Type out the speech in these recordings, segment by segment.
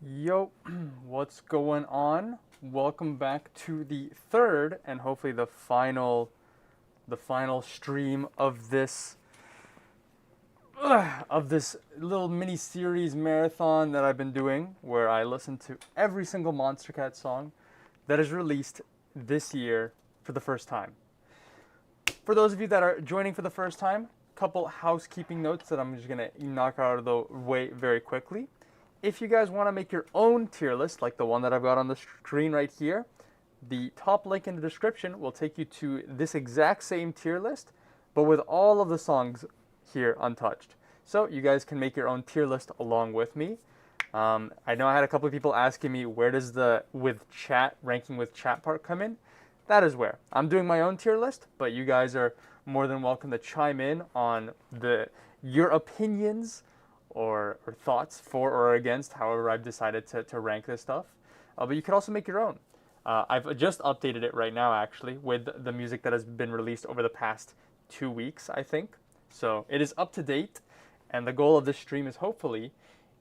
Yo, what's going on? Welcome back to the third and hopefully the final stream of this little mini series marathon that I've been doing where I listen to every single monstercat song that is released this year for the first time. For those of you that are joining for the first time, couple housekeeping notes that I'm just gonna knock out of the way very quickly. If you guys want to make your own tier list, like the one that I've got on the screen right here, the top link in the description will take you to this exact same tier list, but with all of the songs here untouched. So you guys can make your own tier list along with me. I know I had a couple of people asking me where does the ranking with chat part come in. That is where I'm doing my own tier list, but you guys are more than welcome to chime in on your opinions or thoughts for or against, however I've decided to rank this stuff. But you could also make your own. I've just updated it right now, actually, with the music that has been released over the past 2 weeks, I think. So it is up to date, and the goal of this stream is hopefully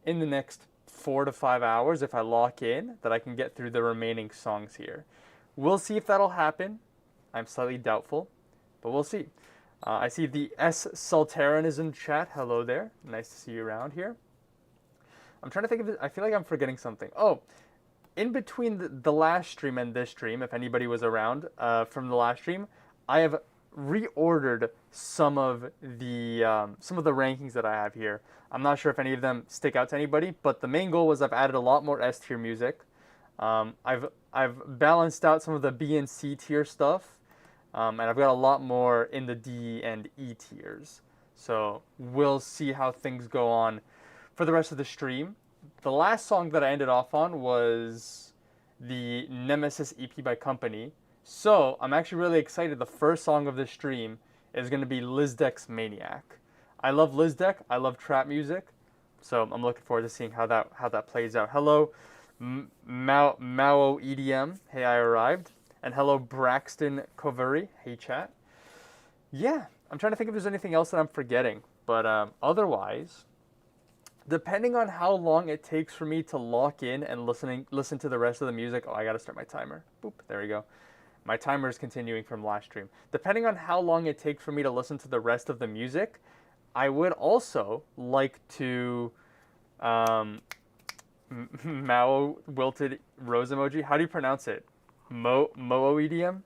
in the next 4 to 5 hours, if I lock in, that I can get through the remaining songs here. We'll see if that'll happen. I'm slightly doubtful, but we'll see. I see the S. Sultaran is in chat. Hello there. Nice to see you around here. I'm trying to think of it. I feel like I'm forgetting something. Oh, in between the last stream and this stream, if anybody was around from the last stream, I have reordered some of the rankings that I have here. I'm not sure if any of them stick out to anybody, but the main goal was I've added a lot more S tier music. I've balanced out some of the B and C tier stuff. And I've got a lot more in the D and E tiers. So we'll see how things go on for the rest of the stream. The last song that I ended off on was the Nemesis EP by Company. So I'm actually really excited. The first song of this stream is going to be Lizdek's Maniac. I love Lizdek. I love trap music. So I'm looking forward to seeing how that plays out. Hello, Mao EDM. Hey, I arrived. And hello, Braxton Coveri. Hey, chat. Yeah, I'm trying to think if there's anything else that I'm forgetting. But otherwise, depending on how long it takes for me to lock in and listen to the rest of the music. Oh, I got to start my timer. Boop, there we go. My timer is continuing from last stream. Depending on how long it takes for me to listen to the rest of the music, I would also like to... Mao Wilted Rose Emoji. How do you pronounce it? Moe EDM.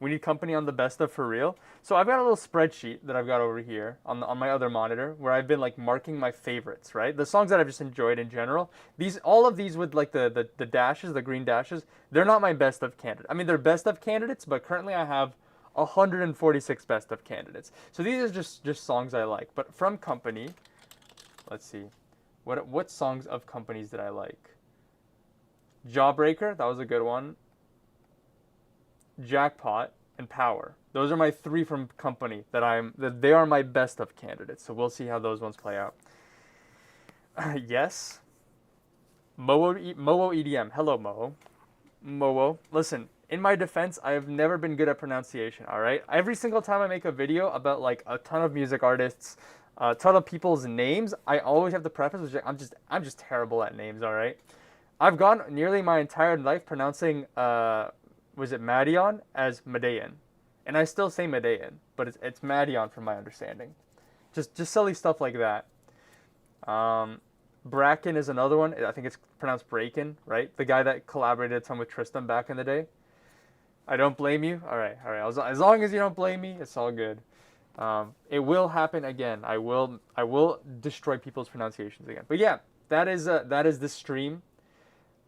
We need company on the best of for real. So I've got a little spreadsheet that I've got over here on my other monitor where I've been like marking my favorites, right? The songs that I've just enjoyed in general. All of these with like the dashes, the green dashes, they're not my best of candidates. I mean, they're best of candidates, but currently I have 146 best of candidates. So these are just songs I like. But from company, let's see. What songs of companies did I like? Jawbreaker, that was a good one. Jackpot, and Power. Those are my three from company that they are my best of candidates. So we'll see how those ones play out. Yes. Moo EDM. Hello, Moo. Moo. Listen, in my defense, I have never been good at pronunciation, all right? Every single time I make a video about like a ton of music artists, a ton of people's names, I always have to preface with I'm just terrible at names, all right? I've gone nearly my entire life pronouncing was it Madion as Medean, and I still say Medean, but it's Madion from my understanding. Just silly stuff like that. Bracken is another one. I think it's pronounced Braken, right? The guy that collaborated a ton with Tristan back in the day. I don't blame you. All right. As long as you don't blame me, it's all good. It will happen again. I will destroy people's pronunciations again. But yeah, that is the stream.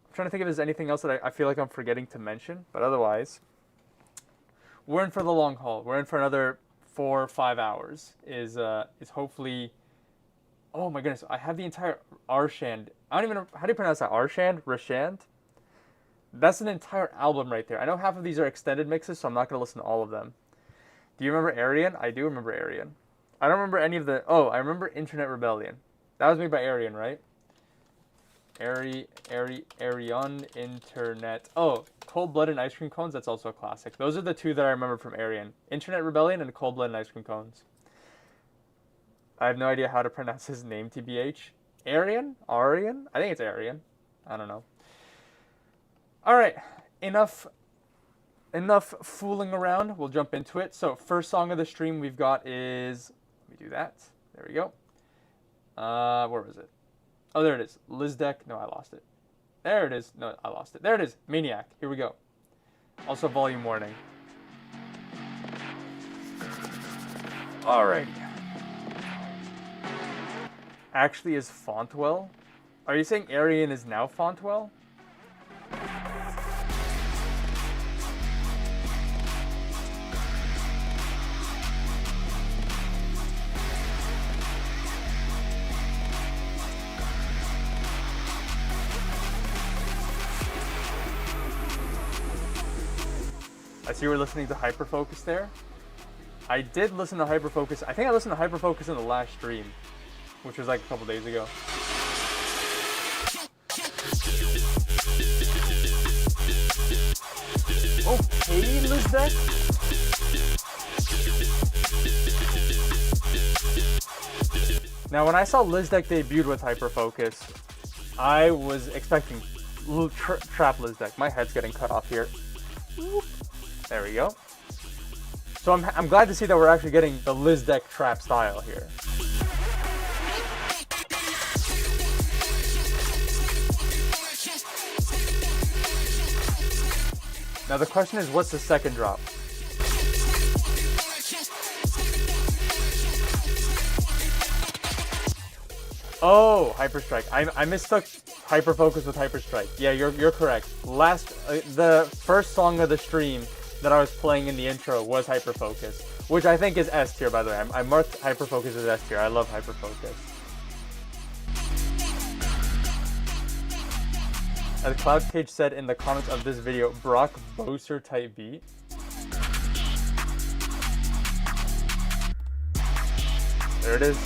I'm trying to think if there's anything else that I feel like I'm forgetting to mention, but otherwise, we're in for the long haul. We're in for another 4 or 5 hours. Is hopefully. Oh my goodness! I have the entire Arshand. I don't even know how do you pronounce that. Rashand. That's an entire album right there. I know half of these are extended mixes, so I'm not gonna listen to all of them. Do you remember Arian? I do remember Arian. I don't remember any of the. Oh, I remember Internet Rebellion. That was made by Arian, right? Arion Internet. Oh, Cold Blood and Ice Cream Cones, that's also a classic. Those are the two that I remember from Arian. Internet Rebellion and Cold Blood and Ice Cream Cones. I have no idea how to pronounce his name, TBH. Arian? I think it's Arian. I don't know. All right, enough fooling around. We'll jump into it. So first song of the stream we've got is, let me do that. There we go. Where was it? Oh, there it is. Lizdek. No, I lost it. There it is. No, I lost it. There it is. Maniac. Here we go. Also volume warning. Alrighty. Actually is Fontwell? Are you saying Arian is now Fontwell? I see we're listening to Hyperfocus there. I did listen to Hyperfocus. I think I listened to Hyperfocus in the last stream, which was like a couple days ago. Okay, Lizdek. Now, when I saw Lizdek debuted with Hyperfocus, I was expecting Trap Lizdek. My head's getting cut off here. There we go. So I'm glad to see that we're actually getting the Lizdek trap style here. Now the question is, what's the second drop? Oh, Hyperstrike. I mistook Hyperfocus with Hyperstrike. Yeah, you're correct. The first song of the stream that I was playing in the intro was Hyperfocus, which I think is S tier, by the way. I marked Hyperfocus as S tier. I love Hyperfocus. As Cloud Cage said in the comments of this video, Brock Boser type beat. There it is.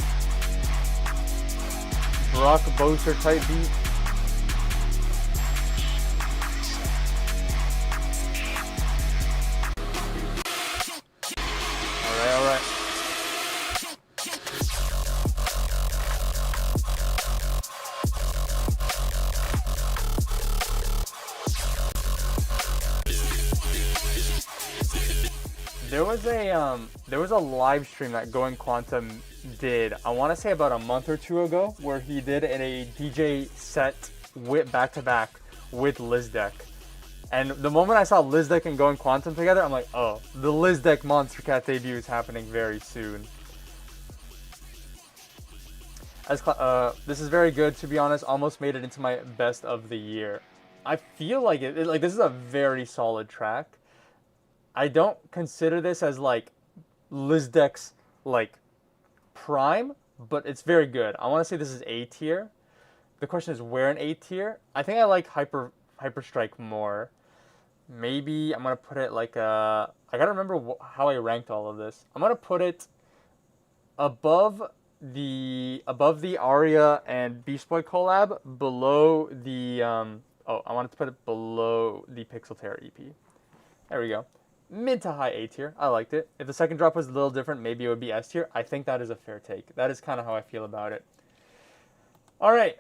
Brock Boser type beat. Alright. There was a live stream that Going Quantum did, I want to say about a month or two ago, where he did a DJ set with back-to-back with Lizdek. And the moment I saw Lizdek and Going Quantum together, I'm like, oh, the Lizdek monstercat debut is happening very soon. This is very good, to be honest. Almost made it into my best of the year. I feel like this is a very solid track. I don't consider this as like Lizdek's like prime, but it's very good. I want to say this is A tier. The question is where in A tier? I think I like Hyperstrike more. Maybe I'm gonna put it like I gotta remember how I ranked all of this. I'm gonna put it above the Aria and Beast Boy collab, below the I wanted to put it below the Pixel Terror EP. There we go. Mid to high A tier. I liked it. If the second drop was a little different, maybe it would be S tier. I think that is a fair take. That is kind of how I feel about it. All right.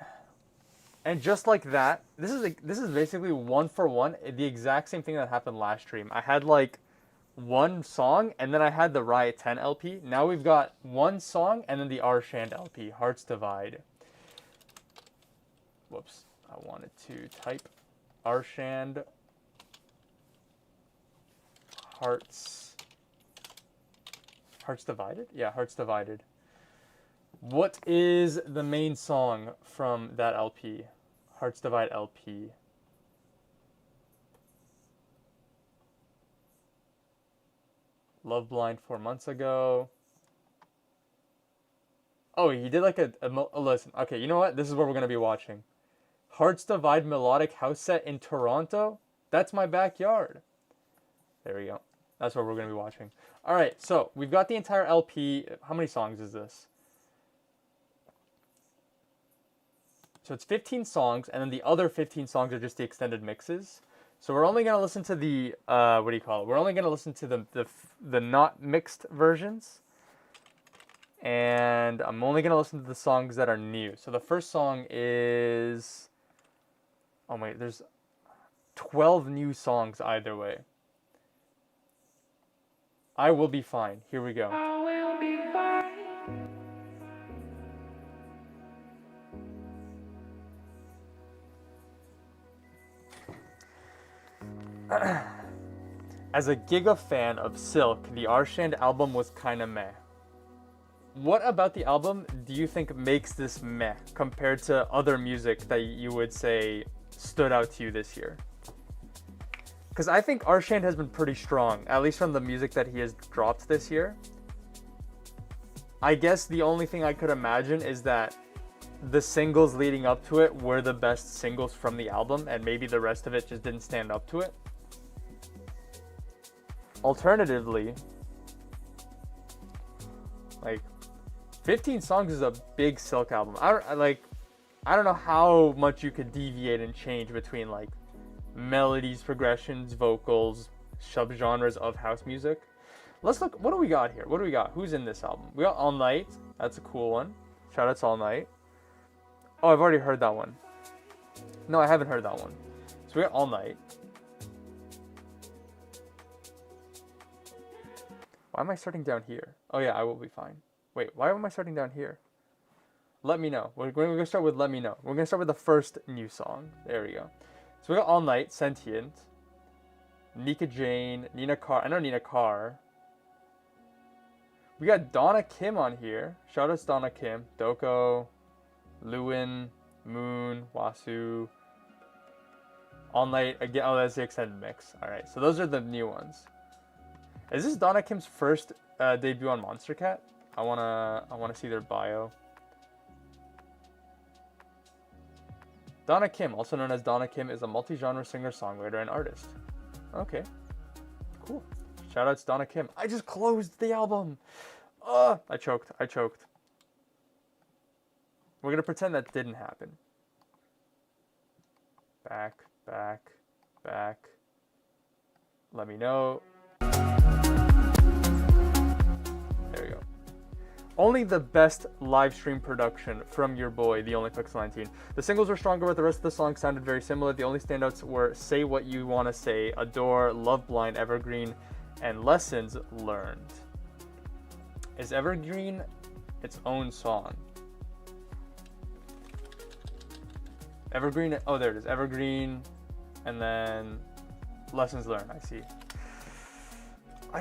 And just like that, this is basically one for one, the exact same thing that happened last stream. I had like one song, and then I had the Riot 10 LP. Now we've got one song, and then the Arshand LP, Hearts Divide. Whoops, I wanted to type Arshand Hearts Divided? Yeah, Hearts Divided. What is the main song from that LP? Hearts Divide LP. Love Blind 4 months ago. Oh, he did like a listen. Okay, you know what? This is what we're going to be watching. Hearts Divide melodic house set in Toronto. That's my backyard. There we go. That's what we're going to be watching. All right, so we've got the entire LP. How many songs is this? So it's 15 songs, and then the other 15 songs are just the extended mixes. So we're only going to listen to the, what do you call it? We're only going to listen to the not mixed versions. And I'm only going to listen to the songs that are new. So the first song is Oh wait, there's 12 new songs either way. I Will Be Fine. Here we go. I will be fine. As a giga fan of Silk, the Arshand album was kinda meh. What about the album do you think makes this meh compared to other music that you would say stood out to you this year? Because I think Arshand has been pretty strong, at least from the music that he has dropped this year. I guess the only thing I could imagine is that the singles leading up to it were the best singles from the album, and maybe the rest of it just didn't stand up to it. Alternatively, like 15 songs is a big Silk album. I don't know how much you could deviate and change between like melodies, progressions, vocals, subgenres of house music. Let's look. What do we got here? What do we got? Who's in this album? We got All Night. That's a cool one. Shout out to All Night. Oh, I've already heard that one. No, I haven't heard that one. So we got All Night. Why am I starting down here? Oh yeah, I Will Be Fine. Wait, why am I starting down here? Let Me Know. We're going to start with Let Me Know. We're going to start with the first new song. There we go. So we got All Night, Sentient, Nika Jane, Nina Carr. I know Nina Carr. We got Donna Kim on here. Shout out to Donna Kim. Doko, Lewin, Moon, Wasu. All Night again. Oh, that's the extended mix. All right, so those are the new ones. Is this Donna Kim's first debut on monstercat? I wanna see their bio. Donna Kim, also known as Donna Kim, is a multi-genre singer-songwriter and artist. Okay, cool. Shout out to Donna Kim. I just closed the album. I choked. We're gonna pretend that didn't happen. Back. Let Me Know. There we go. Only the best live stream production from your boy, The Only Pixel 19. The singles were stronger, but the rest of the songs sounded very similar. The only standouts were Say What You Wanna Say, Adore, Love Blind, Evergreen, and Lessons Learned. Is Evergreen its own song? Evergreen, oh there it is. Evergreen, and then Lessons Learned, I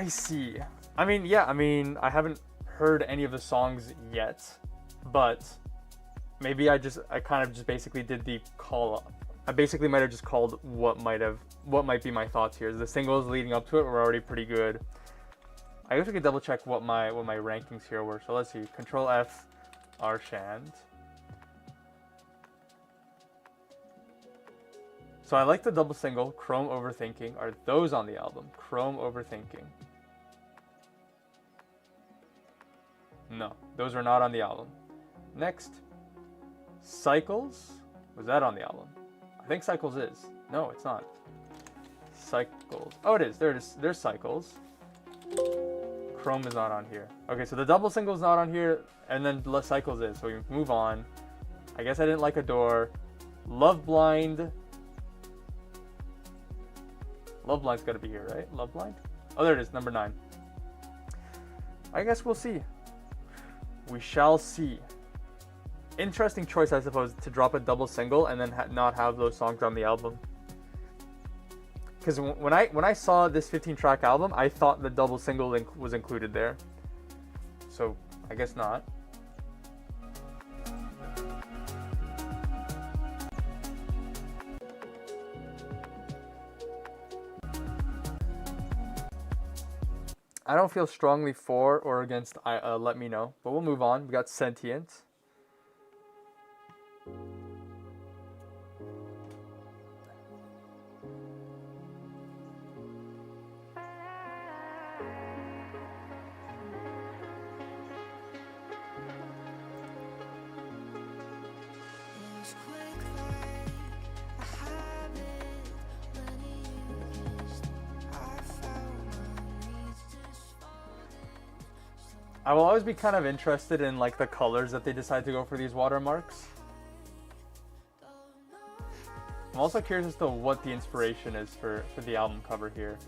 see. I mean, I haven't heard any of the songs yet, but maybe I kind of just basically did the call up. I basically might have just called what might be my thoughts here. The singles leading up to it were already pretty good. I guess we could double check what my rankings here were. So let's see. Control F, Arshand. So I like the double single, Chrome Overthinking. Are those on the album? Chrome Overthinking. No, those are not on the album. Next, Cycles. Was that on the album? I think Cycles is. No, it's not. Cycles. Oh, it is. There it is. There's Cycles. Chrome is not on here. Okay, so the double single is not on here, and then Cycles is. So we move on. I guess I didn't like Adore. Love Blind. Love Blind's got to be here, right? Love Blind? Oh, there it is. Number 9. I guess we'll see. We shall see. Interesting choice, I suppose, to drop a double single and then not have those songs on the album. Because when I saw this 15-track album, I thought the double single was included there. So I guess not. I don't feel strongly for or against Let Me Know, but we'll move on. We got Sentient. I will always be kind of interested in like the colors that they decide to go for these watermarks. I'm also curious as to what the inspiration is for the album cover here.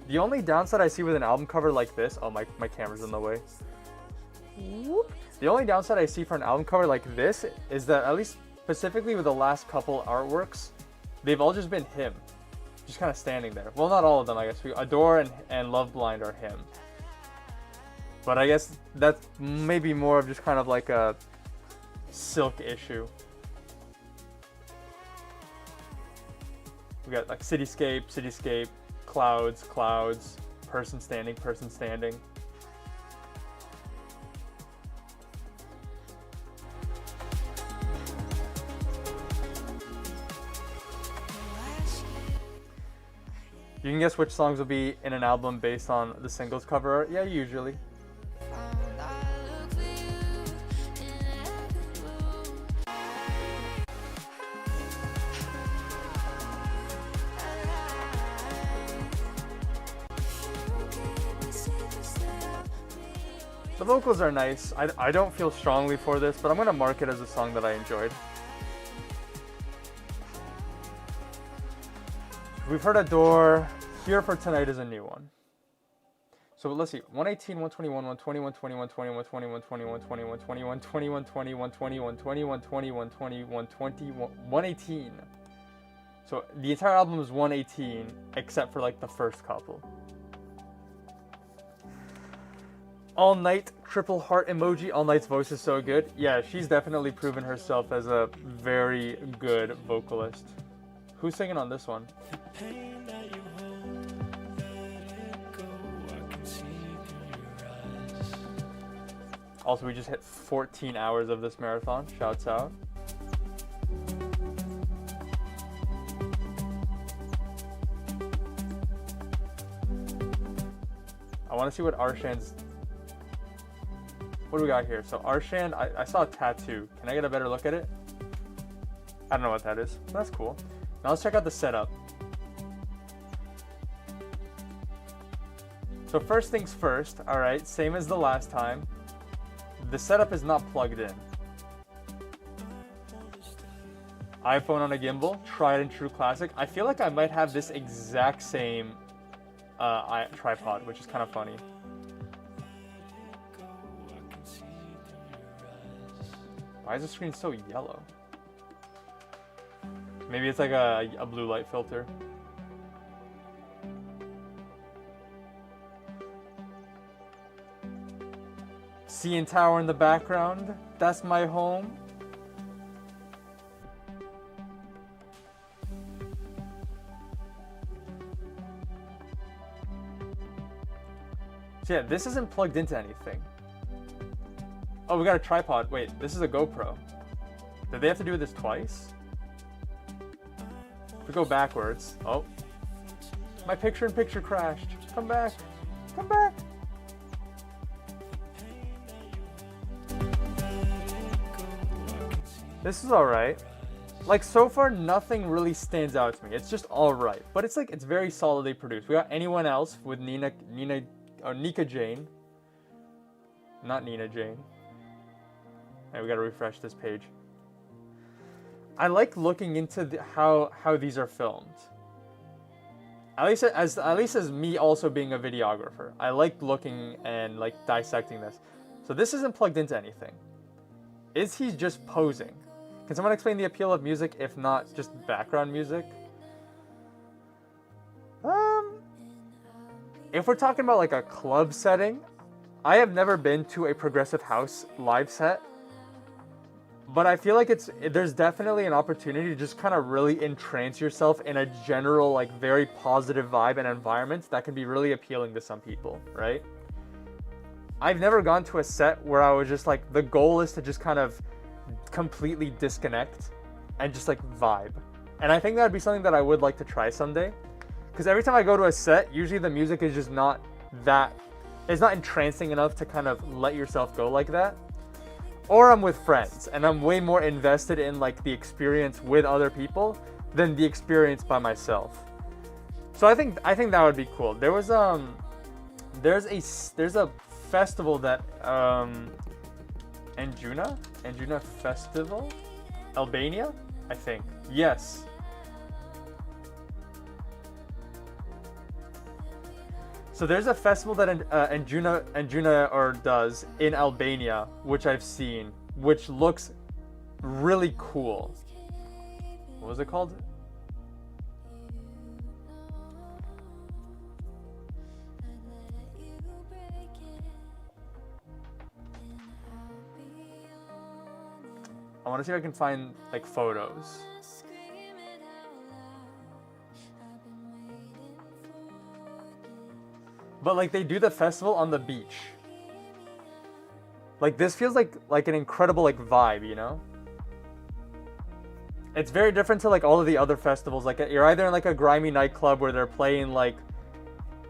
The only downside I see with an album cover like this, oh my camera's in the way. Whoop. The only downside I see for an album cover like this is that, at least specifically with the last couple artworks, they've all just been him. Just kind of standing there. Well, not all of them, I guess. Adore and Love Blind are him. But I guess that's maybe more of just kind of like a Silk issue. We got like cityscape, cityscape, clouds, clouds, person standing, person standing. You can guess which songs will be in an album based on the singles cover art? Yeah, usually. The vocals are nice. I don't feel strongly for this, but I'm going to mark it as a song that I enjoyed. We've heard Adore. Here for Tonight is a new one. So let's see. 118, 121, 120, 120, 120, 120, 120, 121, 21, 21, 21, 21, 21, 21, 21, 118. So the entire album is 118, except for like the first couple. All Night, triple heart emoji. All Night's voice is so good. Yeah, she's definitely proven herself as a very good vocalist. Who's singing on this one? Also, we just hit 14 hours of this marathon. Shouts out. I want to see what Arshan's... What do we got here? So Arshan, I saw a tattoo. Can I get a better look at it? I don't know what that is. That's cool. Now let's check out the setup. So first things first, alright, same as the last time. The setup is not plugged in. iPhone on a gimbal, tried and true classic. I feel like I might have this exact same tripod, which is kind of funny. Why is the screen so yellow? Maybe it's like a blue light filter. CN Tower in the background. That's my home. So yeah, this isn't plugged into anything. Oh, we got a tripod. Wait, this is a GoPro. Did they have to do this twice? If we go backwards. Oh. My picture-in-picture crashed. Come back. Come back. This is alright. Like, so far, nothing really stands out to me. It's just alright. But it's like, it's very solidly produced. We got Anyone Else with Nika Jane. Not Nina Jane. And we gotta refresh this page. I like looking into how these are filmed. At least as me also being a videographer. I like looking and like dissecting this. So this isn't plugged into anything. Is he just posing? Can someone explain the appeal of music if not just background music? If we're talking about like a club setting, I have never been to a progressive house live set. But I feel like there's definitely an opportunity to just kind of really entrance yourself in a general, like, very positive vibe and environment that can be really appealing to some people, right? I've never gone to a set where I was just like, the goal is to just kind of completely disconnect and just like vibe. And I think that would be something that I would like to try someday. Because every time I go to a set, usually the music is just not it's not entrancing enough to kind of let yourself go like that. Or I'm with friends and I'm way more invested in like the experience with other people than the experience by myself. So I think that would be cool. There was there's a festival that Anjuna Festival, Albania, I think. Yes. So there's a festival that Anjuna does in Albania, which I've seen, which looks really cool. What was it called? I want to see if I can find like photos. But like they do the festival on the beach. Like this feels like an incredible like vibe, you know? It's very different to like all of the other festivals. Like you're either in like a grimy nightclub where they're playing like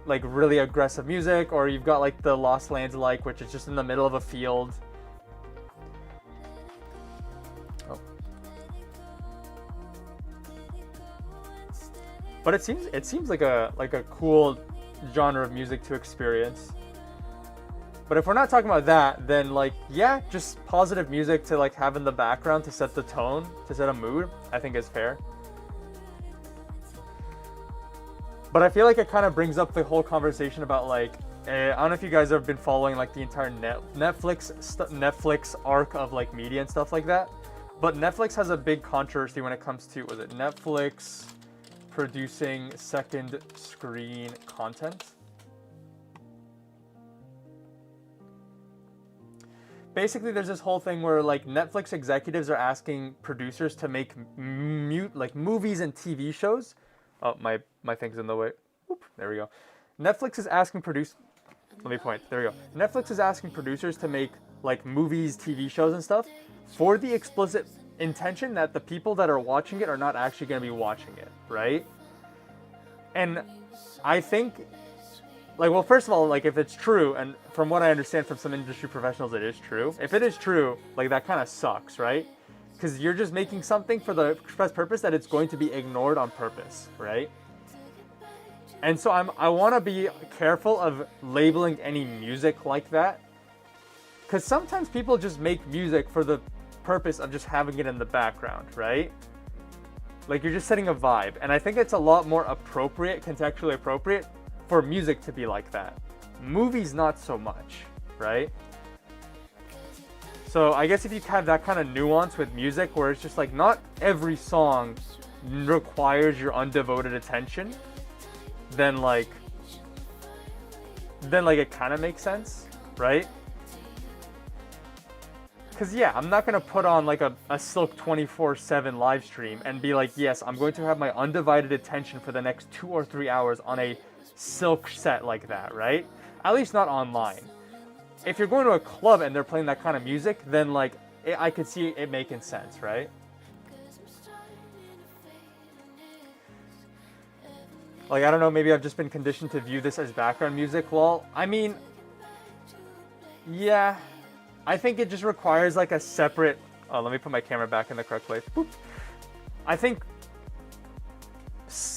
really aggressive music, or you've got like the Lost Lands like, which is just in the middle of a field. Oh. But it seems like a cool genre of music to experience. But if we're not talking about that, then like, yeah, just positive music to like have in the background to set the tone, to set a mood, I think is fair. But I feel like it kind of brings up the whole conversation about like, I don't know if you guys have been following like the entire Netflix arc of like media and stuff like that. But Netflix has a big controversy when it comes to, was it Netflix producing second screen content? Basically, there's this whole thing where like Netflix executives are asking producers to make movies and TV shows. Oh, my thing's in the way. Oop, there we go. Netflix is asking Let me point. There we go. Netflix is asking producers to make like movies, TV shows, and stuff for the explicit intention that the people that are watching it are not actually going to be watching it, right? And I think, like, well, first of all, like, if it's true, and from what I understand from some industry professionals, it is true. If it is true, like, that kind of sucks, right? Because you're just making something for the express purpose that it's going to be ignored on purpose, right? And so I want to be careful of labeling any music like that. Because sometimes people just make music for the purpose of just having it in the background, right? Like, you're just setting a vibe. And I think it's a lot more appropriate, contextually appropriate, for music to be like that. Movies, not so much, right? So I guess if you have that kind of nuance with music where it's just like not every song requires your undevoted attention, then like it kind of makes sense, right? Because yeah, I'm not going to put on like a Silk 24/7 live stream and be like, yes, I'm going to have my undivided attention for the next 2 or 3 hours on a Silk set like that, right? At least not online. If you're going to a club and they're playing that kind of music, then like I could see it making sense, right? Like, I don't know, maybe I've just been conditioned to view this as background music. Well, I mean, yeah, I think it just requires like a separate, oh, let me put my camera back in the correct place. Boop. I think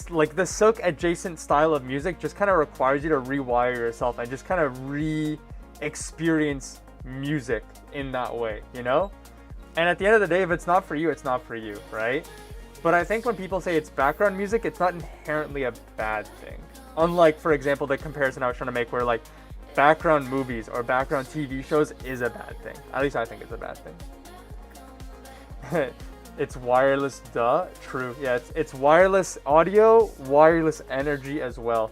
like the Silk adjacent style of music just kind of requires you to rewire yourself and just kind of re-experience music in that way, you know? And at the end of the day, if it's not for you, it's not for you, right? But I think when people say it's background music, it's not inherently a bad thing. Unlike, for example, the comparison I was trying to make where like background movies or background TV shows is a bad thing. At least I think it's a bad thing. It's wireless, duh. True. Yeah, it's wireless audio, wireless energy as well.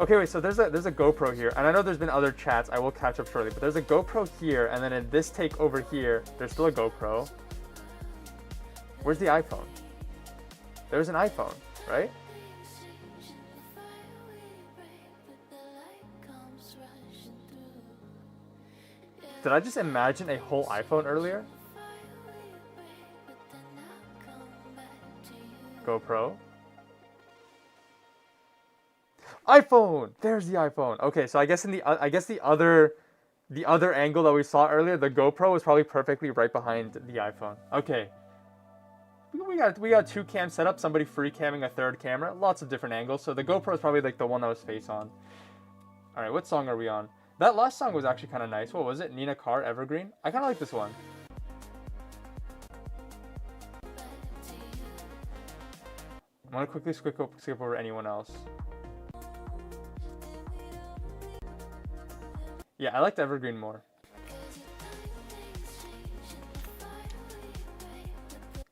Okay, wait, so there's a GoPro here, and I know there's been other chats, I will catch up shortly, but there's a GoPro here, and then in this take over here, there's still a GoPro. Where's the iPhone? There's an iPhone, right? Did I just imagine a whole iPhone earlier? GoPro. iPhone. There's the iPhone. Okay, so I guess the other angle that we saw earlier, the GoPro was probably perfectly right behind the iPhone. Okay. We got 2 cams set up. Somebody free camming a third camera. Lots of different angles. So the GoPro is probably like the one that was face on. All right, what song are we on? That last song was actually kind of nice. What was it? Nina Carr, Evergreen. I kind of like this one. I'm gonna quickly skip over anyone else. Yeah, I liked Evergreen more.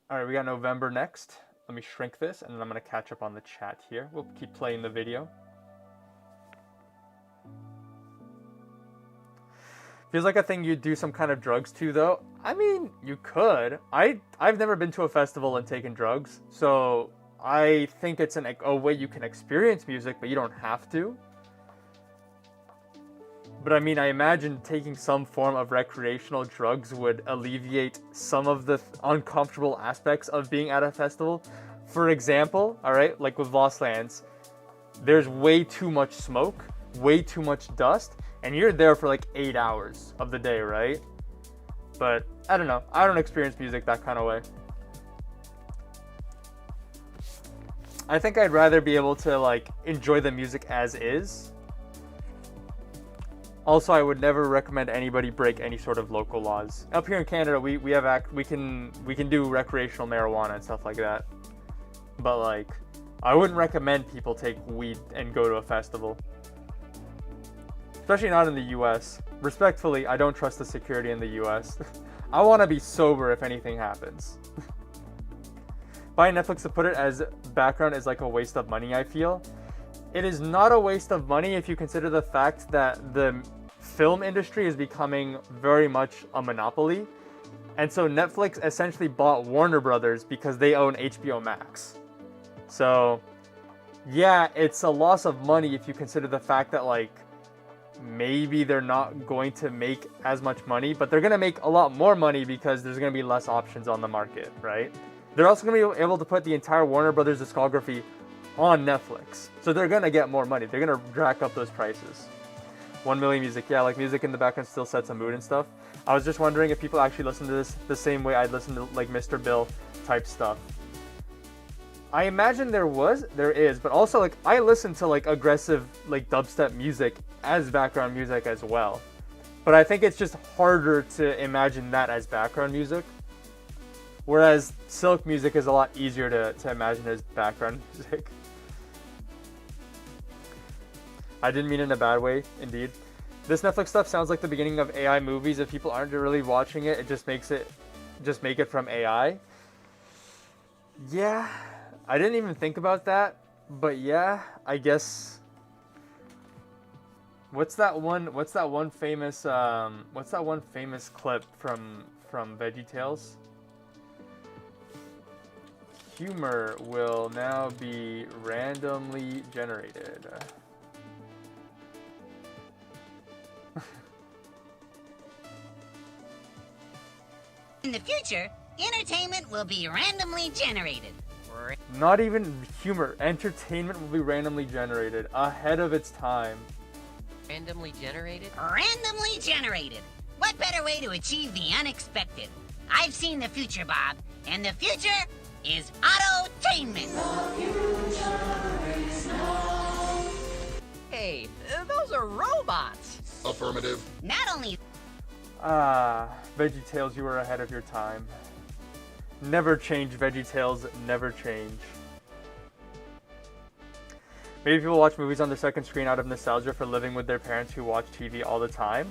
All right, we got November next. Let me shrink this, and then I'm gonna catch up on the chat here. We'll keep playing the video. Feels like a thing you'd do some kind of drugs to, though. I mean, you could. I've never been to a festival and taken drugs, so I think it's a way you can experience music, but you don't have to. But I mean, I imagine taking some form of recreational drugs would alleviate some of the uncomfortable aspects of being at a festival. For example, all right, like with Lost Lands, there's way too much smoke, way too much dust, and you're there for like 8 hours of the day, right? But I don't know. I don't experience music that kind of way. I think I'd rather be able to like enjoy the music as is. Also, I would never recommend anybody break any sort of local laws. Up here in Canada, we can do recreational marijuana and stuff like that. But like, I wouldn't recommend people take weed and go to a festival. Especially not in the US. Respectfully, I don't trust the security in the US. I want to be sober if anything happens. Buying Netflix to put it as background is like a waste of money, I feel. It is not a waste of money if you consider the fact that the film industry is becoming very much a monopoly. And so Netflix essentially bought Warner Brothers because they own HBO Max. So yeah, it's a loss of money if you consider the fact that like maybe they're not going to make as much money, but they're going to make a lot more money because there's going to be less options on the market, right? They're also going to be able to put the entire Warner Brothers discography on Netflix. So they're going to get more money. They're going to rack up those prices. 1 million music. Yeah, like music in the background still sets a mood and stuff. I was just wondering if people actually listen to this the same way I'd listen to like Mr. Bill type stuff. I imagine there is, but also like I listen to like aggressive like dubstep music as background music as well. But I think it's just harder to imagine that as background music. Whereas Silk music is a lot easier to imagine as background music. I didn't mean it in a bad way, indeed. This Netflix stuff sounds like the beginning of AI movies. If people aren't really watching it, it just make it from AI. Yeah, I didn't even think about that, but yeah, I guess. What's that one famous clip from VeggieTales? Humor will now be randomly generated. In the future, entertainment will be randomly generated. Not even humor. Entertainment will be randomly generated. Ahead of its time. Randomly generated? Randomly generated. What better way to achieve the unexpected? I've seen the future, Bob, and the future is autotainment. Hey, those are robots. Affirmative. Not only VeggieTales, you were ahead of your time. Never change, VeggieTales, never change. Maybe people watch movies on their second screen out of nostalgia for living with their parents who watch TV all the time.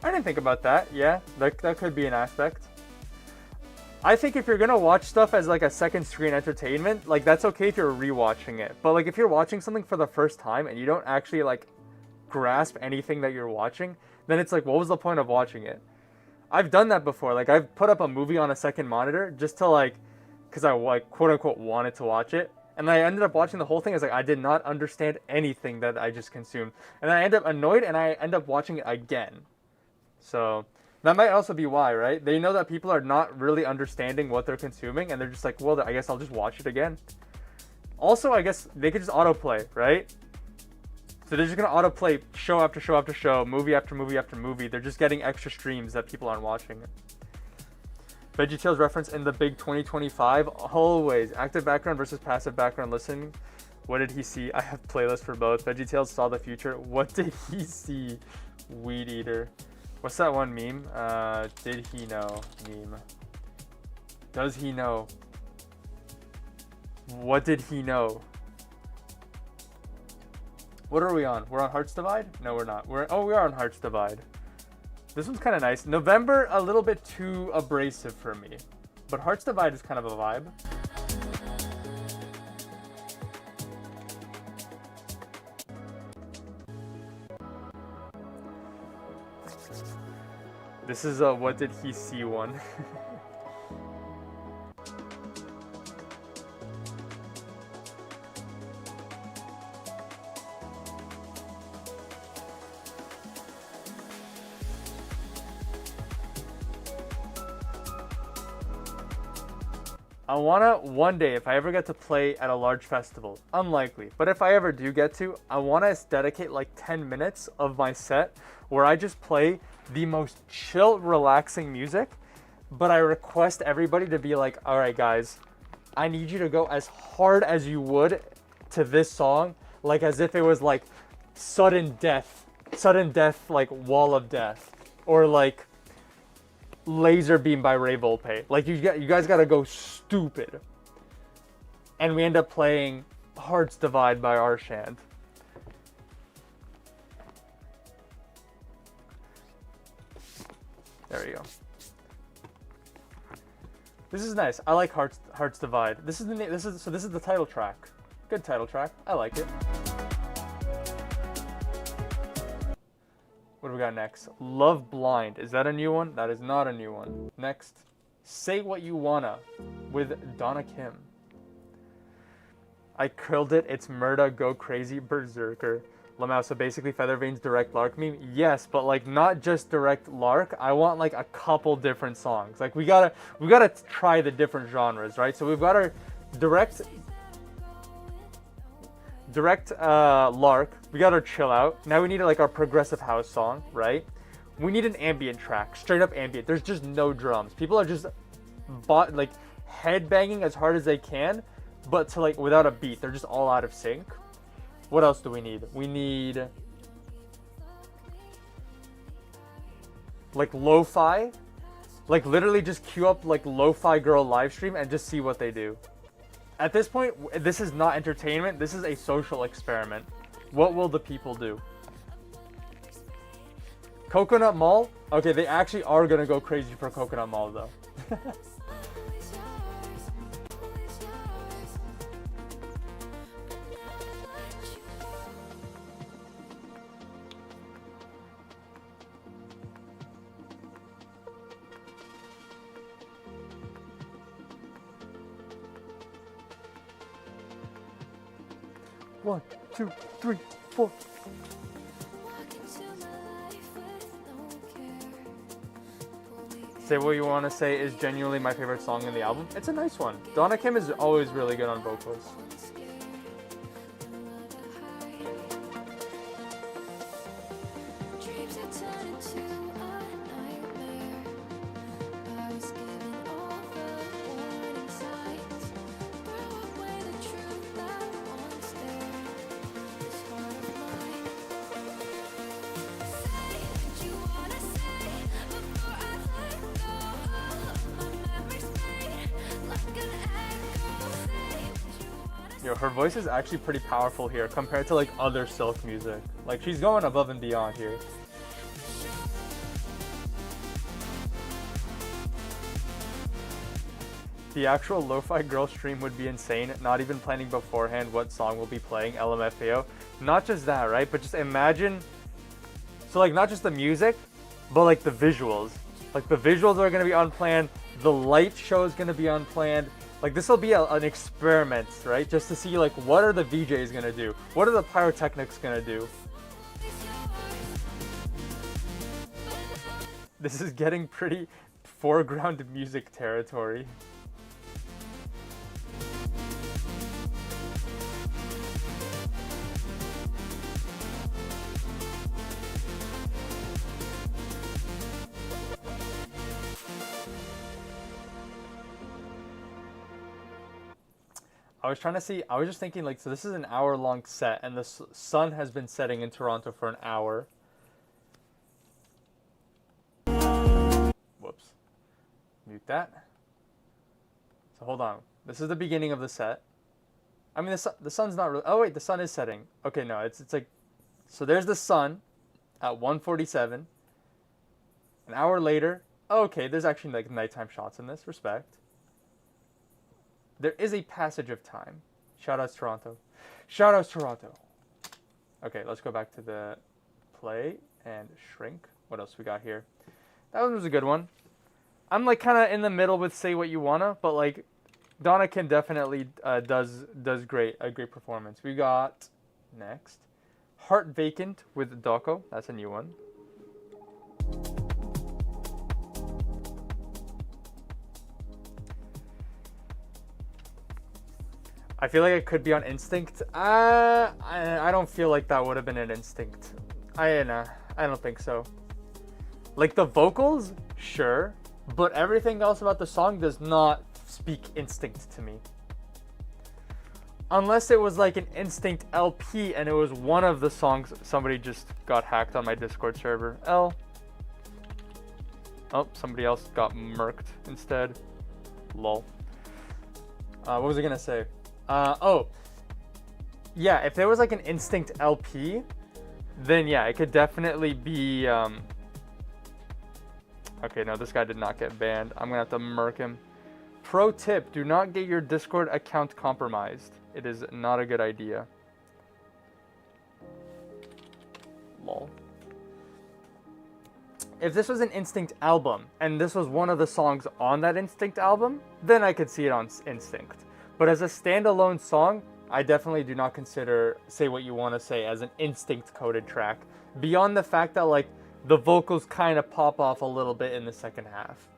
I didn't think about that. Yeah, that could be an aspect. I think if you're gonna watch stuff as like a second screen entertainment, like that's okay if you're rewatching it. But like if you're watching something for the first time and you don't actually like grasp anything that you're watching, then it's like, what was the point of watching it? I've done that before. Like I've put up a movie on a second monitor just to like, cause I like quote unquote wanted to watch it. And I ended up watching the whole thing. I was like, I did not understand anything that I just consumed. And then I end up annoyed and I end up watching it again. So that might also be why, right? They know that people are not really understanding what they're consuming and they're just like, well, I guess I'll just watch it again. Also, I guess they could just autoplay, right? So they're just gonna autoplay show after show after show, movie after movie after movie. They're just getting extra streams that people aren't watching. VeggieTales reference in the big 2025, always. Active background versus passive background listening. What did he see? I have playlists for both. VeggieTales saw the future. What did he see? Weed eater. What's that one meme? Did he know meme? Does he know? What did he know? What are we on? We're on Hearts Divide? No, we're not. We are on Hearts Divide. This one's kind of nice. November, a little bit too abrasive for me. But Hearts Divide is kind of a vibe. This is a What Did He See one. I wanna, one day, if I ever get to play at a large festival, unlikely, but if I ever do get to, I wanna dedicate like 10 minutes of my set where I just play the most chill, relaxing music, but I request everybody to be like, all right guys, I need you to go as hard as you would to this song, like as if it was like sudden death, like Wall of Death, or like Laser Beam by Ray Volpe. Like you guys gotta go stupid. And we end up playing Hearts Divide by Arshand. There you go. This is nice. I like Hearts Divide. This is the title track. Good title track. I like it. What do we got next? Love Blind. Is that a new one? That is not a new one. Next, Say What You Wanna with Donna Kim. I killed it. It's Murda Go Crazy Berserker. Lamau, so basically Feathervane's direct Lark meme? Yes, but like not just direct Lark. I want like a couple different songs. Like we gotta try the different genres, right? So we've got our direct Lark. We got our chill out. Now we need like our progressive house song, right? We need an ambient track, straight up ambient. There's just no drums. People are just like head banging as hard as they can, but to like without a beat. They're just all out of sync. What else do we need? We need like lo-fi. Like literally just queue up like lo-fi girl live stream and just see what they do. At this point, this is not entertainment. This is a social experiment. What will the people do? Coconut Mall? Okay, they actually are gonna go crazy for Coconut Mall though. One, two, three, four. Say What You Wanna Say is genuinely my favorite song in the album. It's a nice one. Donna Kim is always really good on vocals. Yo, her voice is actually pretty powerful here compared to like other Silk music. Like she's going above and beyond here. The actual lo-fi girl stream would be insane, not even planning beforehand what song will be playing, LMFAO. Not just that, right? But just imagine, so like not just the music, but like the visuals. Like the visuals are gonna be unplanned, the light show is gonna be unplanned. Like this will be an experiment, right? Just to see like what are the VJs gonna do? What are the pyrotechnics gonna do? This is getting pretty foreground music territory. I was just thinking like, so this is an hour-long set and the sun has been setting in Toronto for an hour. Whoops. Mute that. So hold on. This is the beginning of the set. I mean, the sun's not really. Oh wait, the sun is setting. Okay, no, it's like, so there's the sun at 1:47. An hour later. Okay, there's actually like nighttime shots in this. Respect. There is a passage of time. Shoutouts Toronto. Shoutouts Toronto. Okay, let's go back to the play and shrink. What else we got here? That one was a good one. I'm like kind of in the middle with Say What You Wanna, but like Donna Kim definitely does great, a great performance. We got next Heart Vacant with Doko. That's a new one. I feel like it could be on Instinct. I don't feel like that would have been an Instinct. I don't think so. Like the vocals, sure, but everything else about the song does not speak Instinct to me. Unless it was like an Instinct LP and it was one of the songs. Somebody just got hacked on my Discord server. Oh, somebody else got murked instead. Lol. What was I gonna say? Yeah, if there was like an Instinct LP, then yeah, it could definitely be, okay, no, this guy did not get banned. I'm gonna have to murk him. Pro tip, do not get your Discord account compromised. It is not a good idea. Lol. If this was an Instinct album, and this was one of the songs on that Instinct album, then I could see it on Instinct. But as a standalone song, I definitely do not consider Say What You Want to Say as an Instinct-coded track. Beyond the fact that, like, the vocals kind of pop off a little bit in the second half.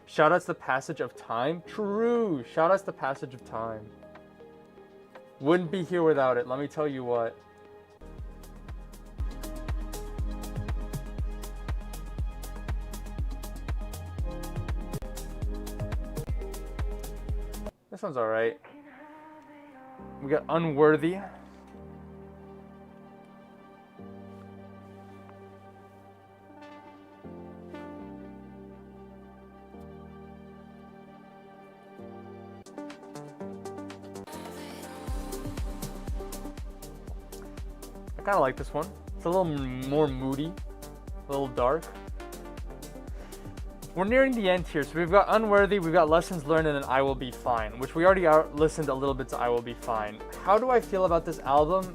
Shoutouts to Passage of Time. True. Shoutouts to Passage of Time. Wouldn't be here without it. Let me tell you what. This one's alright. We got Unworthy. I kind of like this one. It's a little more moody, a little dark. We're nearing the end here, so we've got Unworthy, we've got Lessons Learned, and then I Will Be Fine, which we already listened a little bit to I Will Be Fine. How do I feel about this album?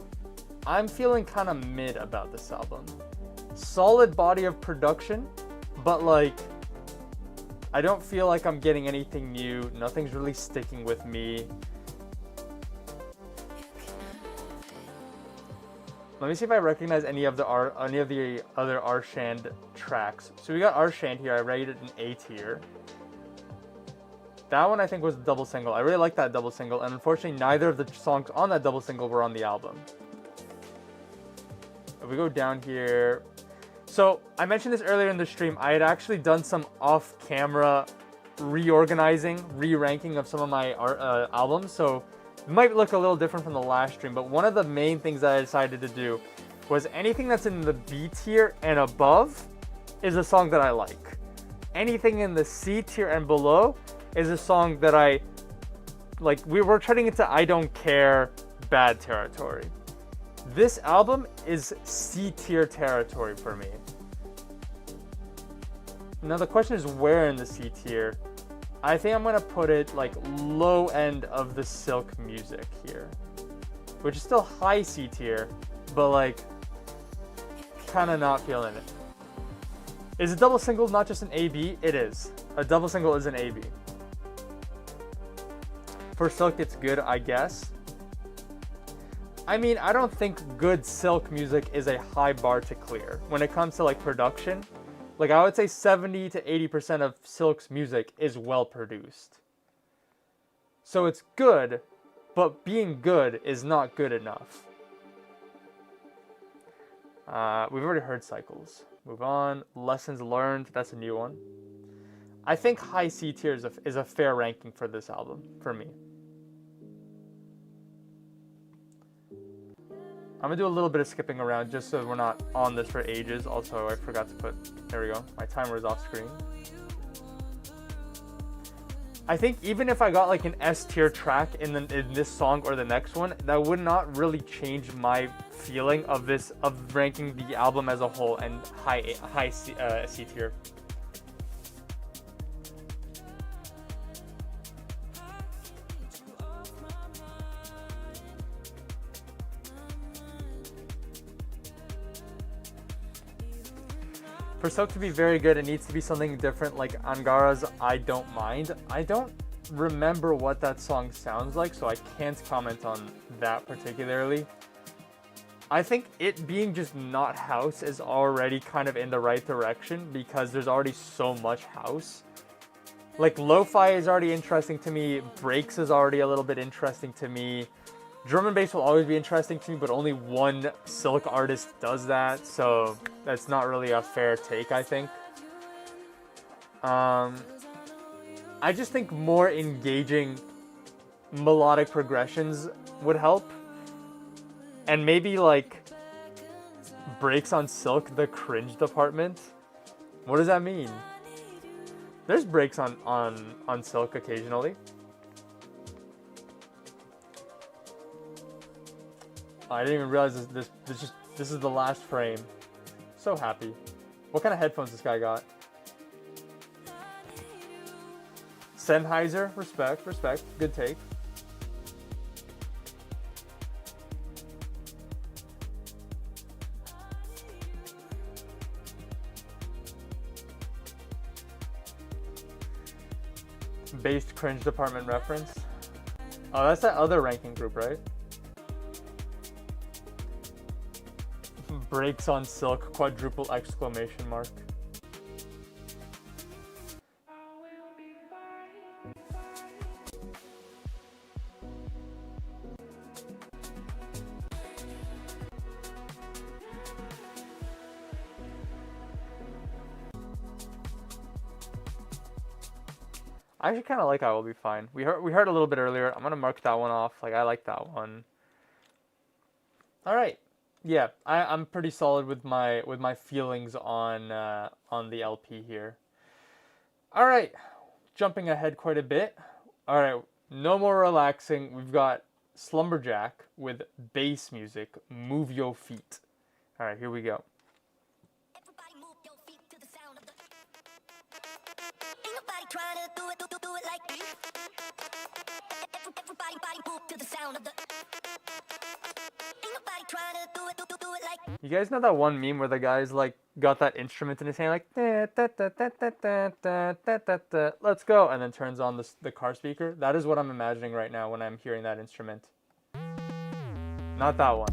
I'm feeling kind of mid about this album. Solid body of production, but like, I don't feel like I'm getting anything new. Nothing's really sticking with me. Let me see if I recognize any of the other Arshand tracks. So we got Arshand here. I rated an A tier. That one I think was a double single. I really like that double single, and unfortunately neither of the songs on that double single were on the album. If we go down here, so I mentioned this earlier in the stream. I had actually done some off-camera reorganizing, re-ranking of some of my albums. So it might look a little different from the last stream, but one of the main things that I decided to do was anything that's in the B tier and above is a song that I like. Anything in the C tier and below is a song that I like. We were treading into I don't care bad territory. This album is C tier territory for me. Now the question is where in the C tier. I think I'm gonna put it like low end of the Silk music here, which is still high C tier, but like kind of not feeling it. Is a double single not just an AB? It is. A double single is an AB. For Silk, it's good, I guess. I mean, I don't think good Silk music is a high bar to clear when it comes to like production. Like, I would say 70 to 80% of Silk's music is well produced. So it's good, but being good is not good enough. We've already heard Cycles. Move on. Lessons Learned, that's a new one. I think high C tier is a fair ranking for this album, for me. I'm gonna do a little bit of skipping around just so we're not on this for ages. Also, I forgot to put, there we go, my timer is off screen. I think even if I got like an S tier track in this song or the next one, that would not really change my feeling of ranking the album as a whole and high C tier. For Silk to be very good, it needs to be something different like Angara's I Don't Mind. I don't remember what that song sounds like, so I can't comment on that particularly. I think it being just not house is already kind of in the right direction because there's already so much house. Like lo-fi is already interesting to me, breaks is already a little bit interesting to me. Drum and bass will always be interesting to me, but only one Silk artist does that, so that's not really a fair take, I think. I just think more engaging melodic progressions would help. And maybe like breaks on Silk, the cringe department. What does that mean? There's breaks on Silk occasionally. I didn't even realize this is the last frame. So happy. What kind of headphones this guy got? Sennheiser, respect. Good take. Based cringe department reference. Oh, that's that other ranking group, right? Breaks on Silk, quadruple exclamation mark. I actually kind of like I Will Be Fine. We heard a little bit earlier. I'm gonna mark that one off. Like I like that one. All right. Yeah, I'm pretty solid with my feelings on the LP here. All right, jumping ahead quite a bit. All right, no more relaxing. We've got Slumberjack with bass music. Move Your Feet. All right, here we go. Everybody move your feet to the sound of the. Ain't nobody trying to do it like me. Everybody move to the sound of the. Ain't nobody trying to do it like. You guys know that one meme where the guy's like got that instrument in his hand, like da, da, da, da, da, da, da, da, da, da, let's go, and then turns on the car speaker? That is what I'm imagining right now when I'm hearing that instrument. Not that one.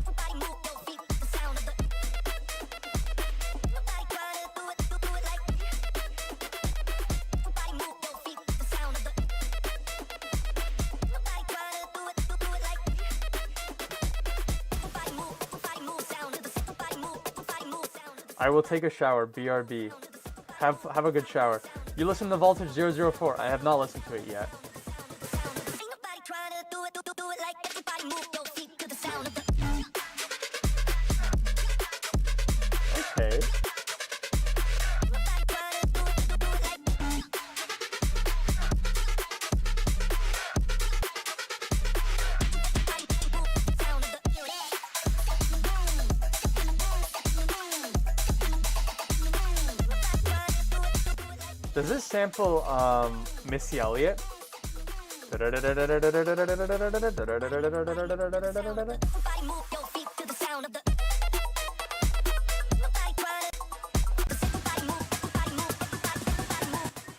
I will take a shower, BRB. Have a good shower. You listen to Voltage 004. I have not listened to it yet. Okay. Does this sample Missy Elliott?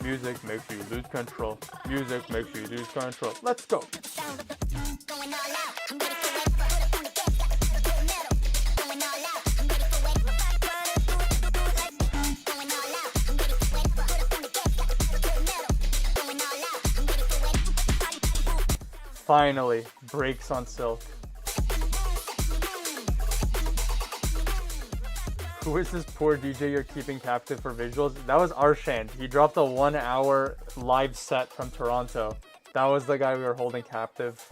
Music makes you lose control. Music makes you lose control. Let's go. Finally, breaks on Silk. Who is this poor DJ you're keeping captive for visuals? That was Arshand. He dropped a 1 hour live set from Toronto. That was the guy we were holding captive.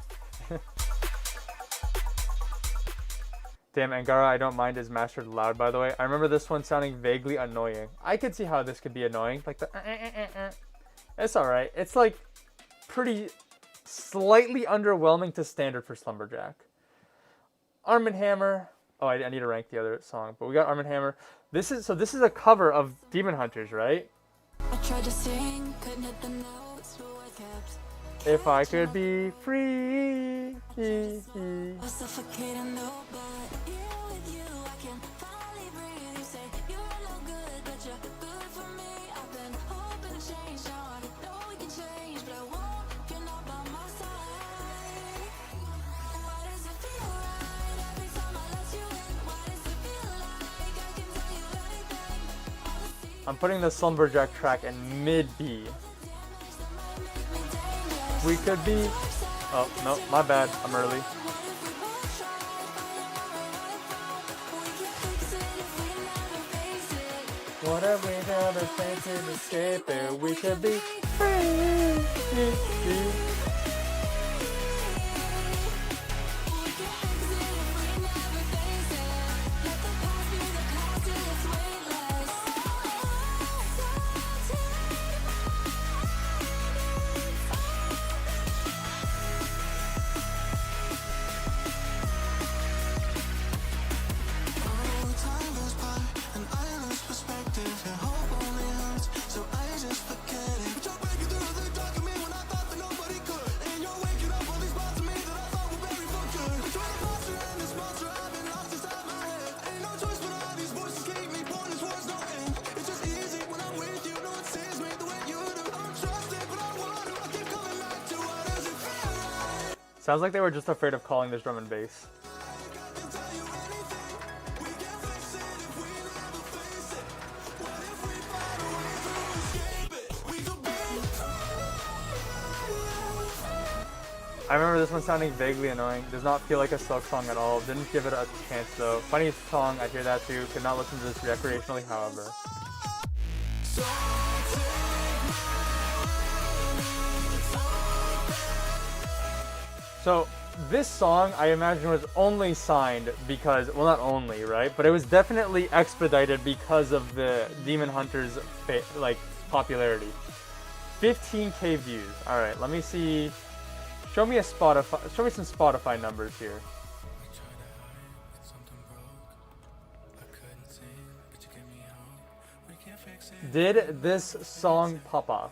Damn, Angara, I Don't Mind is mastered loud, by the way. I remember this one sounding vaguely annoying. I could see how this could be annoying. Like the It's alright. It's like pretty slightly underwhelming to standard for Slumberjack. Arm & Hammer. Oh, I need to rank the other song, but we got Arm & Hammer. This is a cover of Demon Hunters, right? I tried to sing, couldn't hit the notes, but I kept. If I could be free. Was suffocating, no, but here with you, I can finally breathe. You say you're no good, but you're good for me. I've been hoping to change, now I know we can change, but I won't if you're not by my side. Why does it feel right every time I let you in? Why does it feel like I can tell you anything? All the secrets I'm putting the Slumberjack track in mid B. that might make me dangerous. We could be. Oh, no, my bad. I'm early. What if we never face it, escape it? We could be free. Sounds like they were just afraid of calling this drum and bass. I remember this one sounding vaguely annoying. Does not feel like a Silk song at all. Didn't give it a chance though. Funny song, I hear that too. Could not listen to this recreationally, however. So this song, I imagine, was only signed because, well, not only, right? But it was definitely expedited because of the Demon Hunters, like, popularity. 15K views. All right, let me see. Show me some Spotify numbers here. Did this song pop off?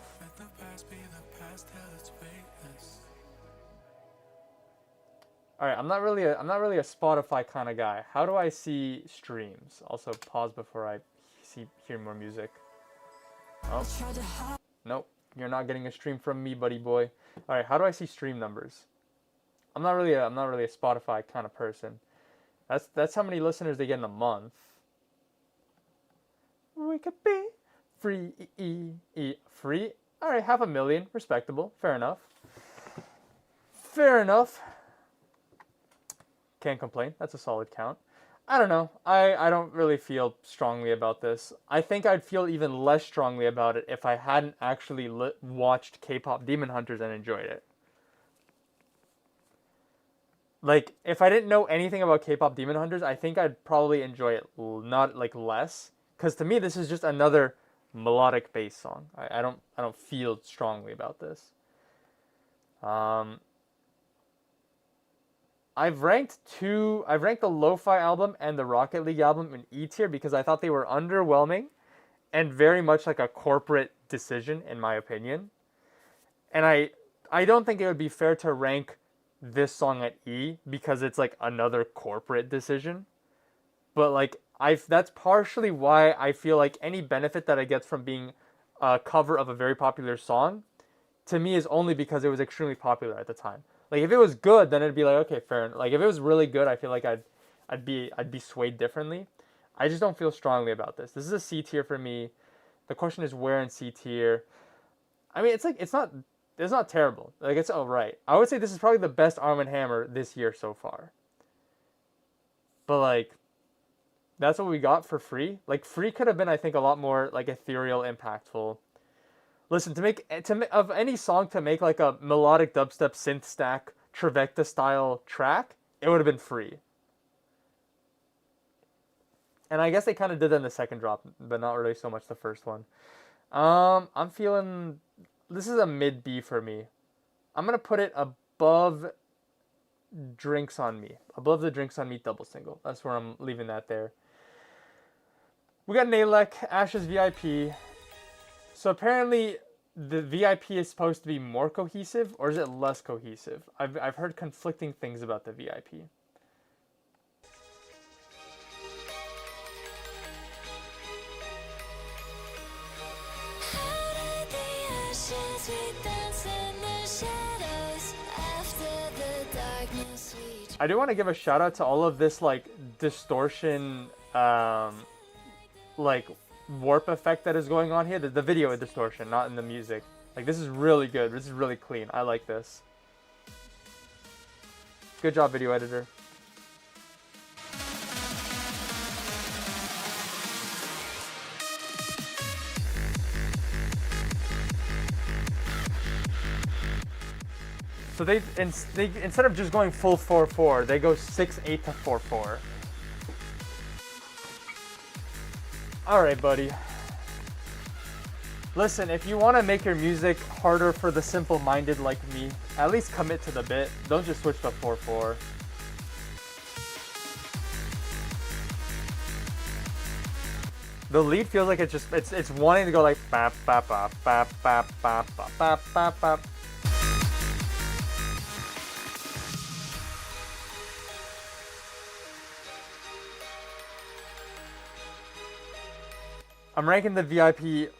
All right, I'm not really a Spotify kind of guy. How do I see streams? Also, pause before I hear more music. Oh, nope, you're not getting a stream from me, buddy boy. All right, how do I see stream numbers? I'm not really a Spotify kind of person. That's how many listeners they get in a month. We could be free. Free. All right, 500,000, respectable, fair enough. Fair enough. Can't complain. That's a solid count. I don't know. I don't really feel strongly about this. I think I'd feel even less strongly about it if I hadn't actually watched K-pop Demon Hunters and enjoyed it. Like, if I didn't know anything about K-pop Demon Hunters, I think I'd probably enjoy it not like less. Because to me, this is just another melodic bass song. I don't feel strongly about this. I've ranked the Lo-Fi album and the Rocket League album in E tier because I thought they were underwhelming and very much like a corporate decision, in my opinion. And I don't think it would be fair to rank this song at E because it's like another corporate decision. But like that's partially why I feel like any benefit that I get from being a cover of a very popular song to me is only because it was extremely popular at the time. Like if it was good, then it'd be like, okay, fair enough. Like if it was really good, I feel like I'd be swayed differently. I just don't feel strongly about this. This is a C tier for me. The question is where in C tier. I mean, it's not terrible. Like it's alright. I would say this is probably the best Arm & Hammer this year so far. But like, that's what we got for Free. Like Free could have been, I think, a lot more like ethereal, impactful. Listen, of any song to make like a melodic dubstep synth stack Trivecta style track, it would have been Free. And I guess they kind of did that in the second drop, but not really so much the first one. I'm feeling this is a mid B for me. I'm gonna put it above Drinks on Me. Above the Drinks on Me double single. That's where I'm leaving that there. We got Nalek, Ash's VIP. So apparently the VIP is supposed to be more cohesive, or is it less cohesive? I've heard conflicting things about the VIP. Out of the ashes we dance in the shadows. After the darkness we I do want to give a shout out to all of this like distortion, like warp effect that is going on here. The video distortion, not in the music. Like this is really good. This is really clean. I like this. Good job, video editor. So they instead of just going full 4/4, they go 6/8 to 4/4. All right, buddy. Listen, if you want to make your music harder for the simple-minded like me, at least commit to the bit. Don't just switch to 4/4. The lead feels like it's wanting to go like bap bap bap bap bap bap bap bap bap bap. I'm ranking the VIP.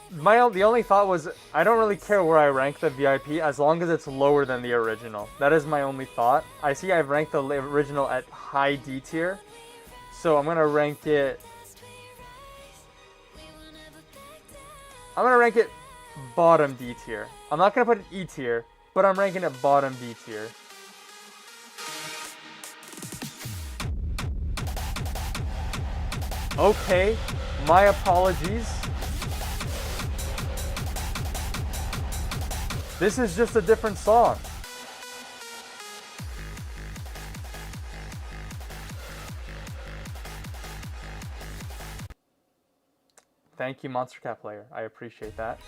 The only thought was I don't really care where I rank the VIP as long as it's lower than the original. That is my only thought. I see I've ranked the original at high D tier, so I'm gonna rank it. I'm gonna rank it bottom D tier. I'm not gonna put it E tier, but I'm ranking it bottom D tier. Okay, my apologies. This is just a different song. Thank you, monstercat player. I appreciate that.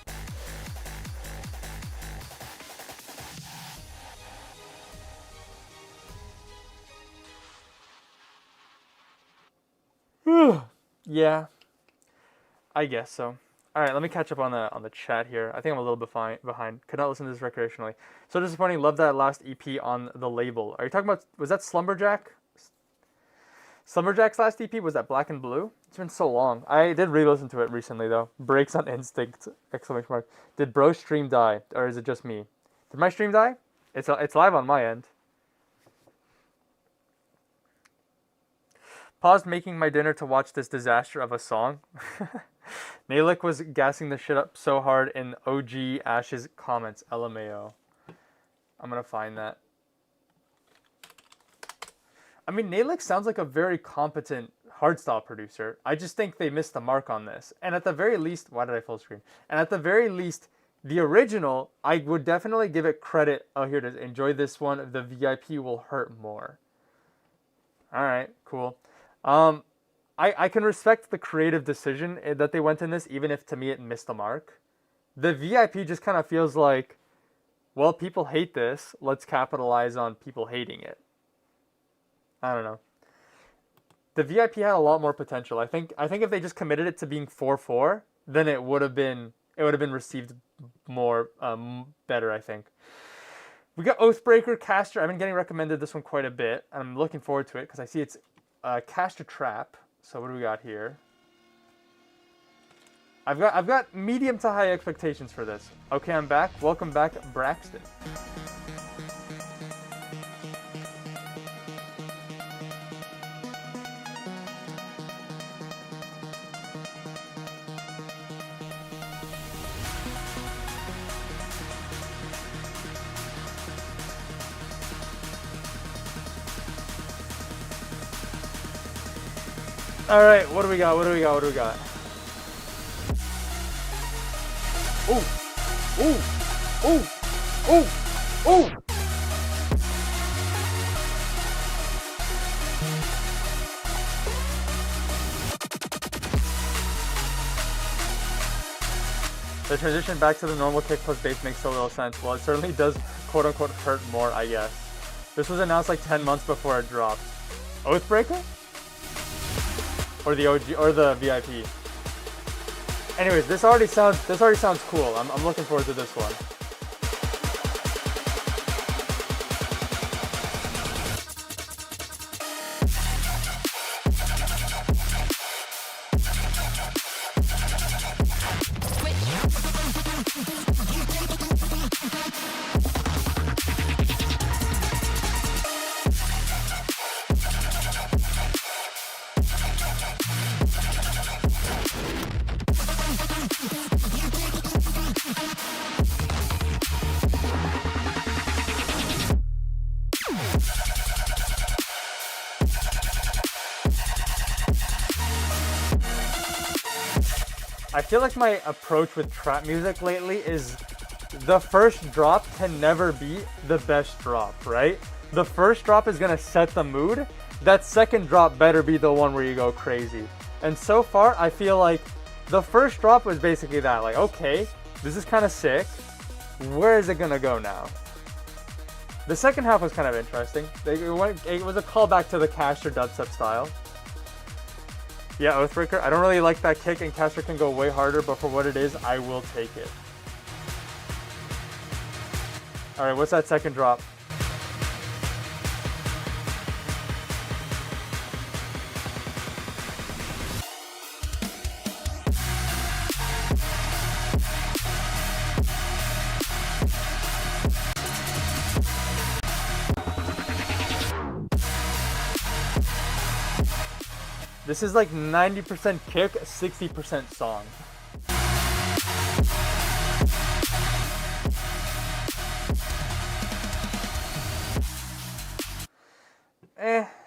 Yeah, I guess so. All right, let me catch up on the chat here. I think I'm a little bit behind. Could not listen to this recreationally. So disappointing. Love that last EP on the label. Are you talking about? Was that Slumberjack? Slumberjack's last EP, was that Black and Blue? It's been so long. I did re-listen to it recently though. Breaks on Instinct! Exclamation mark. Did bro's stream die, or is it just me? Did my stream die? It's live on my end. Paused making my dinner to watch this disaster of a song. Nalik was gassing the shit up so hard in OG Ash's comments. LMAO. I'm gonna find that. I mean, Nalik sounds like a very competent hardstyle producer. I just think they missed the mark on this. And at the very least, why did I full screen? And at the very least, the original, I would definitely give it credit. Oh, here it is. Enjoy this one. The VIP will hurt more. All right, cool. I can respect the creative decision that they went in this, even if to me it missed the mark. The VIP just kind of feels like, well, people hate this. Let's capitalize on people hating it. I don't know. The VIP had a lot more potential. I think if they just committed it to being 4/4, then it would have been received more better. I think. We got Oathbreaker, Caster. I've been getting recommended this one quite a bit. I'm looking forward to it because I see it's Caster Trap. So what do we got here? I've got medium to high expectations for this. Okay, I'm back. Welcome back, Braxton. All right, what do we got? What do we got? What do we got? Ooh, ooh, ooh, ooh, ooh. The transition back to the normal kick plus bass makes so little sense. Well, it certainly does quote-unquote hurt more, I guess. This was announced like 10 months before it dropped. Oathbreaker? Or the OG, or the VIP? Anyways, this already sounds cool. I'm looking forward to this one. I feel like my approach with trap music lately is the first drop can never be the best drop, right? The first drop is gonna set the mood. That second drop better be the one where you go crazy. And so far, I feel like the first drop was basically that, like, okay, this is kind of sick. Where is it gonna go now? The second half was kind of interesting. It was a callback to the Caster dubstep style. Yeah, Oathbreaker. I don't really like that kick, and Caster can go way harder, but for what it is, I will take it. Alright, what's that second drop? This is like 90% kick, 60% song.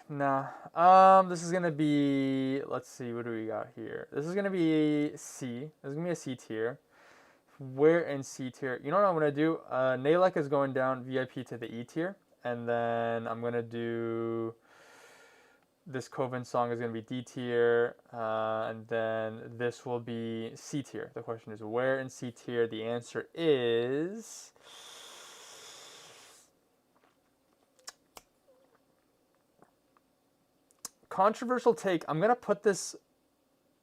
Nah. This is gonna be, let's see, what do we got here? This is gonna be C. This is gonna be a C tier. Where in C tier? You know what I'm gonna do? Nalek is going down VIP to the E tier, and then I'm gonna do this Coven song is going to be D tier, and then this will be C tier. The question is where in C tier? The answer is controversial take. I'm going to put this,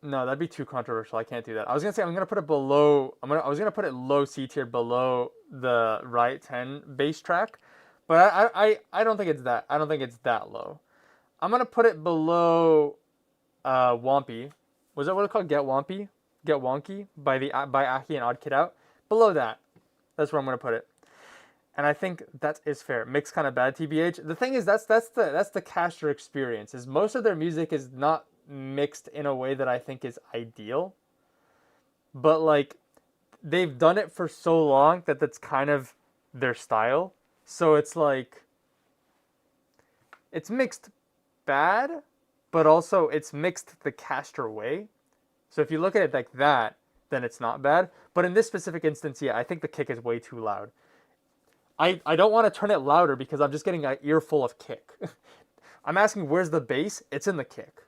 no, that'd be too controversial. I can't do that. I was going to say I'm going to put it below, I was going to put it low C tier below the Riot 10 bass track, but I don't think it's that. I don't think it's that low. I'm gonna put it below Wompy. Was that what it called? Get Wompy? Get Wonky by Aki and Odd Kid Out. Below that. That's where I'm gonna put it. And I think that is fair. Mix kind of bad, TBH. The thing is that's the Caster experience. Is most of their music is not mixed in a way that I think is ideal. But like they've done it for so long that that's kind of their style. So it's like it's mixed bad, but also it's mixed the Caster way. So if you look at it like that, then it's not bad. But in this specific instance, yeah, I think the kick is way too loud. I don't want to turn it louder because I'm just getting an earful of kick. I'm asking where's the bass? It's in the kick.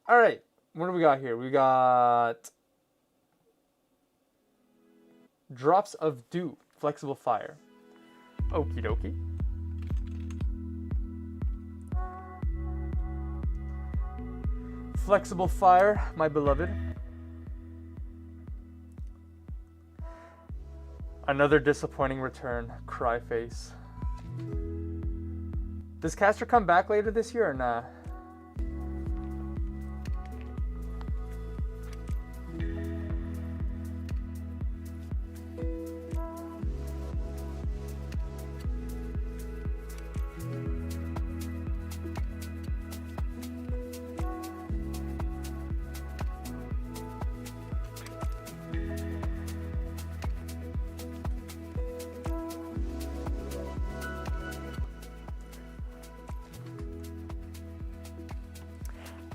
All right, what do we got here? We got Drops of Dew, Flexible Fire. Okie dokie. Flexible Fire, my beloved. Another disappointing return, cry face. Does Caster come back later this year or nah?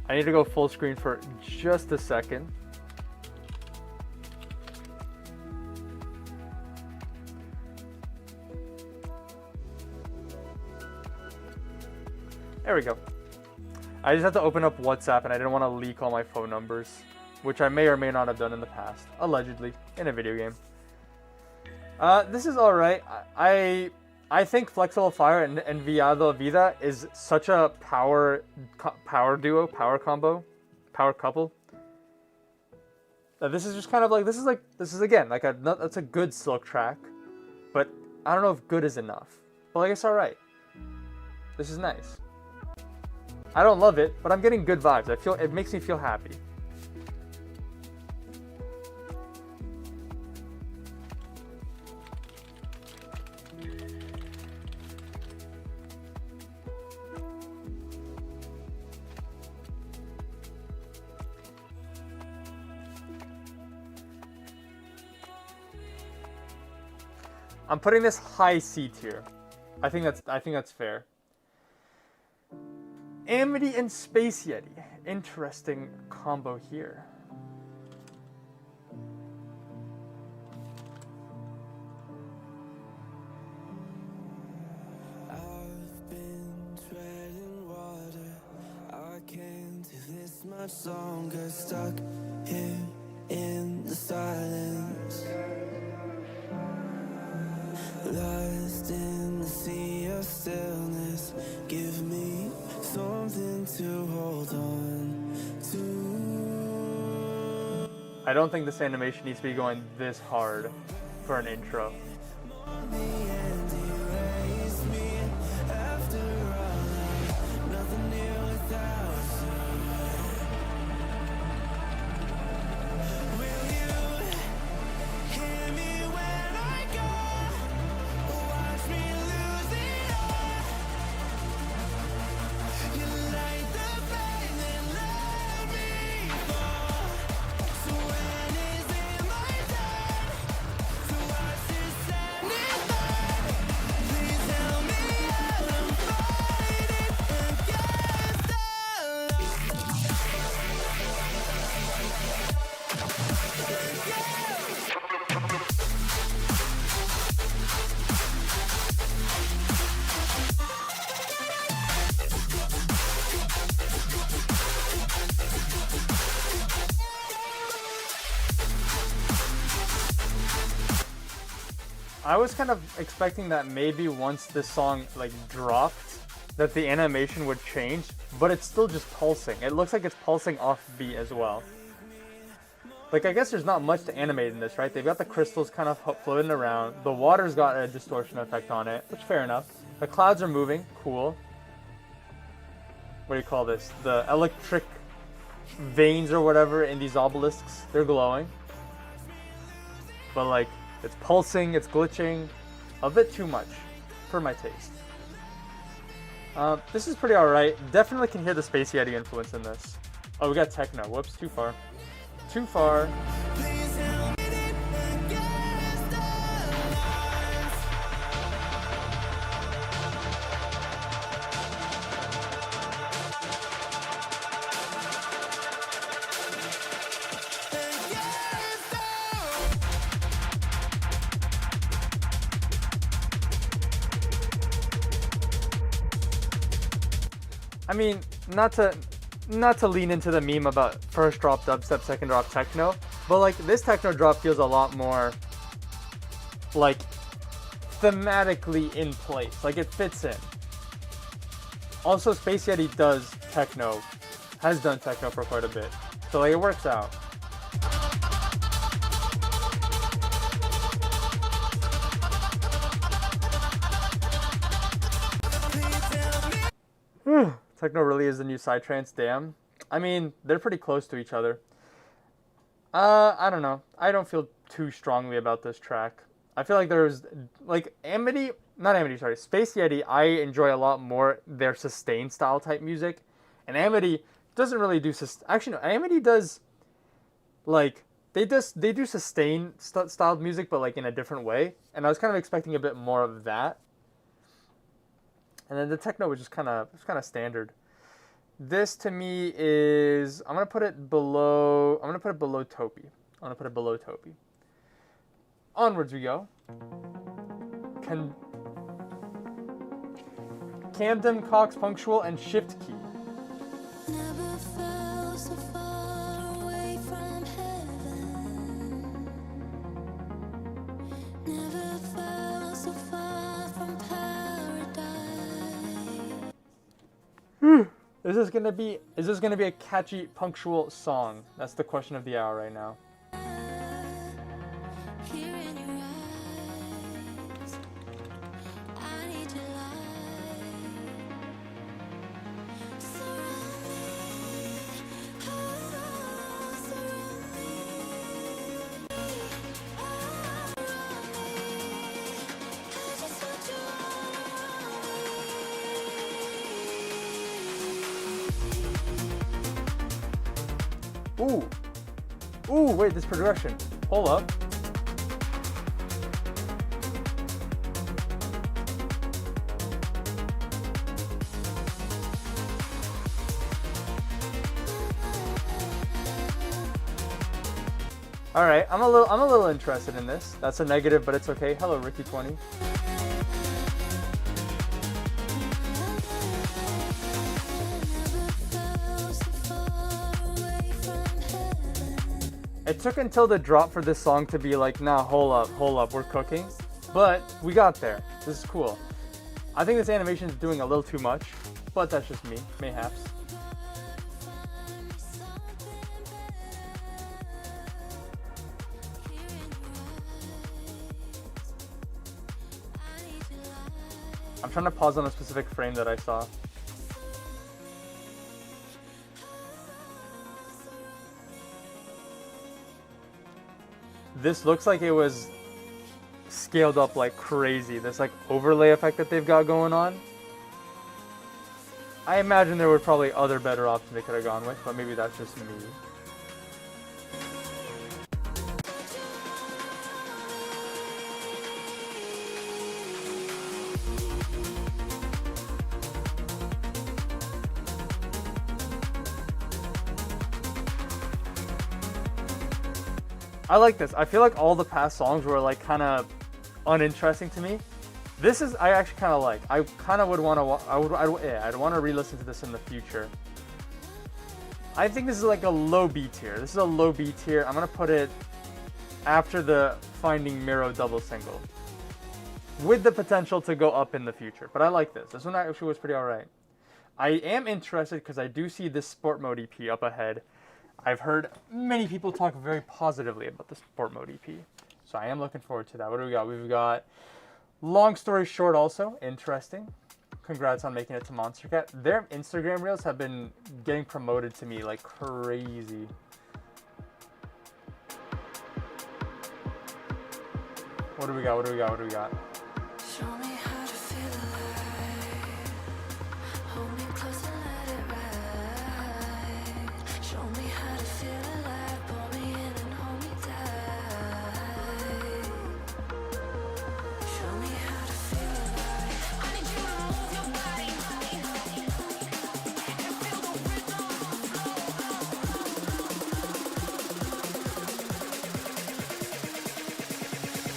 I need to go full screen for just a second. There we go. I just had to open up WhatsApp and I didn't want to leak all my phone numbers. which I may or may not have done in the past, allegedly, in a video game. This is alright. I think Flexible Fire and Enviado Vida is such a power duo, power combo, power couple. This is just kind of like, this is again, like that's a good Silk track, but I don't know if good is enough. But like, it's alright. This is nice. I don't love it, but I'm getting good vibes. It makes me feel happy. I'm putting this high C tier. I think that's fair. Amity and Space Yeti. Interesting combo here. I've been treading water. I can't do this much longer. Stuck here in the silence. Lost in the sea of stillness. Give me something to hold on to. I don't think this animation needs to be going this hard for an intro. I was kind of expecting that maybe once this song like dropped, that the animation would change, but it's still just pulsing. It looks like it's pulsing off beat as well. Like, I guess there's not much to animate in this, right? They've got the crystals kind of floating around. The water's got a distortion effect on it, which fair enough. The clouds are moving, cool. What do you call this? The electric veins or whatever in these obelisks, they're glowing. But like, it's pulsing, it's glitching, a bit too much for my taste. This is pretty alright. Definitely can hear the Space Yeti influence in this. Oh, we got techno. Whoops, too far. Too far. I mean, not to lean into the meme about first drop dubstep, second drop techno, but like this techno drop feels a lot more like thematically in place. Like it fits in. Also, Space Yeti does techno, has done techno for quite a bit, so like it works out. Techno really is the new psytrance, damn. I mean, they're pretty close to each other. I don't know. I don't feel too strongly about this track. I feel like there's, like, Space Yeti, I enjoy a lot more their sustained style type music. And Amity doesn't really do, actually no, Amity does, like, they do sustained styled music, but like in a different way. And I was kind of expecting a bit more of that. And then the techno was just kind of standard. This to me is, I'm gonna put it below Topi. Onwards we go. Camden, Cox, Punctual, and Shift Key. Never felt so far away from Is this gonna be a catchy, punctual song? That's the question of the hour right now. Here in your eyes, I need your light. Surround me, oh, surround me, around me. I just want you Ooh. Ooh, wait, this progression. Hold up. All right, I'm a little interested in this. That's a negative, but it's okay. Hello, Ricky20. It took until the drop for this song to be like, nah, hold up, we're cooking. But we got there. This is cool. I think this animation is doing a little too much, but that's just me, mayhaps. I'm trying to pause on a specific frame that I saw. This looks like it was scaled up like crazy. This like overlay effect that they've got going on. I imagine there were probably other better options they could have gone with, but maybe that's just me. I like this. I feel like all the past songs were like kind of uninteresting to me. This is, I actually kind of like. I kind of would want to, I'd want to re-listen to this in the future. I think this is like a low B tier. This is a low B tier. I'm going to put it after the Finding Miro double single, with the potential to go up in the future. But I like this. This one actually was pretty alright. I am interested because I do see this Sport Mode EP up ahead. I've heard many people talk very positively about the Sport Mode EP. So I am looking forward to that. What do we got? We've got Long Story Short also. Interesting. Congrats on making it to monstercat. Their Instagram reels have been getting promoted to me like crazy. What do we got? What do we got? What do we got? Show me how to feel alive. Hold me close and let it ride. Show me how to feel alive. Pull me in and hold me tight. Show me how to feel alive. I need you to move your body and feel the rhythm.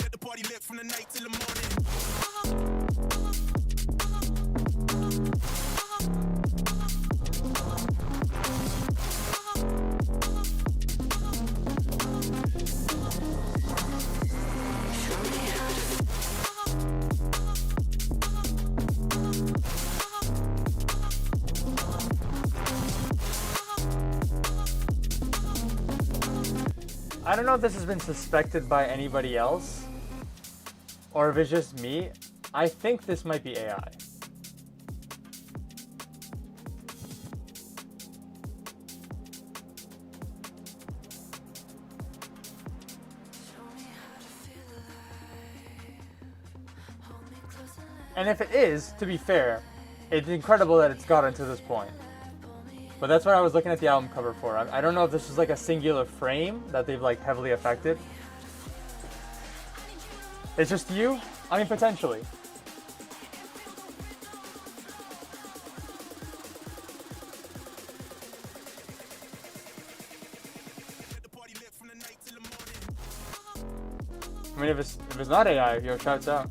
Let the party lit from the night till the morning. I don't know if this has been suspected by anybody else, or if it's just me. I think this might be AI. And if it is, to be fair, it's incredible that it's gotten to this point. But that's what I was looking at the album cover for. I don't know if this is like a singular frame that they've like heavily affected. It's just you? I mean, potentially. I mean, if it's not AI, yo, shouts out.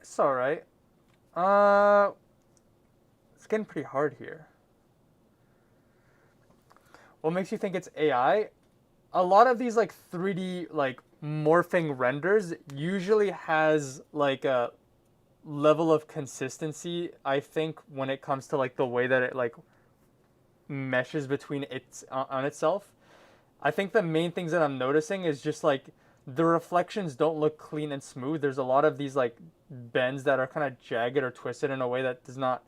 It's That's all right. It's getting pretty hard here. What makes you think it's AI? A lot of these like 3D like morphing renders usually has like a level of consistency, I think, when it comes to like the way that it like meshes between its on itself. I think the main things that I'm noticing is just like the reflections don't look clean and smooth. There's a lot of these like bends that are kind of jagged or twisted in a way that does not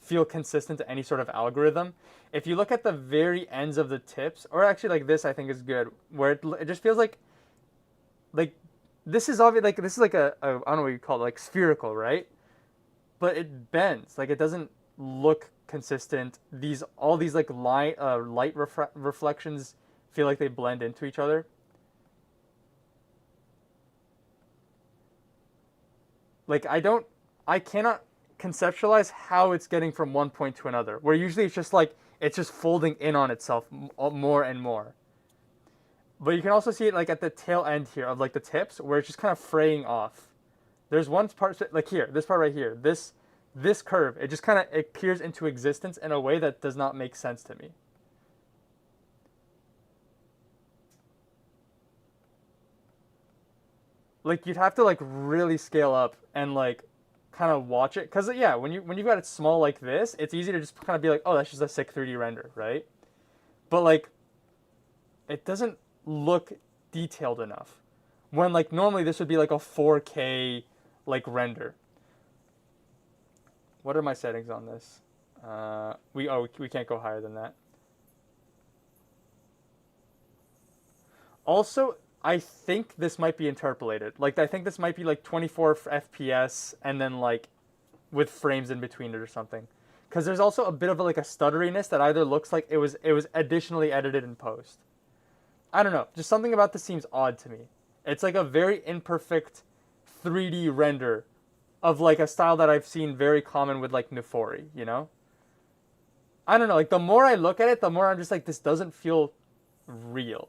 feel consistent to any sort of algorithm. If you look at the very ends of the tips, or actually like this, I think is good, where it just feels like this is obvious, like this is like a I don't know what you call it, like spherical, right? But it bends, like it doesn't look consistent. All these like light reflections feel like they blend into each other. Like I cannot conceptualize how it's getting from one point to another, where usually it's just like it's just folding in on itself more and more. But you can also see it like at the tail end here of like the tips, where it's just kind of fraying off. There's one part like here, this part right here, this curve, it just kind of appears into existence in a way that does not make sense to me. Like you'd have to like really scale up and like kind of watch it, because yeah, when you've got it small like this, it's easy to just kind of be like, oh, that's just a sick 3D render, right? But like it doesn't look detailed enough, when like normally this would be like a 4K like render. What are my settings on this? We can't go higher than that. Also, I think this might be interpolated. Like I think this might be like 24 FPS and then like with frames in between it or something. Because there's also a bit of like a stutteriness that either looks like it was additionally edited in post. I don't know. Just something about this seems odd to me. It's like a very imperfect 3D render of like a style that I've seen very common with like Nefori, you know? I don't know. Like the more I look at it, the more I'm just like, this doesn't feel real.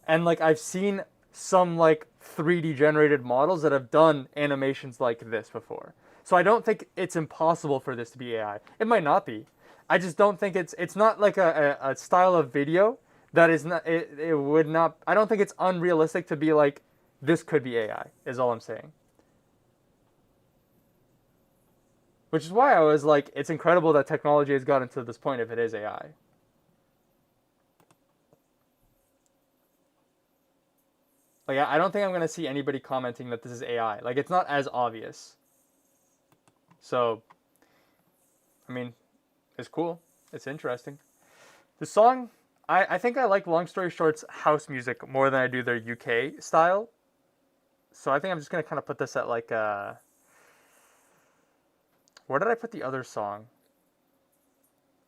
And like I've seen some like 3D generated models that have done animations like this before. So I don't think it's impossible for this to be AI. It might not be. I just don't think it's not like a style of video that is not, it would not, I don't think it's unrealistic to be like, this could be AI, is all I'm saying. Which is why I was like, it's incredible that technology has gotten to this point if it is AI. Like, I don't think I'm going to see anybody commenting that this is AI. Like, it's not as obvious. So, I mean, it's cool. It's interesting. The song, I think I like Long Story Short's house music more than I do their UK style. So I think I'm just going to kind of put this at like, where did I put the other song?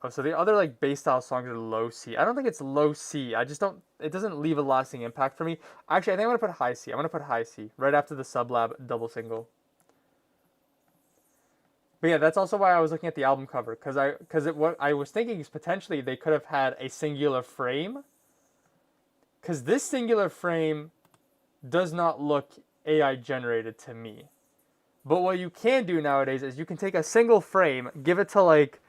Oh, so the other like bass style songs are low C. I don't think it's low C. I just don't, it doesn't leave a lasting impact for me. Actually, I think I'm going to put high C. I'm going to put high C right after the Sublab double single. But yeah, that's also why I was looking at the album cover, what I was thinking is potentially they could have had a singular frame, because this singular frame does not look AI generated to me. But what you can do nowadays is you can take a single frame, give it to like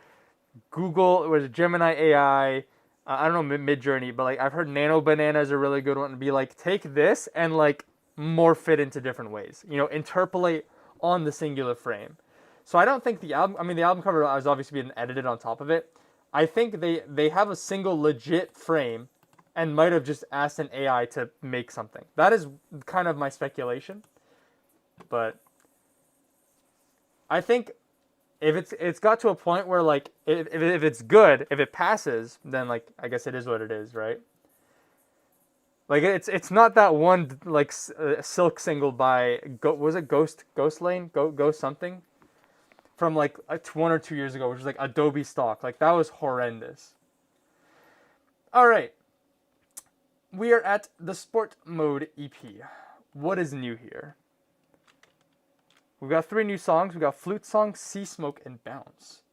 Google or Gemini AI, I don't know, Midjourney, but like I've heard Nano Banana is a really good one, and be like, take this and like morph it into different ways, you know, interpolate on the singular frame. So I don't think the album cover has obviously been edited on top of it. I think they have a single legit frame and might have just asked an AI to make something. That is kind of my speculation. But I think if it's got to a point where like if it's good, if it passes, then like I guess it is what it is, right? Like it's not that one like Silk single by was it Ghost Lane Ghost something from like 1 or 2 years ago, which was like Adobe stock. Like that was horrendous. All right, we are at the Sport Mode EP. What is new here? We've got 3 new songs. We got Flute Song, Sea Smoke, and Bounce.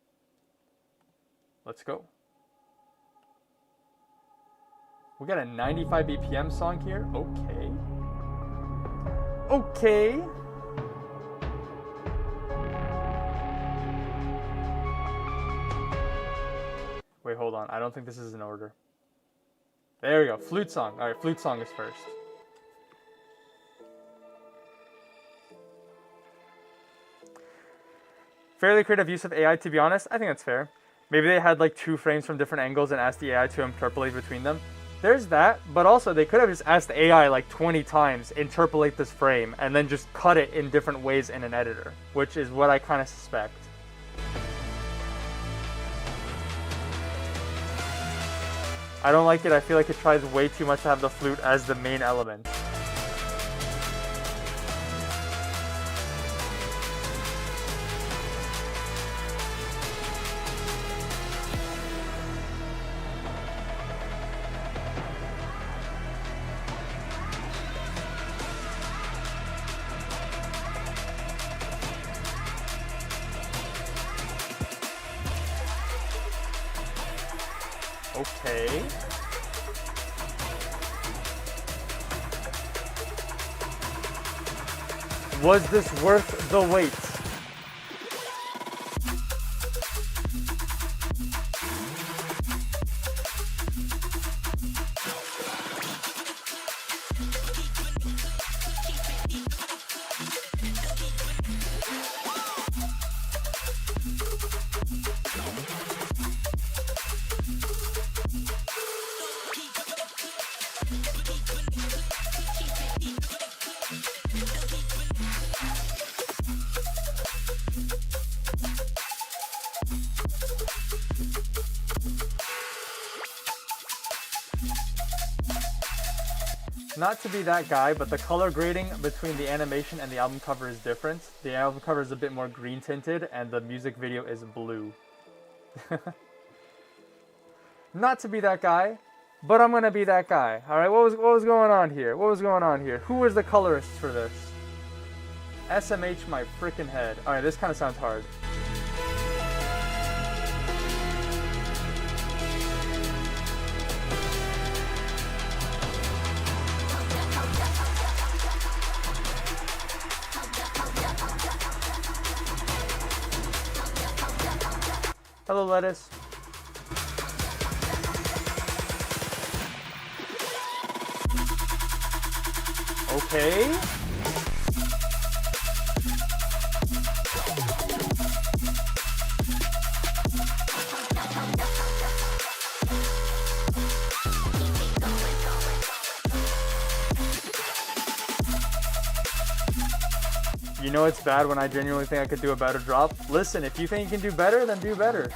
Let's go. We got a 95 BPM song here. Okay. Okay. Wait, hold on. I don't think this is in order. There we go. Flute song. All right, flute song is first. Fairly creative use of AI, to be honest. I think that's fair. Maybe they had like 2 frames from different angles and asked the AI to interpolate between them. There's that, but also they could have just asked the AI like 20 times, interpolate this frame, and then just cut it in different ways in an editor, which is what I kind of suspect. I don't like it. I feel like it tries way too much to have the flute as the main element. Okay. Was this worth the wait? Not to be that guy, but the color grading between the animation and the album cover is different. The album cover is a bit more green tinted and the music video is blue. Not to be that guy, but I'm gonna be that guy. Alright, what was going on here? What was going on here? Who was the colorist for this? SMH my freaking head. Alright, this kind of sounds hard. Hello, lettuce. Okay. You know it's bad when I genuinely think I could do a better drop. Listen, if you think you can do better, then do better.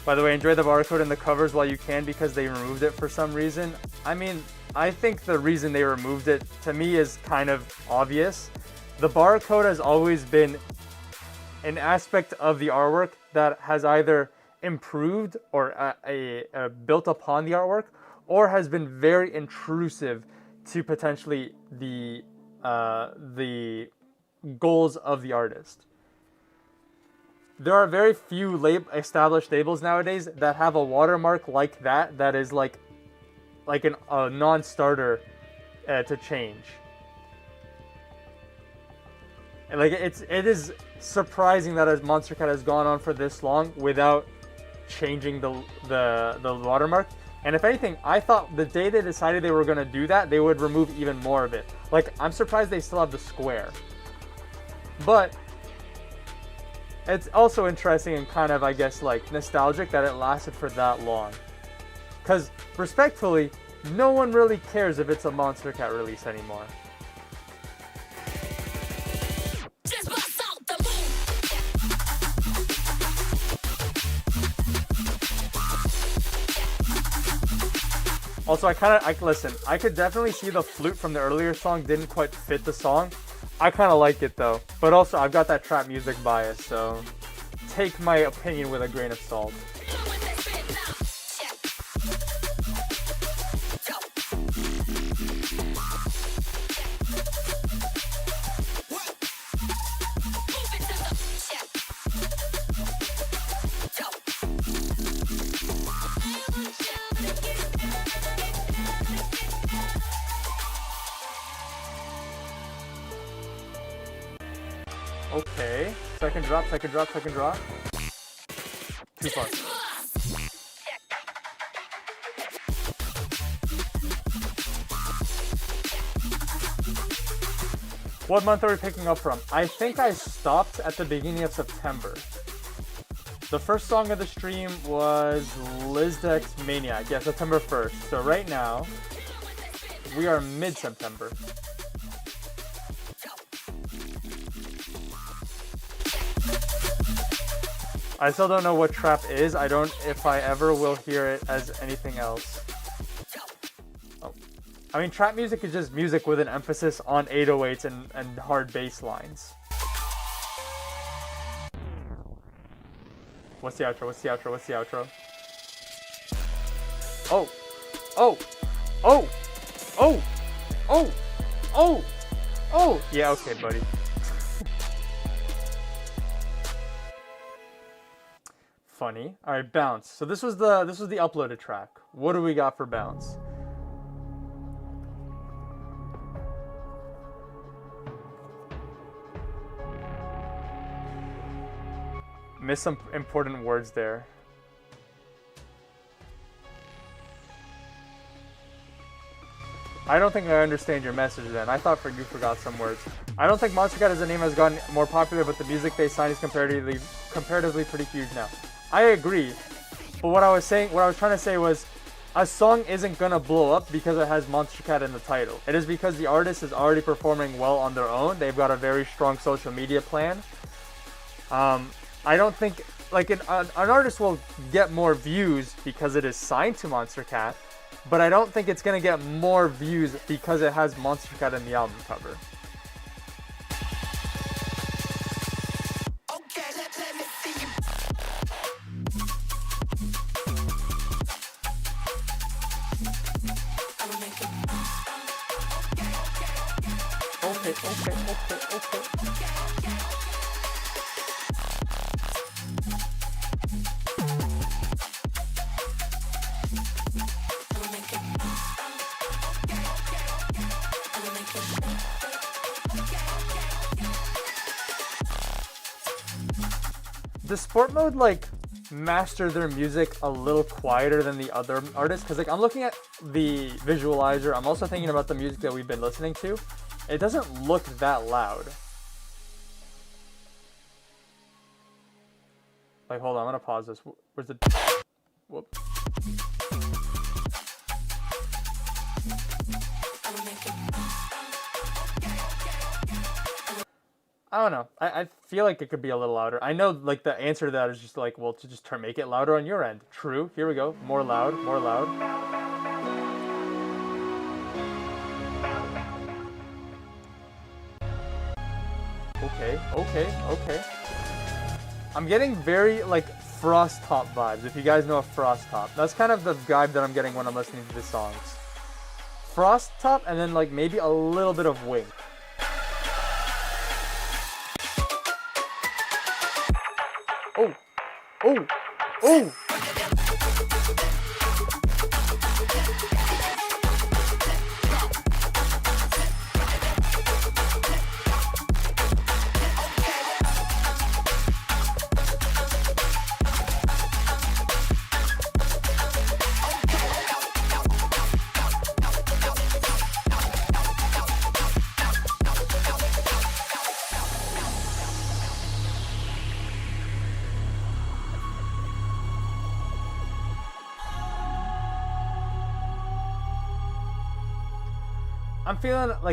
By the way, enjoy the barcode and the covers while you can because they removed it for some reason. I mean, I think the reason they removed it, to me, is kind of obvious. The barcode has always been an aspect of the artwork that has either improved or built upon the artwork, or has been very intrusive to potentially the goals of the artist. There are very few established labels nowadays that have a watermark like that is like a non-starter to change. And like it is surprising that as monstercat has gone on for this long without changing the watermark. And if anything, I thought the day they decided they were going to do that, they would remove even more of it. Like, I'm surprised they still have the square. But it's also interesting and kind of, I guess, like, nostalgic that it lasted for that long. Because, respectfully, no one really cares if it's a monstercat release anymore. Also, listen, I could definitely see the flute from the earlier song didn't quite fit the song. I kind of like it though. But also, I've got that trap music bias, so take my opinion with a grain of salt. Okay. Second drop, second drop, second drop. Too far. 'What month are we picking up from? I think I stopped at the beginning of September. The first song of the stream was Lizdek's Maniac. Yeah, September 1st. So right now, we are mid-September. I still don't know what trap is. I don't if I ever will hear it as anything else. Oh. I mean, trap music is just music with an emphasis on 808s and hard bass lines. What's the outro? What's the outro? What's the outro? Oh! Oh! Oh! Oh! Oh! Oh! Oh! Yeah, okay, buddy. Funny. Alright, bounce. So this was the uploaded track. What do we got for bounce? Missed some important words there. I don't think I understand your message then. I thought you forgot some words. I don't think monstercat as a name has gotten more popular, but the music they sign is comparatively pretty huge now. I agree. But what I was trying to say was a song isn't gonna blow up because it has monstercat in the title. It is because the artist is already performing well on their own. They've got a very strong social media plan. I don't think, like, an artist will get more views because it is signed to monstercat, but I don't think it's going to get more views because it has monstercat in the album cover. Okay. Does sport mode like master their music a little quieter than the other artists? Because like I'm looking at the visualizer, I'm also thinking about the music that we've been listening to. It doesn't look that loud. Like, hold on, I'm gonna pause this. Where's the... Whoop. I don't know. I feel like it could be a little louder. I know, like, the answer to that is just like, well, to just make it louder on your end. True. Here we go. More loud. More loud. Okay. I'm getting very, like, Frost Top vibes, if you guys know a Frost Top. That's kind of the vibe that I'm getting when I'm listening to the songs. Frost Top, and then, like, maybe a little bit of Wink. Oh!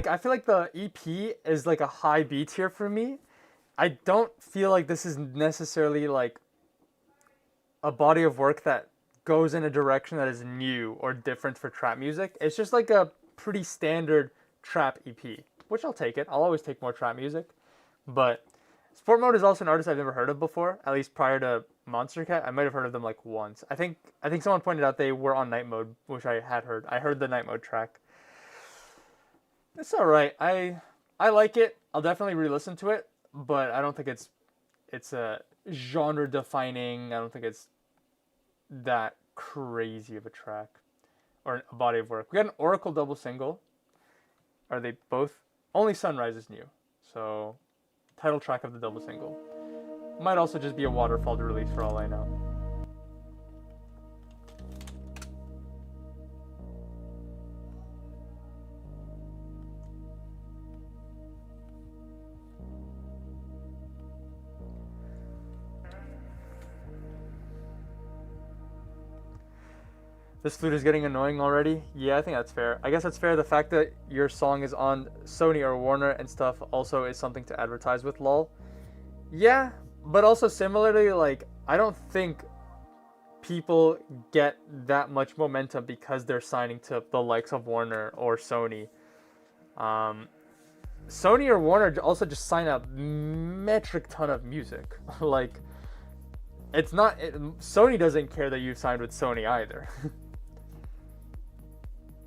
I feel like the EP is like a high B tier for me. I don't feel like this is necessarily like a body of work that goes in a direction that is new or different for trap music. It's just like a pretty standard trap EP, which I'll take it. I'll always take more trap music. But Sport Mode is also an artist I've never heard of before, at least prior to monstercat. I might have heard of them like once. I think someone pointed out they were on Night Mode, which I had heard. I heard the Night Mode track. It's alright. I like it. I'll definitely re-listen to it, but I don't think it's a genre defining. I don't think it's that crazy of a track or a body of work. We got an Oracle double single. Are they both? Only Sunrise is new. So Title track of the double single. Might also just be a waterfall release for all I know. This flute is getting annoying already? Yeah, I think that's fair. I guess that's fair. The fact that your song is on Sony or Warner and stuff also is something to advertise with, lol. Yeah, but also similarly, like, I don't think people get that much momentum because they're signing to the likes of Warner or Sony. Sony or Warner also just sign a metric ton of music. Like, it's not... Sony doesn't care that you signed with Sony either.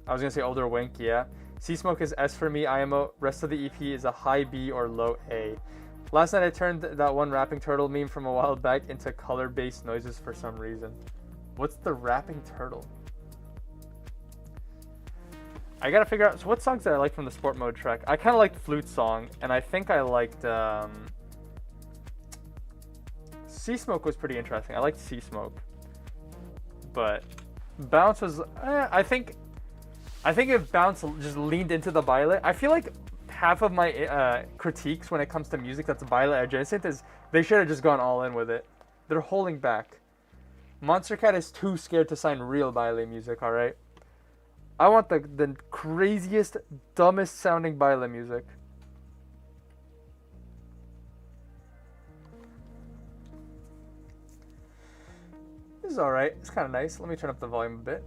I was gonna say older wink, yeah. Sea Smoke is S for me, IMO. Rest of the EP is a high B or low A. Last night I turned that one rapping turtle meme from a while back into color-based noises for some reason. What's the rapping turtle? I gotta figure out, so what songs did I like from the sport mode track? I kinda liked Flute Song, and I think I liked, Sea Smoke was pretty interesting. I liked Sea Smoke. But Bounce was, I think if Bounce just leaned into the Violet, I feel like half of my critiques when it comes to music that's Violet adjacent is they should have just gone all in with it. They're holding back. monstercat is too scared to sign real Violet music, alright? I want the craziest, dumbest sounding Violet music. This is alright. It's kind of nice. Let me turn up the volume a bit.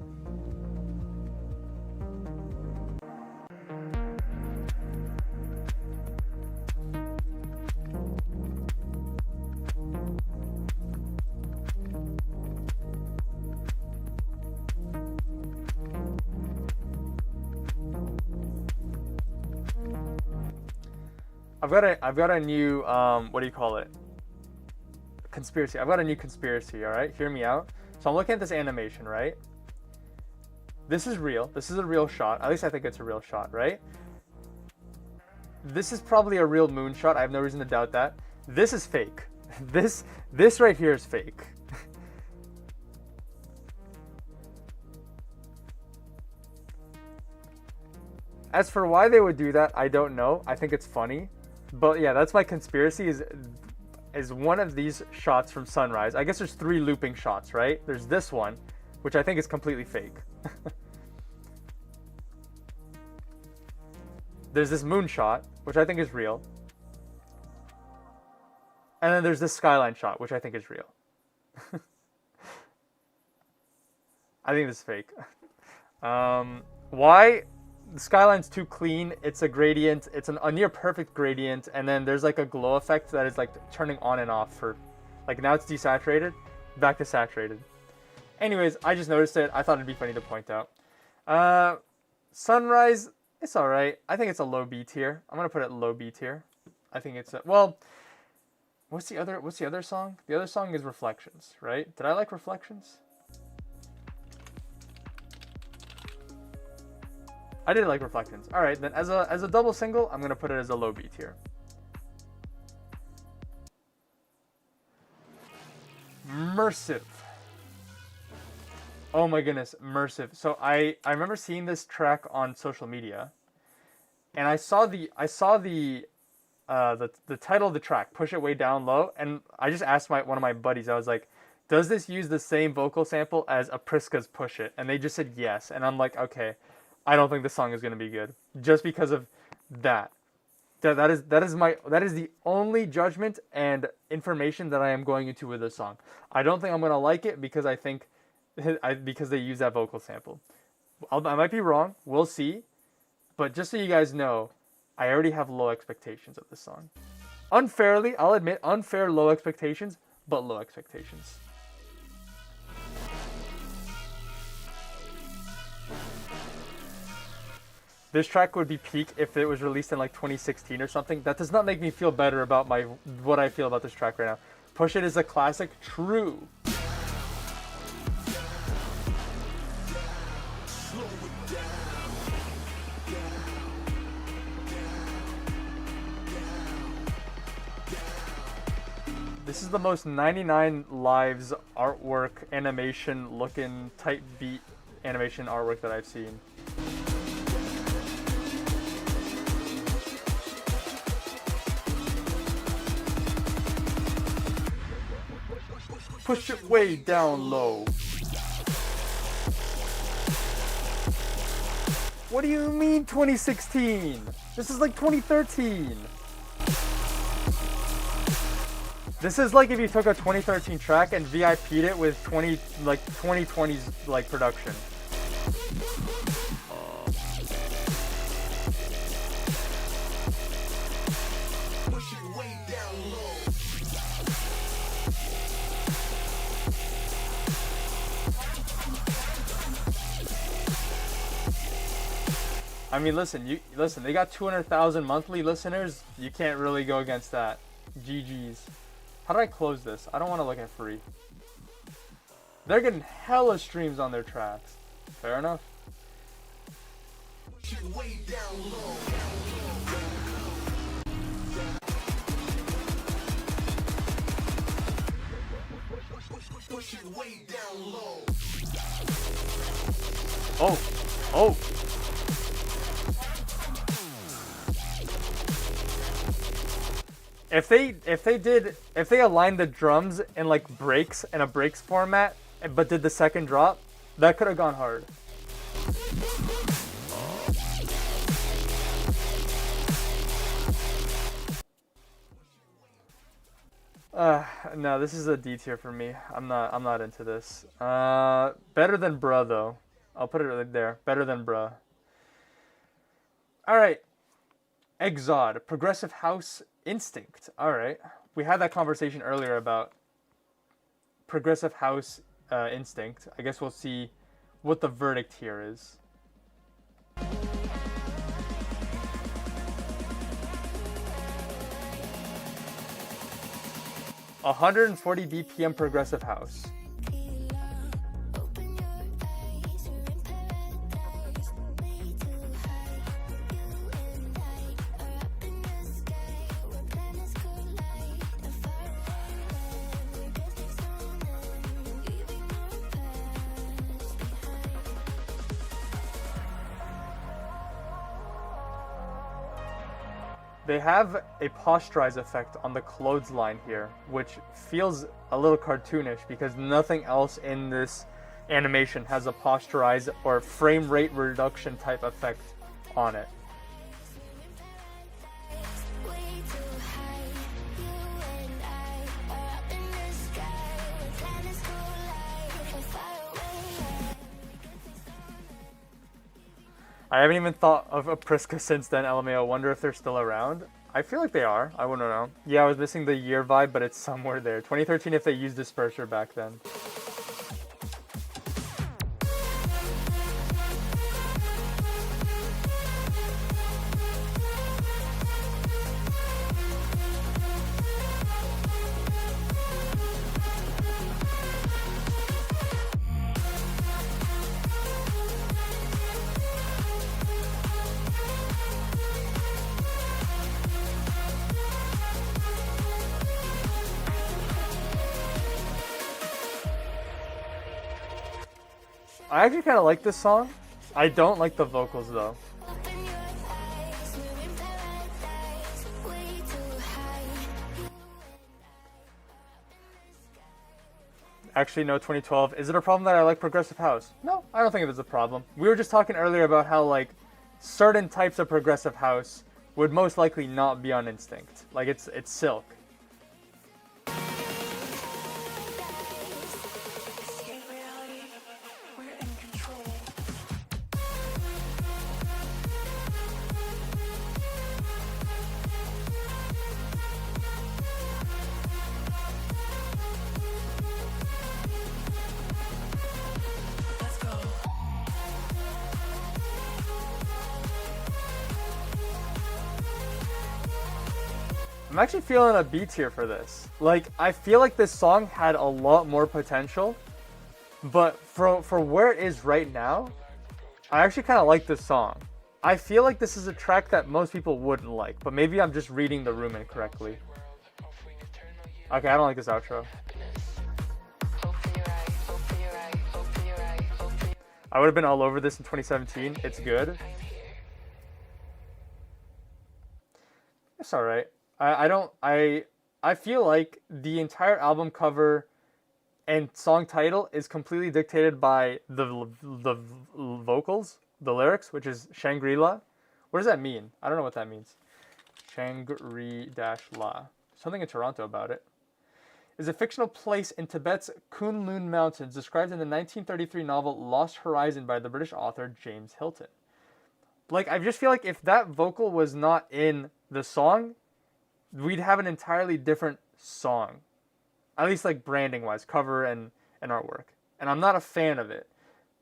I've got a new what do you call it? Conspiracy. I've got a new conspiracy, all right? Hear me out. So I'm looking at this animation, right? This is real. This is a real shot. At least I think it's a real shot, right? This is probably a real moon shot. I have no reason to doubt that. This is fake. This right here is fake. As for why they would do that, I don't know. I think it's funny. But yeah, that's my conspiracy is one of these shots from Sunrise. I guess there's 3 looping shots, right? There's this one, which I think is completely fake. There's this moon shot, which I think is real. And then there's this skyline shot, which I think is real. I think this is fake. Why? The skyline's too clean. It's a gradient. It's a near perfect gradient, and then there's like a glow effect that is like turning on and off for, like, now it's desaturated, back to saturated. Anyways, I just noticed it. I thought it'd be funny to point out. Sunrise, it's all right. I think it's a low B tier. I'm gonna put it low B tier. I think it's well. What's the other song? The other song is Reflections, right? Did I like Reflections? I did like Reflections. All right, then as a double single, I'm gonna put it as a low B tier. Mersive. Oh my goodness, Mersive. So I remember seeing this track on social media, and I saw the title of the track, Push It Way Down Low, and I just asked one of my buddies. I was like, does this use the same vocal sample as Apriska's Push It? And they just said yes, and I'm like, okay. I don't think the song is going to be good just because of that. That is the only judgment and information that I am going into with this song. I don't think I'm going to like it because I think because they use that vocal sample. I might be wrong. We'll see. But just so you guys know, I already have low expectations of this song. Unfairly, I'll admit, unfair low expectations, but low expectations. This track would be peak if it was released in like 2016 or something. That does not make me feel better about what I feel about this track right now. Push It is a classic, true. This is the most 99 lives artwork animation looking type beat animation artwork that I've seen. Push it way down low. What do you mean 2016? This is like 2013. This is like if you took a 2013 track and VIP'd it with 2020's like production. Push it way down low. I mean, listen, they got 200,000 monthly listeners. You can't really go against that. GG's. How do I close this? I don't want to look at free. They're getting hella streams on their tracks. Fair enough. Push it way down low. Push it way down low. Oh, oh. If they aligned the drums in like breaks in a breaks format, but did the second drop, that could have gone hard. No, this is a D tier for me. I'm not into this. Better than bruh though. I'll put it right there. Better than bruh. All right. Exod, Progressive House Instinct. All right. We had that conversation earlier about Progressive House Instinct. I guess we'll see what the verdict here is. 140 BPM Progressive House. They have a posterize effect on the clothesline here, which feels a little cartoonish because nothing else in this animation has a posterize or frame rate reduction type effect on it. I haven't even thought of a Priska since then, LMAO. Wonder if they're still around. I feel like they are. I wouldn't know. Yeah, I was missing the year vibe, but it's somewhere there. 2013 if they used Disperser back then. I actually kind of like this song. I don't like the vocals though. Actually, no, 2012. Is it a problem that I like Progressive House? No, I don't think it is a problem. We were just talking earlier about how like certain types of Progressive House would most likely not be on Instinct. Like it's Silk. I'm actually feeling a B tier for this. Like, I feel like this song had a lot more potential, but for where it is right now, I actually kind of like this song. I feel like this is a track that most people wouldn't like, but maybe I'm just reading the room incorrectly. Okay, I don't like this outro. I would have been all over this in 2017. It's good. It's all right. I feel like the entire album cover and song title is completely dictated by the vocals, the lyrics, which is Shangri-La. What does that mean? I don't know what that means. Shangri-La. Something in Toronto about it. Is a fictional place in Tibet's Kunlun Mountains described in the 1933 novel Lost Horizon by the British author James Hilton. Like, I just feel like if that vocal was not in the song, we'd have an entirely different song. At least like branding wise, cover and artwork. And I'm not a fan of it.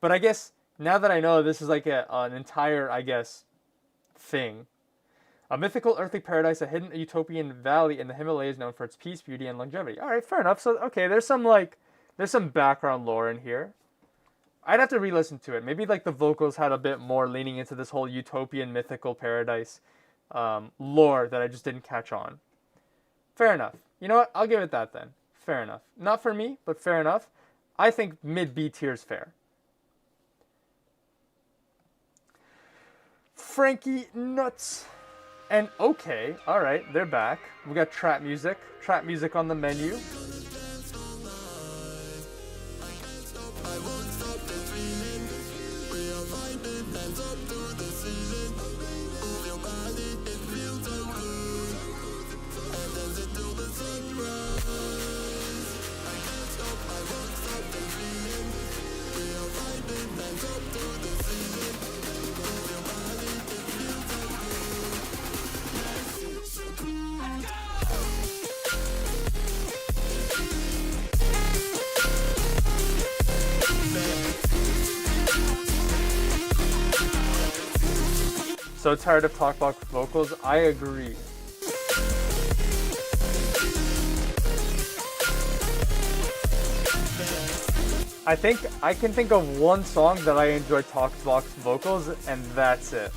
But I guess now that I know this is like an entire, I guess, thing. A mythical earthly paradise, a hidden utopian valley in the Himalayas known for its peace, beauty, and longevity. All right, fair enough. So, okay, there's some background lore in here. I'd have to re-listen to it. Maybe like the vocals had a bit more leaning into this whole utopian mythical paradise lore that I just didn't catch on. Fair enough. You know what? I'll give it that then. Fair enough. Not for me, but fair enough. I think mid-B tier is fair. Frankie Nuts. And okay, all right, they're back. We got trap music on the menu. So tired of talkbox vocals. I agree. I think I can think of one song that I enjoy talkbox vocals, and that's it.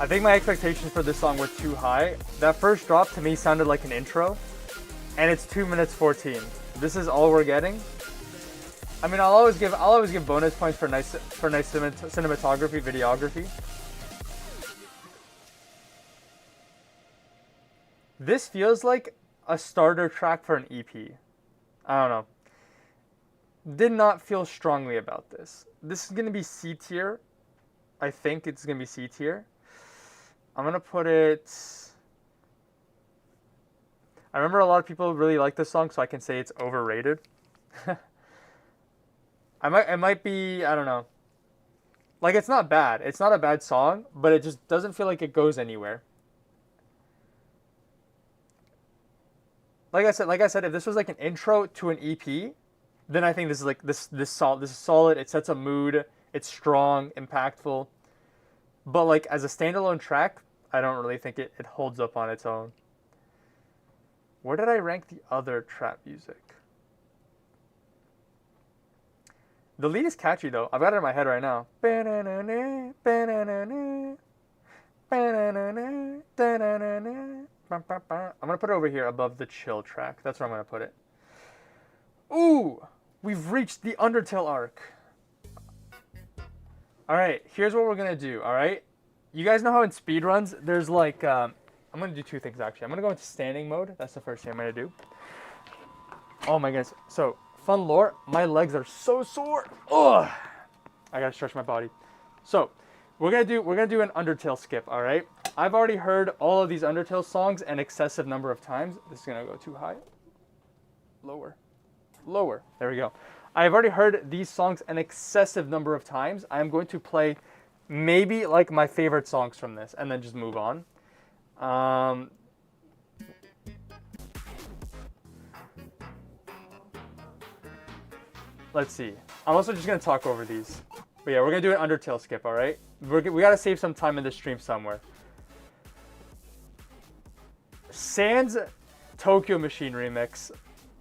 I think my expectations for this song were too high. That first drop to me sounded like an intro, and it's 2 minutes 14. This is all we're getting. I mean, I'll always give bonus points for nice cinematography, videography. This feels like a starter track for an EP. I don't know. Did not feel strongly about this. This is gonna be C tier. I think it's gonna be C tier. I'm gonna put it. I remember a lot of people really like this song, so I can say it's overrated. It might be, I don't know. Like, it's not bad. It's not a bad song, but it just doesn't feel like it goes anywhere. Like I said, if this was like an intro to an EP, then I think this is like this is solid. It sets a mood. It's strong, impactful. But like as a standalone track, I don't really think it holds up on its own. Where did I rank the other trap music? The lead is catchy though. I've got it in my head right now. I'm gonna put it over here above the chill track. That's where I'm gonna put it. Ooh, we've reached the Undertale arc. All right, here's what we're gonna do. All right, you guys know how in speedruns there's like I'm gonna do two things actually. I'm gonna go into standing mode. That's the first thing I'm gonna do. Oh my goodness. So fun lore. My legs are so sore. Ugh. I gotta stretch my body. So we're gonna do an Undertale skip. All right. I've already heard all of these Undertale songs an excessive number of times. This is gonna go too high. Lower. Lower. There we go. I've already heard these songs an excessive number of times. I'm going to play maybe like my favorite songs from this and then just move on. let's see. I'm also just gonna talk over these. But yeah, we're gonna do an Undertale skip, all right? We gotta save some time in the stream somewhere. Sans Tokyo Machine remix.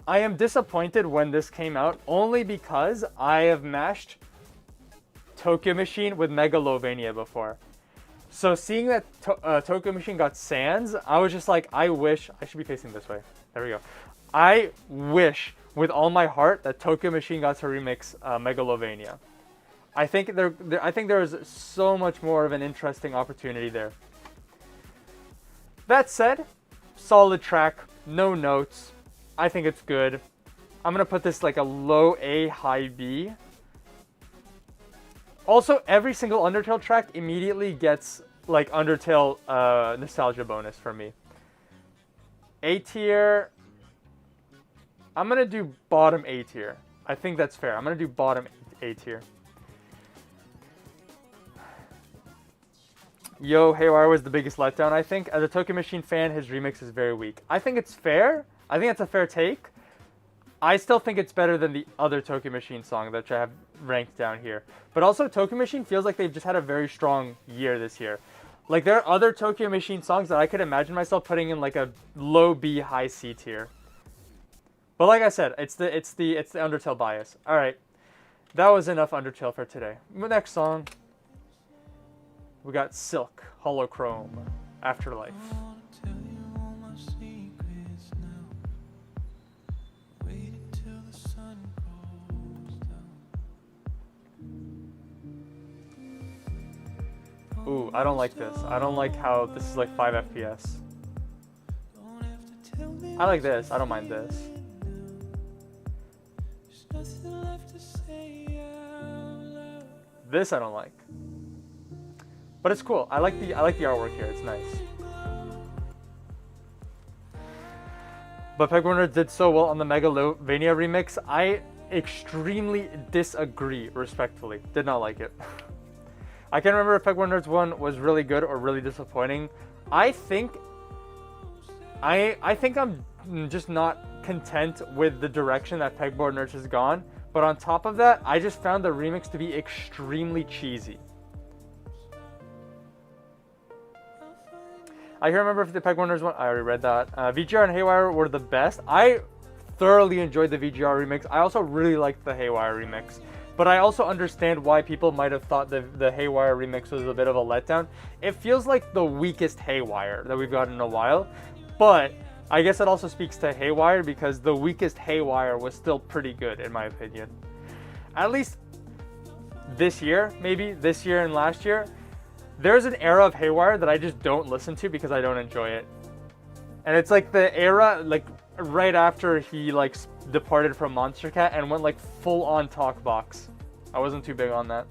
I am disappointed when this came out only because I have mashed Tokyo Machine with Megalovania before. So seeing that Tokyo Machine got Sans, I was just like, I wish, I should be facing this way. There we go. I wish with all my heart that Tokyo Machine got to remix Megalovania. I think there is so much more of an interesting opportunity there. That said, solid track, no notes. I think it's good. I'm gonna put this like a low A, high B. Also, every single Undertale track immediately gets like Undertale nostalgia bonus for me. A tier. I'm gonna do bottom A tier. I think that's fair. I'm gonna do bottom A tier. Yo, Haywire was the biggest letdown, I think. As a Tokyo Machine fan, his remix is very weak. I think it's fair. I think that's a fair take. I still think it's better than the other Tokyo Machine song that I have ranked down here. But also, Tokyo Machine feels like they've just had a very strong year this year. Like, there are other Tokyo Machine songs that I could imagine myself putting in like a low B, high C tier. But like I said, it's the Undertale bias. All right, that was enough Undertale for today. Next song, we got Silk, Holochrome, Afterlife. Ooh, I don't like this. I don't like how this is like 5 FPS. I like this. I don't mind this. This I don't like. But it's cool. I like the artwork here. It's nice. But Pegwarner did so well on the Megalovania remix. I extremely disagree, respectfully. Did not like it. I can't remember if Pegwarner's one was really good or really disappointing. I think I'm just not content with the direction that Pegboard Nerds has gone. But on top of that, I just found the remix to be extremely cheesy. I can't remember if the Pegboard Nerds one, I already read that. VGR and Haywire were the best. I thoroughly enjoyed the VGR remix. I also really liked the Haywire remix. But I also understand why people might have thought the Haywire remix was a bit of a letdown. It feels like the weakest Haywire that we've gotten in a while. But I guess it also speaks to Haywire because the weakest Haywire was still pretty good in my opinion. At least this year, maybe this year and last year, there's an era of Haywire that I just don't listen to because I don't enjoy it. And it's like the era like right after he like departed from monstercat and went like full on talk box. I wasn't too big on that.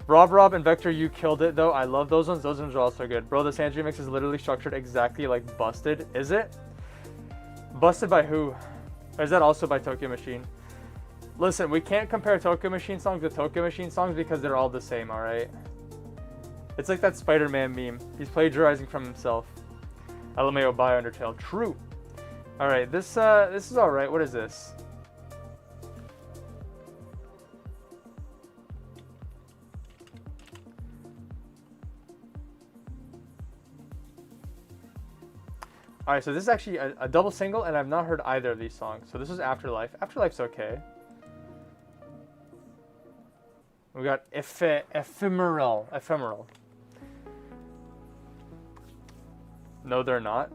Rob and Vector, you killed it though. I love those ones. Those ones are also good. Bro, the Sans remix is literally structured exactly like Busted. Is it? Busted by who? Or is that also by Tokyo Machine? Listen, we can't compare Tokyo Machine songs to Tokyo Machine songs because they're all the same, alright? It's like that Spider-Man meme. He's plagiarizing from himself. LMAO by Undertale. True. Alright, this is alright. What is this? Alright, so this is actually a double single, and I've not heard either of these songs. So this is Afterlife. Afterlife's okay. We got Ephemeral. No, they're not.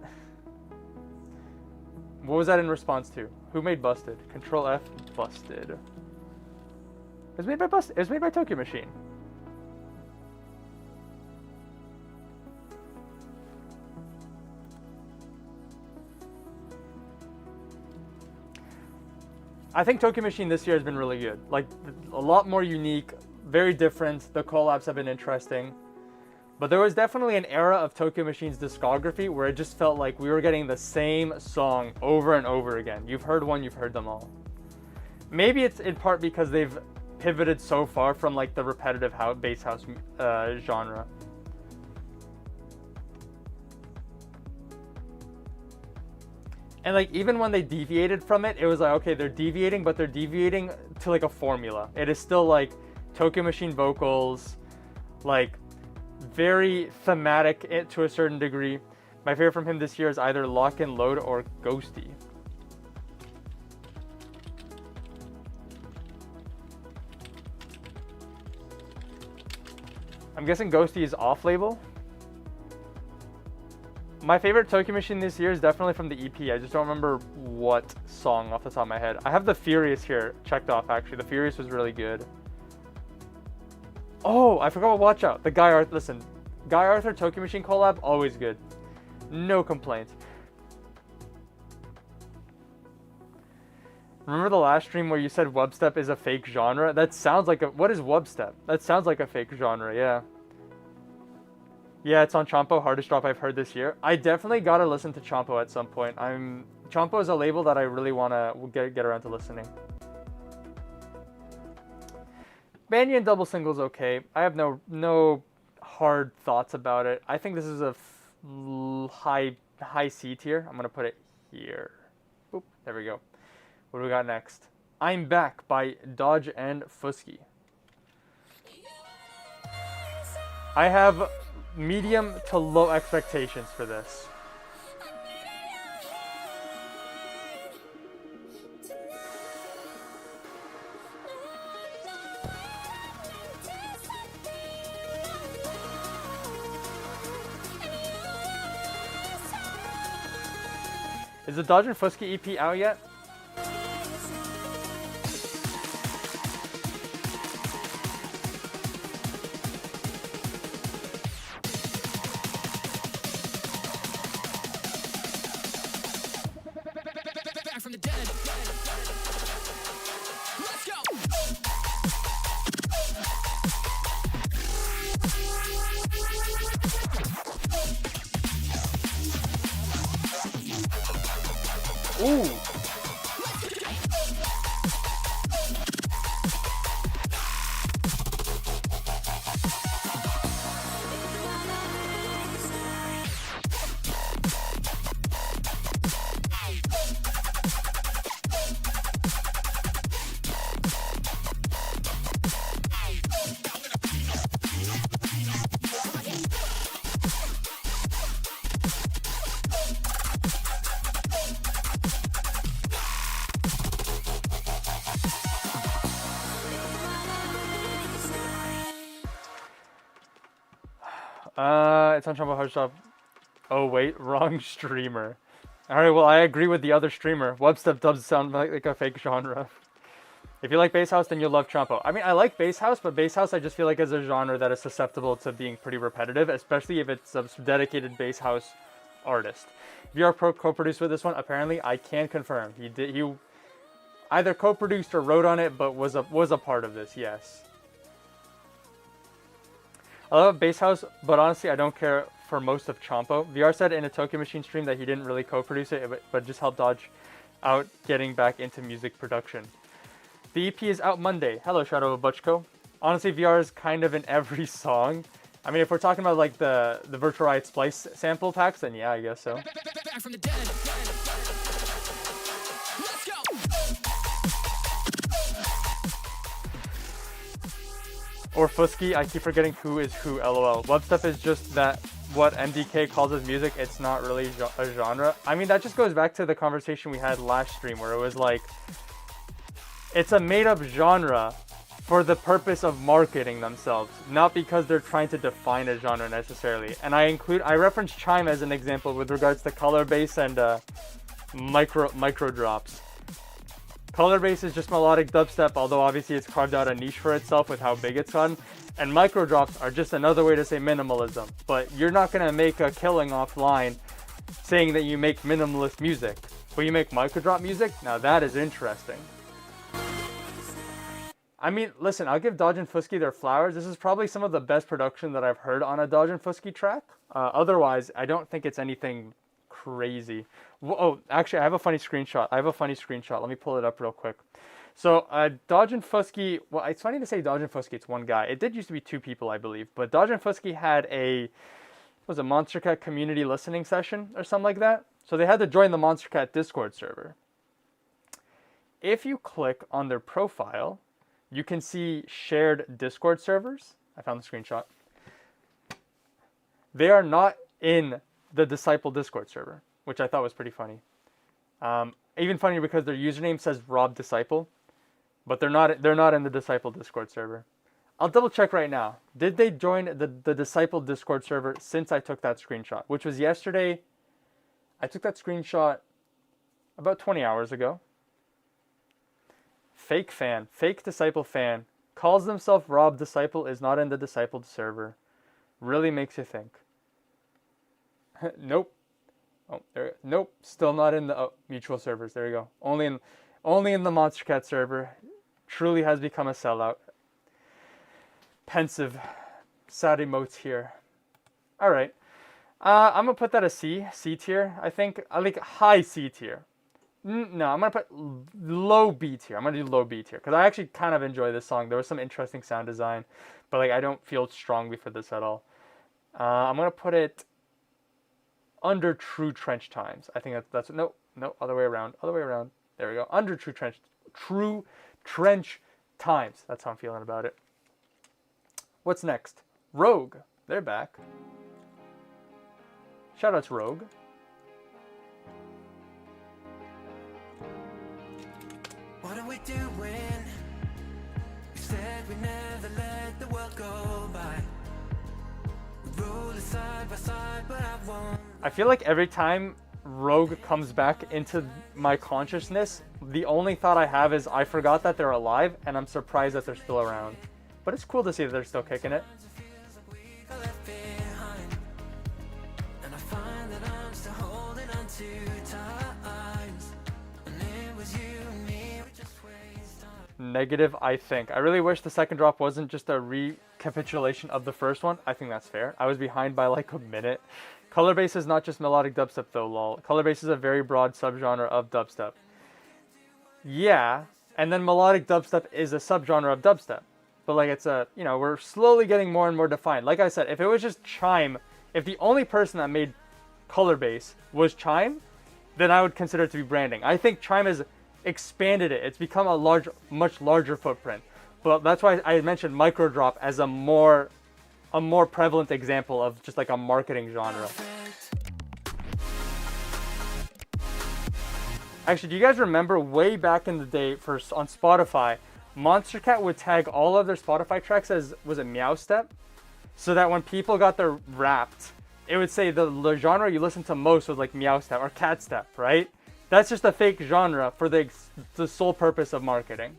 What was that in response to? Who made Busted? Control F, Busted. It was made by Busted. It was made by Tokyo Machine. I think Tokyo Machine this year has been really good. Like, a lot more unique, very different. The collabs have been interesting. But there was definitely an era of Tokyo Machine's discography where it just felt like we were getting the same song over and over again. You've heard one, you've heard them all. Maybe it's in part because they've pivoted so far from like the repetitive bass house genre. And like even when they deviated from it, it was like, okay, they're deviating, but they're deviating to like a formula. It is still like Tokyo Machine vocals, like very thematic to a certain degree. My favorite from him this year is either Lock and Load or Ghosty. I'm guessing Ghosty is off label. My favorite Tokyo Machine this year is definitely from the EP. I just don't remember what song off the top of my head. I have the Furious here checked off actually. The Furious was really good. Oh, I forgot what Watch Out. The Guy Arthur, listen. Guy Arthur Tokyo Machine collab, always good. No complaints. Remember the last stream where you said wubstep is a fake genre? That sounds like a... What is wubstep? That sounds like a fake genre, yeah. Yeah, it's on Chompo, hardest drop I've heard this year. I definitely gotta listen to Chompo at some point. Chompo is a label that I really wanna get around to listening. Banyan double single's okay. I have no hard thoughts about it. I think this is a high C tier. I'm gonna put it here. Boop, there we go. What do we got next? I'm Back by Dodge and Fusky. I have medium to low expectations for this. Is the Dodge and Fusky EP out yet? Ooh. It's on Chompo Hard Shop. Oh wait, wrong streamer. Alright, well I agree with the other streamer. Webstep does sound like a fake genre. If you like bass house, then you'll love Chompo. I mean, I like bass house, but bass house I just feel like is a genre that is susceptible to being pretty repetitive, especially if it's a dedicated bass house artist. VR Pro co-produced with this one. Apparently, I can confirm he either co-produced or wrote on it, but was a part of this. Yes. I love bass house, but honestly, I don't care for most of Chompo. VR said in a Tokyo Machine stream that he didn't really co-produce it, but just helped Dodge out getting back into music production. The EP is out Monday. Hello, Shadow of Butchko. Honestly, VR is kind of in every song. I mean, if we're talking about like the Virtual Riot Splice sample packs, then yeah, I guess so. Back from the dead. Let's go. Or Fusky, I keep forgetting who is who, lol. Webstep is just that what MDK calls his music, it's not really a genre. I mean, that just goes back to the conversation we had last stream where it was like, it's a made-up genre for the purpose of marketing themselves, not because they're trying to define a genre necessarily. And I reference Chime as an example with regards to color bass and micro drops. Color bass is just melodic dubstep, although obviously it's carved out a niche for itself with how big it's gotten. And micro drops are just another way to say minimalism. But you're not gonna make a killing offline saying that you make minimalist music. But you make micro drop music? Now that is interesting. I mean, listen, I'll give Dodge and Fusky their flowers. This is probably some of the best production that I've heard on a Dodge and Fusky track. Otherwise, I don't think it's anything crazy. Oh, actually, I have a funny screenshot. Let me pull it up real quick. So, Dodge and Fusky, well, it's funny to say Dodge and Fusky, it's one guy. It did used to be two people, I believe. But Dodge and Fusky had a monstercat community listening session or something like that. So they had to join the monstercat Discord server. If you click on their profile, you can see shared Discord servers. I found the screenshot. They are not in the Disciple Discord server, which I thought was pretty funny. Even funnier because their username says Rob Disciple, but they're not in the Disciple Discord server. I'll double check right now. Did they join the Disciple Discord server since I took that screenshot, which was yesterday? I took that screenshot about 20 hours ago. Fake Disciple fan, calls themselves Rob Disciple, is not in the Disciple server. Really makes you think. Nope. Oh, there. Nope. Still not in the mutual servers. There you go. Only in the monstercat server. Truly has become a sellout. Pensive, sad emotes here. All right. I'm gonna put that a C tier. I think I like high C tier. No, I'm gonna put low B tier. I'm gonna do low B tier because I actually kind of enjoy this song. There was some interesting sound design, but like I don't feel strongly for this at all. I'm gonna put it under True Trench Times. I think that's no, other way around. There we go. Under True Trench Times. That's how I'm feeling about it. What's next? Rogue. They're back. Shout out to Rogue. What are we doing? We said we never let the world go by. We roll it side by side, but I won't. I feel like every time Rogue comes back into my consciousness, the only thought I have is I forgot that they're alive and I'm surprised that they're still around. But it's cool to see that they're still kicking it. And I find that I'm still holding on to times. And it was you and me, we just waste time. Negative, I think. I really wish the second drop wasn't just a recapitulation of the first one. I think that's fair. I was behind by like a minute. Color bass is not just melodic dubstep though, lol. Color bass is a very broad subgenre of dubstep. Yeah, and then melodic dubstep is a subgenre of dubstep. But like it's a, you know, we're slowly getting more and more defined. Like I said, if it was just Chime, if the only person that made color bass was Chime, then I would consider it to be branding. I think Chime has expanded it. It's become a much larger footprint. But that's why I mentioned Microdrop as a more prevalent example of just like a marketing genre. Actually, do you guys remember way back in the day on Spotify, monstercat would tag all of their Spotify tracks as, was it Meow Step? So that when people got their Wrapped, it would say the genre you listen to most was like Meow Step or Cat Step, right? That's just a fake genre for the sole purpose of marketing.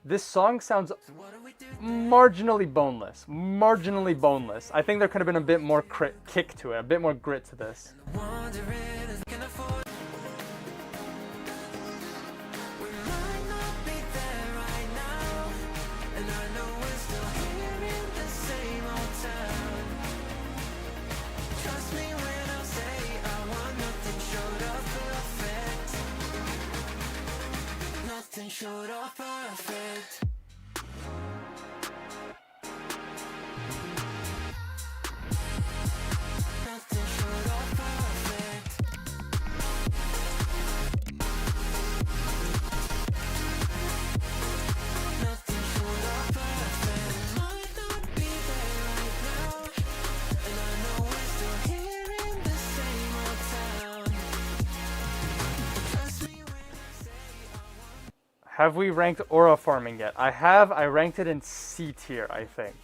This song sounds marginally boneless. Marginally boneless. I think there could have been a bit more kick to it, a bit more grit to this. Short of perfect. Nothing short of perfect. Nothing short of perfect. Might not be there right now, and I know we're still here in the same old town. Trust me when I say I want. Have we ranked Aura Farming yet? I have. I ranked it in C tier, I think.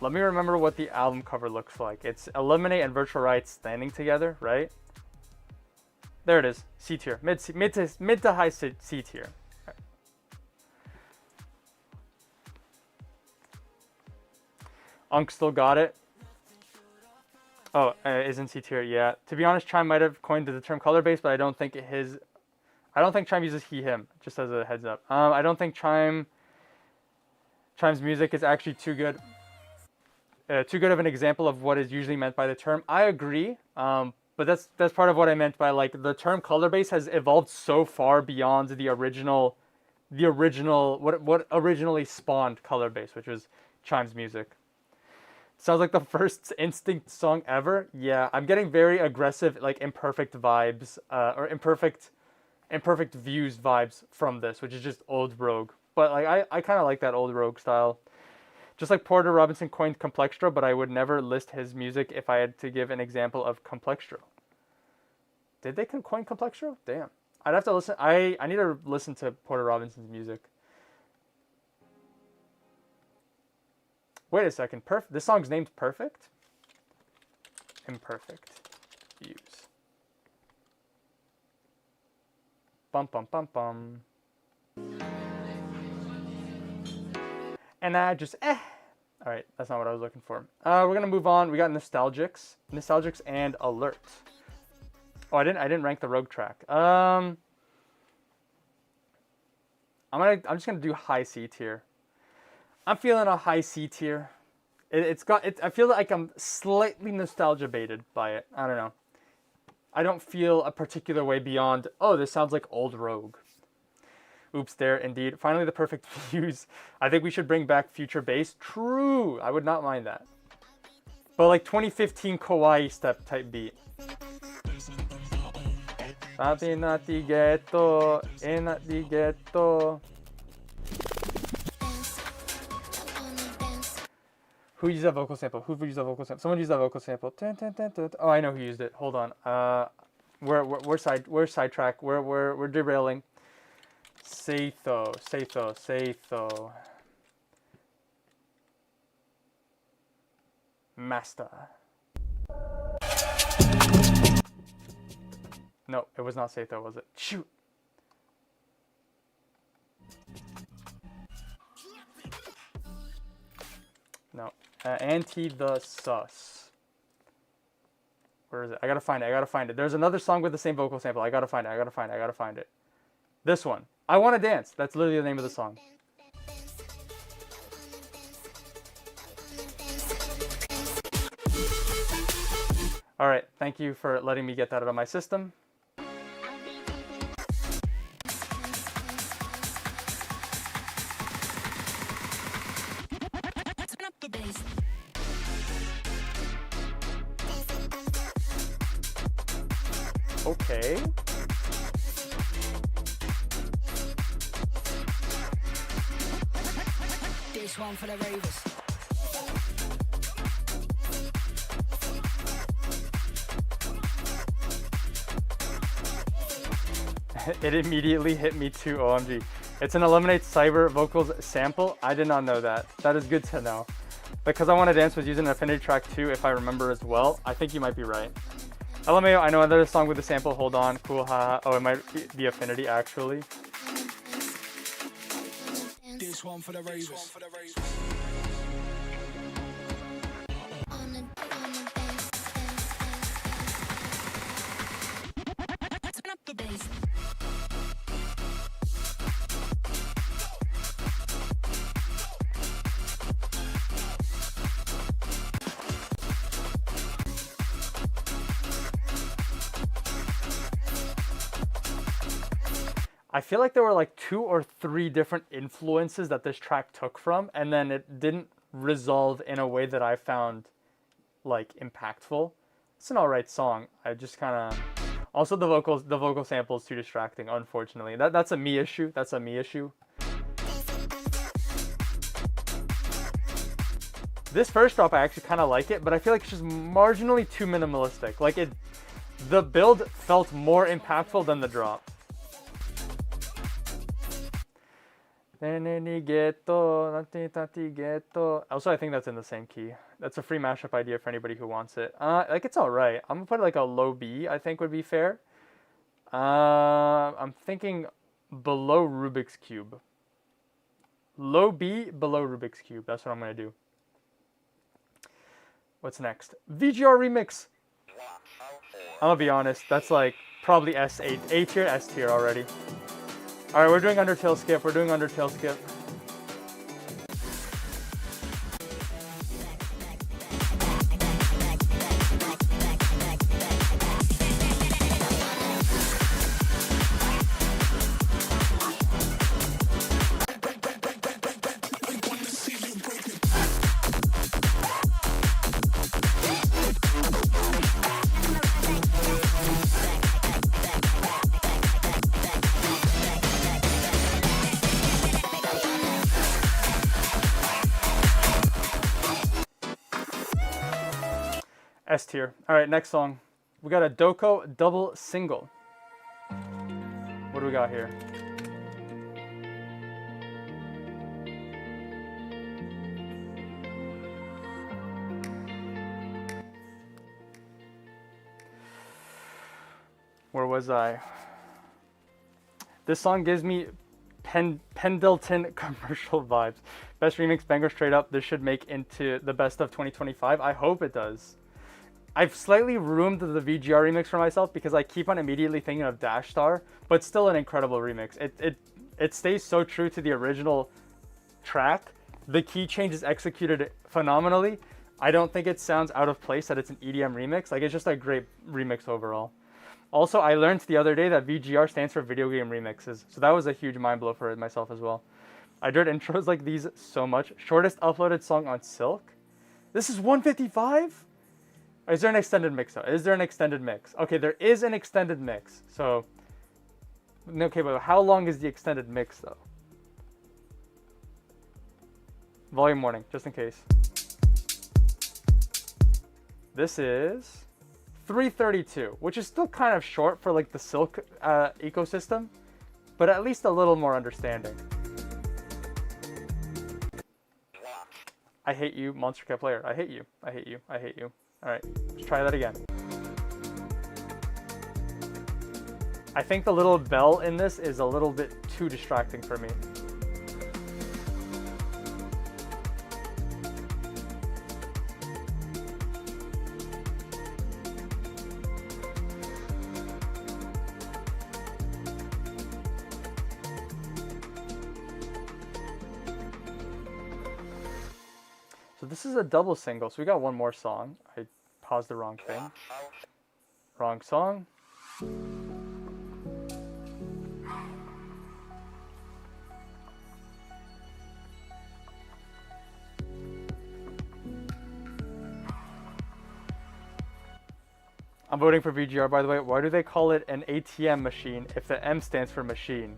Let me remember what the album cover looks like. It's Eliminate and Virtual Rights standing together, right? There it is. C tier. Mid to high C tier. Right. Unk still got it. Oh, isn't C tier? Yeah. To be honest, Chime might have coined the term color base, but I don't think Chime uses he, him, just as a heads up. I don't think Chime's music is actually too good of an example of what is usually meant by the term. I agree, but But that's part of what I meant by like the term color bass has evolved so far beyond the original what originally spawned color bass, which was Chime's music. Sounds like the first Instinct song ever. Yeah, I'm getting very aggressive, like imperfect vibes, or imperfect views vibes from this, which is just old Rogue. But like I kind of like that old Rogue style. Just like Porter Robinson coined Complextro, but I would never list his music if I had to give an example of Complextro. Did they coin Complextro? Damn. I'd have to listen. I need to listen to Porter Robinson's music. Wait a second. This song's named Perfect? Imperfect views. Bum bum bum bum. And I just Alright, that's not what I was looking for. We're gonna move on. We got Nostalgics and Alert. Oh, I didn't rank the Rogue track. I'm just gonna do high C tier. I'm feeling a high C tier. I feel like I'm slightly nostalgia baited by it. I don't know. I don't feel a particular way beyond, oh, this sounds like old Rogue. Oops, there, indeed. Finally, the perfect views. I think we should bring back Future Bass. True, I would not mind that. But like 2015 Kawaii step type beat. Nati nati ghetto, nati ghetto. Who used that vocal sample? Who used that vocal sample? Someone used that vocal sample. Oh, I know who used it. Hold on. We're sidetrack. We're derailing. Seitho. Master. No, it was not Seitho, was it? Shoot. No. Anti the Sus. Where is it? I gotta find it. There's another song with the same vocal sample. I gotta find it. This one. I Wanna Dance. That's literally the name of the song. Alright, thank you for letting me get that out of my system. Okay. This one for the ravers. It immediately hit me too, OMG. It's an Eliminate Cyber Vocals sample. I did not know that. That is good to know. Because I Wanna Dance was using an Affinity track too, if I remember as well. I think you might be right. LMAO, I know another song with the sample. Hold on. Cool, haha. Oh, it might be Affinity actually. This one for the ravers. Turn up the bass. I feel like there were like 2 or 3 different influences that this track took from, and then it didn't resolve in a way that I found like impactful. It's an alright song. I just kind of also the vocal sample is too distracting, unfortunately. That's a me issue. This first drop I actually kind of like it, but I feel like it's just marginally too minimalistic. Like the build felt more impactful than the drop. Also, I think that's in the same key. That's a free mashup idea for anybody who wants it. Like, it's alright. I'm gonna put like a low B, I think would be fair. I'm thinking below Rubik's Cube. Low B, below Rubik's Cube. That's what I'm gonna do. What's next? VGR Remix. I'm gonna be honest, that's like probably S8, A tier, S tier already. Alright, we're doing Undertale skip. S tier. All right, next song. We got a Doko double single. What do we got here? Where was I? This song gives me Pendleton commercial vibes. Best remix banger straight up. This should make into the best of 2025. I hope it does. I've slightly ruined the VGR remix for myself because I keep on immediately thinking of Dash Star, but still an incredible remix. It stays so true to the original track. The key change is executed phenomenally. I don't think it sounds out of place that it's an EDM remix. Like, it's just a great remix overall. Also, I learned the other day that VGR stands for video game remixes, so that was a huge mind blow for myself as well. I adored intros like these so much. Shortest uploaded song on Silk. This is 155? Is there an extended mix though? Is there an extended mix? Okay, there is an extended mix. So, okay, but how long is the extended mix though? Volume warning, just in case. This is 332, which is still kind of short for like the Silk ecosystem, but at least a little more understanding. I hate you, monstercat player. I hate you. I hate you. I hate you. All right, let's try that again. I think the little bell in this is a little bit too distracting for me. So this is a double single, so we got one more song. I paused the wrong thing. Wrong song. I'm voting for VGR, by the way. Why do they call it an ATM machine if the M stands for machine?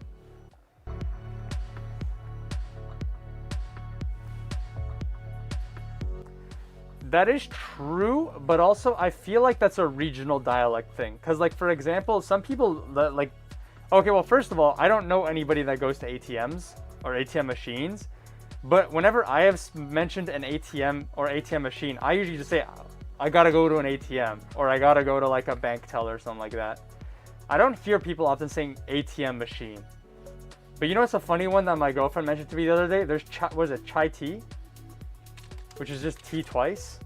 That is true, but also I feel like that's a regional dialect thing. Because, like, for example, some people that, like... Okay, well, first of all, I don't know anybody that goes to ATMs or ATM machines. But whenever I have mentioned an ATM or ATM machine, I usually just say, I gotta go to an ATM. Or I gotta go to, like, a bank teller or something like that. I don't hear people often saying ATM machine. But you know what's a funny one that my girlfriend mentioned to me the other day? There's, what is it, chai tea? Which is just tea twice.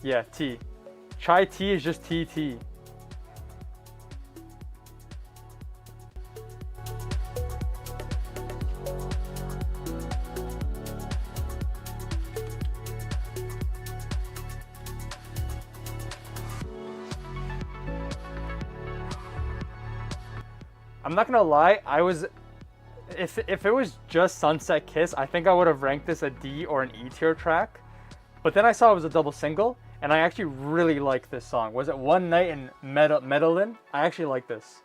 Yeah, tea. Chai tea is just tea. I'm not gonna lie, if it was just Sunset Kiss, I think I would have ranked this a D or an E tier track. But then I saw it was a double single, and I actually really like this song. Was it One Night in Medellin? I actually like this.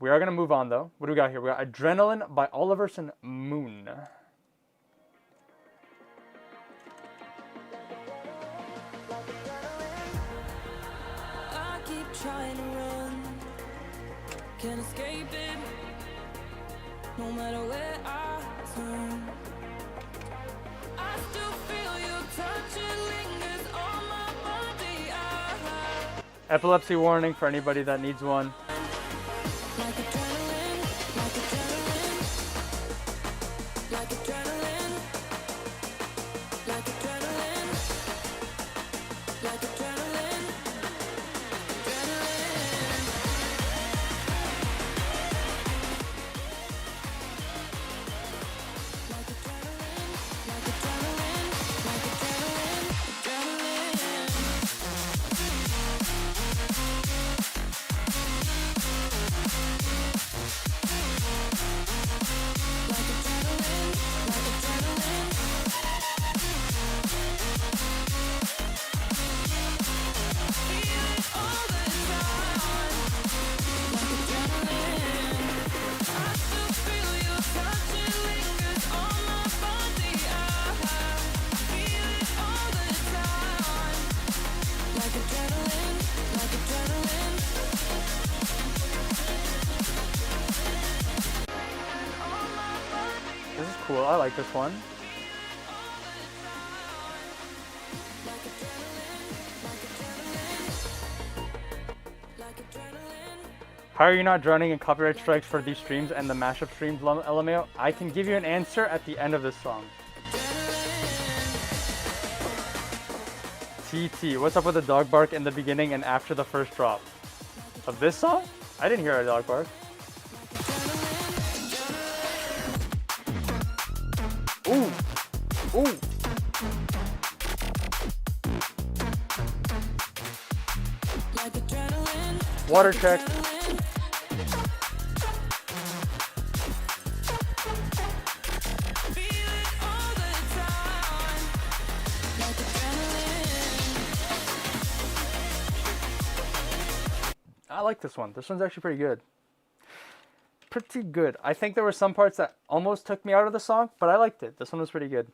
We are gonna move on though. What do we got here? We got Adrenaline by Oliverson Moon. Trying to run, can't escape it, no matter where I turn. I still feel your touch, it lingers on my body. Epilepsy warning for anybody that needs one. Like adrenaline, like adrenaline, like adrenaline, like adrenaline, like adrenaline. cool. I like this one. How are you not drowning in copyright strikes for these streams and the mashup streams, LMAO? I can give you an answer at the end of this song. TT, what's up with the dog bark in the beginning and after the first drop? Of this song? I didn't hear a dog bark. Ooh! Ooh! Water check. I like this one. This one's actually pretty good. Pretty good. I think there were some parts that almost took me out of the song, but I liked it. This one was pretty good.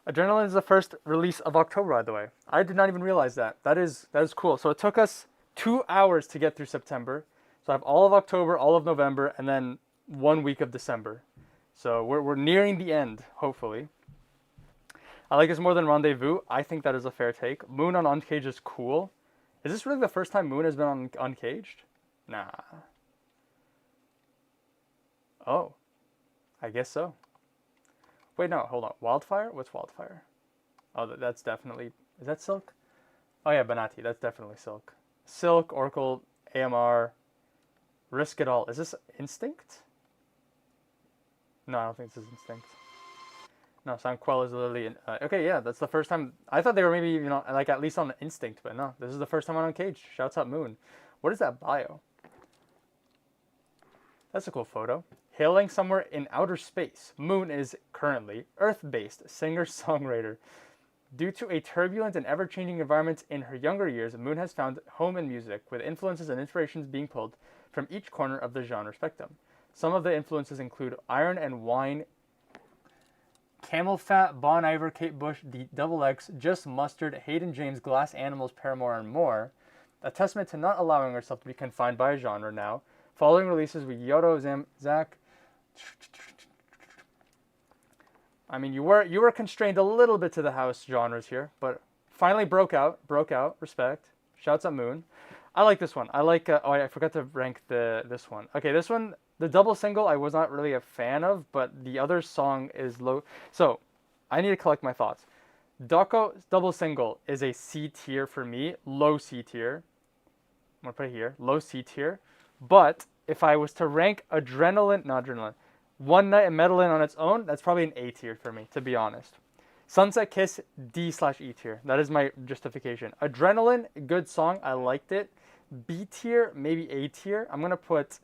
Adrenaline is the first release of October, by the way. I did not even realize that. That is cool. So it took us 2 hours to get through September. So I have all of October, all of November, and then 1 week of December. So we're nearing the end, hopefully. I like this more than Rendezvous. I think that is a fair take. Moon on Uncaged is cool. Is this really the first time Moon has been on Uncaged? Nah. Oh. I guess so. Wait, no, hold on. Wildfire? What's Wildfire? Oh, that's definitely... Is that Silk? Oh yeah, Banati. That's definitely Silk. Silk, Oracle, AMR, Risk It All. Is this Instinct? No, I don't think this is Instinct. No, Sanquel is literally... okay, yeah, that's the first time... I thought they were maybe, you know, like at least on Instinct, but no. This is the first time on Uncaged. Shouts out Moon. What is that bio? That's a cool photo. Hailing somewhere in outer space, Moon is currently Earth-based singer-songwriter. Due to a turbulent and ever-changing environment in her younger years, Moon has found home in music, with influences and inspirations being pulled from each corner of the genre spectrum. Some of the influences include Iron and Wine, Camel Fat, Bon Iver, Kate Bush, The Double X, Just Mustard, Hayden James, Glass Animals, Paramore, and more. A testament to not allowing herself to be confined by a genre now. Following releases with Yodo, Zach. I mean, you were constrained a little bit to the house genres here, but finally broke out. Respect. Shouts at Moon. I like this one. I like. Oh, I forgot to rank this one. Okay, this one, the double single, I was not really a fan of, but the other song is low. So, I need to collect my thoughts. Doko double single is a C tier for me, low C tier. I'm gonna put it here, low C tier. But if I was to rank One Night in Medellin on its own, that's probably an A tier for me, to be honest. Sunset Kiss, D/E tier. That is my justification. Adrenaline, good song. I liked it. B tier, maybe A tier. I'm going to put...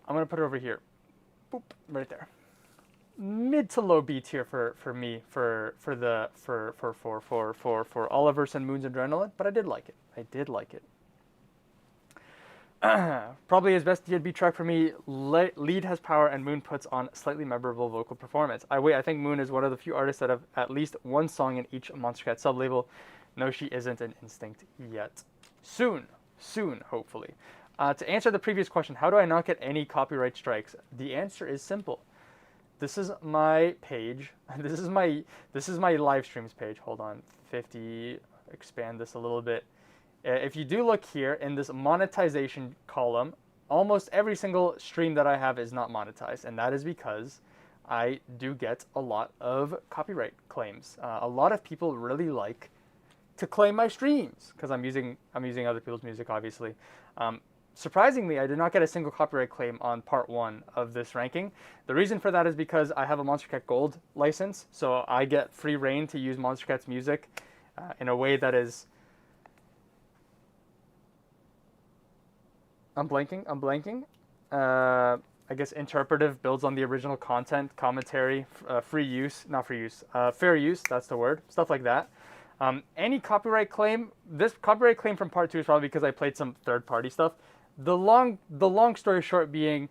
it over here. Boop, right there. Mid to low B tier for me for Oliver's and Moon's Adrenaline, but I did like it. Probably his best DNB track for me. Lead has power and Moon puts on slightly memorable vocal performance. I think Moon is one of the few artists that have at least one song in each monstercat sublabel. No, she isn't an Instinct yet. Soon, hopefully. To answer the previous question, how do I not get any copyright strikes? The answer is simple. This is my page. This is my live streams page. Hold on, 50. Expand this a little bit. If you do look here in this monetization column, almost every single stream that I have is not monetized, and that is because I do get a lot of copyright claims. A lot of people really like to claim my streams because I'm using other people's music, obviously. Surprisingly, I did not get a single copyright claim on part 1 of this ranking. The reason for that is because I have a monstercat Gold license, so I get free reign to use monstercat's music in a way that is... I'm blanking. I guess interpretive, builds on the original content, commentary, fair use, that's the word, stuff like that. Any copyright claim, this copyright claim from part 2 is probably because I played some third-party stuff. The long story short being,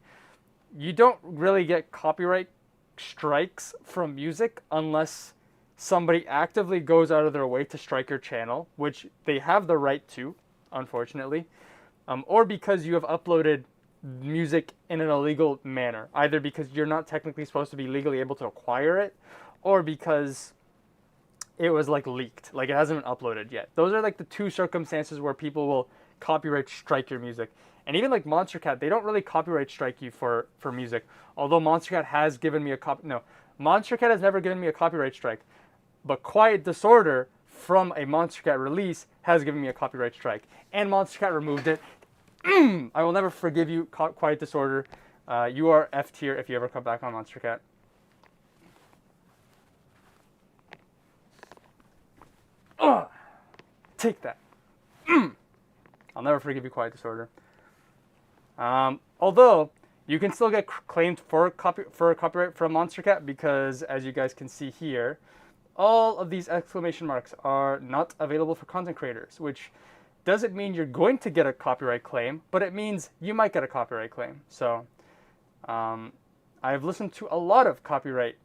you don't really get copyright strikes from music unless somebody actively goes out of their way to strike your channel, which they have the right to. unfortunately, or because you have uploaded music in an illegal manner, either because you're not technically supposed to be legally able to acquire it, or because it was like leaked, like it hasn't been uploaded yet. Those are like the two circumstances where people will copyright strike your music. And even like monstercat, they don't really copyright strike you for music. Although monstercat has given me a monstercat has never given me a copyright strike, but Quiet Disorder from a monstercat release has given me a copyright strike, and monstercat removed it. I will never forgive you, Quiet Disorder. You are F tier if you ever come back on monstercat. Take that. I'll never forgive you, Quiet Disorder. Although you can still get claimed for a copyright from monstercat, because as you guys can see here, all of these exclamation marks are not available for content creators, which doesn't mean you're going to get a copyright claim, but it means you might get a copyright claim. So I've listened to a lot of copyright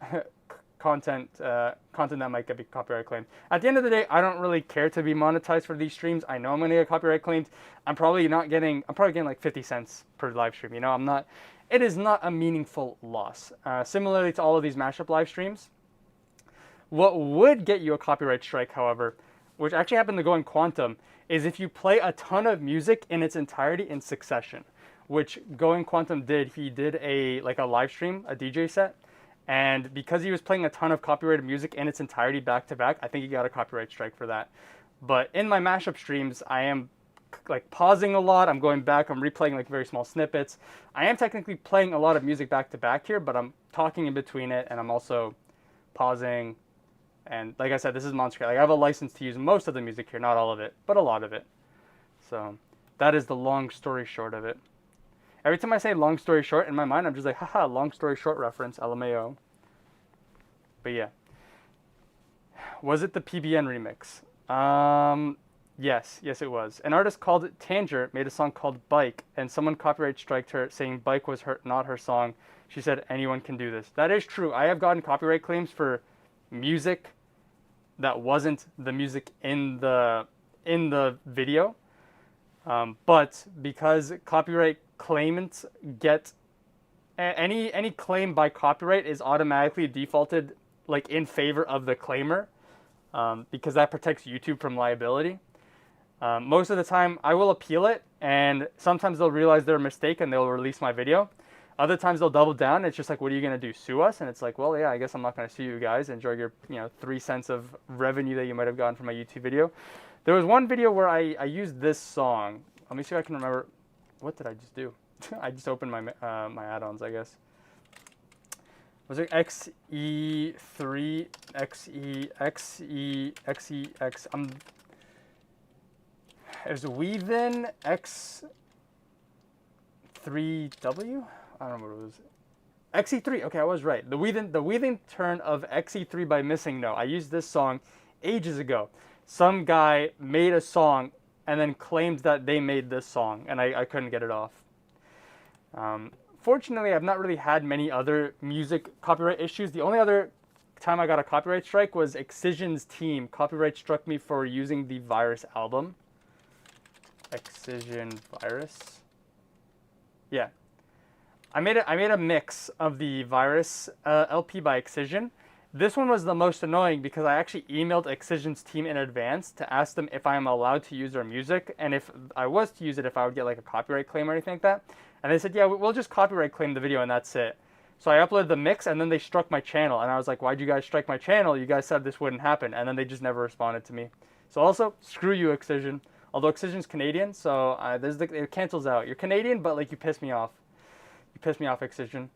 content that might get copyright claimed. At the end of the day, I don't really care to be monetized for these streams. I know I'm going to get copyright claimed. I'm probably getting like 50 cents per live stream. You know, it is not a meaningful loss. Similarly to all of these mashup live streams, what would get you a copyright strike, however, which actually happened to Going Quantum, is if you play a ton of music in its entirety in succession, which Going Quantum did. He did a live stream, a DJ set, and because he was playing a ton of copyrighted music in its entirety back to back, I think he got a copyright strike for that. But in my mashup streams, I am like pausing a lot. I'm going back. I'm replaying like very small snippets. I am technically playing a lot of music back to back here, but I'm talking in between it, and I'm also pausing. And like I said, this is monstercat. Like I have a license to use most of the music here, not all of it, but a lot of it. So that is the long story short of it. Every time I say long story short, in my mind, I'm just like, haha, long story short reference, LMAO. But yeah. Was it the PBN remix? Yes, it was. An artist called Tanger made a song called Bike, and someone copyright striked her saying Bike was not her song. She said, anyone can do this. That is true. I have gotten copyright claims for music that wasn't the music in the video. But because copyright claimants get any claim by copyright is automatically defaulted like in favor of the claimer, because that protects YouTube from liability. Most of the time I will appeal it, and sometimes they'll realize their mistake and they'll release my video. Other times they'll double down. It's just like, what are you going to do, sue us? And it's like, well, yeah, I guess I'm not going to sue you guys. Enjoy your 3 cents of revenue that you might have gotten from my YouTube video. There was one video where I used this song. Let me see if I can remember. What did I just do? I just opened my my add-ons, I guess. Was it XE3, XE? It was Weavin X3W? I don't know what it was. XE3, okay, I was right. The weaving turn of XE3 by Missing No. I used this song ages ago. Some guy made a song and then claimed that they made this song, and I couldn't get it off. Fortunately, I've not really had many other music copyright issues. The only other time I got a copyright strike was Excision's team copyright struck me for using the Virus album. Excision Virus. Yeah. I made a mix of the Virus LP by Excision. This one was the most annoying because I actually emailed Excision's team in advance to ask them if I am allowed to use their music, and if I was to use it, if I would get like a copyright claim or anything like that. And they said, yeah, we'll just copyright claim the video and that's it. So I uploaded the mix, and then they struck my channel, and I was like, why'd you guys strike my channel? You guys said this wouldn't happen, and then they just never responded to me. So also, screw you, Excision. Although Excision's Canadian, so it cancels out. You're Canadian, but like you piss me off. You pissed me off, Excision.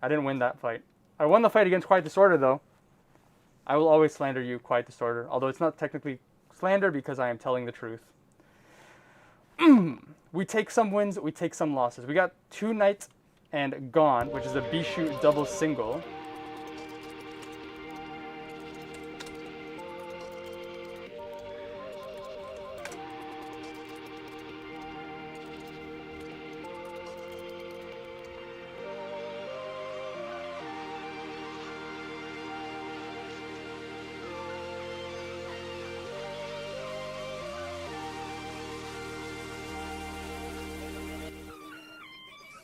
I didn't win that fight. I won the fight against Quiet Disorder, though. I will always slander you, Quiet Disorder. Although it's not technically slander because I am telling the truth. We take some wins, we take some losses. We got Two Nights and Gone, which is a Bishu double single.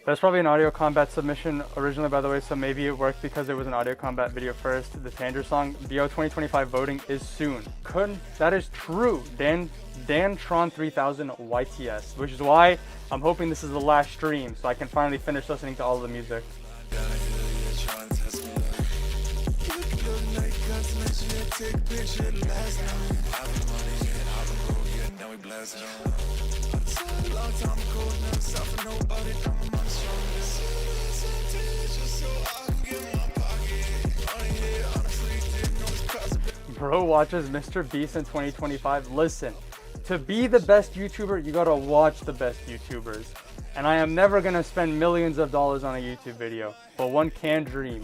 That's probably an audio combat submission originally, by the way, so maybe it worked because it was an audio combat video first. The Tanger song, BO 2025 voting is soon. That is true. Dan Tron 3000 YTS, which is why I'm hoping this is the last stream so I can finally finish listening to all of the music. Bro watches Mr. Beast in 2025. Listen, to be the best YouTuber, you gotta watch the best YouTubers. And I am never gonna spend millions of dollars on a YouTube video, but one can dream.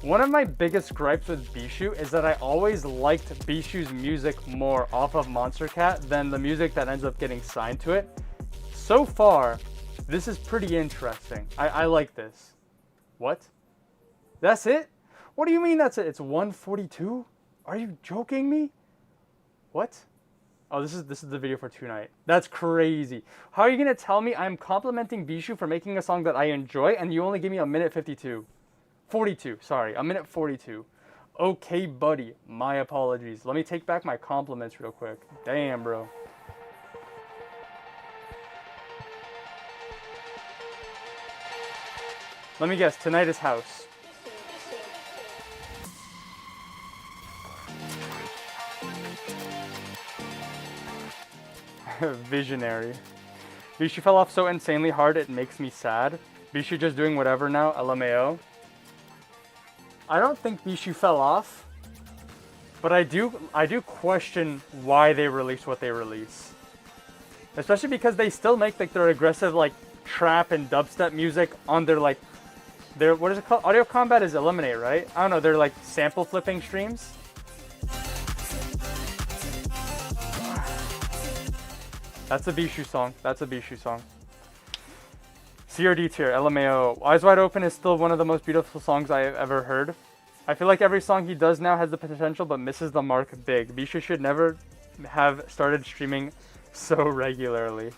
One of my biggest gripes with Bishu is that I always liked Bishu's music more off of monstercat than the music that ends up getting signed to it. So far, this is pretty interesting. I like this. What? That's it? What do you mean that's it? It's 142? Are you joking me? What? Oh, this is the video for tonight. That's crazy. How are you gonna tell me I'm complimenting Bishu for making a song that I enjoy and you only give me a minute 52? 42, sorry, a minute 42. Okay, buddy, my apologies. Let me take back my compliments real quick. Damn, bro. Let me guess, tonight is house. Visionary. Bishu fell off so insanely hard it makes me sad. Bishu just doing whatever now, LMAO. I don't think Bishu fell off, but I do question why they release what they release. Especially because they still make like their aggressive like trap and dubstep music on their like what is it called? Audio combat is Eliminate, right? I don't know, they're like sample flipping streams. That's a Bishu song. That's a Bishu song. CRD tier, LMAO. Eyes Wide Open is still one of the most beautiful songs I have ever heard. I feel like every song he does now has the potential but misses the mark big. Bishu should never have started streaming so regularly.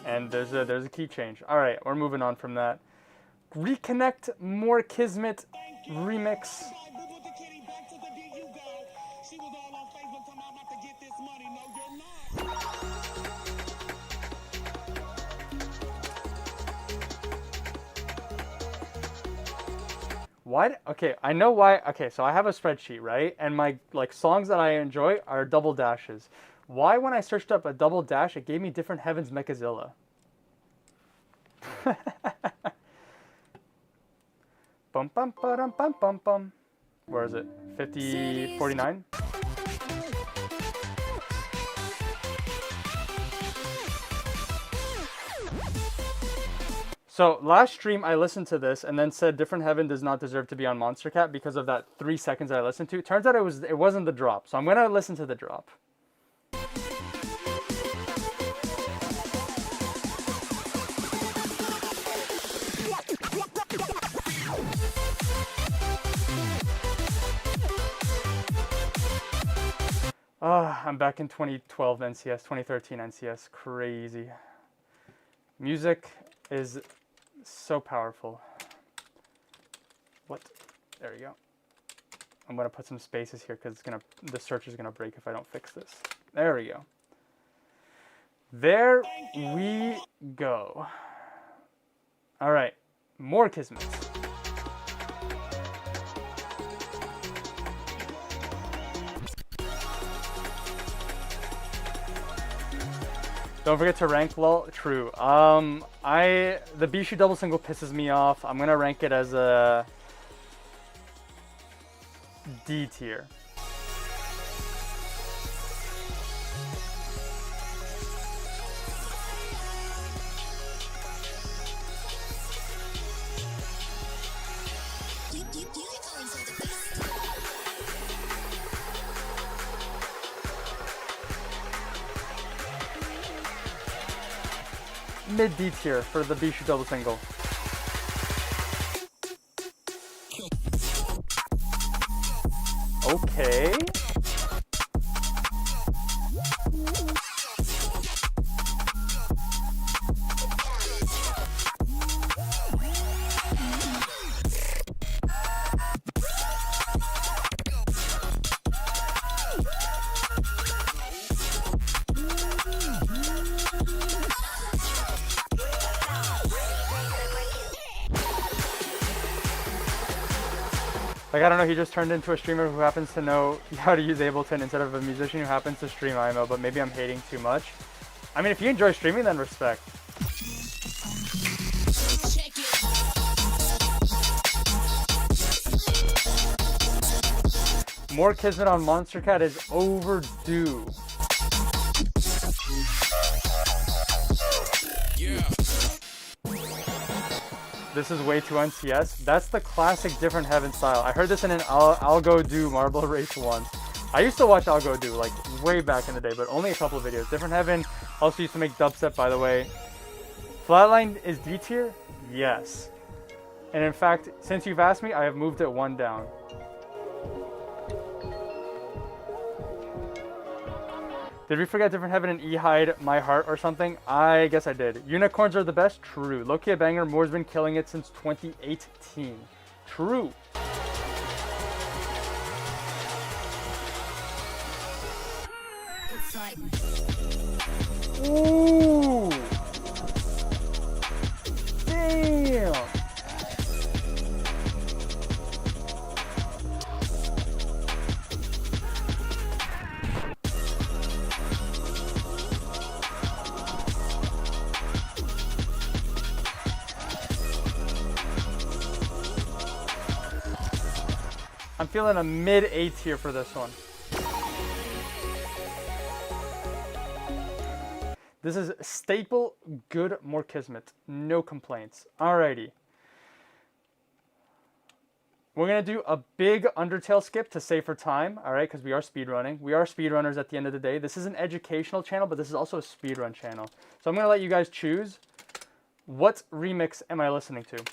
And there's a key change. All right, we're moving on from that. Reconnect, More Kismet remix. Why? Okay, I know why. Okay, so I have a spreadsheet, right? And my like songs that I enjoy are double dashes. Why, when I searched up a double dash, it gave me Different Heavens Mechazilla? Bum bum bum bum bum bum. Where is it? 49. So last stream I listened to this and then said Different Heaven does not deserve to be on monstercat because of that 3 seconds I listened to. Turns out it wasn't the drop. So I'm gonna listen to the drop. I'm back in 2012 NCS, 2013 NCS. Crazy. Music is so powerful. What? There we go. I'm gonna put some spaces here because the search is gonna break if I don't fix this. There we go. There we go. All right, more Kismet. Don't forget to rank lol. True. The Bishu double single pisses me off. I'm gonna rank it as a D tier. You call himself the mid D tier for the Bishu double single. Okay. Like, I don't know, he just turned into a streamer who happens to know how to use Ableton instead of a musician who happens to stream IMO, but maybe I'm hating too much. I mean, if you enjoy streaming, then respect. More Kismet on monstercat is overdue. This is way too NCS. That's the classic Different Heaven style. I heard this in an I'll Go Do Marble Race once. I used to watch I'll Go Do like way back in the day, but only a couple of videos. Different Heaven also used to make dubstep, by the way. Flatline is D tier? Yes. And in fact, since you've asked me, I have moved it one down. Did we forget Different Heaven and E-Hide My Heart or something? I guess I did. Unicorns are the best? True. Low-key a banger. Moore's been killing it since 2018. True. Ooh. Damn. I'm feeling a mid A tier for this one. This is staple, good, more Kismet. No complaints. Alrighty. We're going to do a big Undertale skip to save for time, alright, because we are speedrunning. We are speedrunners at the end of the day. This is an educational channel, but this is also a speedrun channel. So I'm going to let you guys choose what remix am I listening to.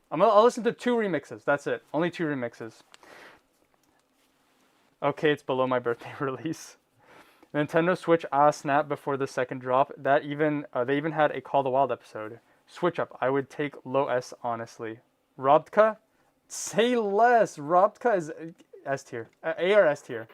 I'll listen to 2 remixes. That's it. Only 2 remixes. Okay, it's below my birthday release. Nintendo Switch snap before the second drop. That even they even had a Call the Wild episode. Switch up. I would take low S honestly. Robka? Say less. Robka is S tier. A or S tier.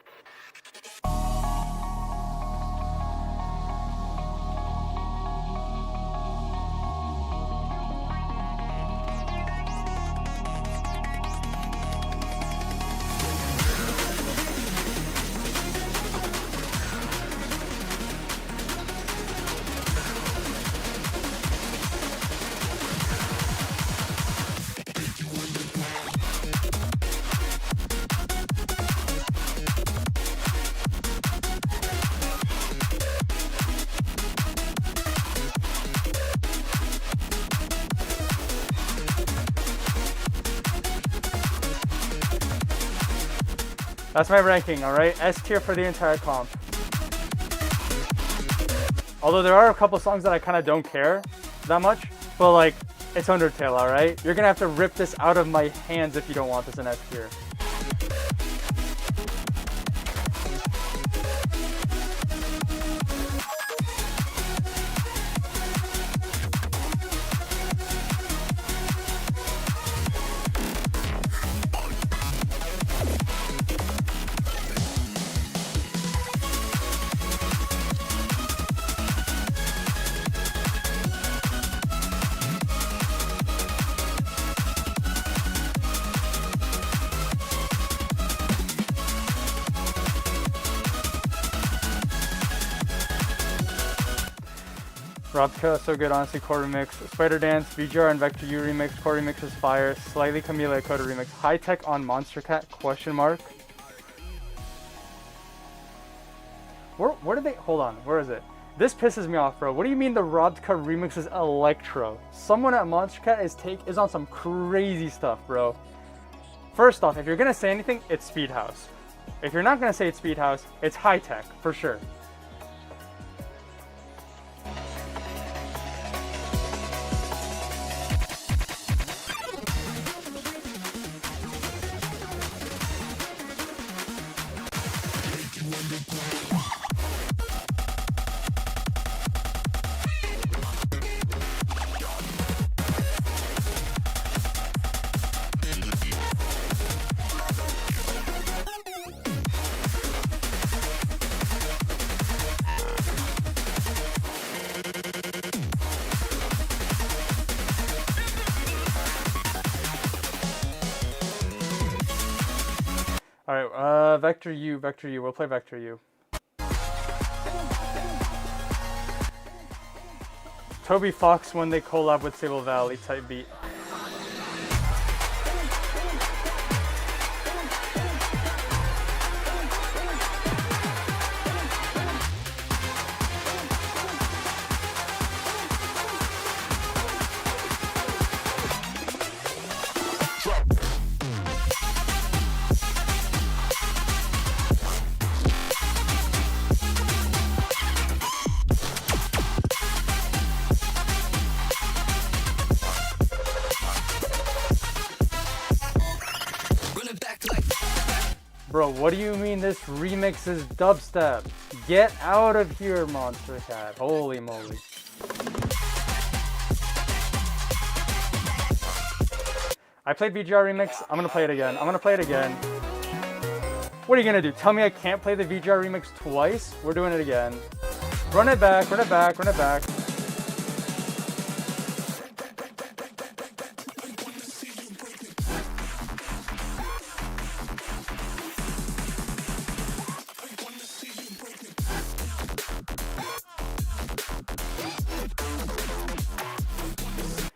That's my ranking, alright? S tier for the entire comp. Although there are a couple songs that I kind of don't care that much, but like, it's Undertale, alright? You're gonna have to rip this out of my hands if you don't want this in S tier. Robka, so good, honestly, core remix. Spider Dance, VGR and Vector U remix, core remix is fire. Slightly Camila Coda remix. High Tech on monstercat, question mark. Where did they, hold on, where is it? This pisses me off, bro. What do you mean the Robka remix is electro? Someone at monstercat is on some crazy stuff, bro. First off, if you're gonna say anything, it's Speedhouse. If you're not gonna say it's Speedhouse, it's High Tech, for sure. Vector U, Vector U. We'll play Vector U. Toby Fox when they collab with Sable Valley type beat. Bro, what do you mean this remix is dubstep? Get out of here, monstercat. Holy moly. I played VGR remix. I'm gonna play it again. I'm gonna play it again. What are you gonna do? Tell me I can't play the VGR remix twice? We're doing it again. Run it back, run it back, run it back.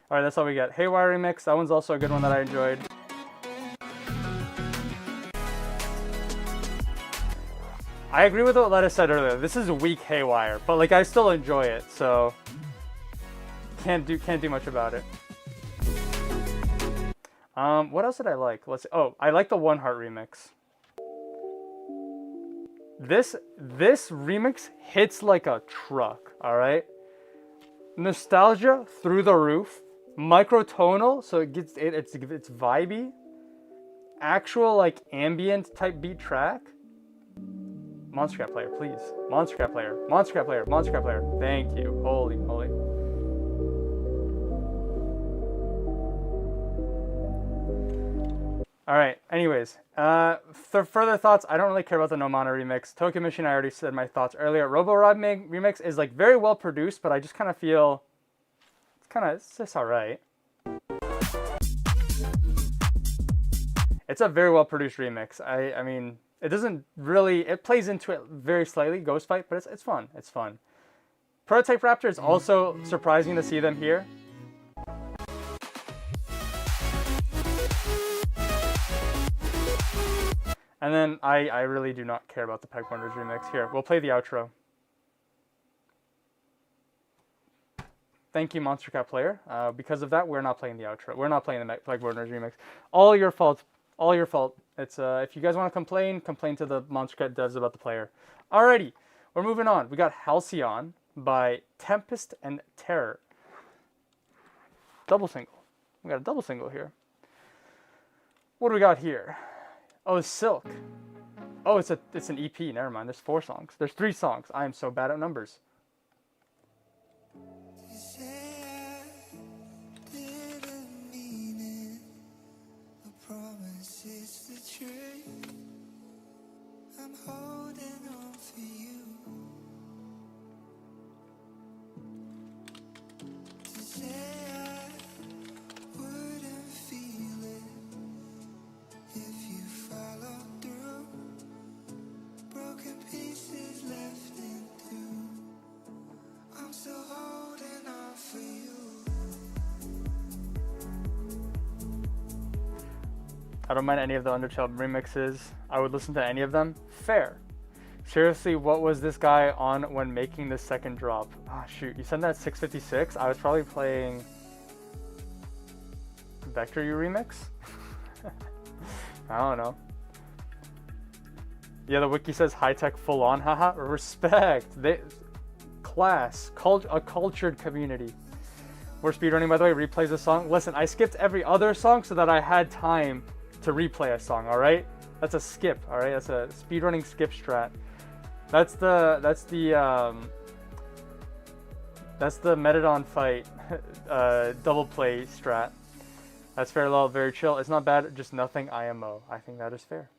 Alright, that's all we get. Haywire remix, that one's also a good one that I enjoyed. I agree with what Letta said earlier. This is a weak Haywire, but like I still enjoy it, so can't do much about it. What else did I like? Let's see. Oh, I like the One Heart remix. This remix hits like a truck, alright? Nostalgia through the roof. Microtonal, so it's vibey. Actual like ambient type beat track. Monstercat player, please. Monstercat player, Monstercat player, Monstercat player. Thank you. Holy moly. Alright, anyways. For further thoughts, I don't really care about the No Mana remix. Tokyo Machine, I already said my thoughts earlier. Robo Rob remix is like very well produced, but I just kind of feel it's just alright. It's a very well produced remix. I mean, it doesn't really, it plays into it very slightly, Ghost Fight, but it's fun. It's fun. Prototype Raptor is also surprising to see them here. And then I really do not care about the Peg Wonders remix. Here, we'll play the outro. Thank you, Monstercat player. Because of that, we're not playing the outro. We're not playing the Peg Wonders remix. All your fault. All your fault. It's if you guys want to complain to the Monstercat devs about the player. Alrighty, we're moving on. We got Halcyon by Tempest and Terror. Double single. We got a double single here. What do we got here? Oh, it's Silk. Oh, it's an EP. Never mind. There's 4 songs. There's 3 songs. I am so bad at numbers. I'm holding on for you. To say I wouldn't feel it if you follow through. Broken pieces left in two. I'm still holding on for you. I don't mind any of the Undertale remixes. I would listen to any of them. Fair. Seriously, what was this guy on when making the second drop? Ah, oh, shoot. You sent that at 6:56? I was probably playing Vector U remix? I don't know. Yeah, the wiki says high-tech full-on. Haha. Respect. Class. A cultured community. We're speedrunning, by the way. Replays the song. Listen, I skipped every other song so that I had time to replay a song, alright? That's a skip, alright? That's a speedrunning skip strat. That's the Metadon fight double play strat. That's fair, lol, very chill. It's not bad, just nothing IMO. I think that is fair.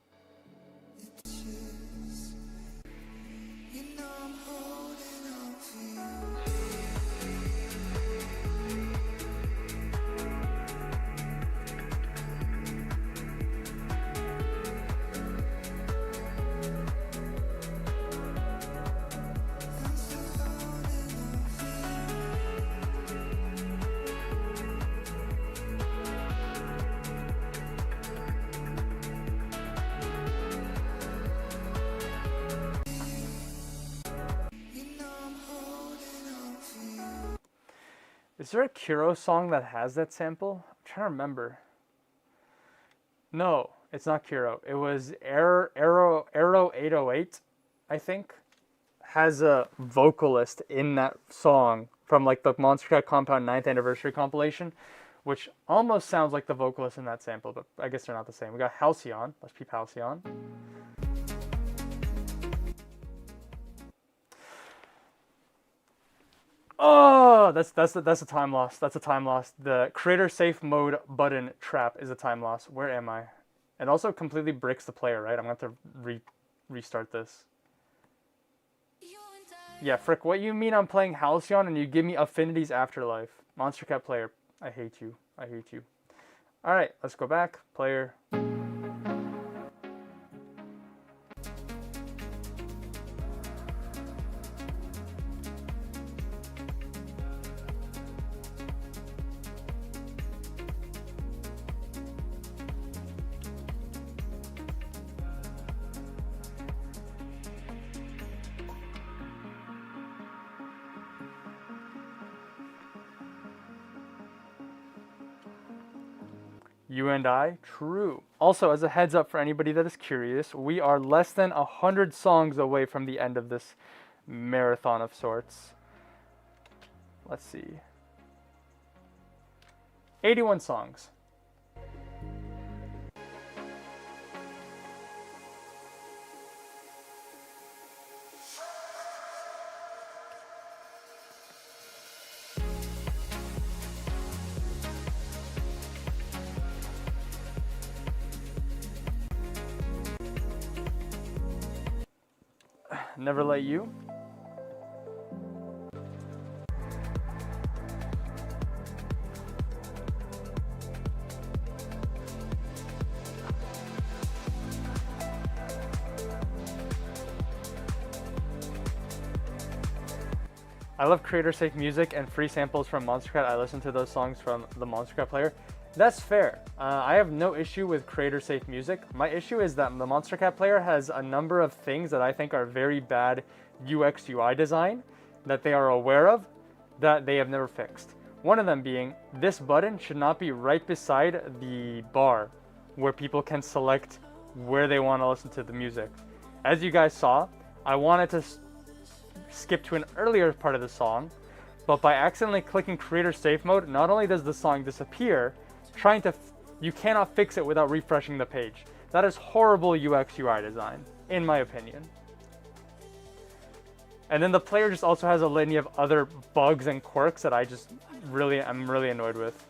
Is there a Kuro song that has that sample? I'm trying to remember. No, it's not Kuro. It was Arrow 808, I think, has a vocalist in that song from like the Monstercat Compound 9th Anniversary compilation, which almost sounds like the vocalist in that sample, but I guess they're not the same. We got Halcyon. Let's peep Halcyon. Oh, that's a time loss. That's a time loss. The creator safe mode button trap is a time loss. Where am I? It also completely breaks the player, right? I'm going to have to restart this. Yeah, frick, what you mean I'm playing Halcyon and you give me Affinity's Afterlife? Monstercat player, I hate you. I hate you. Alright, let's go back. Player. You and I, true. Also, as a heads up for anybody that is curious, we are less than 100 songs away from the end of this marathon of sorts. Let's see. 81 songs. Never Let You. I love creator-safe music and free samples from Monstercat. I listen to those songs from the Monstercat player. That's fair. I have no issue with creator-safe music. My issue is that the Monstercat player has a number of things that I think are very bad UX UI design that they are aware of that they have never fixed. One of them being this button should not be right beside the bar where people can select where they want to listen to the music. As you guys saw, I wanted to skip to an earlier part of the song, but by accidentally clicking creator safe mode, not only does the song disappear, you cannot fix it without refreshing the page. That is horrible UX UI design, in my opinion. And then the player just also has a litany of other bugs and quirks that I'm really annoyed with.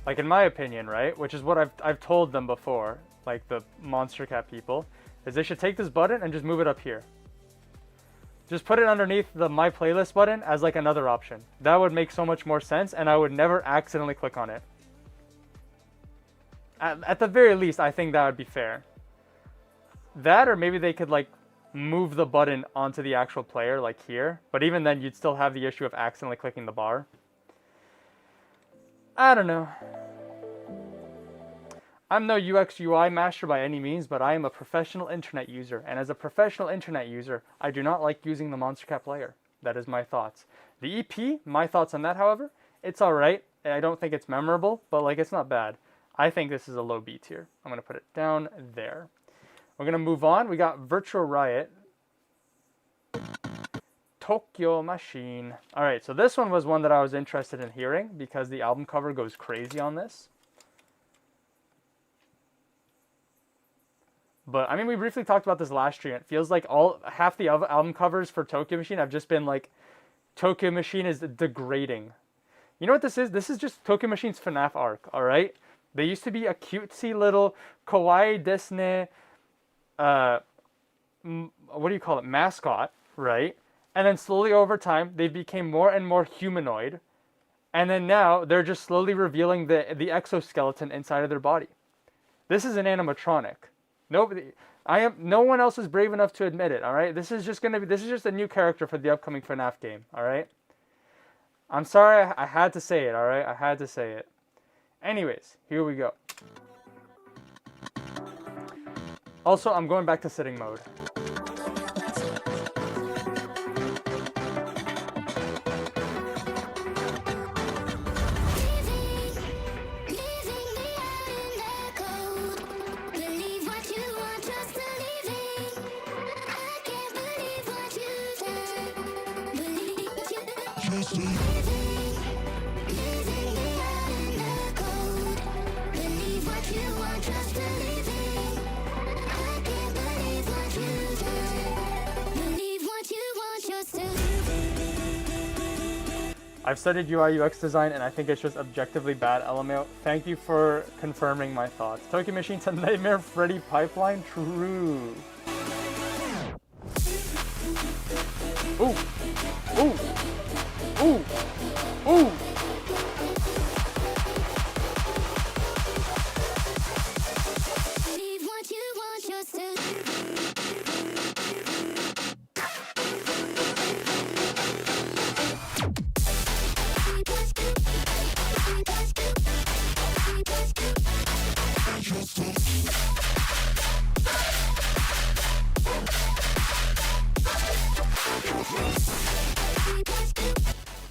Like in my opinion, right, which is what I've told them before, like the Monstercat people, is they should take this button and just move it up here. Just put it underneath the My Playlist button as like another option. That would make so much more sense, and I would never accidentally click on it. At the very least, I think that would be fair. That, or maybe they could like move the button onto the actual player, like here. But even then, you'd still have the issue of accidentally clicking the bar. I don't know. I'm no UX UI master by any means, but I am a professional internet user, and as a professional internet user, I do not like using the Monstercat player. That is my thoughts. The EP, my thoughts on that, however, it's alright. I don't think it's memorable, but like it's not bad. I think this is a low B tier. I'm going to put it down there. We're going to move on. We got Virtual Riot. Tokyo Machine. Alright, so this one was one that I was interested in hearing because the album cover goes crazy on this. But, I mean, we briefly talked about this last year. It feels like half the album covers for Tokyo Machine have just been like, Tokyo Machine is degrading. You know what this is? This is just Tokyo Machine's FNAF arc, alright? They used to be a cutesy little kawaii desne, what do you call it, mascot, right? And then slowly over time, they became more and more humanoid. And then now, they're just slowly revealing the exoskeleton inside of their body. This is an animatronic. Nobody, No one else is brave enough to admit it, all right? This is just a new character for the upcoming FNAF game, all right? I'm sorry, I had to say it, all right? I had to say it. Anyways, here we go. Also, I'm going back to sitting mode. I've studied UI UX design and I think it's just objectively bad, LMAO. Thank you for confirming my thoughts. Tokyo Machine's a Nightmare Freddy pipeline? True. Ooh. Ooh. Ooh. Ooh.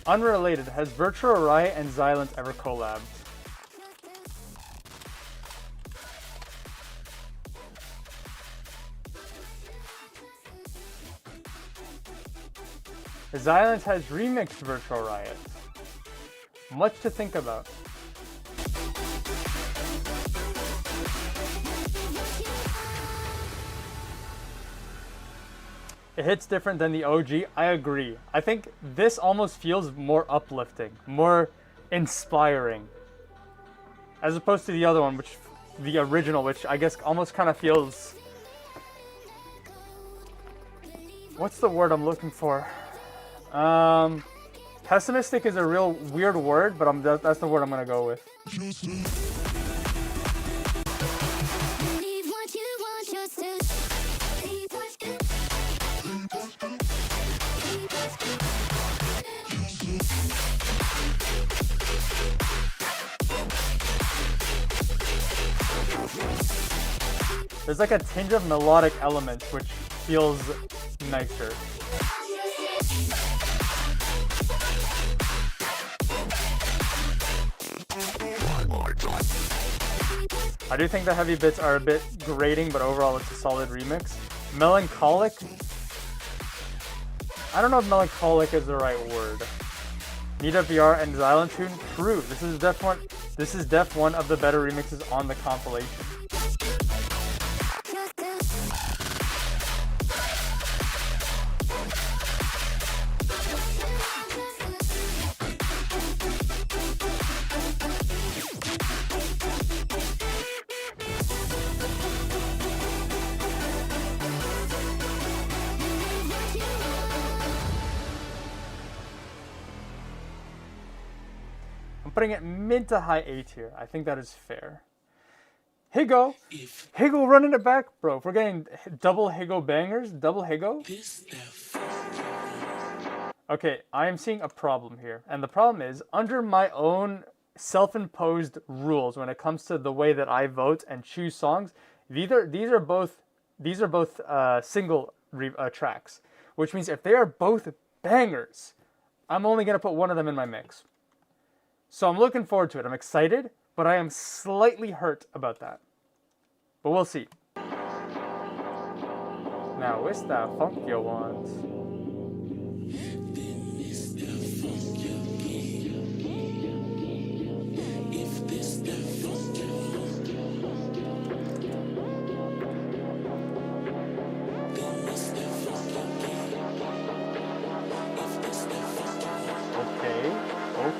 Unrelated, has Virtual Riot and Xylent ever collabed? Xylent has remixed Virtual Riot. Much to think about. It hits different than the OG. I agree. I think this almost feels more uplifting, more inspiring, as opposed to the other one, the original, which I guess almost kind of feels. What's the word I'm looking for? Pessimistic is a real weird word, but that's the word I'm gonna go with. There's like a tinge of melodic elements which feels nicer. I do think the heavy bits are a bit grating, but overall it's a solid remix. Melancholic? I don't know if melancholic is the right word. Nita VR and Xylent Tune? True. This is def one of the better remixes on the compilation. Putting it mid to high A tier. I think that is fair. Higo. Higo running it back. Bro, if we're getting double Higo bangers, double Higo. Okay, I am seeing a problem here. And the problem is, under my own self-imposed rules when it comes to the way that I vote and choose songs, these are both single tracks. Which means if they are both bangers, I'm only going to put one of them in my mix. So I'm looking forward to it. I'm excited, but I am slightly hurt about that. But we'll see. Now, where's that funk you want?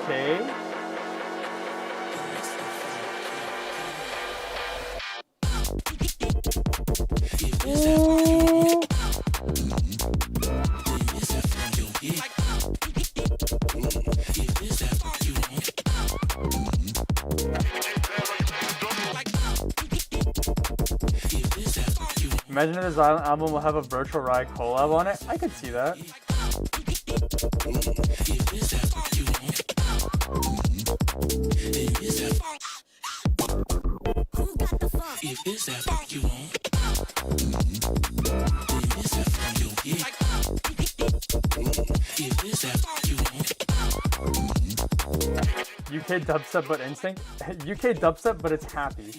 Okay. Imagine if this album will have a Virtual Ride collab on it. I could see that. UK dubstep but instinct. UK dubstep but it's happy.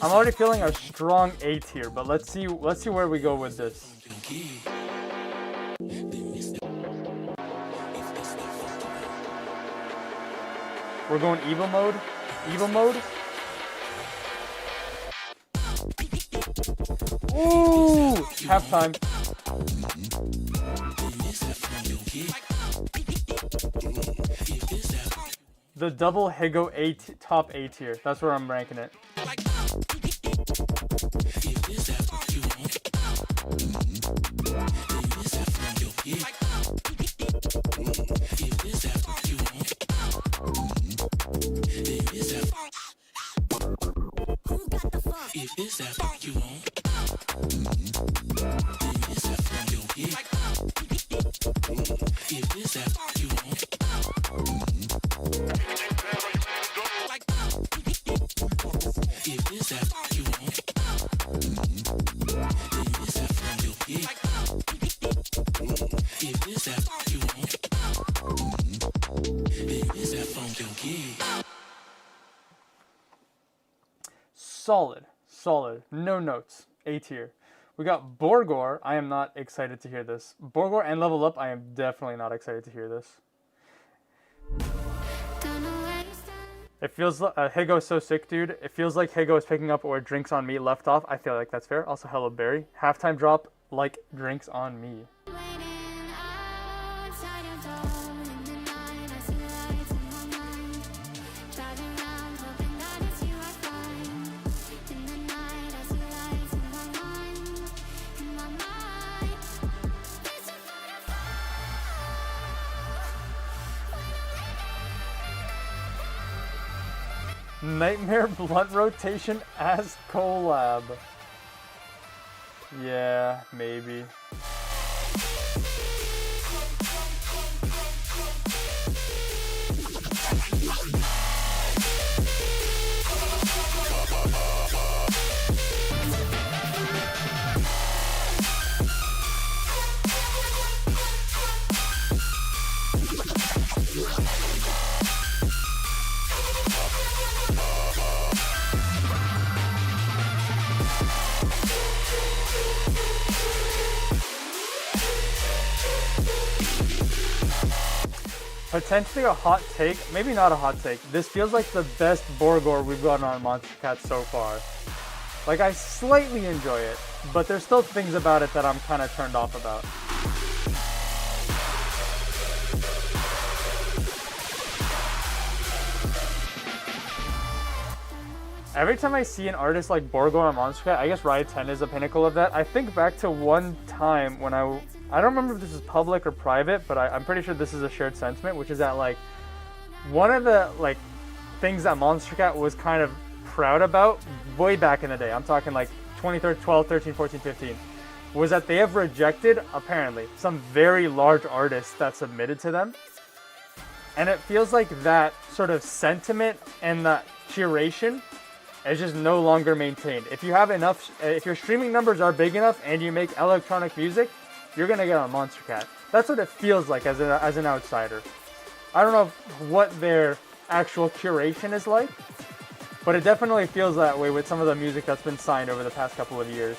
I'm already feeling a strong A tier, but let's see where we go with this. We're going evil mode. Evil mode. Ooh, halftime. The double Higo top A tier. That's where I'm ranking it. Solid, no notes, A tier. We got Borgor. I am not excited to hear this. Borgor and Level Up. I am definitely not excited to hear this. It feels like Higo's so sick, dude. It feels like Higo is picking up where Drinks on Me left off. I feel like that's fair. Also, Hello Berry. Halftime drop like Drinks on Me. Nightmare Blunt Rotation as collab. Yeah, maybe. Potentially a hot take, maybe not a hot take. This feels like the best Borgor we've gotten on monstercat so far. Like, I slightly enjoy it, but there's still things about it that I'm kind of turned off about. Every time I see an artist like Borgor on monstercat, I guess Riot 10 is the pinnacle of that. I think back to one time when I don't remember if this is public or private, but I'm pretty sure this is a shared sentiment, which is that, like, one of the, like, things that monstercat was kind of proud about way back in the day, I'm talking like 2012, 13, 14, 15, was that they have rejected, apparently, some very large artists that submitted to them. And it feels like that sort of sentiment and that curation is just no longer maintained. If you have enough, if your streaming numbers are big enough and you make electronic music, you're gonna get on monstercat. That's what it feels like as an outsider. I don't know what their actual curation is like, but it definitely feels that way with some of the music that's been signed over the past couple of years.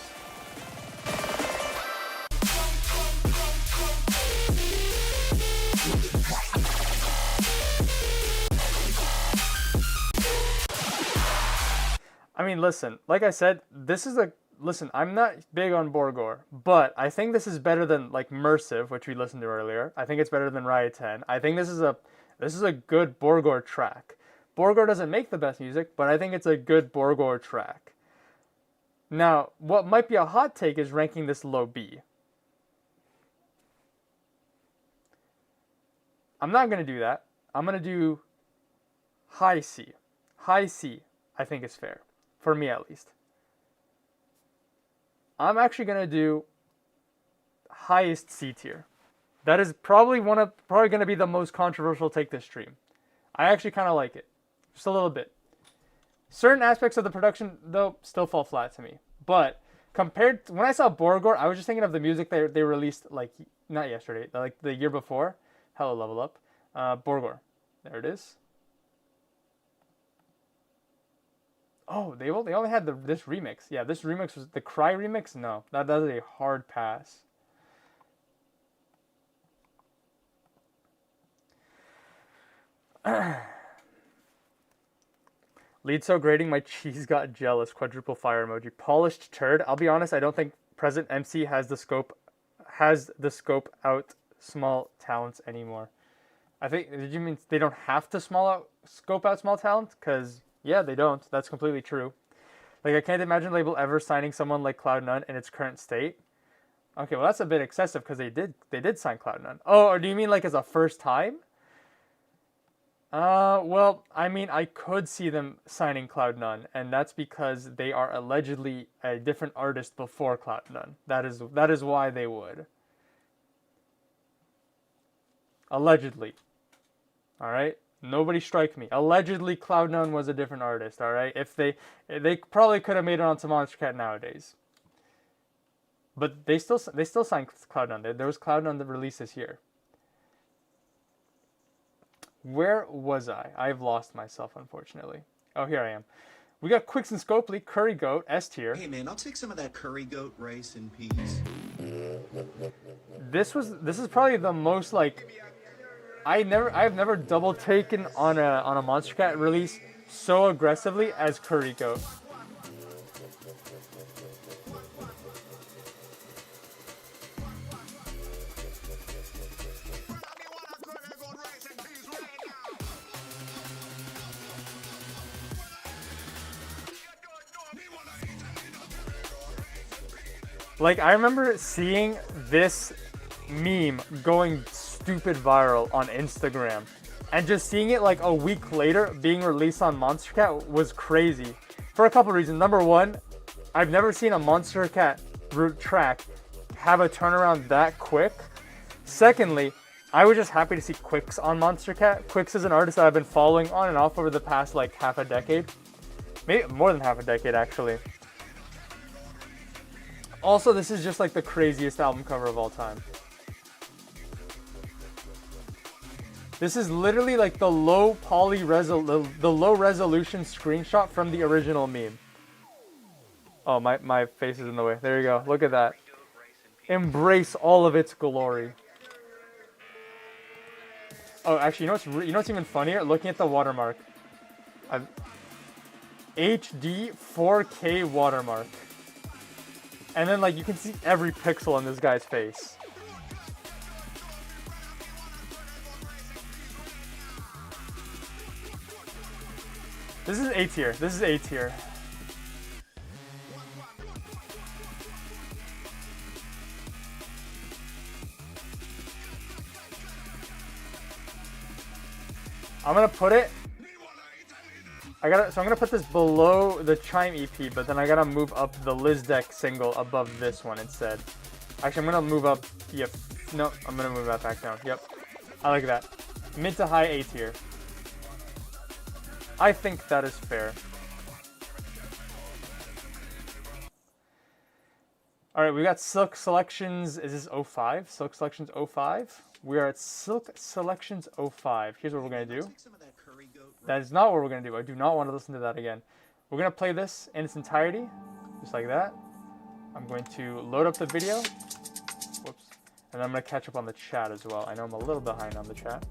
I mean, listen, like I said, listen, I'm not big on Borgor, but I think this is better than, like, Mersive, which we listened to earlier. I think it's better than Riot 10. I think this is a good Borgor track. Borgor doesn't make the best music, but I think it's a good Borgor track. Now, what might be a hot take is ranking this low B. I'm not going to do that. I'm going to do high C. High C, I think is fair. For me at least. I'm actually going to do highest C tier. That is probably going to be the most controversial take this stream. I actually kind of like it. Just a little bit. Certain aspects of the production, though, still fall flat to me. But compared to, when I saw Borgor, I was just thinking of the music they released, like, not yesterday, like the year before. Hello, Level Up. Borgor. There it is. Oh, they only had this remix. Yeah, this remix was the Cry remix. No, that is a hard pass. Lead so grading, my cheese got jealous. Quadruple fire emoji. Polished turd. I'll be honest, I don't think present MC has the scope out small talents anymore. I think, did you mean they don't have to scope out small talent? Because yeah, they don't. That's completely true. Like, I can't imagine label ever signing someone like Cloud9 in its current state. Okay, well that's a bit excessive because they did sign Cloud9. Oh, or do you mean like as a first time? Well, I mean, I could see them signing Cloud9, and that's because they are allegedly a different artist before Cloud9. That is why they would. Allegedly. All right? Nobody strike me. Allegedly, Cloud9 was a different artist, all right? If they probably could have made it onto monstercat nowadays. But they still signed Cloud9. There was Cloud9 that released this year. Where was I? I've lost myself, unfortunately. Oh, here I am. We got Quicks and Scopely, Curry Goat, S tier. Hey man, I'll take some of that curry goat rice and peas. This is probably the most like I've never double taken on a monstercat release so aggressively as Curry Goat. Like, I remember seeing this meme going stupid viral on Instagram, and just seeing it like a week later being released on monstercat was crazy for a couple reasons. Number one, I've never seen a monstercat root track have a turnaround that quick. Secondly, I was just happy to see Quicks on monstercat. Quicks is an artist that I've been following on and off over the past like half a decade, maybe more than half a decade actually. Also, this is just like the craziest album cover of all time. This is literally like the low resolution screenshot from the original meme. Oh, my face is in the way. There you go. Look at that. Embrace all of its glory. Oh, actually, you know what's even funnier? Looking at the watermark. HD 4K watermark. And then, like, you can see every pixel on this guy's face. This is A tier. This is A tier. I'm gonna put it. So I'm gonna put this below the Chime EP, but then I gotta move up the Liz Deck single above this one instead. Actually, I'm gonna move up. Yep. No, I'm gonna move that back down. Yep. I like that. Mid to high A tier. I think that is fair. All right, we got Silk Selections. Is this 05? Silk Selections 05. We are at Silk Selections 05. Here's what we're gonna do. That is not what we're going to do. I do not want to listen to that again. We're going to play this in its entirety, just like that. I'm going to load up the video. Whoops. And I'm going to catch up on the chat as well. I know I'm a little behind on the chat.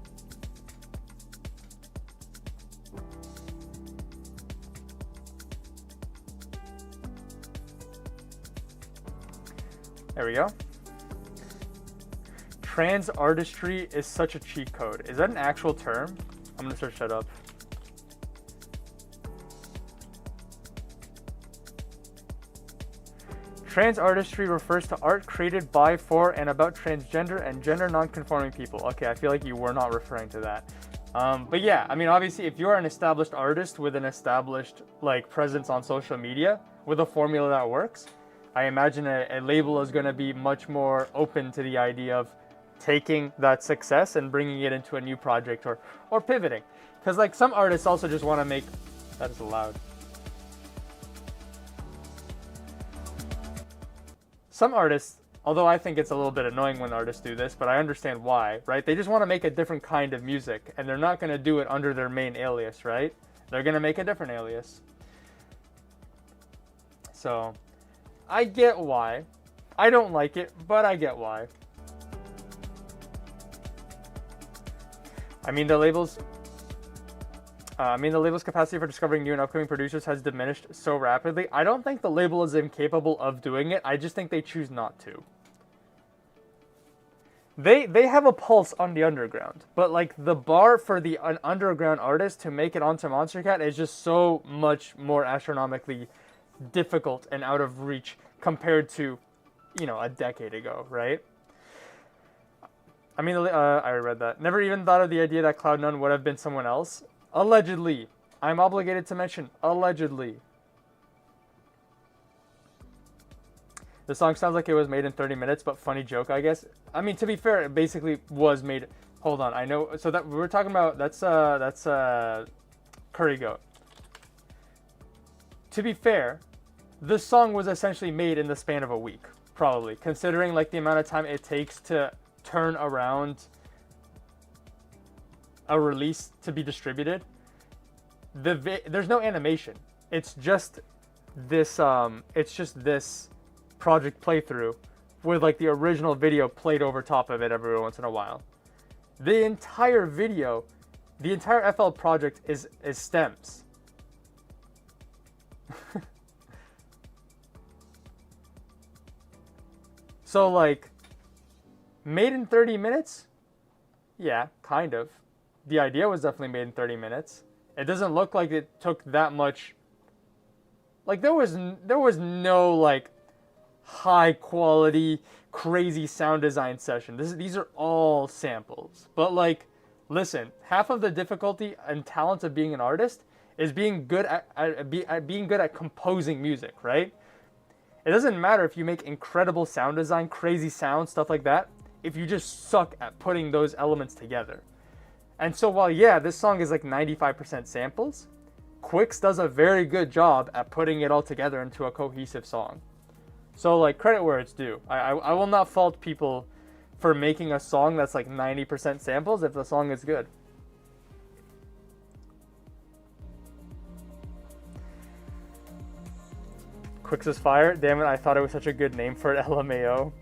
There we go. Trans artistry is such a cheat code. Is that an actual term? I'm going to search that up. Trans artistry refers to art created by, for, and about transgender and gender non-conforming people. Okay, I feel like you were not referring to that. But yeah, I mean, obviously, if you're an established artist with an established like presence on social media with a formula that works, I imagine a label is going to be much more open to the idea of taking that success and bringing it into a new project or pivoting. Because like some artists also just want to make... That is loud. Some artists, although I think it's a little bit annoying when artists do this, but I understand why, right? They just want to make a different kind of music, and they're not going to do it under their main alias, right? They're going to make a different alias. So, I get why. I don't like it, but I get why. I mean, the label's capacity for discovering new and upcoming producers has diminished so rapidly. I don't think the label is incapable of doing it. I just think they choose not to. They have a pulse on the underground, but like the bar for an underground artist to make it onto monstercat is just so much more astronomically difficult and out of reach compared to, you know, a decade ago, right? I mean, I already read that. Never even thought of the idea that Cloud9 would have been someone else. Allegedly. I'm obligated to mention, allegedly. The song sounds like it was made in 30 minutes, but funny joke, I guess. I mean, to be fair, it basically was made... Hold on, I know... So that we were talking about... That's Curry Goat. To be fair, the song was essentially made in the span of a week, probably. Considering, like, the amount of time it takes to turn around a release to be distributed. There's no animation. It's just this project playthrough with like the original video played over top of it every once in a while. The entire video, the entire FL project is stems. So like, made in 30 minutes? Yeah, kind of. The idea was definitely made in 30 minutes. It doesn't look like it took that much. Like there was no like high quality, crazy sound design session. These are all samples. But like, listen, half of the difficulty and talent of being an artist is being good at composing music, right? It doesn't matter if you make incredible sound design, crazy sound, stuff like that, if you just suck at putting those elements together. And so while, yeah, this song is like 95% samples, Quix does a very good job at putting it all together into a cohesive song. So like, credit where it's due. I will not fault people for making a song that's like 90% samples if the song is good. Quix is fire. Damn it, I thought it was such a good name for it, LMAO.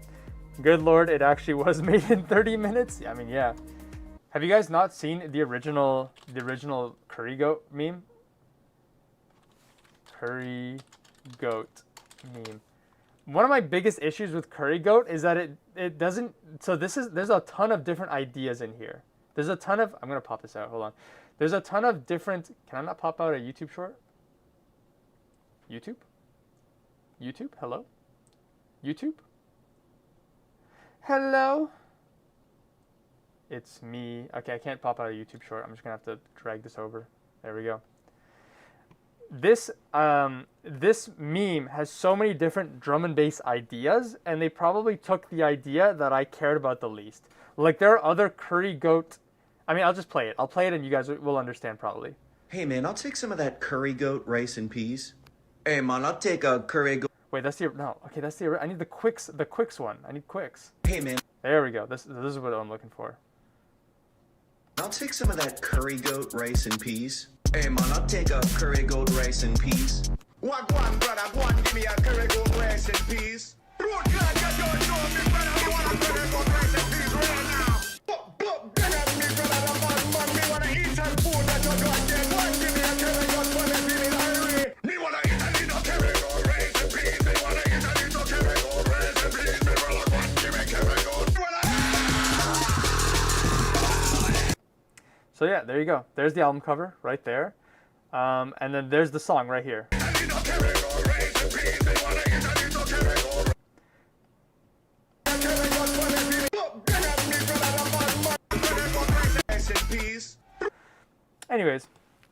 Good lord, it actually was made in 30 minutes? I mean, yeah. Have you guys not seen the original Curry Goat meme? Curry Goat meme. One of my biggest issues with Curry Goat is that it doesn't... So there's a ton of different ideas in here. There's a ton of... I'm going to pop this out. Hold on. There's a ton of different... Can I not pop out a YouTube short? YouTube? YouTube? Hello? YouTube? Hello? It's me. Okay, I can't pop out a YouTube short. I'm just going to have to drag this over. There we go. This meme has so many different drum and bass ideas, and they probably took the idea that I cared about the least. Like, there are other Curry Goat... I mean, I'll just play it. I'll play it and you guys will understand probably. Hey man, I'll take some of that curry goat rice and peas. Hey man, I'll take a curry goat. Wait, that's the... No, okay, that's the... I need the Quix one. I need Quix. Hey man. There we go. This is what I'm looking for. I'll take some of that curry goat rice and peas. Hey man, I'll take a curry goat rice and peas. What one, brother? Go on, give me a curry goat rice and peas. Road glad you don't know me, brother. Me want a curry goat rice and peas right now. But, get at me, brother. The man, me wanna eat some food that you got there. Go on, give me a curry goat for the feeling hungry. Me wanna eat a little curry goat rice and peas. Me wanna eat a little curry goat rice and peas. Me brother, go on, give me curry goat. So yeah, there you go. There's the album cover right there. And then there's the song right here. Anyways,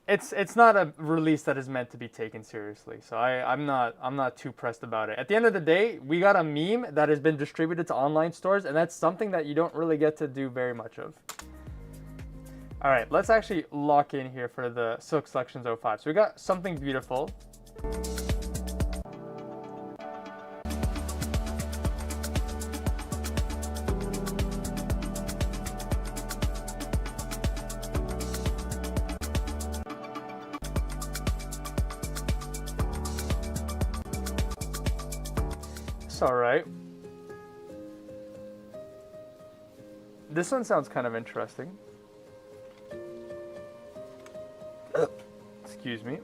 it's not a release that is meant to be taken seriously. So I'm not too pressed about it. At the end of the day, we got a meme that has been distributed to online stores, and that's something that you don't really get to do very much of. All right, let's actually lock in here for the Silk Selections 05. So we got Something Beautiful. It's all right. This one sounds kind of interesting. Excuse me.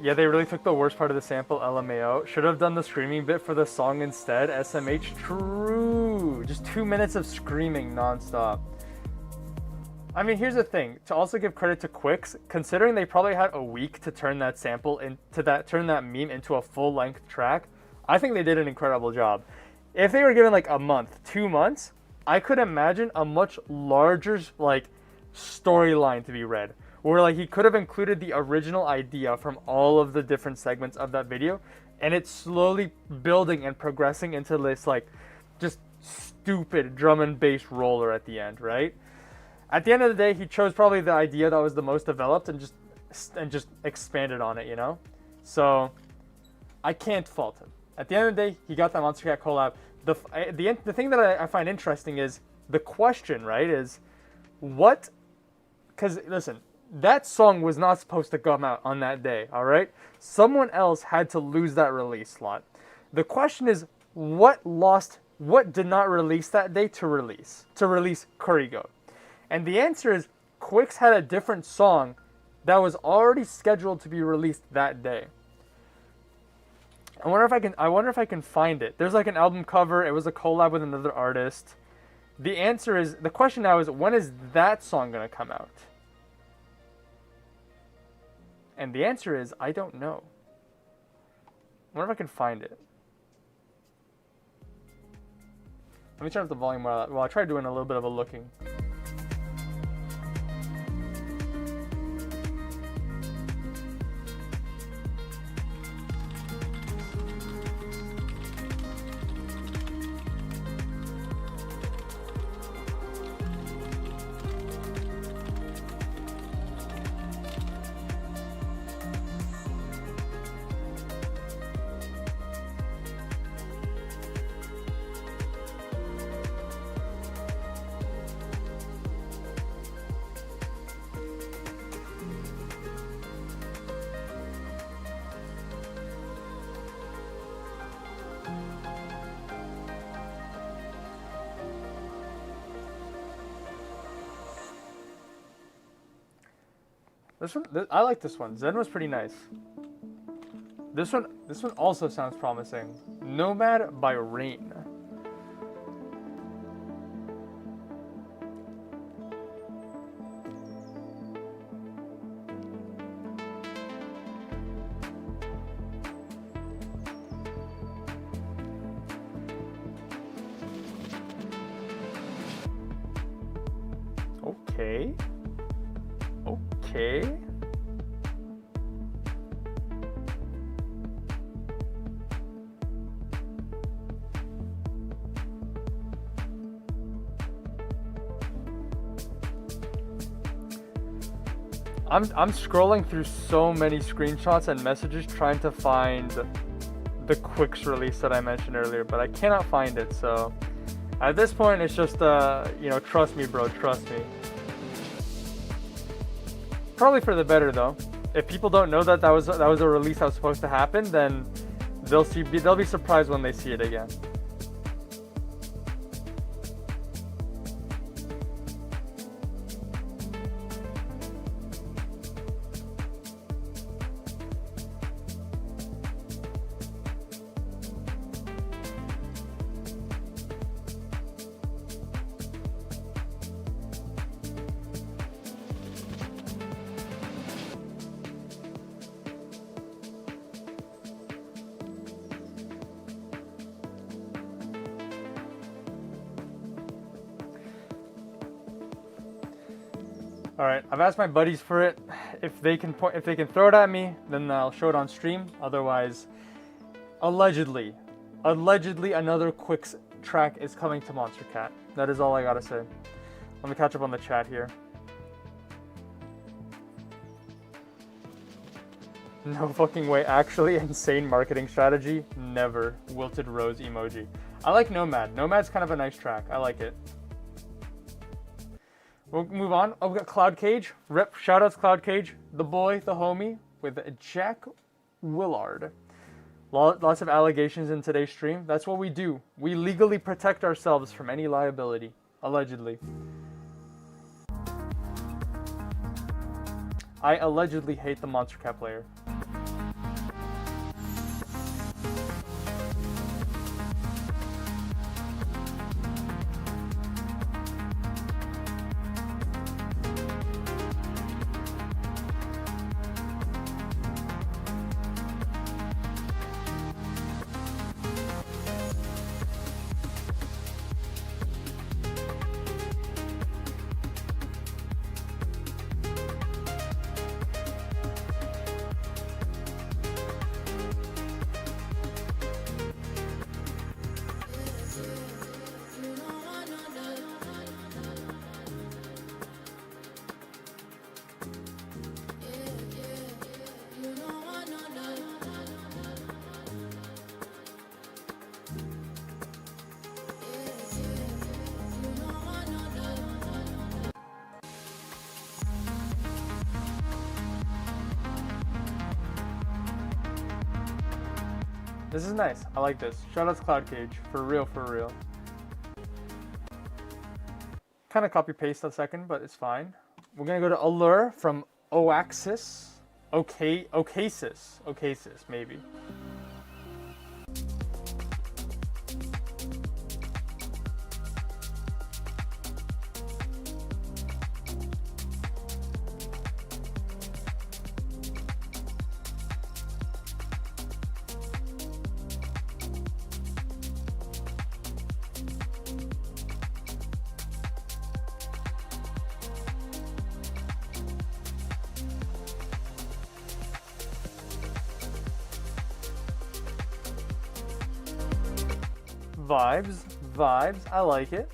Yeah, they really took the worst part of the sample, LMAO. Should have done the screaming bit for the song instead, SMH. True. Just 2 minutes of screaming nonstop. I mean, here's the thing. To also give credit to Quicks, considering they probably had a week to turn that sample turn that meme into a full-length track, I think they did an incredible job. If they were given like a month, 2 months, I could imagine a much larger like storyline to be read, where like he could have included the original idea from all of the different segments of that video, and it's slowly building and progressing into this like just stupid drum and bass roller at the end, right? At the end of the day, he chose probably the idea that was the most developed and just expanded on it, you know? So I can't fault him. At the end of the day, he got that Monstercat collab. The thing that I find interesting is the question, right, is what... Because, listen, that song was not supposed to come out on that day, all right? Someone else had to lose that release slot. The question is, what did not release that day to release Curry Goat? And the answer is, Quicks had a different song that was already scheduled to be released that day. I wonder if I can find it. There's like an album cover. It was a collab with another artist. The answer is, the question now is, when is that song gonna come out? And the answer is, I don't know. I wonder if I can find it. Let me turn up the volume while I try doing a little bit of a looking. This one, I like this one. Zen was pretty nice. This one also sounds promising. Nomad by Rain. Okay. Okay. I'm scrolling through so many screenshots and messages trying to find the Quicks release that I mentioned earlier, but I cannot find it. So at this point, it's just you know, trust me, bro, trust me. Probably for the better though. If people don't know that that was a release that was supposed to happen, then they'll be surprised when they see it again. All right, I've asked my buddies for it. If they can throw it at me, then I'll show it on stream. Otherwise, allegedly another quick track is coming to monstercat. That is all I gotta say. Let me catch up on the chat here. No fucking way. Actually, insane marketing strategy. Never. Wilted rose emoji. I like Nomad. Nomad's kind of a nice track. I like it. We'll move on. Oh, we got Cloud Cage. Rip. Shoutouts Cloud Cage. The boy, the homie, with Jack Willard. Lots of allegations in today's stream. That's what we do. We legally protect ourselves from any liability. Allegedly. I allegedly hate the monstercat player. This is nice. I like this. Shoutouts Cloud Cage. For real, for real. Kind of copy paste a second, but it's fine. We're gonna go to Allure from Oaxis. Oasis, maybe. Vibes, I like it.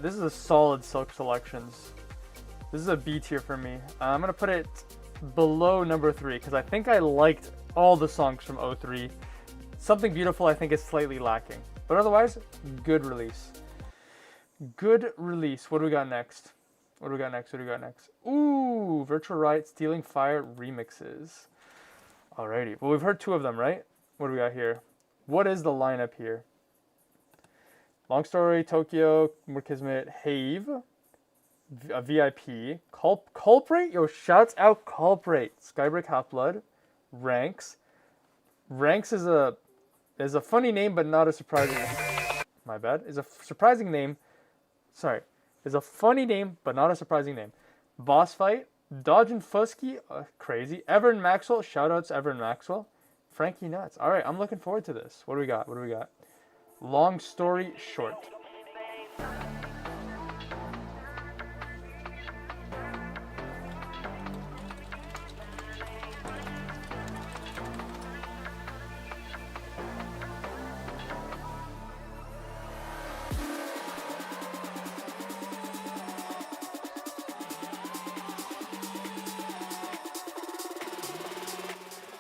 This is a solid Silk Selections. This is a B tier for me. I'm gonna put it below number 3 because I think I liked all the songs from 03. Something Beautiful I think is slightly lacking, but otherwise, good release. Good release. What do we got next? Ooh, Virtual Riot Stealing Fire remixes. Alrighty. Well, we've heard 2 of them, right? What do we got here? What is the lineup here? Long Story, Tokyo, More Kismet, Have, a VIP, Culprit, yo, shouts out Culprit, Skybreak Half-Blood, Ranks. Ranks is a funny name, but not a surprising name. My bad. Is a surprising name. Sorry. Is a funny name, but not a surprising name. Boss Fight, Dodge and Fusky, crazy. Everin Maxwell, shoutouts Everin Maxwell. Frankie Nuts. All right, I'm looking forward to this. What do we got? Long Story Short.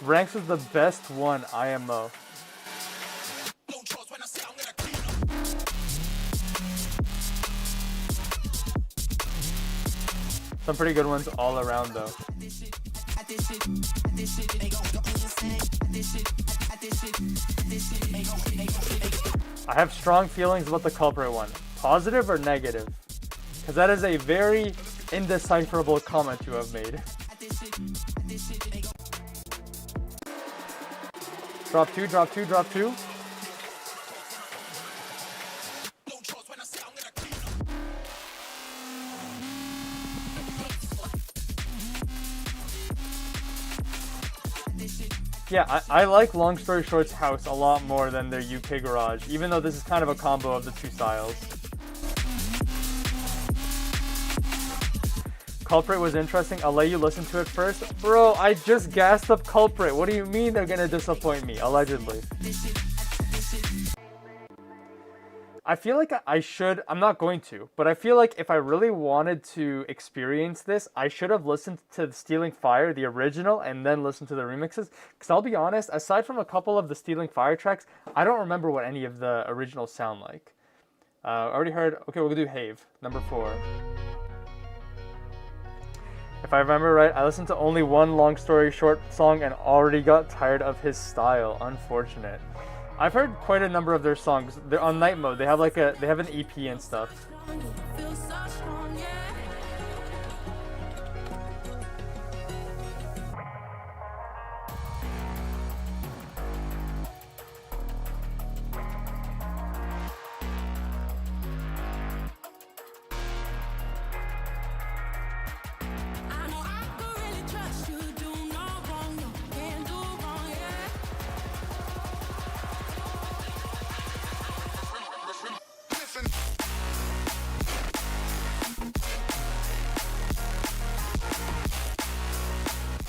Ranks is the best one, IMO. Some pretty good ones all around though. I have strong feelings about the culprit one. Positive or negative? Because that is a very indecipherable comment you have made. Drop two, drop two, drop two. Yeah, I like Long Story Short's house a lot more than their UK garage, even though this is kind of a combo of the two styles. Culprit was interesting. I'll let you listen to it first. Bro, I just gassed up Culprit. What do you mean they're gonna disappoint me? Allegedly. I feel like I should, I'm not going to, but I feel like if I really wanted to experience this, I should have listened to Stealing Fire, the original, and then listened to the remixes. Because I'll be honest, aside from a couple of the Stealing Fire tracks, I don't remember what any of the originals sound like. I already heard, okay, we'll do Have, number 4. If I remember right, I listened to only one Long Story Short song and already got tired of his style. Unfortunate. I've heard quite a number of their songs. They're on Night Mode. They have like they have an EP and stuff.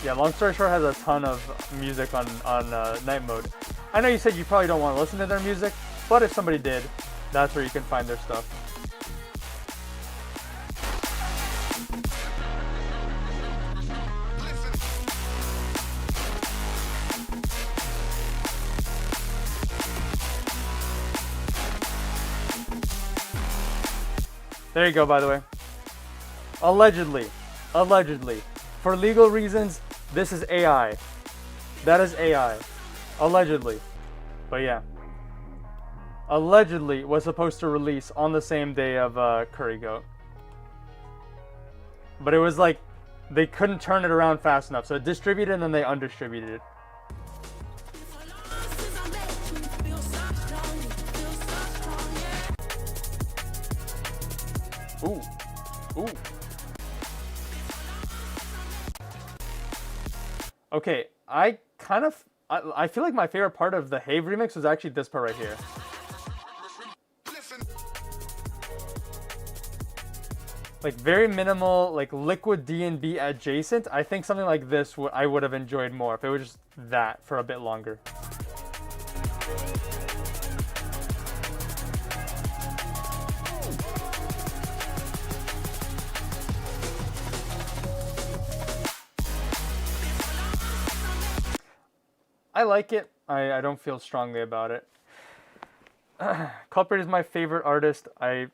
Yeah, Long Story Short has a ton of music on Night Mode. I know you said you probably don't want to listen to their music, but if somebody did, that's where you can find their stuff. There you go, by the way. Allegedly. For legal reasons, this is AI. That is AI. Allegedly. But yeah. Allegedly was supposed to release on the same day of Curry Goat. But it was like, they couldn't turn it around fast enough. So it distributed and then they undistributed it. Ooh. Ooh. Okay, I feel like my favorite part of the Have remix was actually this part right here. Like very minimal, like liquid D&B adjacent. I think something like this I would have enjoyed more if it was just that for a bit longer. I like it. I don't feel strongly about it. Culprit is my favorite artist.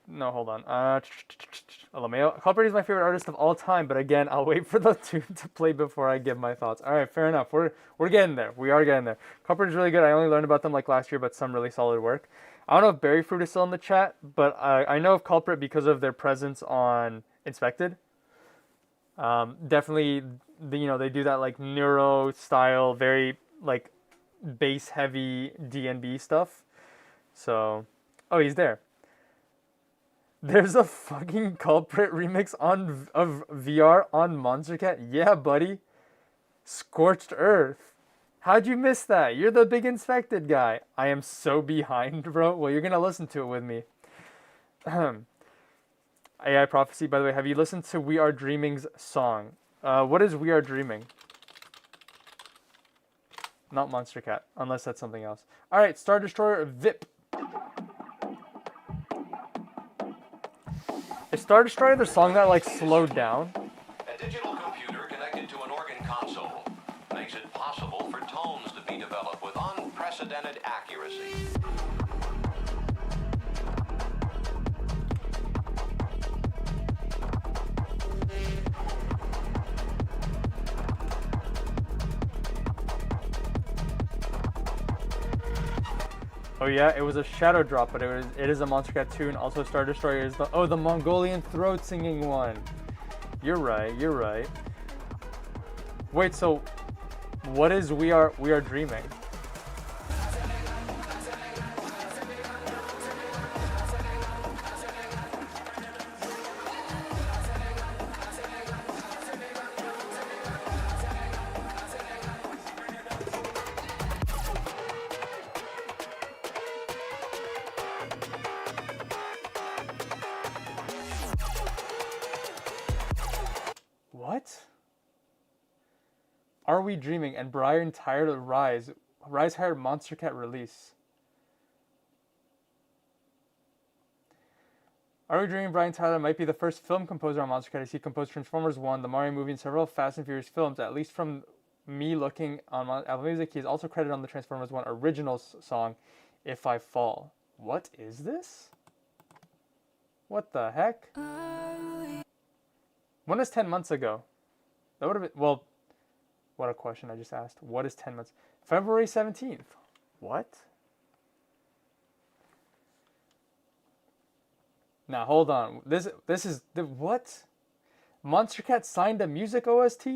No, hold on. LMAO. Culprit is my favorite artist of all time, but again, I'll wait for the tune to play before I give my thoughts. All right, fair enough. We're getting there. We are getting there. Culprit is really good. I only learned about them like last year, but some really solid work. I don't know if Berry Fruit is still in the chat, but I know of Culprit because of their presence on Inspected. Definitely, they do that like neuro style, very like bass heavy D&B stuff. So, oh, he's there. There's a fucking Culprit remix of VR on monstercat. Yeah, buddy. Scorched Earth. How'd you miss that? You're the big Inspected guy. I am so behind, bro. Well, you're gonna listen to it with me. AI Prophecy, by the way, have you listened to We Are Dreaming's song? What is We Are Dreaming? Not monstercat, unless that's something else. All right, Star Destroyer VIP. Is Star Destroyer the song that like slowed down? A digital computer connected to an organ console makes it possible for tones to be developed with unprecedented accuracy. Oh yeah, it was a shadow drop, but it is a monstercat tune. Also, Star Destroyer is the Mongolian throat singing one. You're right. You're right. Wait, so what is We Are Dreaming? What? Are We Dreaming and Brian Tyler Rise hired monstercat release. Are We Dreaming? Brian Tyler might be the first film composer on monstercat, as he composed Transformers 1, the Mario movie, and several Fast and Furious films. At least from me looking on Apple Music, he is also credited on the Transformers 1 original song, If I Fall. What is this? What the heck? When was 10 months ago? That would have been, well, what a question I just asked. What is 10 months? February 17th. What? Now, hold on. This is, the what? monstercat signed a music OST?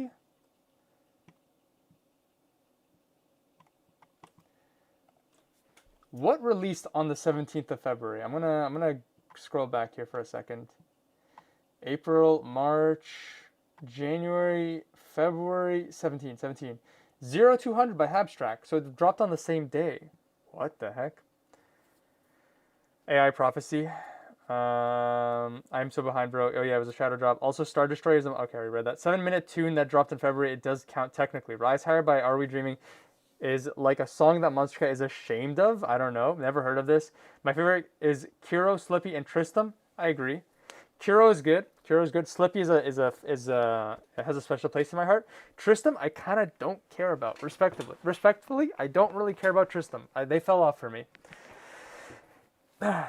What released on the 17th of February? I'm gonna scroll back here for a second. April, March, January, February, 17. 0200 by Abstract. So it dropped on the same day. What the heck? AI Prophecy. I'm so behind, bro. Oh yeah, it was a shadow drop. Also, Star Destroyer is okay. I read that 7-minute tune that dropped in February. It does count technically. Rise Higher by Are We Dreaming is like a song that monstercat is ashamed of. I don't know. Never heard of this. My favorite is Kiro, Slippy, and Tristram. I agree. Kiro is good. Slippy it has a special place in my heart. Tristram, I kind of don't care about. Respectfully, I don't really care about Tristram. They fell off for me. I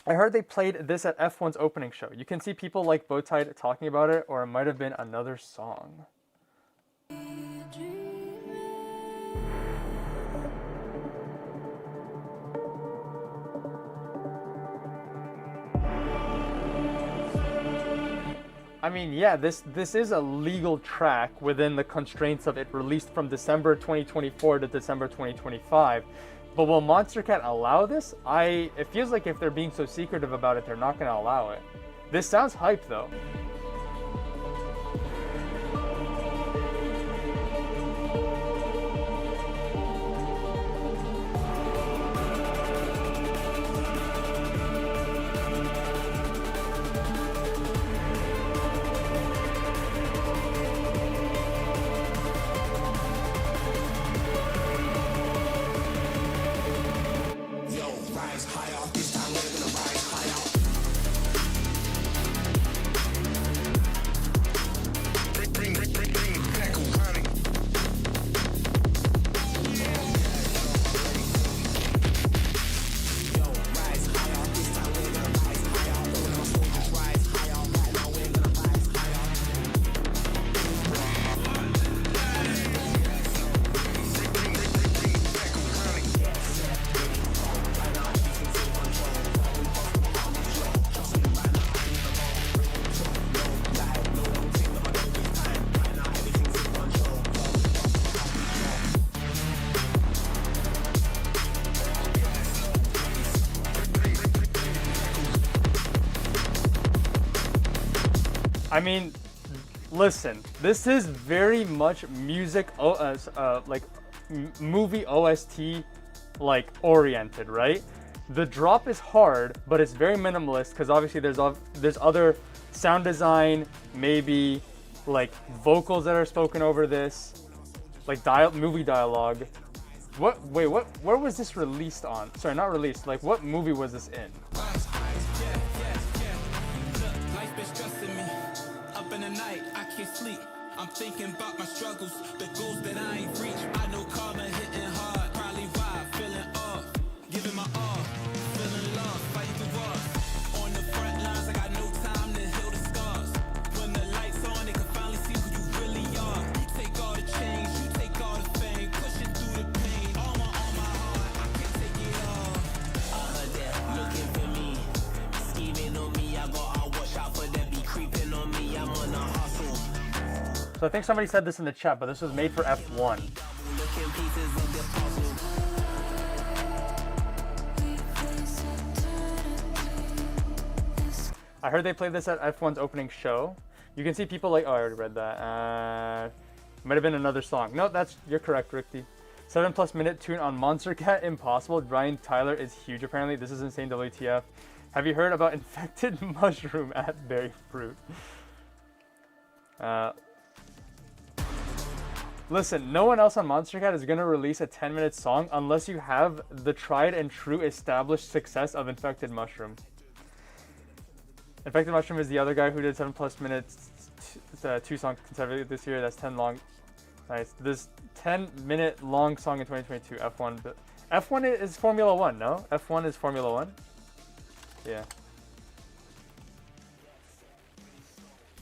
heard they played this at F1's opening show. You can see people like Bowtie talking about it, or it might have been another song. I mean, yeah, this is a legal track within the constraints of it released from December 2024 to December 2025. But will monstercat allow this? It feels like if they're being so secretive about it, they're not going to allow it. This sounds hype, though. I mean, listen, this is very much music, like movie OST, like oriented, right? The drop is hard, but it's very minimalist because obviously there's other sound design, maybe like vocals that are spoken over this, like movie dialogue. Where was this released on? Sorry, not released. Like, what movie was this in? Sleep. I'm thinking about my struggles, the goals that I ain't reached. I know karma hitting hard, probably vibe, feeling off, giving my all, feeling lost, fighting through walls. On the front lines, I got no time to heal the scars. When the lights on, they can finally see who you really are. You take all the change, you take all the fame, pushing through the pain. All my heart, I can't take So I think somebody said this in the chat, but this was made for F1. I heard they played this at F1's opening show. You can see people like, oh, I already read that. Might have been another song. No, you're correct, Ricky. 7+ minute tune on monstercat, impossible. Brian Tyler is huge apparently. This is insane, WTF. Have you heard about infected mushroom at berry fruit? Listen, no one else on monstercat is gonna release a 10-minute song unless you have the tried and true established success of infected mushroom. Infected Mushroom is the other guy who did 7+ minutes, 2 songs consecutively this year. That's 10 long. Nice. This 10-minute long song in 2022. F1. But F1 is Formula 1, no? F1 is Formula 1? Yeah.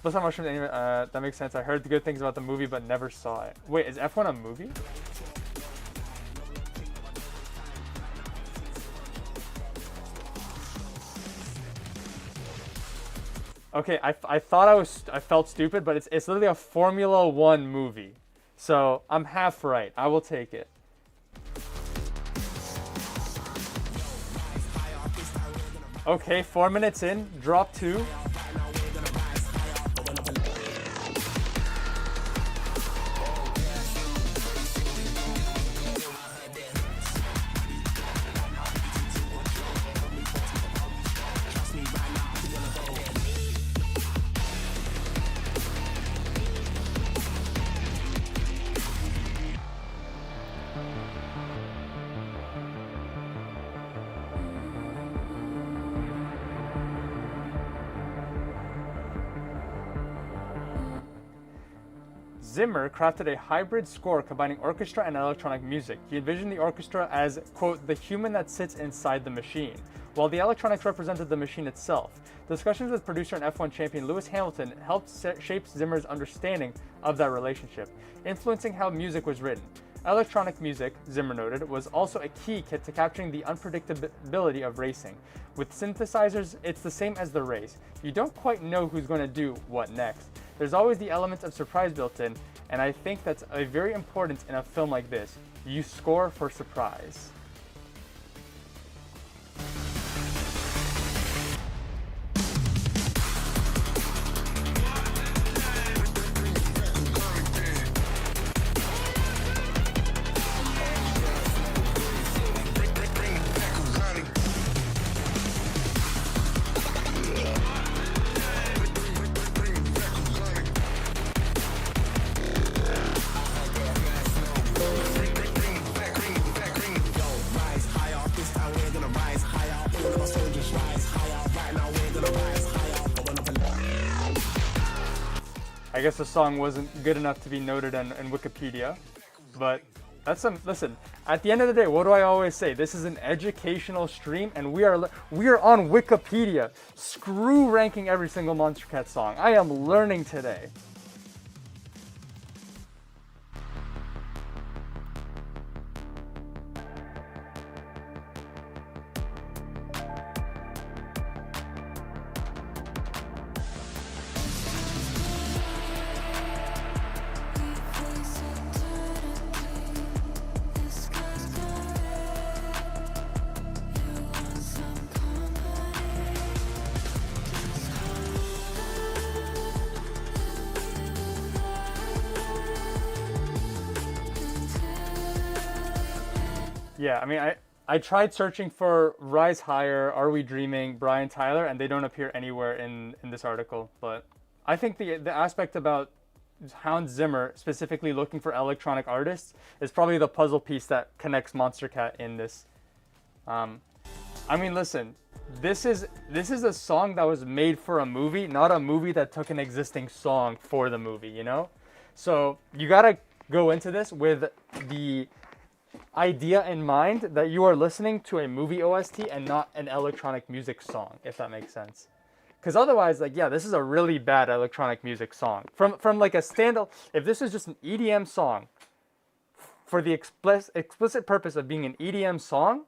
Plus on Mushroom anyway, that makes sense. I heard the good things about the movie but never saw it. Wait, is F1 a movie? Okay, I thought I felt stupid, but it's literally a Formula 1 movie. So, I'm half right. I will take it. Okay, 4 minutes in, drop 2. Zimmer crafted a hybrid score combining orchestra and electronic music. He envisioned the orchestra as, quote, the human that sits inside the machine, while the electronics represented the machine itself. Discussions with producer and F1 champion Lewis Hamilton helped shape Zimmer's understanding of that relationship, influencing how music was written. Electronic music, Zimmer noted, was also a key to capturing the unpredictability of racing. With synthesizers, it's the same as the race. You don't quite know who's going to do what next. There's always the element of surprise built in, and I think that's very important in a film like this. You score for surprise. I guess the song wasn't good enough to be noted in Wikipedia, but that's listen, at the end of the day, what do I always say? This is an educational stream, and we are on Wikipedia. Screw ranking every single monstercat song. I am learning today. Yeah, I mean, I tried searching for Rise Higher, Are We Dreaming, Brian Tyler, and they don't appear anywhere in this article. But I think the aspect about Hans Zimmer specifically looking for electronic artists is probably the puzzle piece that connects monstercat in this. I mean, listen, this is a song that was made for a movie, not a movie that took an existing song for the movie, you know? So you gotta go into this with the idea in mind that you are listening to a movie OST and not an electronic music song, if that makes sense. Because otherwise, like, yeah, this is a really bad electronic music song. From like a standalone, if this is just an EDM song for the explicit purpose of being an EDM song,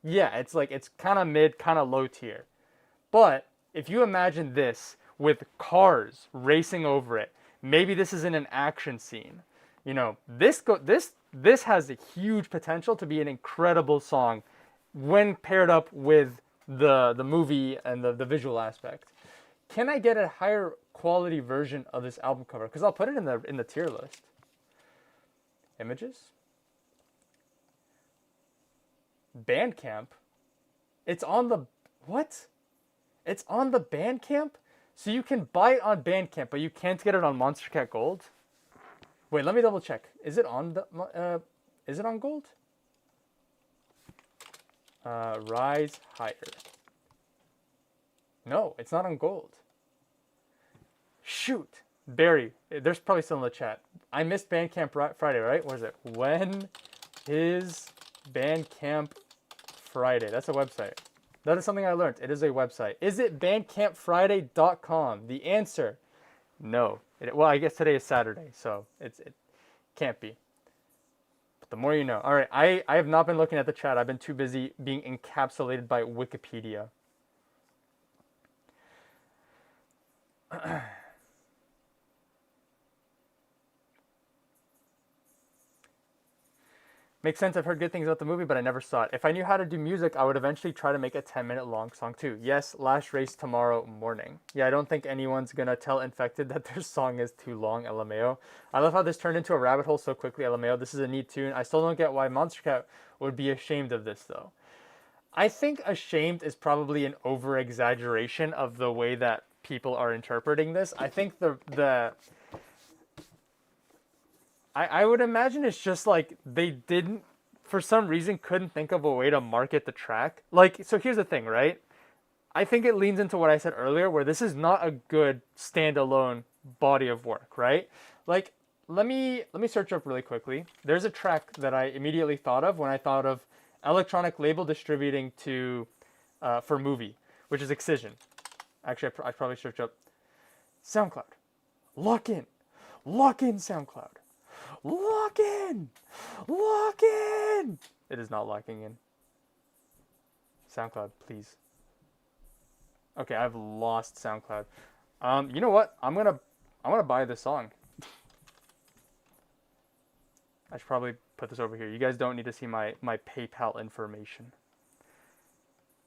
yeah, it's like, it's kind of mid, kind of low tier. But if you imagine this with cars racing over it, Maybe this is in an action scene. You know, this has a huge potential to be an incredible song when paired up with the movie and the visual aspect. Can I get a higher quality version of this album cover? Because I'll put it in the tier list. Images. Bandcamp. It's on the what? It's on the Bandcamp, so you can buy it on Bandcamp, but you can't get it on monstercat Gold. Wait, let me double check. Is it on the? Is it on Gold? Rise Higher. No, it's not on Gold. Shoot, Barry. There's probably still in the chat. I missed Bandcamp Friday, right? What is it? When is Bandcamp Friday? That's a website. That is something I learned. It is a website. Is it bandcampfriday.com? The answer, no. Well, I guess today is Saturday, so it can't be. But the more you know. All right, I have not been looking at the chat. I've been too busy being encapsulated by Wikipedia. Makes sense. I've heard good things about the movie, but I never saw it. If I knew how to do music, I would eventually try to make a 10-minute long song too. Yes, last race tomorrow morning. Yeah, I don't think anyone's gonna tell Infected that their song is too long, LMAO. I love how this turned into a rabbit hole so quickly, LMAO. This is a neat tune. I still don't get why monstercat would be ashamed of this though. I think ashamed is probably an over-exaggeration of the way that people are interpreting this. I think I would imagine it's just like they didn't, for some reason, couldn't think of a way to market the track. Like, so here's the thing, right? I think it leans into what I said earlier, where this is not a good standalone body of work, right? Like, let me search up really quickly. There's a track that I immediately thought of when I thought of electronic label distributing to for movie, which is Excision. Actually, I probably search up SoundCloud. Lock in SoundCloud. Lock in! It is not locking in. SoundCloud, please. Okay, I've lost SoundCloud. You know what? I'm gonna buy this song. I should probably put this over here. You guys don't need to see my PayPal information.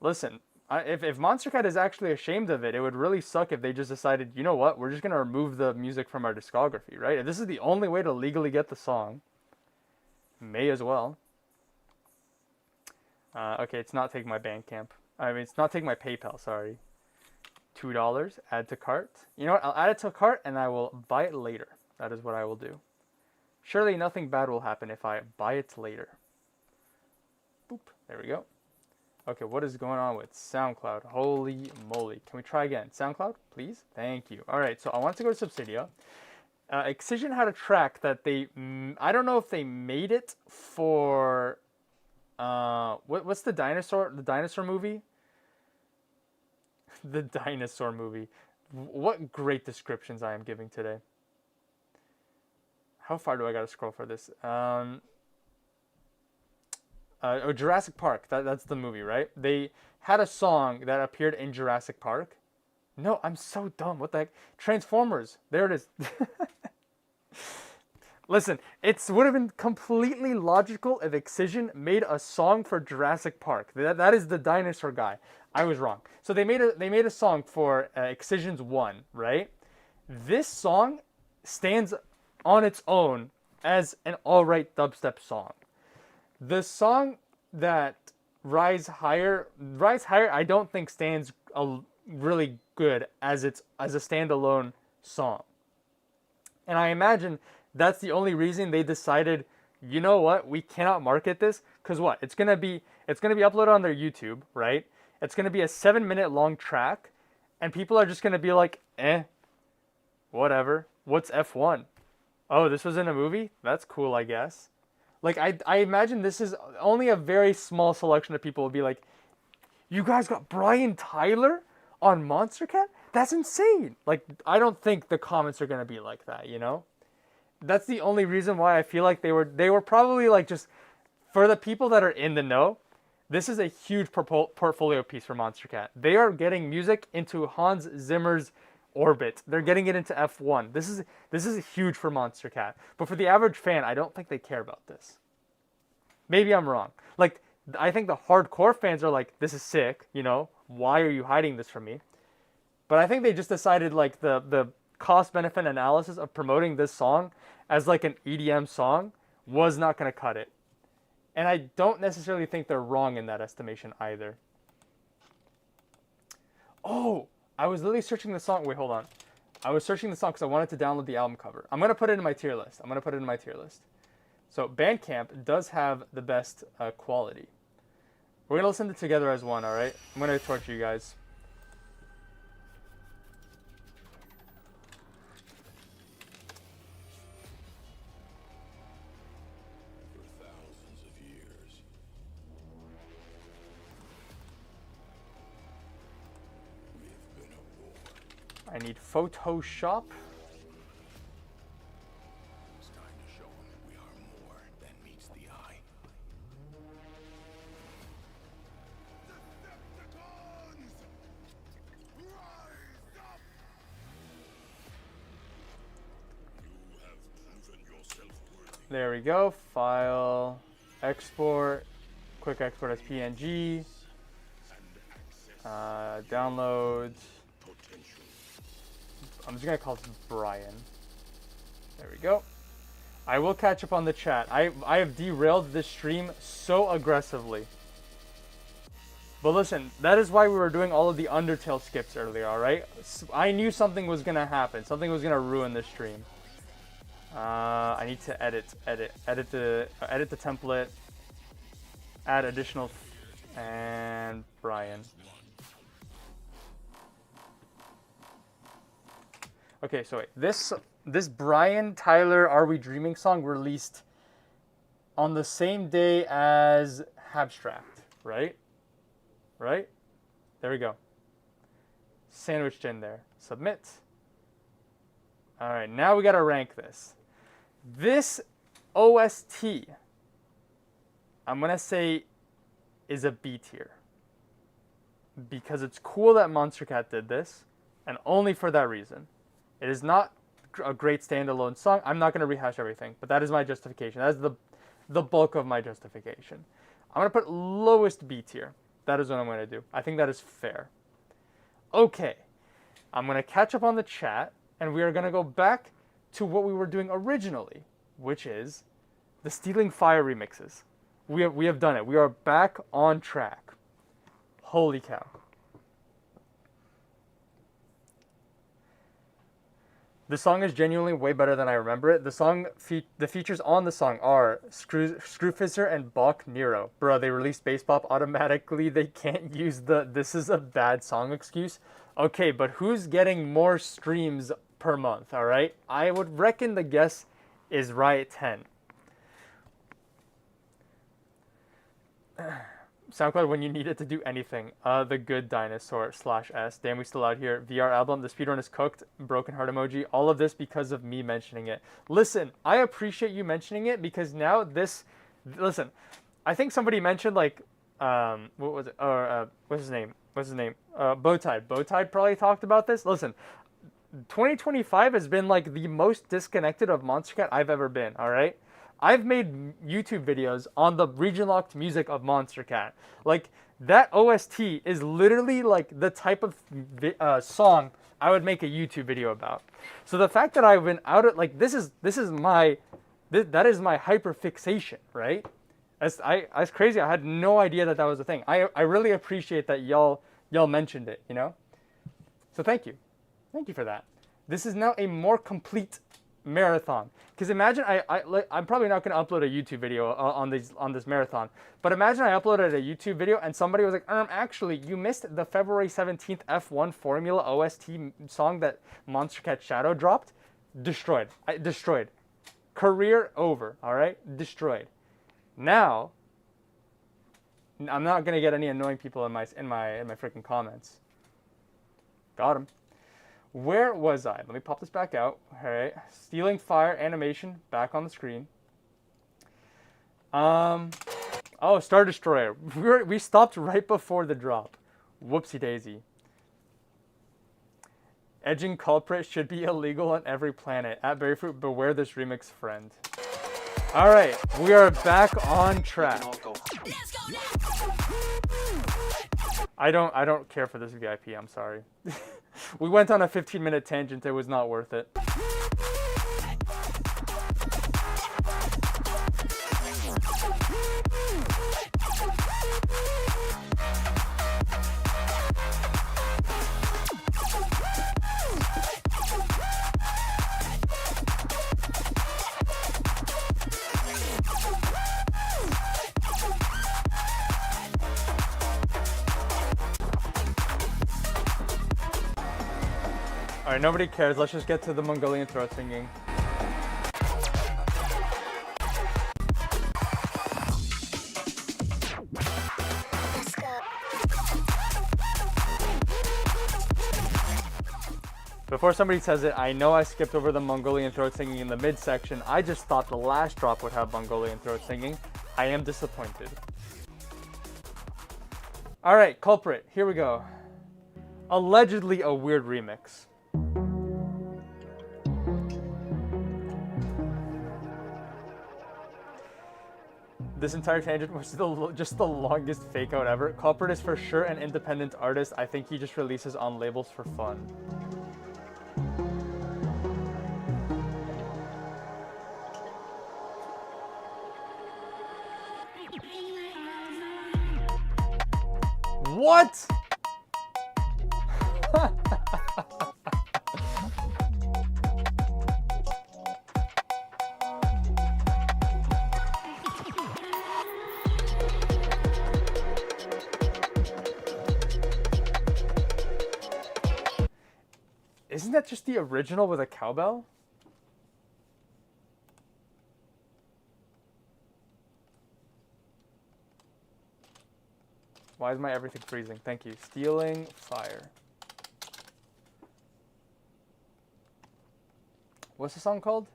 Listen, if monstercat is actually ashamed of it, it would really suck if they just decided, you know what, we're just going to remove the music from our discography, right? If this is the only way to legally get the song, may as well. Okay, it's not taking my Bandcamp. I mean, it's not taking my PayPal, sorry. $2, add to cart. You know what, I'll add it to cart and I will buy it later. That is what I will do. Surely nothing bad will happen if I buy it later. Boop, there we go. Okay, what is going on with SoundCloud? Holy moly. Can we try again? SoundCloud, please? Thank you. All right, so I want to go to Subsidia. Excision had a track that they... I don't know if they made it for... what's the dinosaur movie? The dinosaur movie. What great descriptions I am giving today. How far do I got to scroll for this? Jurassic Park, that's the movie, right? They had a song that appeared in Jurassic Park. No, I'm so dumb. What the heck? Transformers. There it is. Listen, it would have been completely logical if Excision made a song for Jurassic Park. That is the dinosaur guy. I was wrong. So they made a song for Excision's 1, right? This song stands on its own as an alright dubstep song. The song that Rise Higher, I don't think stands really good as a standalone song. And I imagine that's the only reason they decided, you know what, we cannot market this, because what? It's gonna be uploaded on their YouTube, right? It's gonna be a 7-minute long track, and people are just gonna be like, whatever. What's F1? Oh, this was in a movie? That's cool, I guess. Like, I imagine this is only a very small selection of people will be like, you guys got Brian Tyler on monstercat? That's insane. Like, I don't think the comments are going to be like that, you know? That's the only reason why I feel like they were probably like just, for the people that are in the know, this is a huge portfolio piece for monstercat. They are getting music into Hans Zimmer's orbit. They're getting it into F1. This is huge for monstercat. But for the average fan, I don't think they care about this. Maybe I'm wrong. Like, I think the hardcore fans are like, this is sick, you know? Why are you hiding this from me? But I think they just decided, like, the cost-benefit analysis of promoting this song as, like, an EDM song was not going to cut it. And I don't necessarily think they're wrong in that estimation either. Oh, I was literally searching the song. Wait, hold on. I was searching the song because I wanted to download the album cover. I'm going to put it in my tier list. So Bandcamp does have the best quality. We're going to listen to it together as one, all right? I'm going to torture you guys. I need Photoshop. There we go. File, export, quick export as PNG, downloads. I'm just gonna call this Brian. There we go. I will catch up on the chat. I have derailed this stream so aggressively. But listen, that is why we were doing all of the Undertale skips earlier, alright? I knew something was gonna happen. Something was gonna ruin this stream. I need to edit the template, add additional, and Brian. Okay, so wait, this Brian Tyler Are We Dreaming song released on the same day as Abstract, right? Right? There we go. Sandwiched in there. Submit. All right, now we gotta rank this. This OST, I'm gonna say, is a B tier. Because it's cool that monstercat did this, and only for that reason. It is not a great standalone song. I'm not gonna rehash everything, but that is my justification. That is the bulk of my justification. I'm gonna put lowest B tier. That is what I'm gonna do. I think that is fair. Okay, I'm gonna catch up on the chat, and we are gonna go back to what we were doing originally, which is the Stealing Fire remixes. We have done it. We are back on track. Holy cow. The song is genuinely way better than I remember it. The song, the features on the song are Screwfisser and Bach Nero. Bro, they released Bass Bop automatically. They can't use the "this is a bad song" excuse. Okay, but who's getting more streams per month, all right? I would reckon the guess is Riot 10. SoundCloud when you need it to do anything. The Good Dinosaur /S. Damn, we still out here. VR album. The speedrun is cooked. Broken heart emoji. All of this because of me mentioning it. Listen, I appreciate you mentioning it because now this... Listen, I think somebody mentioned like... what was it? Or, what's his name? Bowtide. Bowtide probably talked about this. Listen, 2025 has been like the most disconnected of monstercat I've ever been, alright? I've made YouTube videos on the region locked music of monstercat. Like, that OST is literally like the type of song I would make a YouTube video about. So the fact that I've been out of, like, that is my hyperfixation, right? That's crazy. I had no idea that was a thing. I really appreciate that y'all mentioned it, you know? So thank you. Thank you for that. This is now a more complete marathon. Because imagine I'm probably not going to upload a YouTube video on this marathon, but imagine I uploaded a YouTube video and somebody was like, actually, you missed the February 17th F1 Formula OST song that monstercat Shadow dropped. Destroyed. Destroyed. Career over. All right, destroyed. Now, I'm not going to get any annoying people in my freaking comments. Got him. Where was I? Let me pop this back out. All right. Stealing Fire animation back on the screen. Oh, Star Destroyer. We stopped right before the drop. Whoopsie daisy. Edging culprit should be illegal on every planet. At Berryfruit, beware this remix friend. Alright, we are back on track. I don't care for this VIP, I'm sorry. We went on a 15-minute tangent, it was not worth it. Alright, nobody cares. Let's just get to the Mongolian throat singing. Before somebody says it, I know I skipped over the Mongolian throat singing in the midsection. I just thought the last drop would have Mongolian throat singing. I am disappointed. Alright, culprit. Here we go. Allegedly a weird remix. This entire tangent was just the longest fake out ever. Culprit is for sure an independent artist. I think he just releases on labels for fun. What? Isn't that just the original with a cowbell? Why is my everything freezing? Thank you. Stealing fire. What's the song called?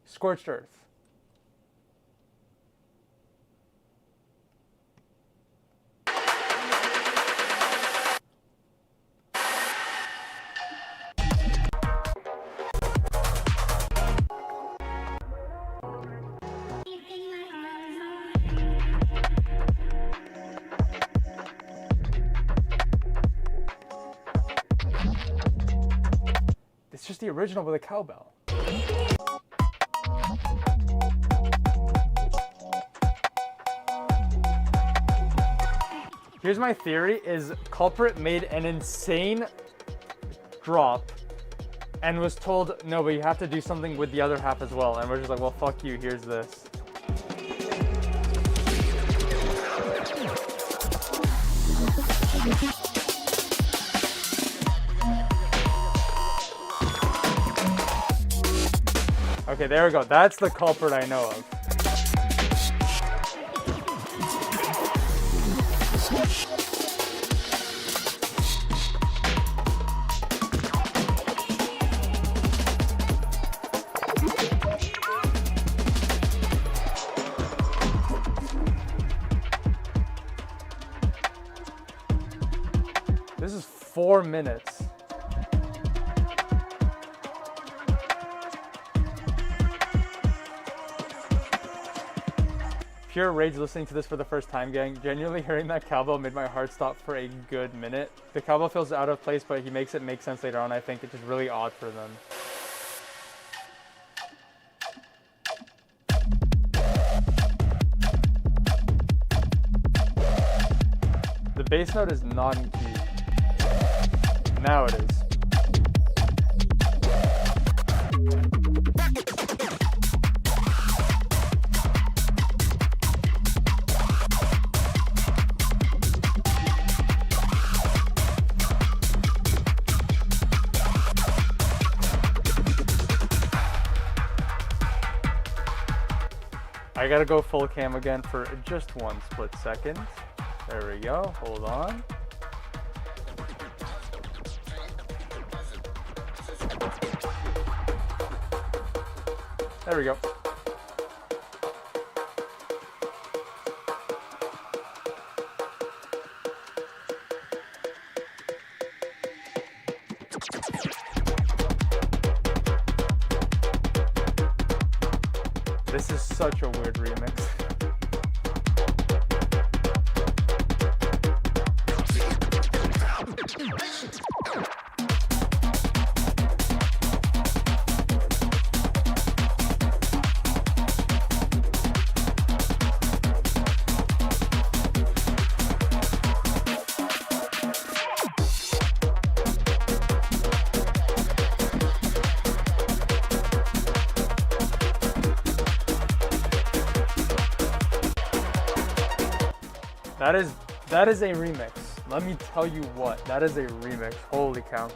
Scorched Earth. It's just the original with a cowbell. Here's my theory, is Culprit made an insane drop and was told, no, but you have to do something with the other half as well. And we're just like, well, fuck you, here's this. Okay, there we go. That's the culprit I know of. This is 4 minutes. Pure rage listening to this for the first time, gang. Genuinely hearing that cowbell made my heart stop for a good minute. The cowbell feels out of place, but he makes it make sense later on. I think it's just really odd for them. The bass note is not in key. Now it is. I gotta go full cam again for just one split second. There we go, hold on. There we go. This is such a weird remix. That is a remix. Let me tell you what, that is a remix. Holy cow.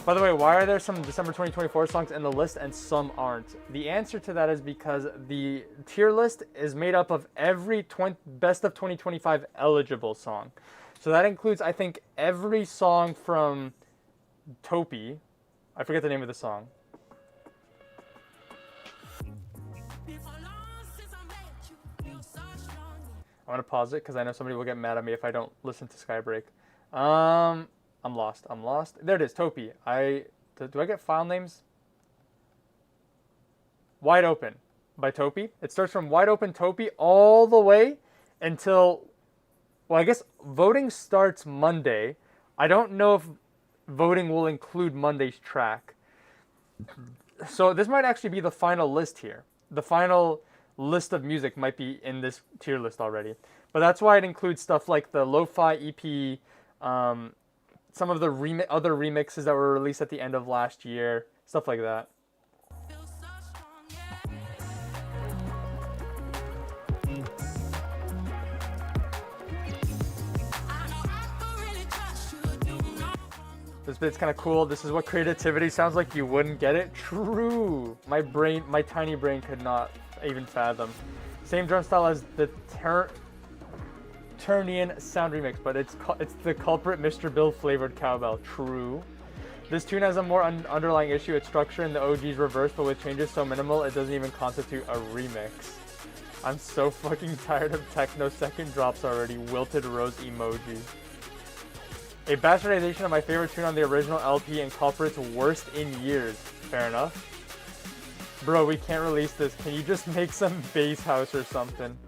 By the way, why are there some December 2024 songs in the list and some aren't? The answer to that is because the tier list is made up of every best of 2025 eligible song. So that includes, I think, every song from Topi. I forget the name of the song. I'm gonna pause it because I know somebody will get mad at me if I don't listen to Skybreak. I'm lost. There it is, Topi. Do I get file names? Wide Open by Topi. It starts from Wide Open Topi all the way until, well, I guess voting starts Monday. I don't know if voting will include Monday's track. So this might actually be the final list here. The final list of music might be in this tier list already. But that's why it includes stuff like the Lo-Fi EP, some of the other remixes that were released at the end of last year, stuff like that. This bit's kind of cool. This is what creativity sounds like. You wouldn't get it. True. My tiny brain could not even fathom. Same drum style as the Turnian sound remix, but it's the culprit Mr. Bill flavored cowbell. True. This tune has a more underlying issue. Its structure in the OG's reverse, but with changes so minimal it doesn't even constitute a remix. I'm so fucking tired of techno second drops already. Wilted rose emoji. A bastardization of my favorite tune on the original LP and culprit's worst in years. Fair enough. Bro, we can't release this. Can you just make some bass house or something?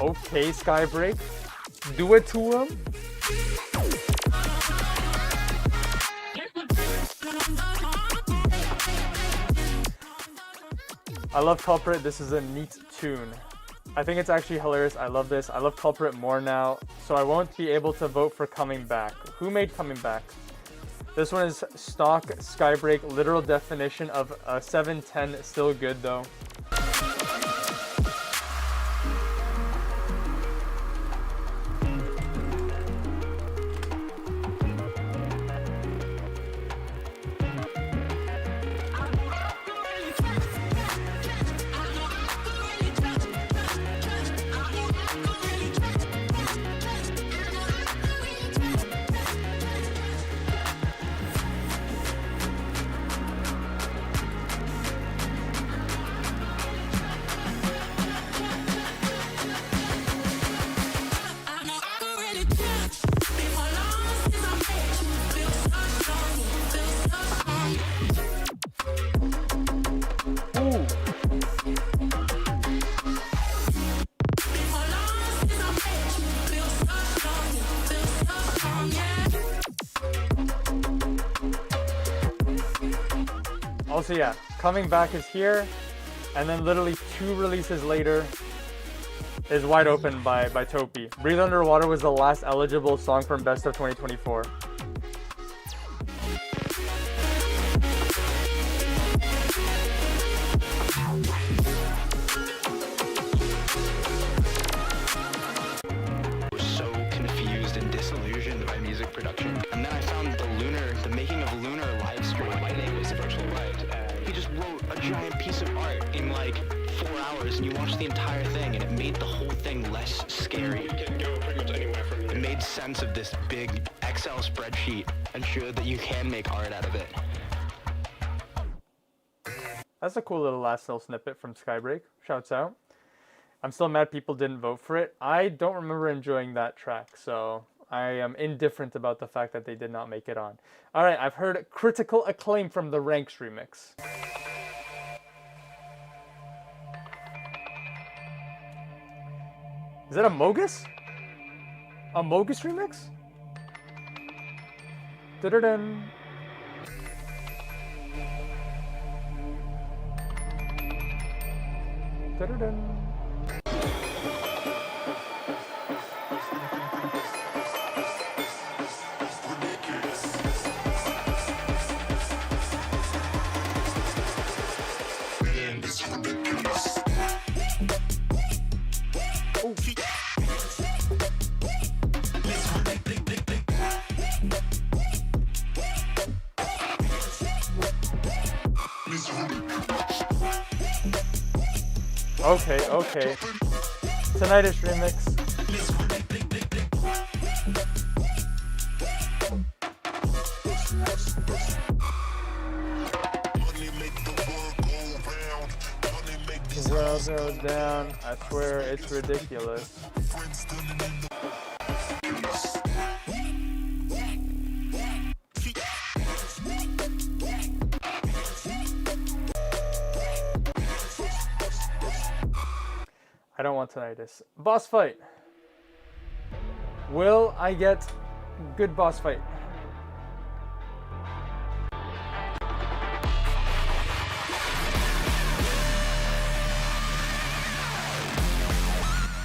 Okay, Skybreak. Do it to him. I love Culprit. This is a neat tune. I think it's actually hilarious. I love this. I love Culprit more now, so I won't be able to vote for Coming Back. Who made Coming Back? This one is stock Skybreak, literal definition of a 710, still good though. Also, yeah, Coming Back is here, and then literally 2 releases later is Wide Open by Topi. Breathe Underwater was the last eligible song from Best of 2024. So confused and disillusioned by music production. And then I found the making of Lunar live stream. My name is Virtual Light. He just wrote a giant piece of art in like 4 hours, and you watch the entire thing, and it made the whole thing less scary. You can go pretty much anywhere from here. It made sense of this big Excel spreadsheet and showed that you can make art out of it. That's a cool little last little snippet from Skybreak. Shouts out. I'm still mad people didn't vote for it. I don't remember enjoying that track, so I am indifferent about the fact that they did not make it on. Alright, I've heard critical acclaim from the Ranks remix. Is that a Mogus? A Mogus remix? Da-da-dun. Da-da-dun. Okay, okay. Tinnitus remix. The world goes down. I swear it's ridiculous. I don't want tinnitus. Boss fight. Will I get good boss fight?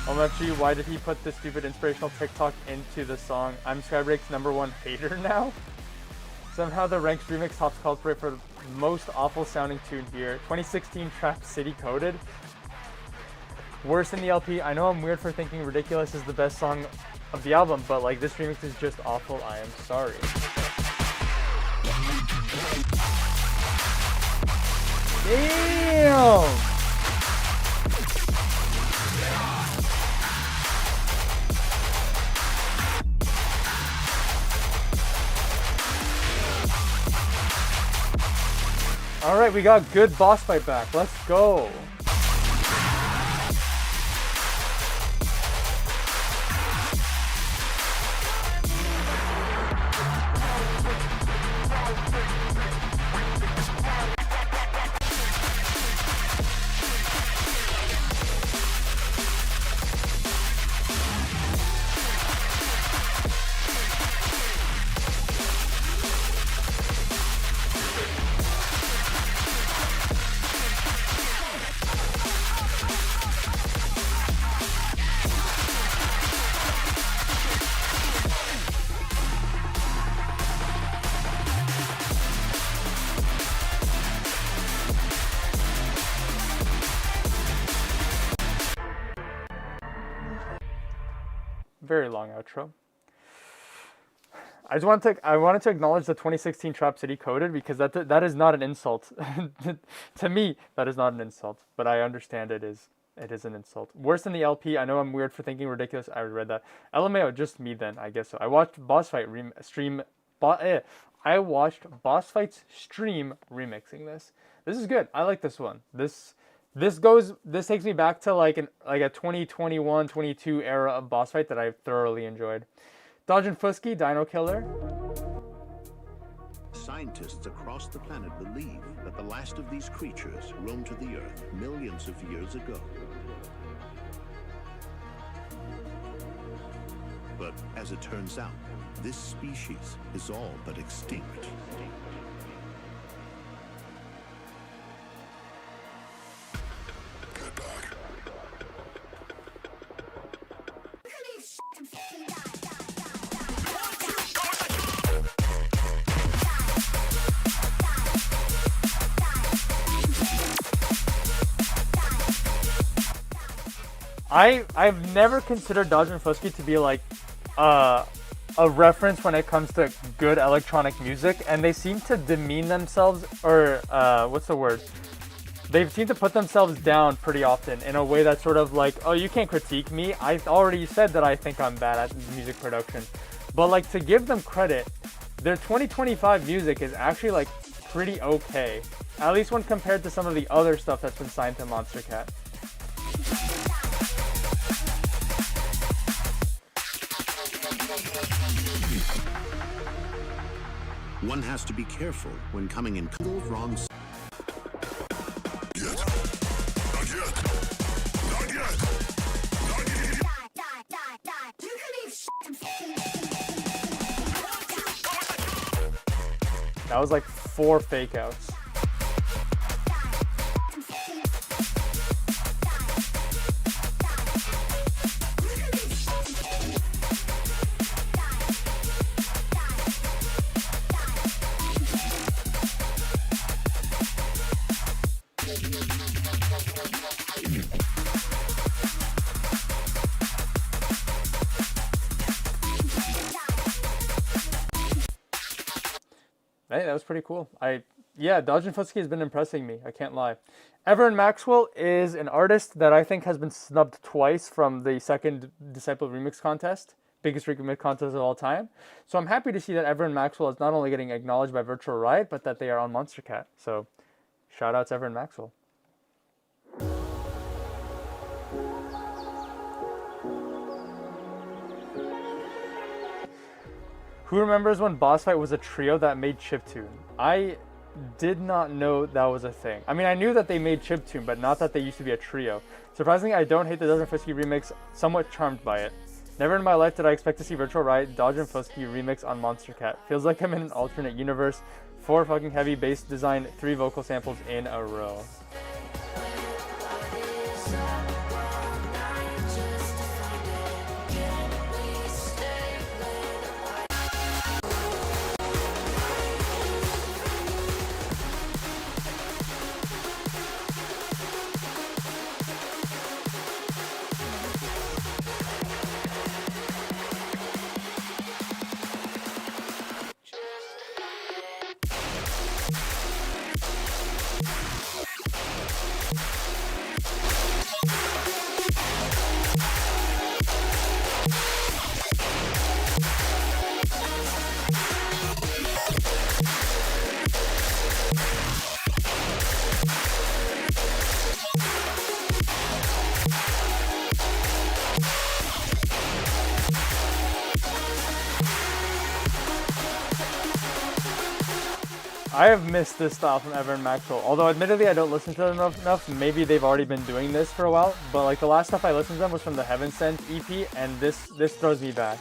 OMFG, why did he put this stupid inspirational TikTok into the song? I'm Skybreak's #1 hater now? Somehow the Ranks remix tops culprit for the most awful sounding tune here. 2016 Trap City Coded. Worse than the LP. I know I'm weird for thinking Ridiculous is the best song of the album, but like this remix is just awful. I am sorry. Damn! Alright, we got good boss fight back. Let's go. Very long outro. I wanted to acknowledge the 2016 Trap City Coded because that is not an insult. To me, that is not an insult, but I understand it is an insult. Worse than the LP. I know I'm weird for thinking Ridiculous. I read that. LMAO, just me then, I guess so. I watched Boss Fight I watched Boss Fight's stream remixing this. This is good. I like this one. This takes me back to like a 2021, 22 era of boss fight that I've thoroughly enjoyed. Dodge and Fusky, Dino Killer. Scientists across the planet believe that the last of these creatures roamed to the Earth millions of years ago. But as it turns out, this species is all but extinct. I've never considered Dodge and Fusky to be like a reference when it comes to good electronic music, and they seem to demean themselves, or what's the word? They seem to put themselves down pretty often in a way that's sort of like, oh, you can't critique me. I already said that I think I'm bad at music production. But like, to give them credit, their 2025 music is actually like pretty okay. At least when compared to some of the other stuff that's been signed to monstercat. One has to be careful when coming in wrong. That was like 4 fake outs. Hey, that was pretty cool. Yeah, Dodge and Fusky has been impressing me. I can't lie. Everett Maxwell is an artist that I think has been snubbed twice from the second Disciple Remix contest, biggest remix contest of all time. So I'm happy to see that Everett Maxwell is not only getting acknowledged by Virtual Riot, but that they are on monstercat. So shout out to Everett Maxwell. Who remembers when Boss Fight was a trio that made chiptune? I did not know that was a thing. I mean, I knew that they made chiptune, but not that they used to be a trio. Surprisingly, I don't hate the Dodge and Fusky remix, somewhat charmed by it. Never in my life did I expect to see Virtual Riot Dodge and Fusky remix on monstercat. Feels like I'm in an alternate universe. 4 fucking heavy bass design, 3 vocal samples in a row. I have missed this style from Everett Maxwell. Although admittedly I don't listen to them enough. Maybe they've already been doing this for a while. But like the last stuff I listened to them was from the Heaven Sent EP, and this throws me back.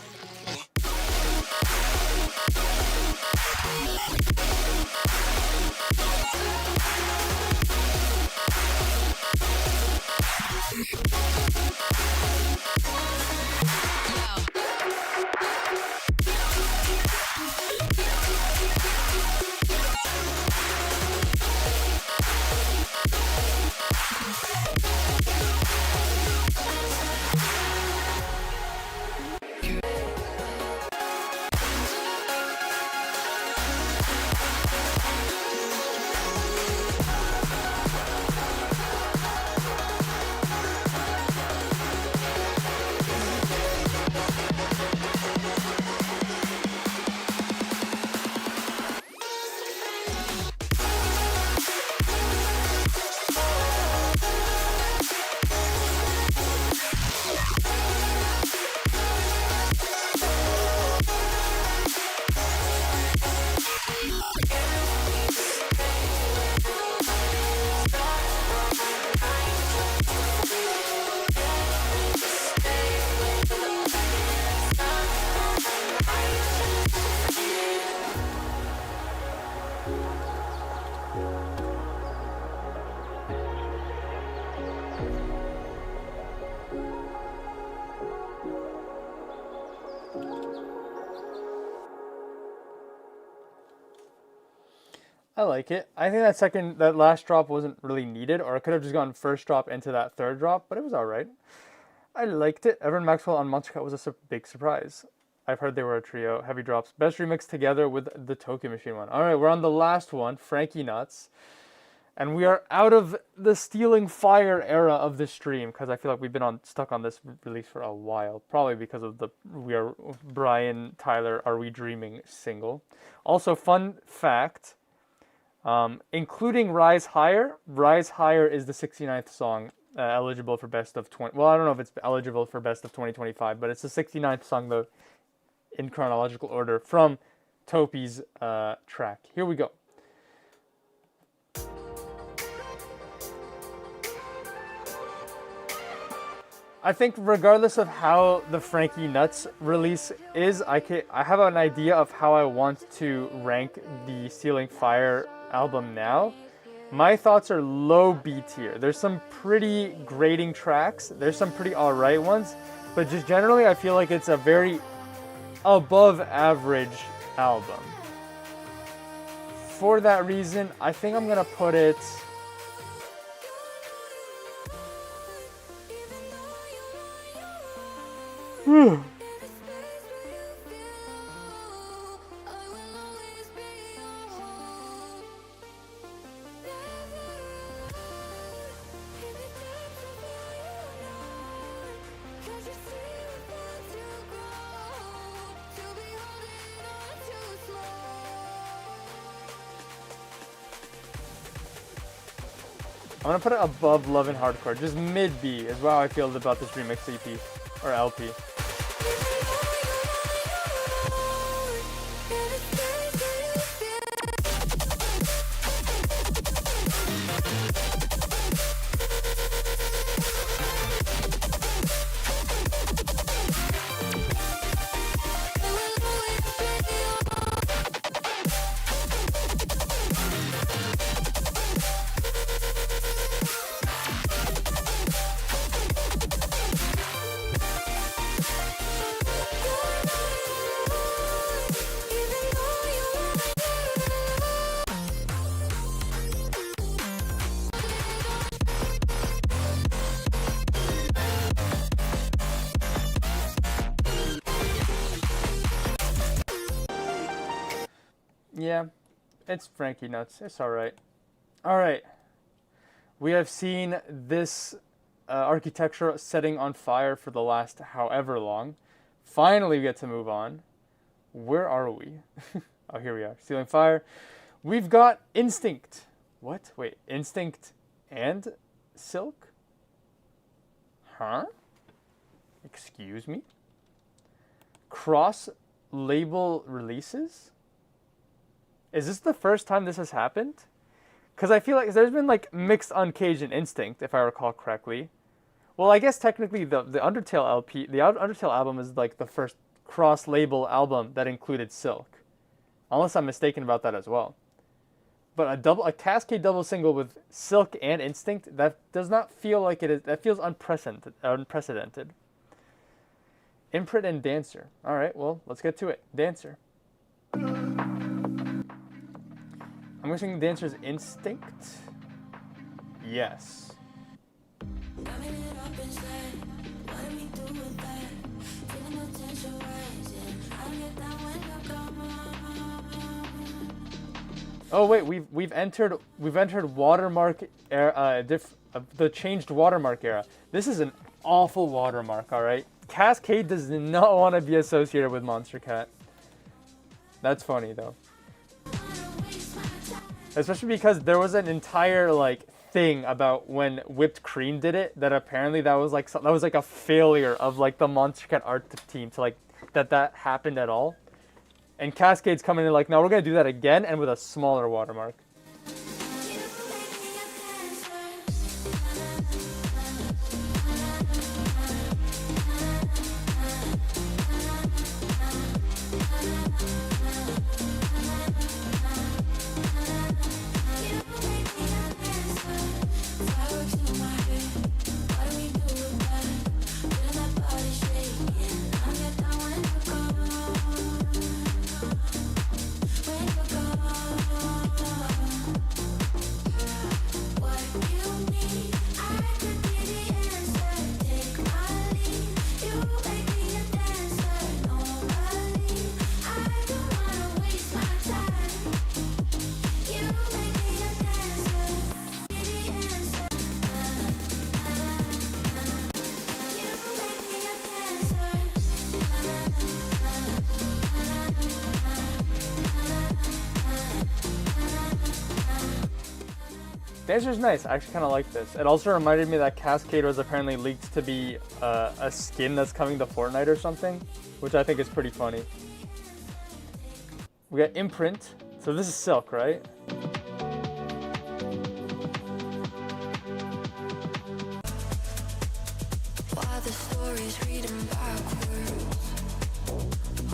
I like it. I think that last drop wasn't really needed, or it could have just gone first drop into that third drop, but it was alright. I liked it. Everett Maxwell on monstercat was a big surprise. I've heard they were a trio. Heavy drops. Best remix together with the Tokyo Machine one. Alright, we're on the last one, Frankie Nuts. And we are out of the Stealing Fire era of this stream, because I feel like we've been stuck on this release for a while. Probably because of the Brian Tyler Are We Dreaming single. Also, fun fact, including Rise Higher. Rise Higher is the 69th song eligible for best of 20. Well, I don't know if it's eligible for best of 2025, but it's the 69th song though, in chronological order from Topi's track. Here we go. I think regardless of how the Frankie Nuts release is, I have an idea of how I want to rank the Stealing Fire album now. My thoughts are low B tier. There's some pretty grating tracks. There's some pretty alright ones. But just generally, I feel like it's a very above average album. For that reason, I think I'm gonna put it... I'm gonna put it above Love and Hardcore, just mid B is how I feel about this remix EP or LP. Yeah, it's Frankie Nuts. It's alright. Alright. We have seen this architecture setting on fire for the last however long. Finally, we get to move on. Where are we? Oh, here we are. Stealing Fire. We've got Instinct. What? Wait, Instinct and Silk? Huh? Excuse me? Cross-label releases? Is this the first time this has happened? Because I feel like there's been like mixed Uncaged and Instinct, if I recall correctly. Well, I guess technically the Undertale LP, the Undertale album is like the first cross-label album that included Silk. Unless I'm mistaken about that as well. But a Cascade double single with Silk and Instinct, that does not feel like it is, that feels unprecedented. Imprint and Dancer. Alright, well, let's get to it. Dancer. I'm guessing Dancer's Instinct? Yes. Oh wait, we've entered watermark era, the changed watermark era. This is an awful watermark, all right? Cascade does not want to be associated with monstercat. That's funny though. Especially because there was an entire like thing about when Whipped Cream did it that apparently that was like a failure of like the monstercat art team to like that happened at all. And Cascade's coming in like, no, we're gonna do that again and with a smaller watermark. Dancer's nice. I actually kind of like this. It also reminded me that Cascade was apparently leaked to be a skin that's coming to Fortnite or something, which I think is pretty funny. We got Imprint. So this is Silk, right? Why the stories reading backwards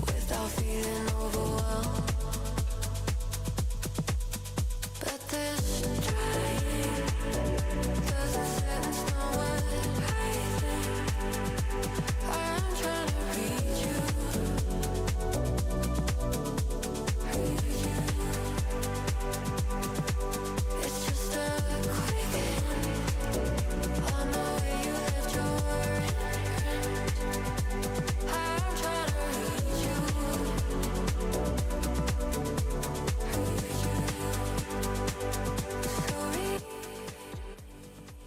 without feeling overwhelmed. But this trying doesn't set in stone what I think. I'm trying to read you. It's just a quick hint on the way you left your word. I'm trying to read you.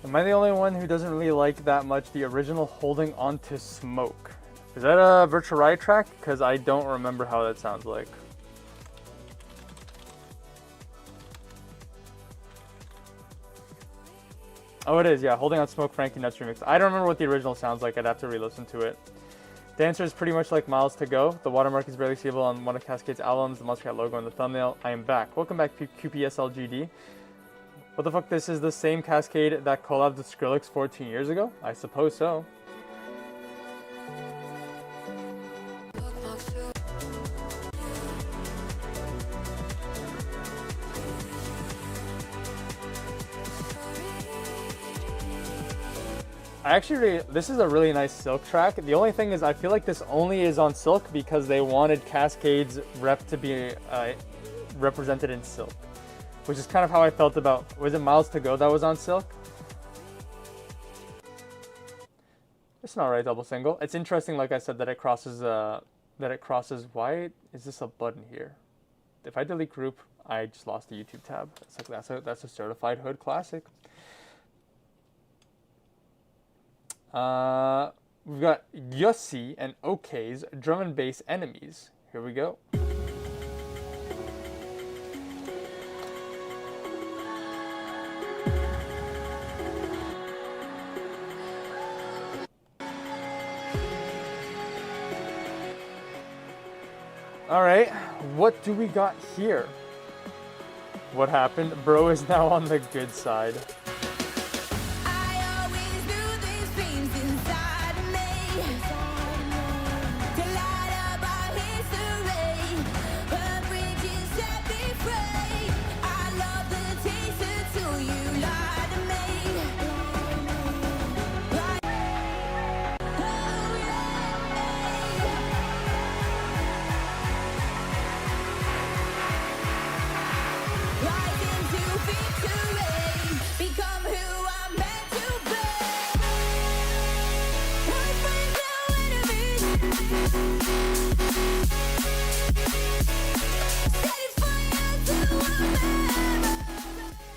Am I the only one who doesn't really like that much the original Holding On to Smoke? Is that a Virtual Riot track? Because I don't remember how that sounds like. Oh, it is, yeah. Holding On Smoke, Frankie Nuts remix. I don't remember what the original sounds like. I'd have to re-listen to it. Dancer is pretty much like Miles to Go. The watermark is barely seeable on one of Cascade's albums. The monstercat logo in the thumbnail. I am back. Welcome back, QPSLGD. What the fuck? This is the same Cascade that collabed with Skrillex 14 years ago? I suppose so. This is a really nice Silk track. The only thing is I feel like this only is on Silk because they wanted Cascade's rep to be represented in Silk. Which is kind of how I felt about, was it Miles to Go that was on Silk? It's not right, double single. It's interesting, like I said, that it crosses, why is this a button here? If I delete group, I just lost the YouTube tab. It's like, that's a certified hood classic. We've got Yossi and OK's Drum and Bass Enemies. Here we go. All right, what do we got here? What happened? Bro is now on the good side.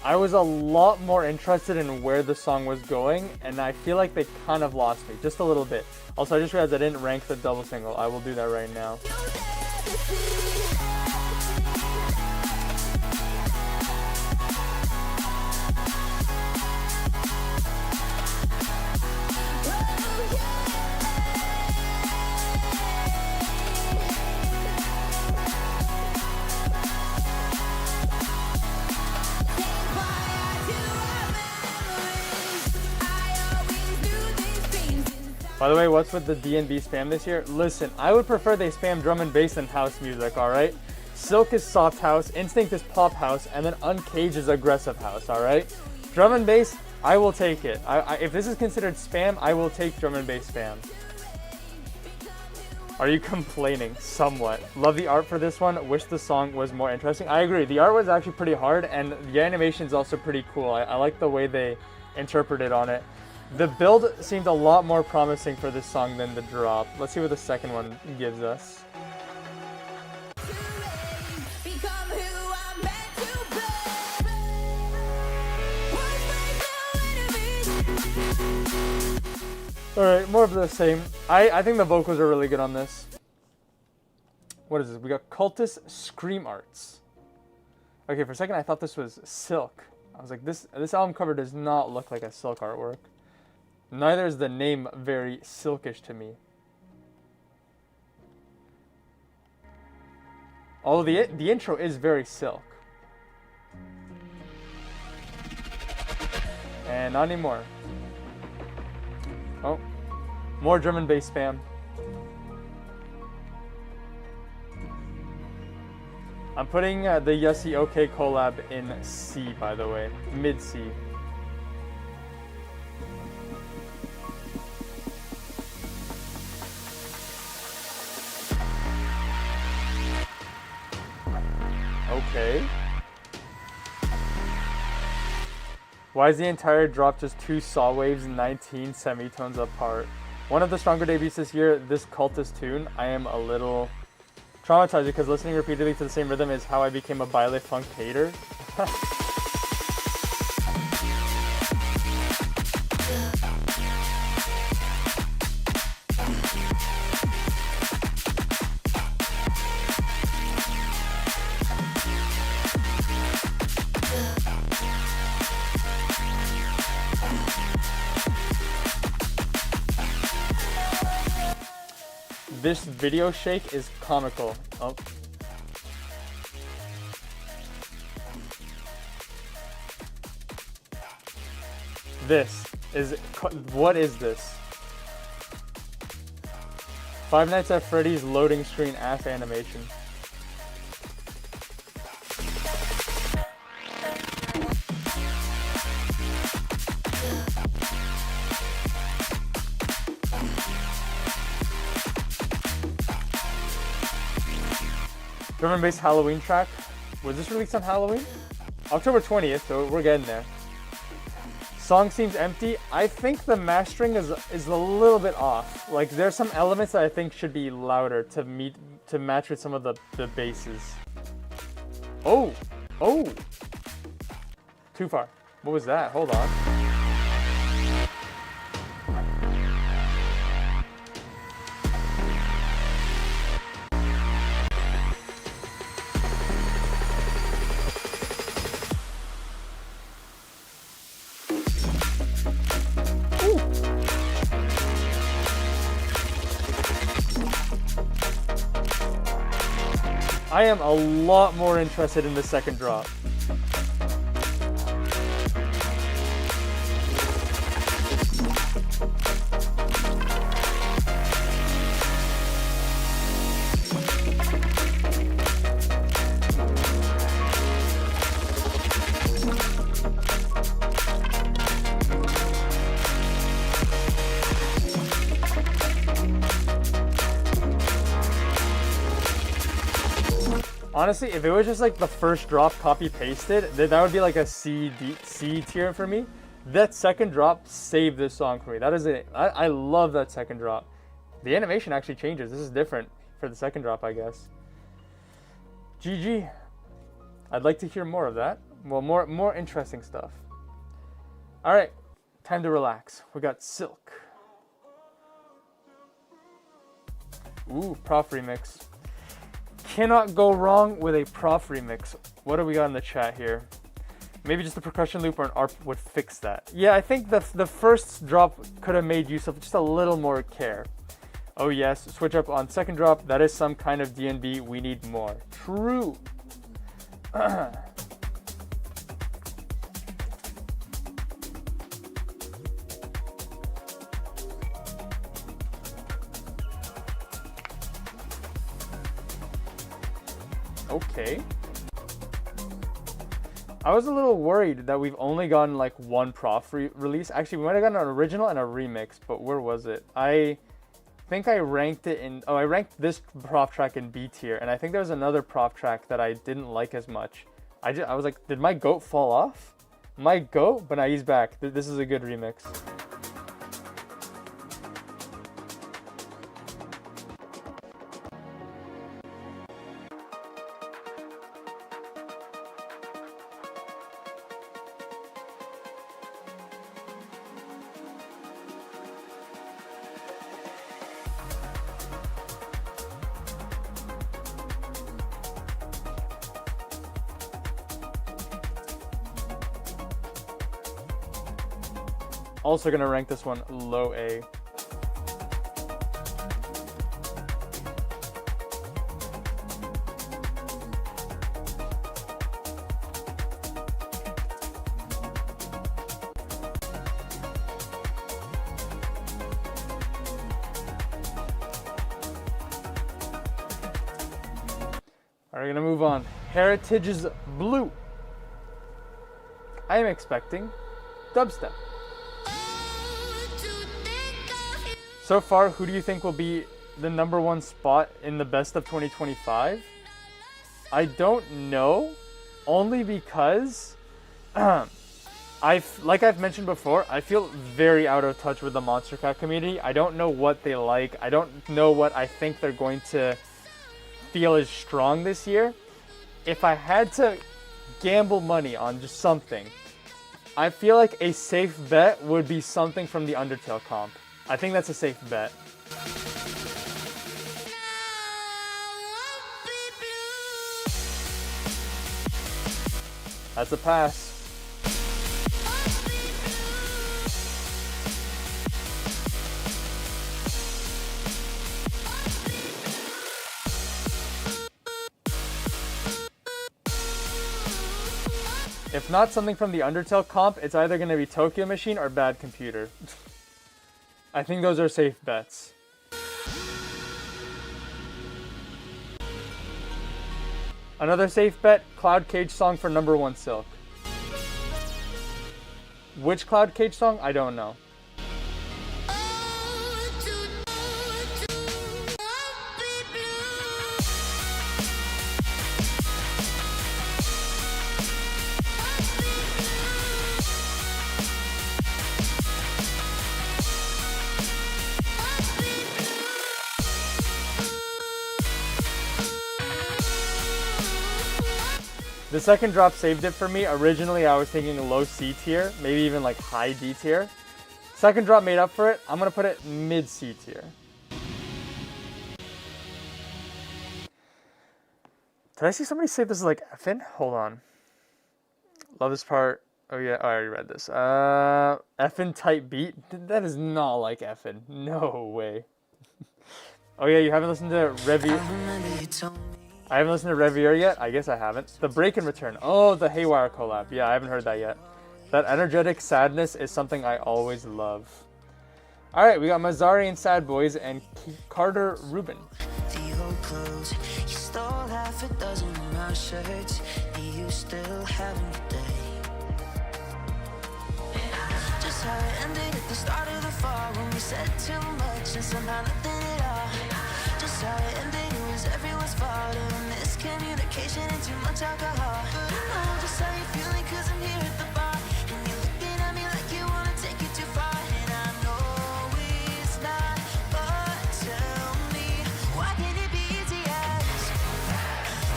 I was a lot more interested in where the song was going, and I feel like they kind of lost me, just a little bit. Also, I just realized I didn't rank the double single. I will do that right now. By the way, what's with the D&B spam this year? Listen, I would prefer they spam drum and bass than house music, alright? Silk is soft house, Instinct is pop house, and then Uncaged is aggressive house, alright? Drum and bass, I will take it. If this is considered spam, I will take drum and bass spam. Are you complaining? Somewhat. Love the art for this one. Wish the song was more interesting. I agree. The art was actually pretty hard, and the animation is also pretty cool. I like the way they interpreted on it. The build seemed a lot more promising for this song than the drop. Let's see what the second one gives us. Alright, more of the same. I think the vocals are really good on this. What is this? We got Cultist Scream Arts. Okay, for a second I thought this was Silk. I was like, this album cover does not look like a Silk artwork. Neither is the name very Silkish to me. Although the intro is very Silk. And not anymore. Oh, more drum and bass spam. I'm putting the Yessie OK collab in C, by the way, mid C. Okay. Why is the entire drop just 2 saw waves 19 semitones apart? One of the stronger debuts this year, this cultist tune. I am a little traumatized because listening repeatedly to the same rhythm is how I became a baile funk hater. This video shake is comical. Oh. What is this? Five Nights at Freddy's loading screen ass animation. Drum and bass Halloween track. Was this released on Halloween? October 20th, so we're getting there. Song seems empty. I think the mastering is a little bit off. Like there's some elements that I think should be louder to match with some of the basses. Oh! Too far. What was that? Hold on. I am a lot more interested in the second drop. Honestly, if it was just like the first drop copy pasted, that would be like a C tier for me. That second drop saved this song for me. That is it. I love that second drop. The animation actually changes. This is different for the second drop, I guess. GG. I'd like to hear more of that. Well, more interesting stuff. All right, time to relax. We got Silk. Ooh, Prof remix. Cannot go wrong with a Prof remix. What do we got in the chat here? Maybe just a percussion loop or an ARP would fix that. Yeah, I think the first drop could have made use of just a little more care. Oh yes, switch up on second drop. That is some kind of DNB. We need more. True. Okay. I was a little worried that we've only gotten like one Prof release. Actually, we might have gotten an original and a remix, but where was it? I think I ranked it in... Oh, I ranked this Prof track in B tier, and I think there was another Prof track that I didn't like as much. I was like, did my goat fall off? My goat? But now he's back. This is a good remix. Also gonna rank this one low A. We're gonna move on. Heritage's Blue. I am expecting dubstep. So far, who do you think will be the #1 spot in the best of 2025? I don't know, only because like I've mentioned before, I feel very out of touch with the monstercat community. I don't know what they like. I don't know what I think they're going to feel is strong this year. If I had to gamble money on just something, I feel like a safe bet would be something from the Undertale comp. I think that's a safe bet. That's a pass. If not something from the Undertale comp, it's either going to be Tokyo Machine or Bad Computer. I think those are safe bets. Another safe bet, Cloud Cage song for #1 Silk. Which Cloud Cage song? I don't know. The second drop saved it for me. Originally, I was thinking low C tier, maybe even like high D tier. Second drop made up for it. I'm gonna put it mid C tier. Did I see somebody say this is like effin'? Hold on. Love this part. Oh yeah, I already read this. Effin' type beat? That is not like effin'. No way. Oh yeah, you haven't listened to I haven't listened to Revier yet. I guess I haven't. The Break and Return. Oh, the Haywire collab. Yeah, I haven't heard that yet. That energetic sadness is something I always love. All right, we got Mazzari and Sad Boys and Carter Rubin. Everyone's fault of miscommunication and too much alcohol. But I know just how you're feeling, cause I'm here at the bar, and you're looking at me like you wanna take it too far. And I know it's not, but tell me, why can't it be easy as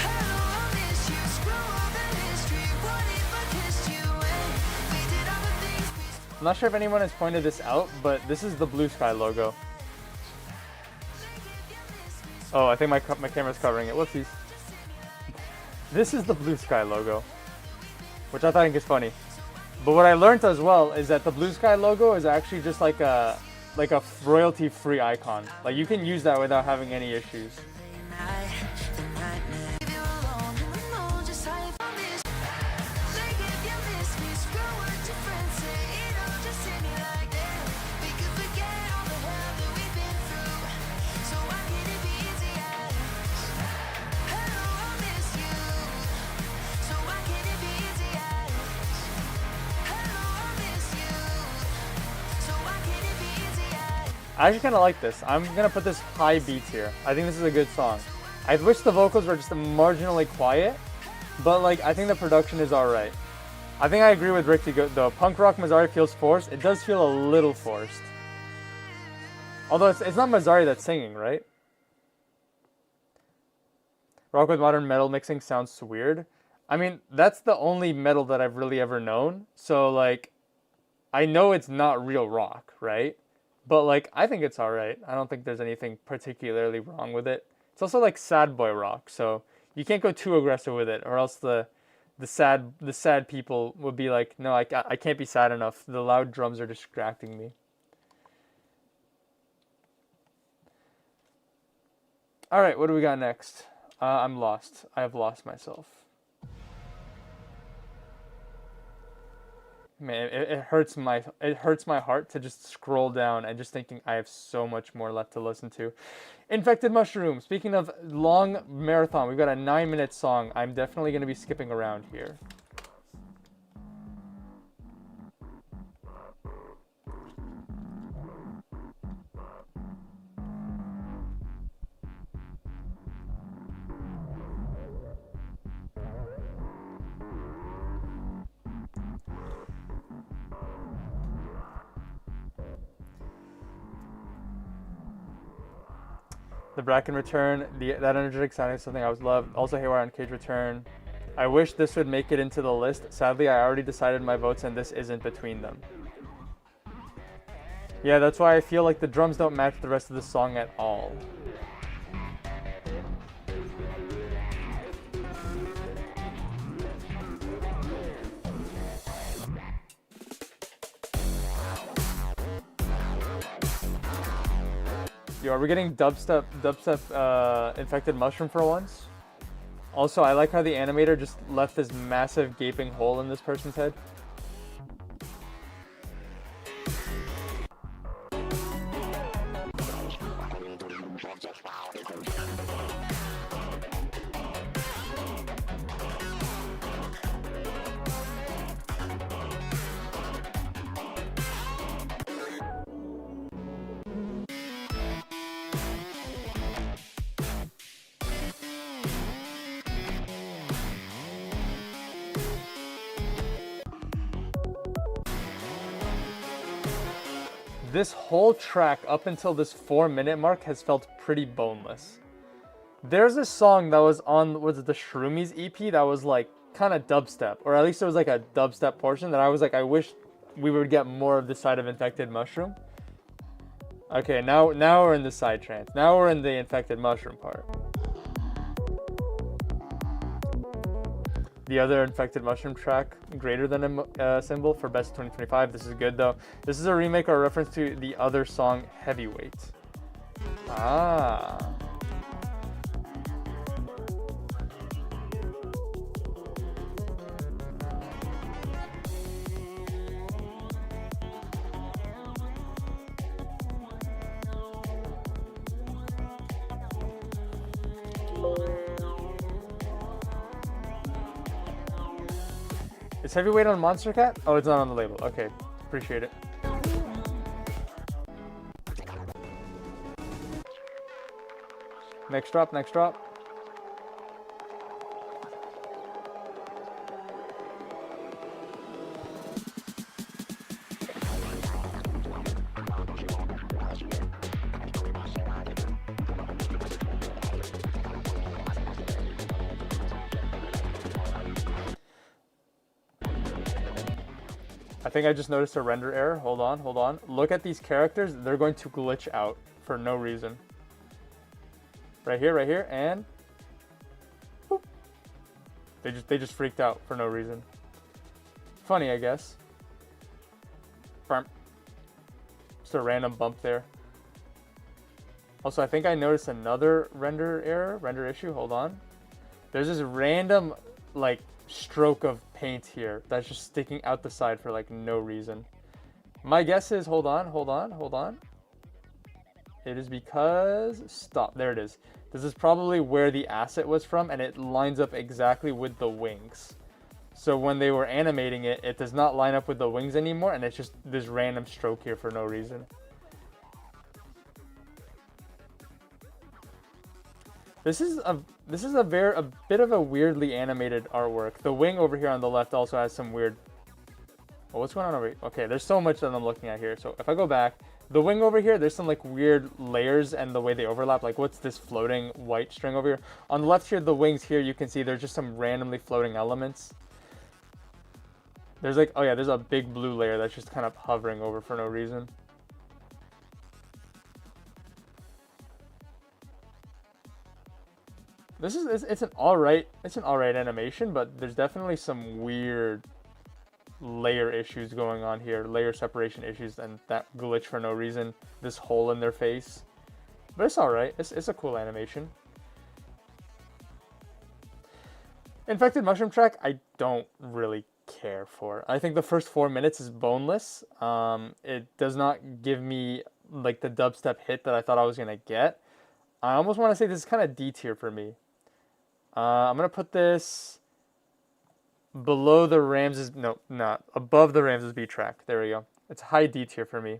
hello, I miss you, screw all the history. What if I kissed you and we did all the things we... I'm not sure if anyone has pointed this out, but this is the Blue Sky logo. Oh, I think my camera's covering it. Whoopsies. This is the Blue Sky logo, which I think is funny. But what I learned as well is that the Blue Sky logo is actually just like a royalty-free icon. Like you can use that without having any issues. I actually kind of like this. I'm going to put this high B tier. I think this is a good song. I wish the vocals were just marginally quiet, but like I think the production is alright. I think I agree with Rick though. Punk rock Mazzari feels forced. It does feel a little forced. Although it's not Mazzari that's singing, right? Rock with modern metal mixing sounds weird. I mean, that's the only metal that I've really ever known. So like, I know it's not real rock, right? But like, I think it's alright. I don't think there's anything particularly wrong with it. It's also like sad boy rock, so you can't go too aggressive with it, or else the the sad people would be like, no, I can't be sad enough. The loud drums are distracting me. All right, what do we got next? I'm lost. I have lost myself. Man, it hurts my heart to just scroll down and just thinking I have so much more left to listen to. Infected Mushroom. Speaking of long marathon, we've got a 9-minute song. I'm definitely going to be skipping around here. The Bracken return, that energetic sounding is something I was loved. Also Haywire on Cage return. I wish this would make it into the list. Sadly, I already decided my votes and this isn't between them. Yeah, that's why I feel like the drums don't match the rest of the song at all. Yo, are we getting dubstep infected mushroom for once? Also, I like how the animator just left this massive gaping hole in this person's head. This whole track up until this 4-minute mark has felt pretty boneless. There's a song that was on, was it the Shroomies EP that was like kind of dubstep, or at least it was like a dubstep portion that I was like, I wish we would get more of this side of Infected Mushroom. Okay, now we're in the side trance. Now we're in the Infected Mushroom part. The other Infected Mushroom track, Greater Than a Symbol for Best 2025. This is good though. This is a remake or a reference to the other song, Heavyweight. Ah. Is Heavyweight on monstercat? Oh, it's not on the label. Okay, appreciate it. Next drop, next drop. I think I just noticed a render error. Hold on, hold on. Look at these characters. They're going to glitch out for no reason. Right here, and boop. They just freaked out for no reason. Funny, I guess. Just a random bump there. Also, I think I noticed another render error, render issue. Hold on. There's this random, like, stroke of paint here that's just sticking out the side for, like, no reason. My guess is, hold on. It is because, stop, there it is. This is probably where the asset was from, and it lines up exactly with the wings. So when they were animating it, it does not line up with the wings anymore, and it's just this random stroke here for no reason. This is a bit of a weirdly animated artwork. The wing over here on the left also has some weird. Oh, what's going on over here? Okay, there's so much that I'm looking at here. So if I go back, the wing over here, there's some like weird layers and the way they overlap. Like, what's this floating white string over here? On the left here, the wings here, you can see there's just some randomly floating elements. There's like, oh yeah, there's a big blue layer that's just kind of hovering over for no reason. It's an alright animation, but there's definitely some weird layer issues going on here, layer separation issues, and that glitch for no reason. This hole in their face, but it's alright. It's a cool animation. Infected Mushroom track, I don't really care for. I think the first 4 minutes is boneless. It does not give me like the dubstep hit that I thought I was gonna get. I almost want to say this is kind of D tier for me. I'm gonna put this below the Ramses. No, not above the Ramses B track. There we go. It's high D tier for me.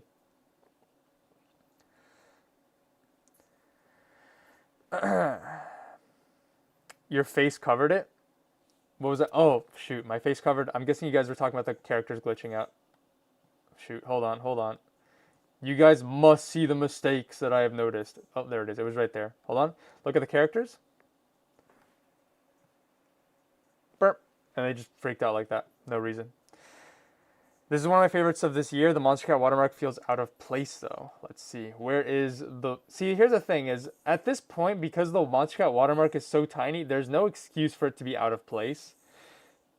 Your face covered it. What was that? Oh, shoot. My face covered. I'm guessing you guys were talking about the characters glitching out. Shoot. Hold on. You guys must see the mistakes that I have noticed. Oh, there it is. It was right there. Hold on. Look at the characters. Burp. And they just freaked out like that. No reason. This is one of my favorites of this year. The monstercat watermark feels out of place, though. Let's see. Where is the... See, here's the thing is, at this point, because the monstercat watermark is so tiny, there's no excuse for it to be out of place.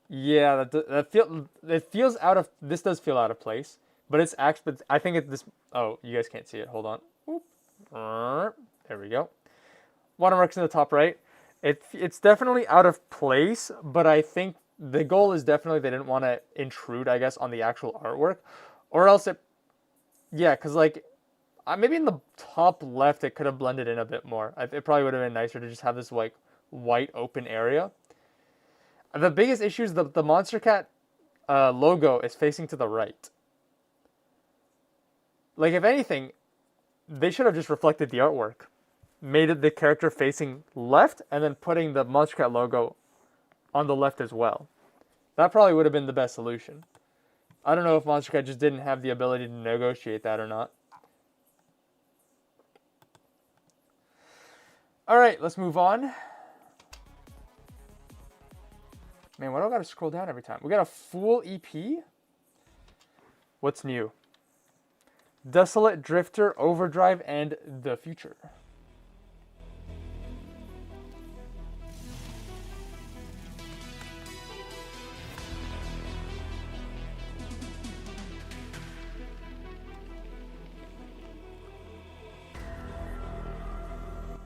Yeah, it feels out of... This does feel out of place. But it's actually... I think this... Oh, you guys can't see it. Hold on. Whoop. There we go. Watermark's in the top right. It's definitely out of place, but I think the goal is definitely they didn't want to intrude, I guess, on the actual artwork. Or else it... Yeah, because, like, maybe in the top left it could have blended in a bit more. It probably would have been nicer to just have this, like, white open area. The biggest issue is the monstercat logo is facing to the right. Like, if anything, they should have just reflected the artwork. Made it the character facing left, and then putting the monstercat logo on the left as well. That probably would have been the best solution. I don't know if monstercat just didn't have the ability to negotiate that or not. Alright, let's move on. Man, why do I gotta scroll down every time? We got a full EP? What's new? Desolate, Drifter, Overdrive, and The Future.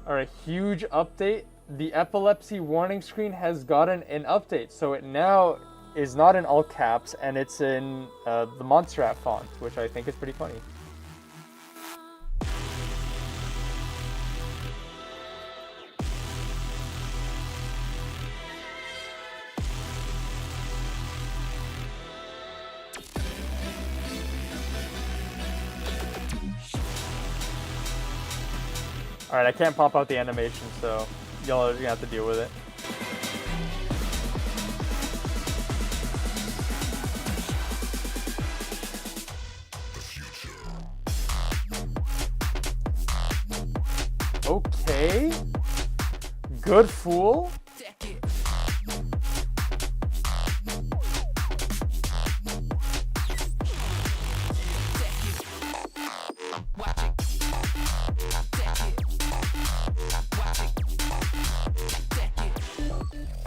Alright, huge update. The epilepsy warning screen has gotten an update. So it now is not in all caps, and it's in the monstercat font, which I think is pretty funny. Alright, I can't pop out the animation, so y'all are gonna have to deal with it. Okay. Good Fool.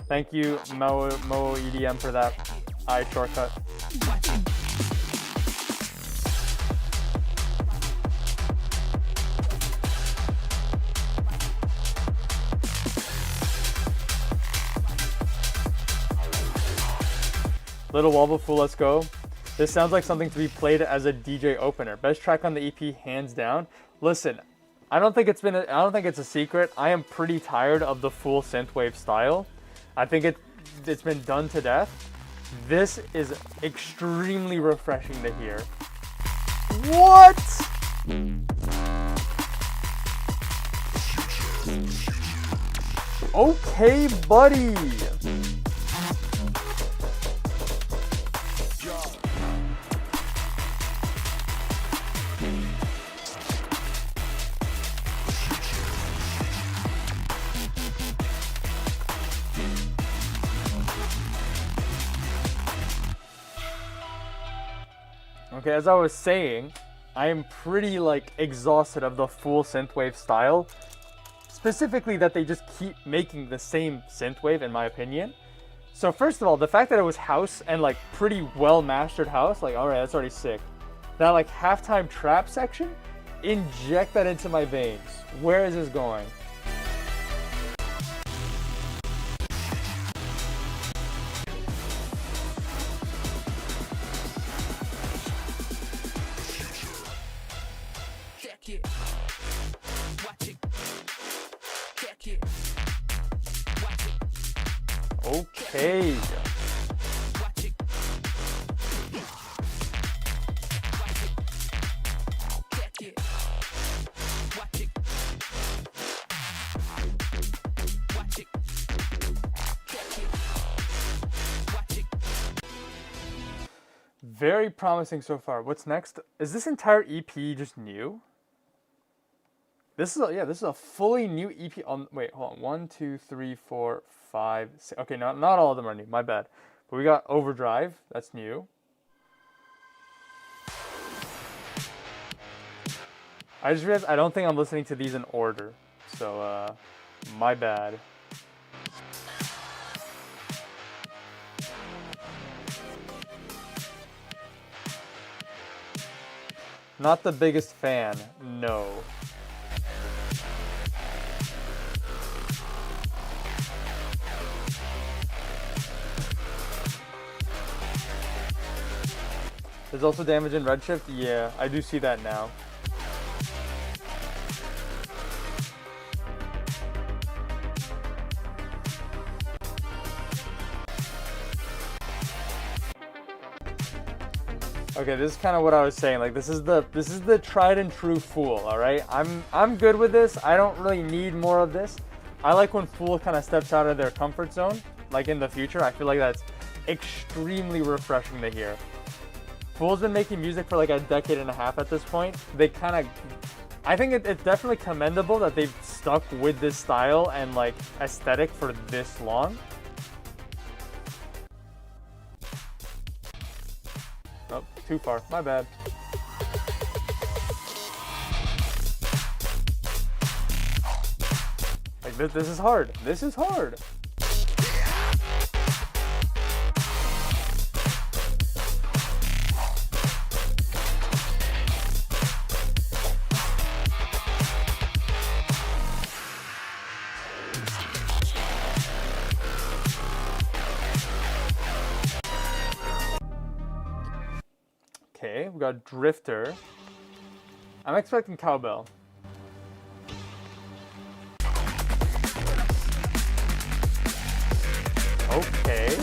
Thank you, Mo EDM, for that eye shortcut. Little Wobble Fool, let's go. This sounds like something to be played as a DJ opener. Best track on the EP, hands down. Listen, I don't think it's a secret. I am pretty tired of the full synthwave style. I think it's been done to death. This is extremely refreshing to hear. What? Okay, buddy. Okay, as I was saying, I am pretty, like, exhausted of the full synthwave style. specifically that they just keep making the same synthwave, in my opinion. So first of all, the fact that it was house and like pretty well mastered house, like all right, that's already sick. That like halftime trap section, inject that into my veins. Where is this going? Okay. Very promising so far. What's next? Is this entire EP just new? This is a fully new EP. Wait, hold on. 1, 2, 3, 4, 5, 6. Okay, not all of them are new. My bad. But we got Overdrive. That's new. I just realized I don't think I'm listening to these in order. So, my bad. Not the biggest fan, no. There's also damage in Redshift? Yeah, I do see that now. Okay, this is kind of what I was saying. Like this is the tried and true Fool, all right? I'm good with this. I don't really need more of this. I like when Fool kind of steps out of their comfort zone, like in the future. I feel like that's extremely refreshing to hear. Fool's been making music for like a decade and a half at this point. They kind of, I think it's definitely commendable that they've stuck with this style and like aesthetic for this long. Oh, too far. My bad. Like this is hard. This is hard. Okay, we got Drifter. I'm expecting Cowbell. Okay.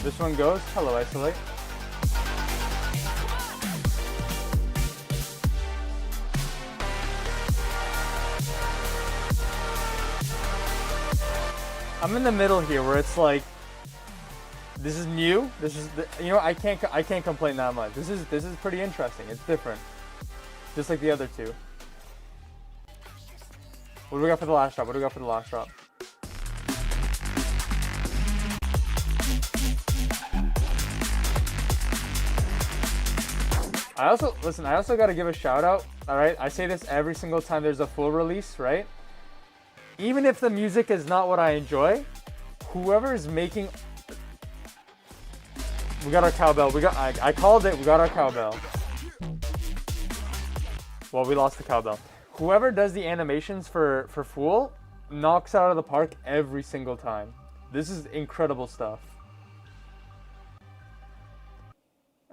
This one goes. Hello, Isolate. I'm in the middle here where it's like, this is new. This is I can't complain that much. This is pretty interesting. It's different, just like the other two. What do we got for the last drop? What do we got for the last drop? I also got to give a shout out, all right? I say this every single time there's a full release, right? Even if the music is not what I enjoy, whoever is making... We got our cowbell. I called it. We got our cowbell. Well, we lost the cowbell. Whoever does the animations for Fool knocks out of the park every single time. This is incredible stuff.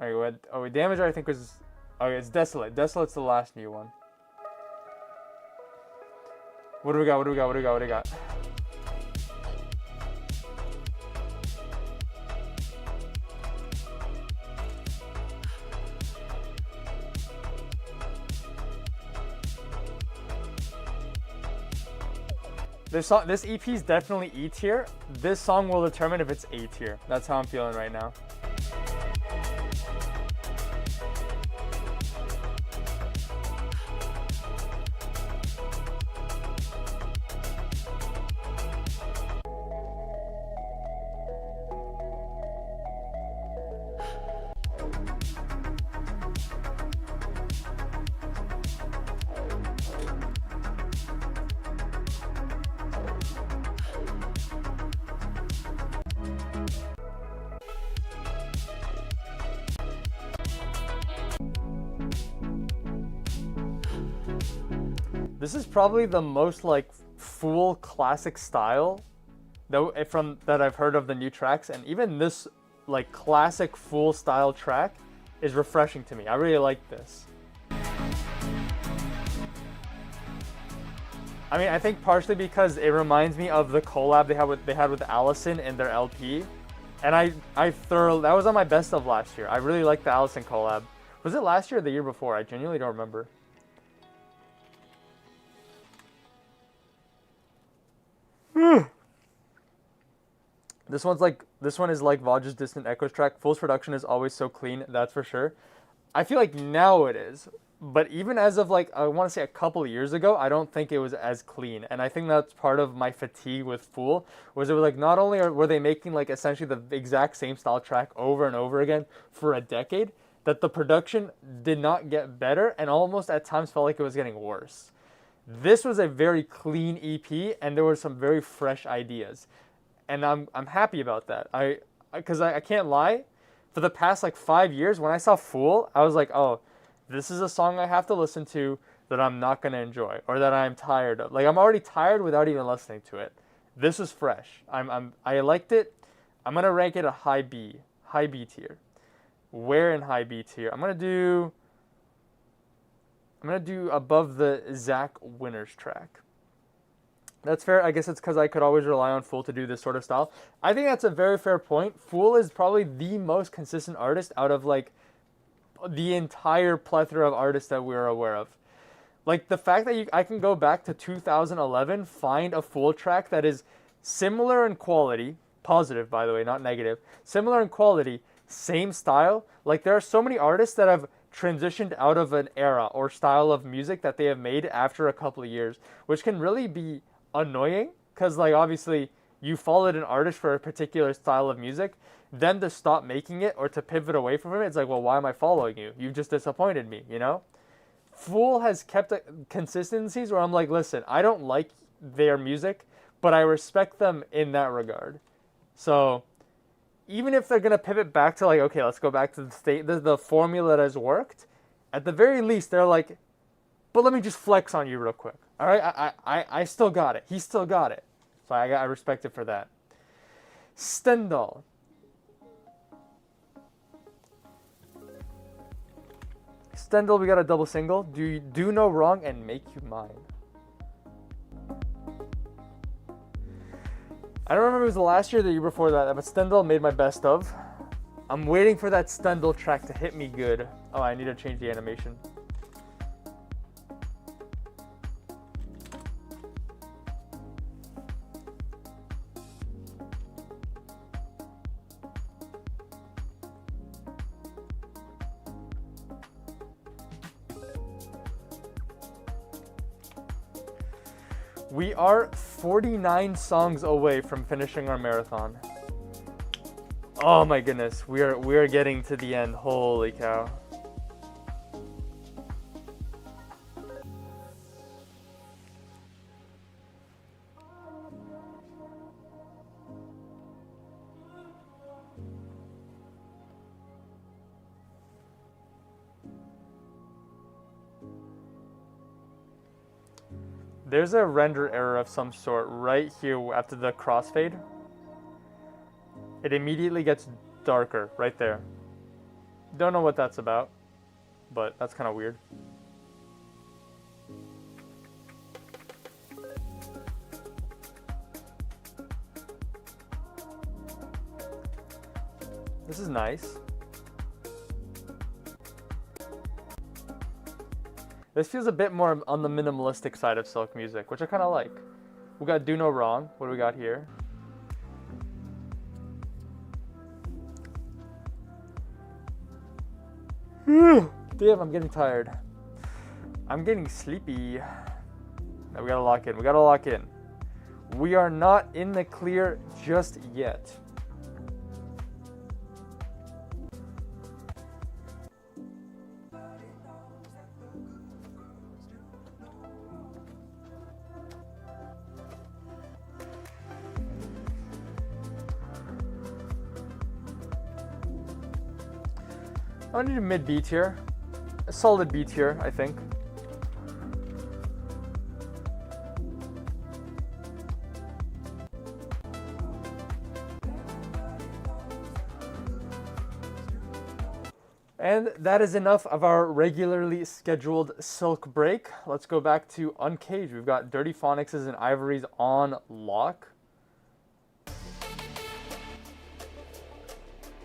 Alright, Damager I think was... Okay, it's Desolate. Desolate's the last new one. What do we got? What do we got? What do we got? What do we got? This EP is definitely E tier. This song will determine if it's A tier. That's how I'm feeling right now. This is probably the most like Fool classic style that I've heard of the new tracks, and even this like classic Fool style track is refreshing to me. I really like this. I mean, I think partially because it reminds me of the collab they had with Allison in their LP, and that was on my best of last year. I really liked the Allison collab. Was it last year or the year before? I genuinely don't remember. This one is like Vodge's Distant Echoes track. Fool's production is always so clean, that's for sure. I feel like now it is, but even as of like I want to say a couple of years ago, I don't think it was as clean. And I think that's part of my fatigue with Fool, was it was like not only were they making like essentially the exact same style track over and over again for a decade, that the production did not get better and almost at times felt like it was getting worse. This was a very clean EP, and there were some very fresh ideas, and I'm happy about that. Because I can't lie, for the past like 5 years, when I saw Fool, I was like, oh, this is a song I have to listen to that I'm not gonna enjoy or that I'm tired of. Like I'm already tired without even listening to it. This is fresh. I liked it. I'm gonna rank it a high B tier. Where in high B tier? I'm gonna do above the Zach Winners track. That's fair. I guess it's because I could always rely on Fool to do this sort of style. I think that's a very fair point. Fool is probably the most consistent artist out of like the entire plethora of artists that we're aware of. Like the fact that I can go back to 2011, find a Fool track that is similar in quality, positive by the way, not negative, similar in quality, same style. Like there are so many artists that have transitioned out of an era or style of music that they have made after a couple of years, which can really be annoying because like obviously you followed an artist for a particular style of music, then to stop making it or to pivot away from it, it's like, well, why am I following you? You've just disappointed me, you know? Fool has kept consistencies where I'm like, listen, I don't like their music, but I respect them in that regard. So even if they're going to pivot back to like, okay, let's go back to the formula that has worked, at the very least, they're like, but let me just flex on you real quick. All right, I still got it. He still got it. So I respect it for that. Stendhal. Stendhal, we got a double single. Do no wrong and make you mine. I don't remember if it was the last year or the year before that, but Stendhal made my best of. I'm waiting for that Stendhal track to hit me good. Oh, I need to change the animation. We are 49 songs away from finishing our marathon. Oh my goodness, we are getting to the end. Holy cow. There's a render error of some sort right here after the crossfade. It immediately gets darker right there. Don't know what that's about, but that's kind of weird. This is nice. This feels a bit more on the minimalistic side of Silk music, which I kind of like. We got Do No Wrong. What do we got here? Damn, I'm getting tired. I'm getting sleepy. Now we gotta lock in. We gotta lock in. We are not in the clear just yet. I need a mid beat here. A solid beat here, I think. And that is enough of our regularly scheduled silk break. Let's go back to Uncaged. We've got Dirty Phonics' and Ivory's on lock.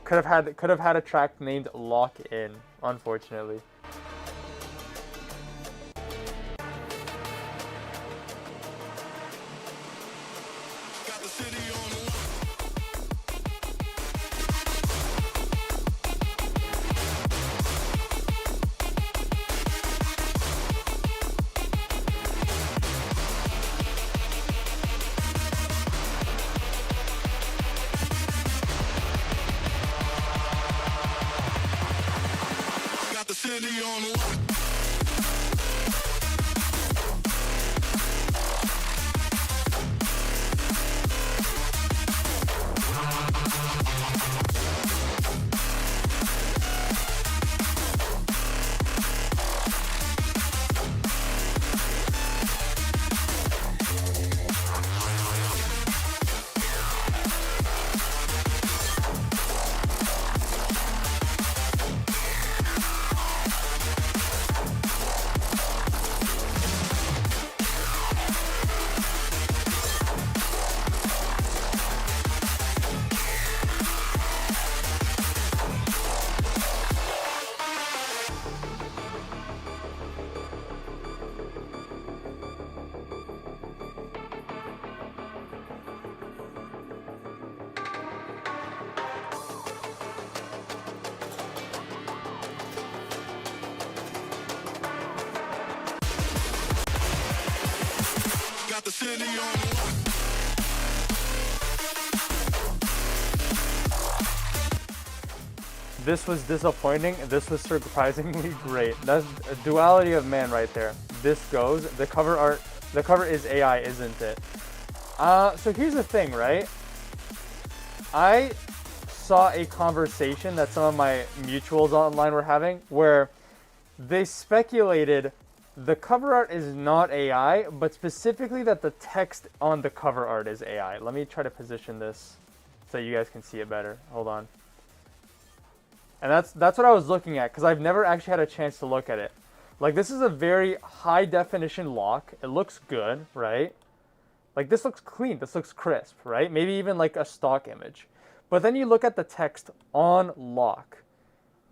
Could have had a track named Lock In, unfortunately. This was disappointing. This was surprisingly great. That's a duality of man right there. This goes. The cover art. The cover is AI, isn't it? So here's the thing, right? I saw a conversation that some of my mutuals online were having where they speculated the cover art is not AI, but specifically that the text on the cover art is AI. Let me try to position this so you guys can see it better. Hold on. And that's what I was looking at, because I've never actually had a chance to look at it. Like, this is a very high definition lock. It looks good, right? Like, this looks clean. This looks crisp, right? Maybe even like a stock image. But then you look at the text on lock,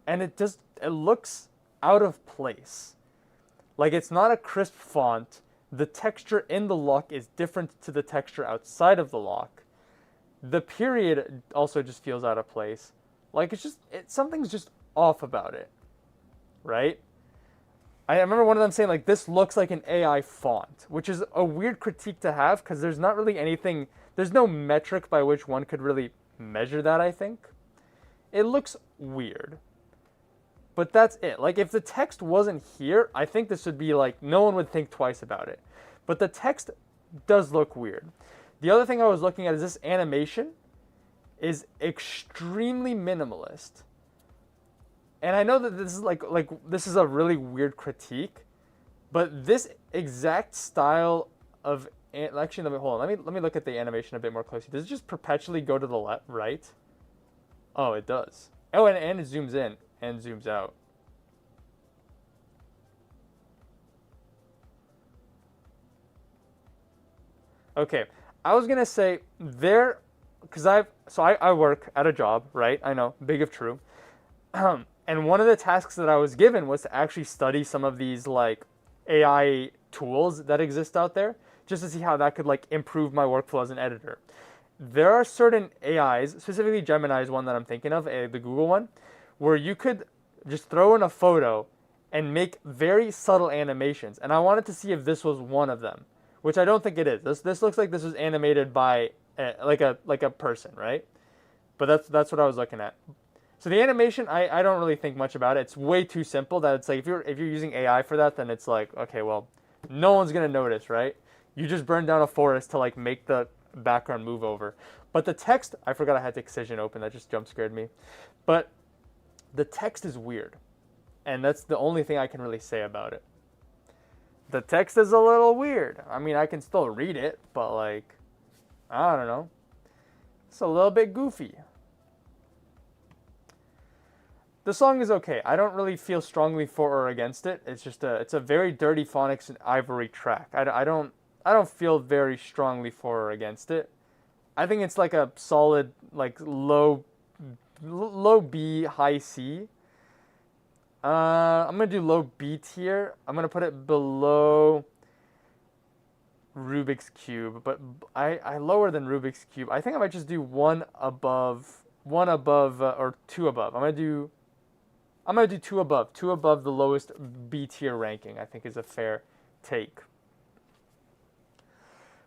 and it looks out of place. Like, it's not a crisp font. The texture in the lock is different to the texture outside of the lock. The period also just feels out of place. Like, something's just off about it, right? I remember one of them saying, like, this looks like an AI font, which is a weird critique to have because there's not really anything, there's no metric by which one could really measure that, I think. It looks weird. But that's it. Like, if the text wasn't here, I think this would be like, no one would think twice about it. But the text does look weird. The other thing I was looking at is this animation is extremely minimalist. And I know that this is like this is a really weird critique, but this exact style of actually, hold on. Let me look at the animation a bit more closely. Does it just perpetually go to the left, right? Oh, it does. Oh, and it zooms in and zooms out. Okay, I was gonna say there, because I work at a job, right? I know, big if true. And one of the tasks that I was given was to actually study some of these like AI tools that exist out there just to see how that could like improve my workflow as an editor. There are certain AIs, specifically Gemini is one that I'm thinking of, the Google one, where you could just throw in a photo and make very subtle animations. And I wanted to see if this was one of them, which I don't think it is. This looks like this was animated by like a person, right? But that's what I was looking at. So the animation, I don't really think much about it. It's way too simple that it's like if you're using AI for that, then it's like, okay, well, no one's gonna notice, right? You just burn down a forest to like make the background move over. But the text, I forgot I had the Excision open, that just jump scared me. But the text is weird. And that's the only thing I can really say about it. The text is a little weird. I mean, I can still read it, but like, I don't know. It's a little bit goofy. The song is okay. I don't really feel strongly for or against it. It's just it's a very Dirty Phonics and Ivory track. I don't feel very strongly for or against it. I think it's like a solid like low B, high C. I'm gonna do low B tier. I'm gonna put it below Rubik's Cube, but I lower than Rubik's Cube. I think I might just do one above or two above. I'm gonna do two above the lowest B tier ranking. I think is a fair take.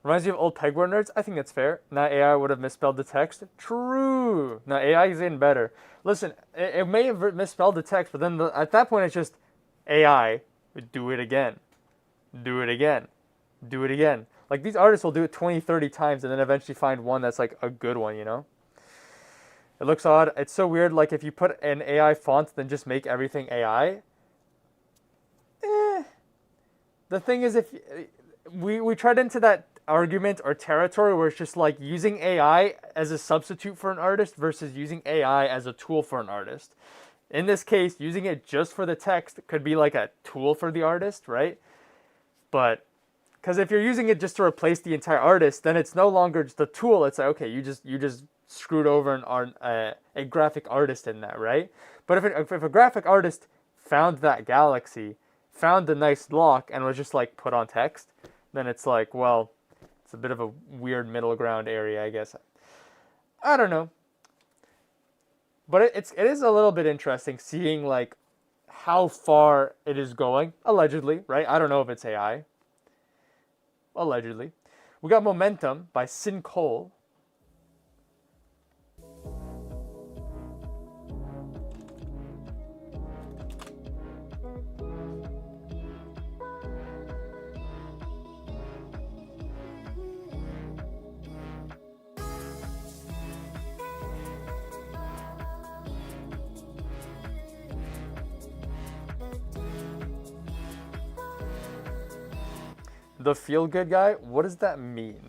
Reminds you of old pegboard nerds? I think that's fair. Now AI would have misspelled the text. True. Now AI is getting better. Listen, it may have misspelled the text, but then at that point it's just AI, do it again. Do it again. Do it again. Like these artists will do it 20, 30 times and then eventually find one that's like a good one, you know? It looks odd. It's so weird. Like if you put an AI font, then just make everything AI. The thing is, if we tried into that argument or territory where it's just like using AI as a substitute for an artist versus using AI as a tool for an artist. In this case, using it just for the text could be like a tool for the artist, right? But because if you're using it just to replace the entire artist, then it's no longer just a tool. It's like, okay, you just screwed over a graphic artist in that, right? But if a graphic artist found that galaxy, found the nice lock, and was just like put on text, then it's like, well, it's a bit of a weird middle ground area, I guess. I don't know. But it is a little bit interesting seeing like how far it is going, allegedly, right? I don't know if it's AI. Allegedly. We got Momentum by Sin Cole. The feel-good guy? What does that mean?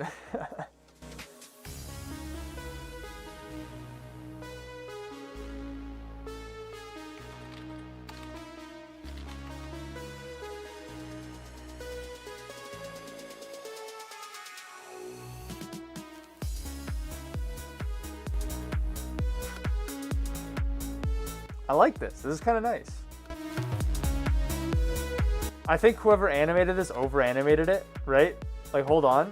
I like this. This is kind of nice. I think whoever animated this over-animated it, right? Like, hold on.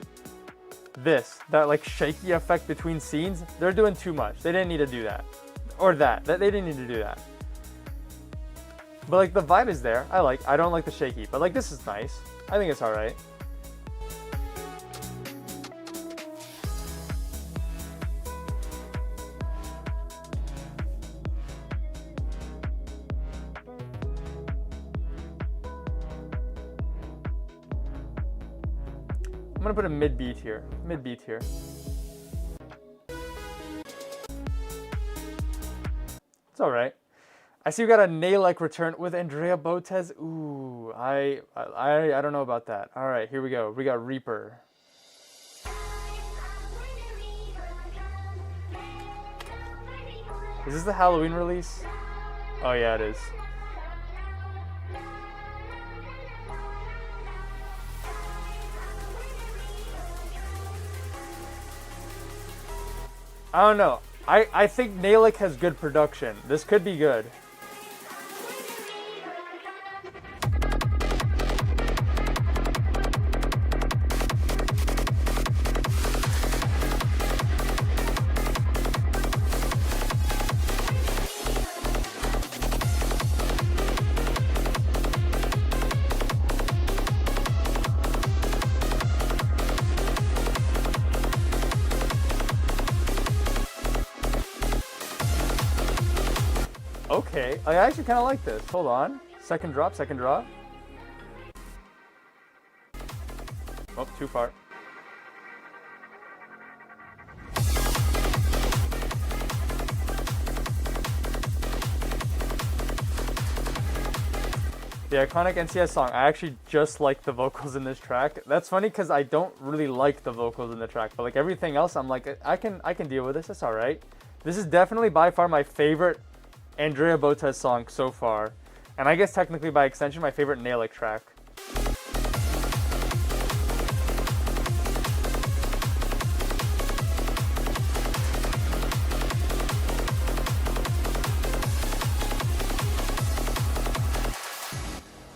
That like shaky effect between scenes, they're doing too much. They didn't need to do that. Or that. They didn't need to do that. But like the vibe is there. I don't like the shaky, but like this is nice. I think it's alright. I'm gonna put a mid-B tier. Mid-B tier. It's alright. I see we got a Nailek return with Andrea Botez. Ooh, I don't know about that. Alright, here we go. We got Reaper. Is this the Halloween release? Oh yeah, it is. I don't know. I think Nailek has good production. This could be good. Okay, I actually kind of like this. Hold on. Second drop, second drop. Oh, too far. The iconic NCS song. I actually just like the vocals in this track. That's funny because I don't really like the vocals in the track, but like everything else, I'm like, I can deal with this. That's all right. This is definitely by far my favorite Andrea Botas song so far, and I guess technically by extension my favorite Nailic track.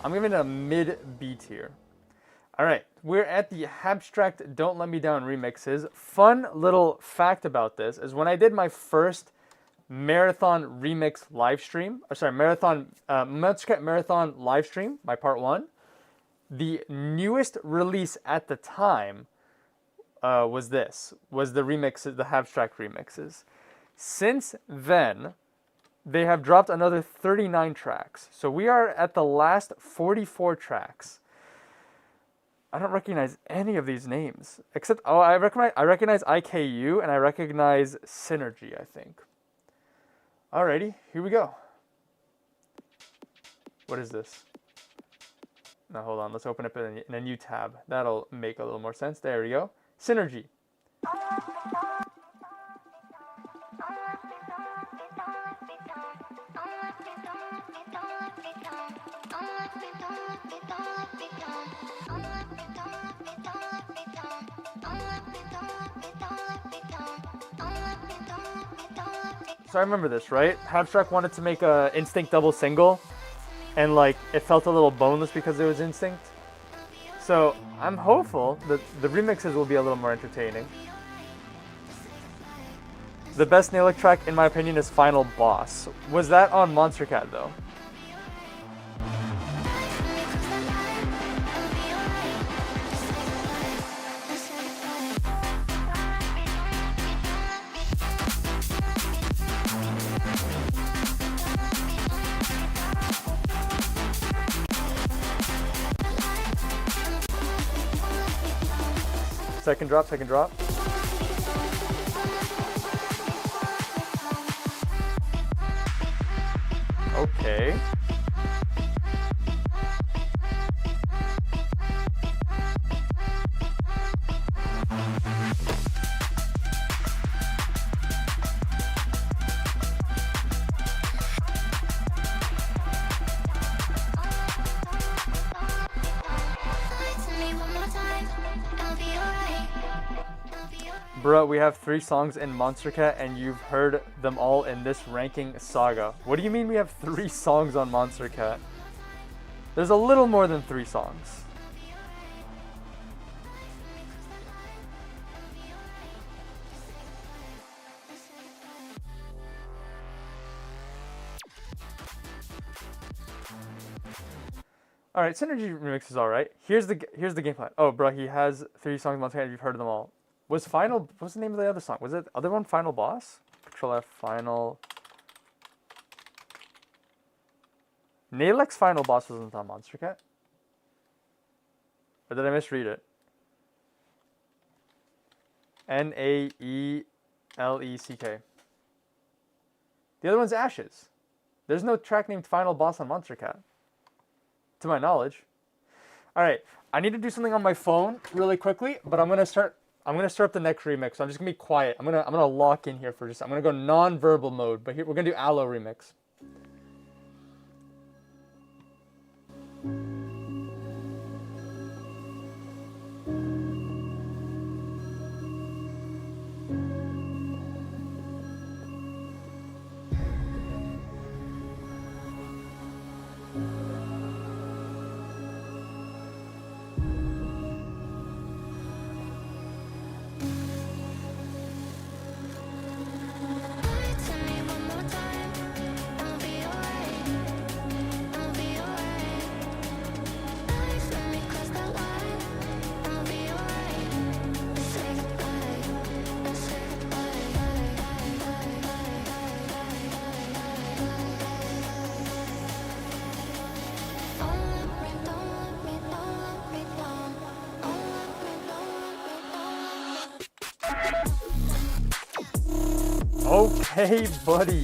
I'm giving it a mid B tier. All right, we're at the Abstract Don't Let Me Down remixes. Fun little fact about this is when I did my first Marathon remix live stream, Monstercat Marathon live stream, my part 1, the newest release at the time was the remixes, the Abstract remixes. Since then, they have dropped another 39 tracks. So we are at the last 44 tracks. I don't recognize any of these names. Except, I recognize IKU and I recognize Synergy, I think. Alrighty, here we go. What is this? Now hold on, let's open up in a new tab. That'll make a little more sense. There we go. Synergy. So I remember this, right? Abstract wanted to make a Instinct double single, and like it felt a little boneless because it was Instinct. So I'm hopeful that the remixes will be a little more entertaining. The best Nailic track, in my opinion, is Final Boss. Was that on Monstercat though? Second drop, second drop. Okay. Bruh, we have 3 songs in Monstercat and you've heard them all in this ranking saga. What do you mean we have 3 songs on Monstercat? There's a little more than 3 songs. Alright, Synergy remix is alright. Here's the game plan. Oh, bruh, he has 3 songs on Monstercat and you've heard them all. What's the name of the other song? Was it the other one Final Boss? Control F, Final. Nailic's Final Boss wasn't on Monstercat? Or did I misread it? Naeleck. The other one's Ashes. There's no track named Final Boss on Monstercat, to my knowledge. Alright, I need to do something on my phone really quickly, but I'm gonna start up the next remix, so I'm just gonna be quiet. I'm gonna lock in here for just. I'm gonna go non-verbal mode, but here we're gonna do Aloe remix. Okay, buddy.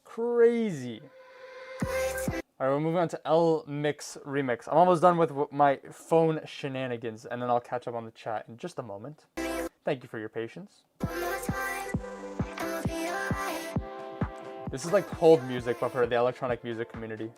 Crazy. All right, we're moving on to L Mix Remix. I'm almost done with my phone shenanigans, and then I'll catch up on the chat in just a moment. Thank you for your patience. This is like hold music, but for the electronic music community.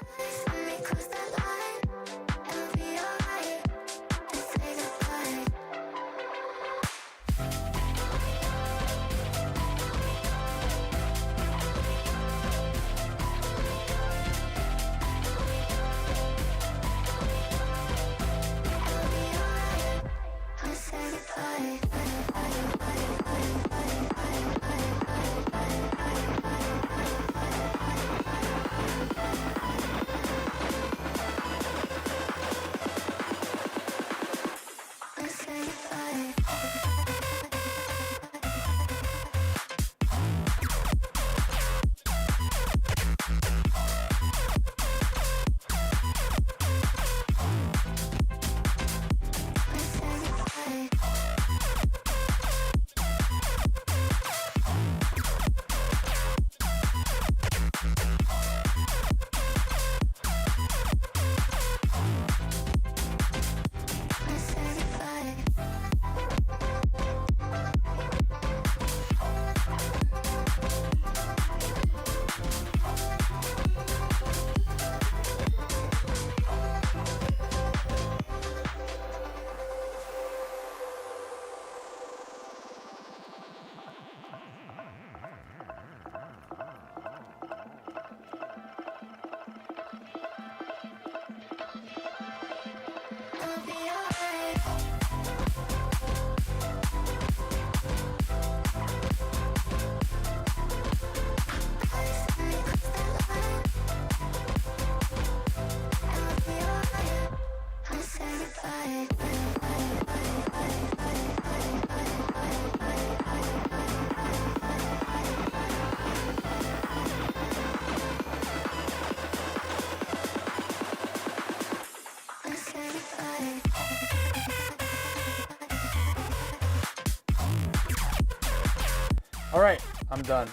Alright, I'm done.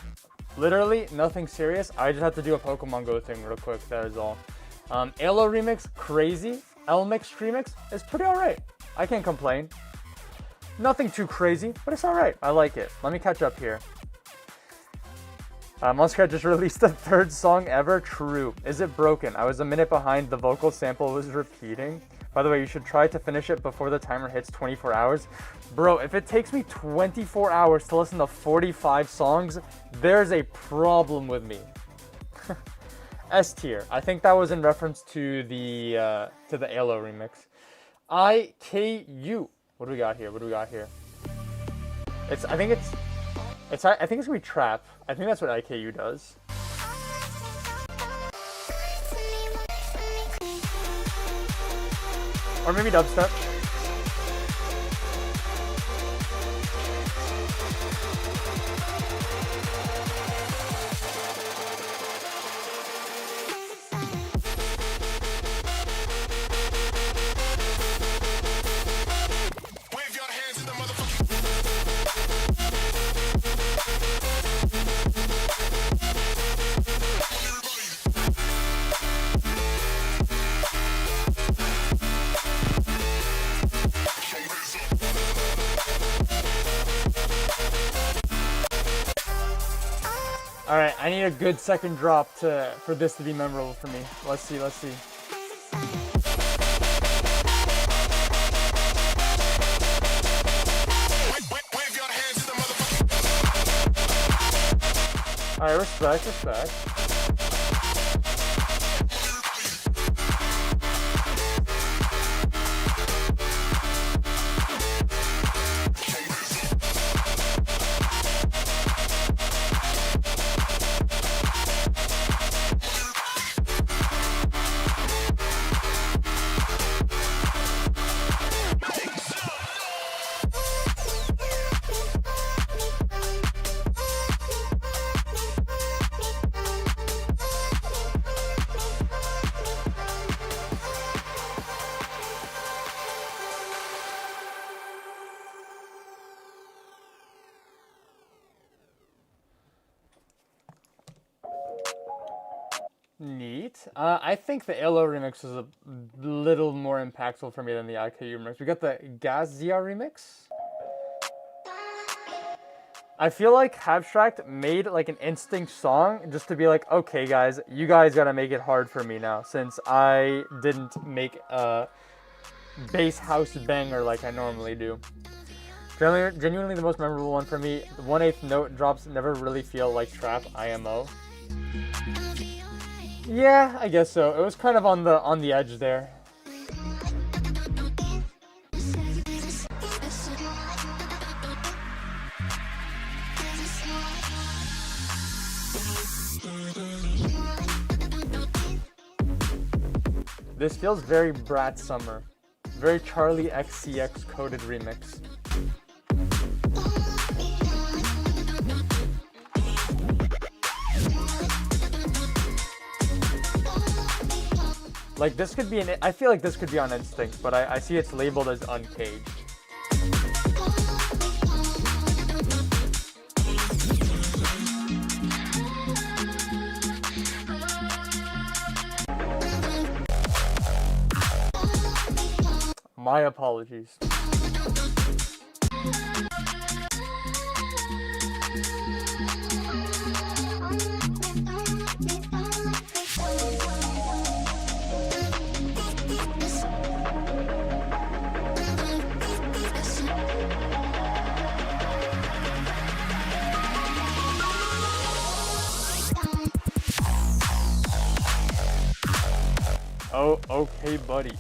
Literally nothing serious. I just have to do a Pokemon Go thing real quick, that is all. Alo remix, crazy. L mix remix is pretty alright. I can't complain. Nothing too crazy, but it's alright. I like it. Let me catch up here. monstercat just released the third song ever. True. Is it broken? I was a minute behind. The vocal sample was repeating. By the way, you should try to finish it before the timer hits 24 hours. Bro, if it takes me 24 hours to listen to 45 songs, there's a problem with me. S tier. I think that was in reference to the Alo remix. IKU. What do we got here? What do we got here? I think it's gonna be trap. I think that's what IKU does. Or maybe dubstep. All right, I need a good second drop for this to be memorable for me. Let's see, let's see. All right, respect, respect. Neat. I think the Elo remix is a little more impactful for me than the IKU remix. We got the Gazia remix. I feel like Abstract made like an instinct song just to be like, okay guys, you guys gotta make it hard for me now since I didn't make a bass house banger like I normally do. Genuinely the most memorable one for me, the 1/8 note drops never really feel like trap IMO. Yeah, I guess so. It was kind of on the edge there. This feels very Brat Summer. Very Charlie XCX coded remix. Like this could be I feel like this could be on Instinct, but I see it's labeled as Uncaged. My apologies. Oh, okay, buddy.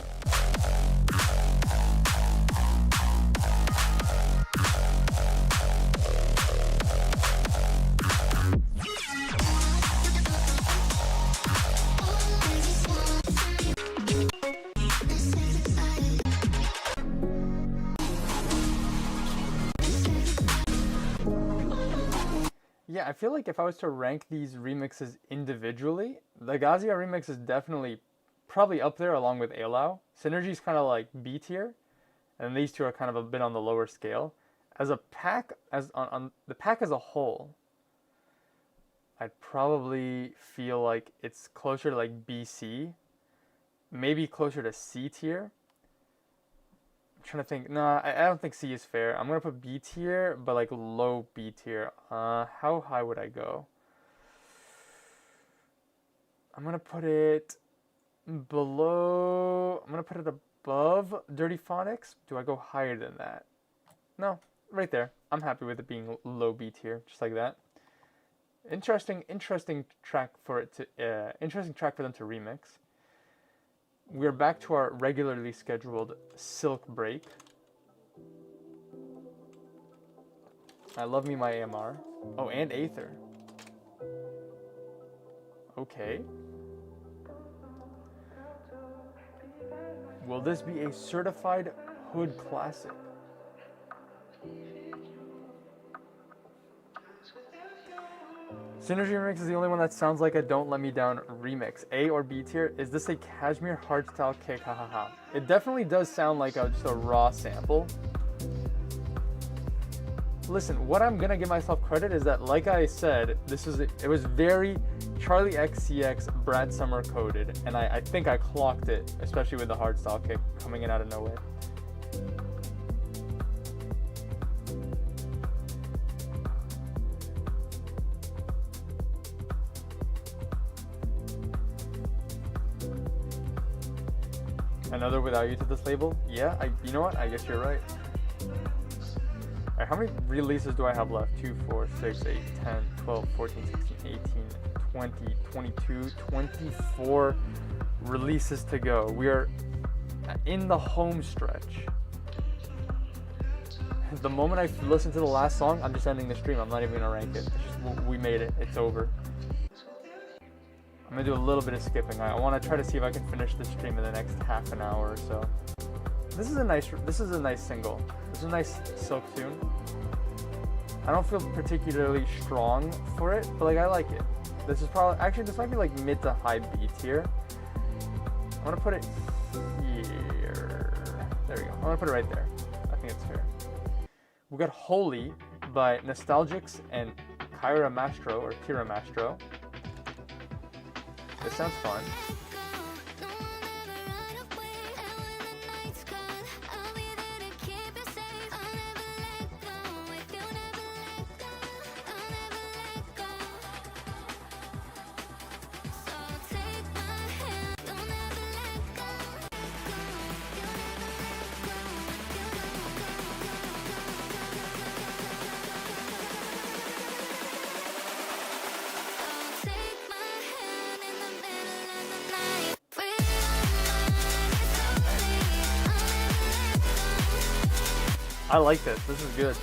Yeah, I feel like if I was to rank these remixes individually, the Gazia remix is definitely probably up there along with Alao. Synergy's kind of like B tier, and these two are kind of a bit on the lower scale. As a pack, on the pack as a whole, I'd probably feel like it's closer to like BC, maybe closer to C tier. I'm trying to think. No, I don't think C is fair. I'm gonna put B tier, but like low B tier. How high would I go? I'm gonna put it below. I'm gonna put it above Dirty Phonics. Do I go higher than that? No, right there. I'm happy with it being low B tier, just like that. Interesting track for it to. Interesting track for them to remix. We're back to our regularly scheduled Silk break. I love me my AMR. Oh, and Aether. Okay. Will this be a certified hood classic? Synergy Remix is the only one that sounds like a Don't Let Me Down remix. A or B tier? Is this a Cashmere hardstyle kick? Hahaha. It definitely does sound like just a raw sample. Listen, what I'm gonna give myself credit is that, like I said, it was very Charlie XCX Brad Summer coded, and I think I clocked it, especially with the hardstyle kick coming in out of nowhere. Another Without You to this label? Yeah, you know what? I guess you're right. Alright, how many releases do I have left? 2, 4, 6, 8, 10, 12, 14, 16, 18, 20, 22, 24 releases to go. We are in the home stretch. The moment I listen to the last song, I'm just ending the stream. I'm not even gonna rank it. It's just, we made it. It's over. I'm gonna do a little bit of skipping. I want to try to see if I can finish this stream in the next half an hour or so. This is a nice single. This is a nice Silk tune. I don't feel particularly strong for it, but like I like it. This is probably actually this might be like mid to high B tier. I'm gonna put it here. There we go. I'm gonna put it right there. I think it's fair. We got Holy by Nostalgics and Kira Mastro. This sounds fun. I like this. This is good.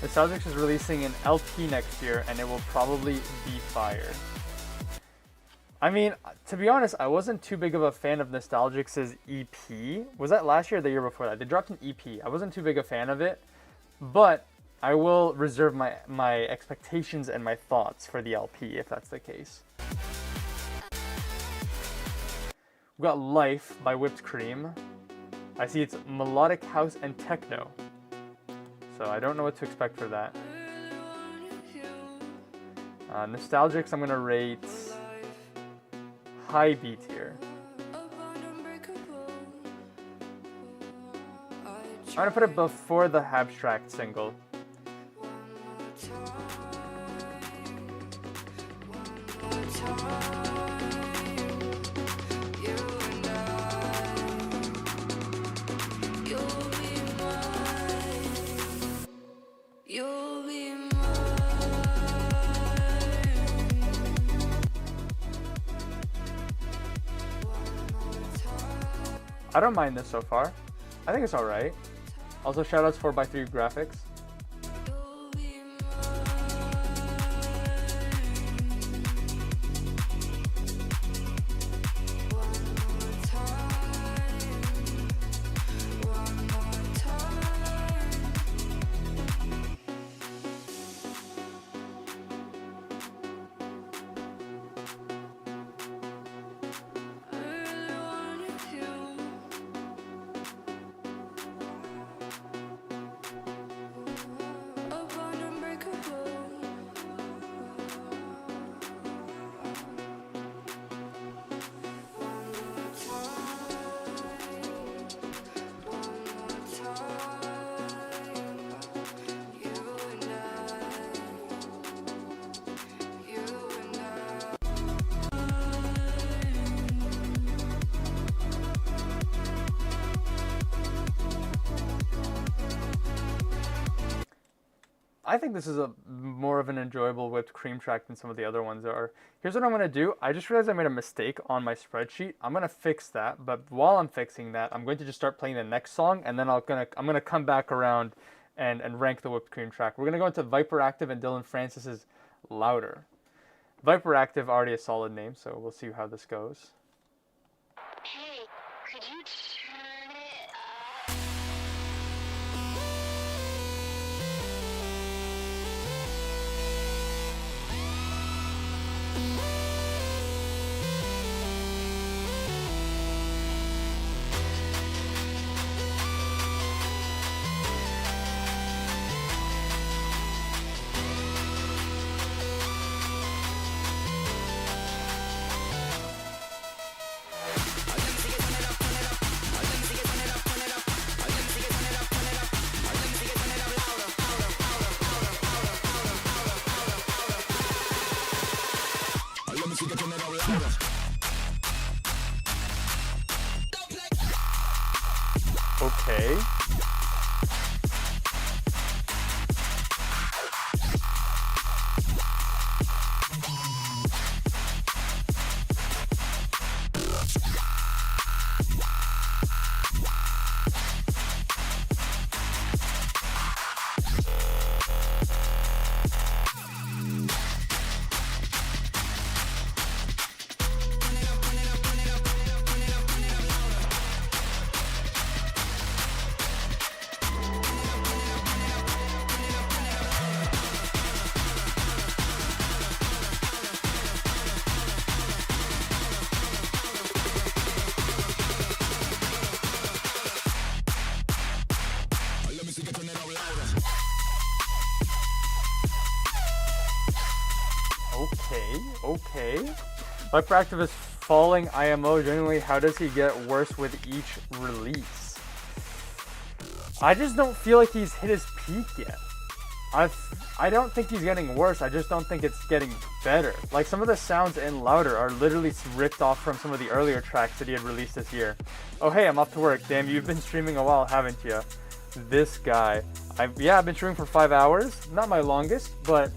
Nostalgics is releasing an LP next year, and it will probably be fire. I mean, to be honest, I wasn't too big of a fan of Nostalgics' EP. Was that last year or the year before that? They dropped an EP. I wasn't too big a fan of it, but I will reserve my expectations and my thoughts for the LP if that's the case. We got Life by Whipped Cream. I see it's melodic house and techno. So I don't know what to expect for that. Nostalgics I'm gonna rate high B tier. I'm gonna put it before the Abstract single. I don't mind this so far. I think it's alright. Also, shoutouts 4x3 Graphics. I think this is a more of an enjoyable Whipped Cream track than some of the other ones are. Here's what I'm gonna do. I just realized I made a mistake on my spreadsheet. I'm gonna fix that, but while I'm fixing that, I'm going to just start playing the next song, and then I'm gonna come back around and rank the Whipped Cream track. We're gonna go into Viperactive and Dylan Francis's Louder. Viperactive, already a solid name, so we'll see how this goes. Hey, could you turn it up? Okay. Okay. Hyperactive is falling IMO. Genuinely, how does he get worse with each release? I just don't feel like he's hit his peak yet. I don't think he's getting worse. I just don't think it's getting better. Like, some of the sounds in Louder are literally ripped off from some of the earlier tracks that he had released this year. Oh, hey, I'm off to work. Damn, you've been streaming a while, haven't you? This guy. I've been streaming for 5 hours. Not my longest, but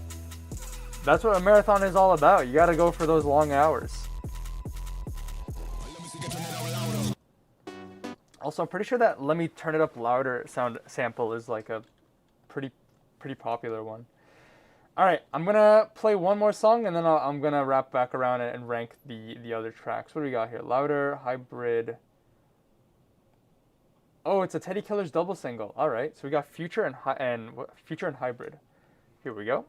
that's what a marathon is all about. You gotta go for those long hours. Also, I'm pretty sure that Let Me Turn It Up Louder sound sample is like a pretty popular one. Alright, I'm gonna play one more song and then I'm gonna wrap back around and rank the other tracks. What do we got here? Louder, Hybrid. Oh, it's a Teddy Killer's double single. Alright, so we got Future and Hybrid. Here we go.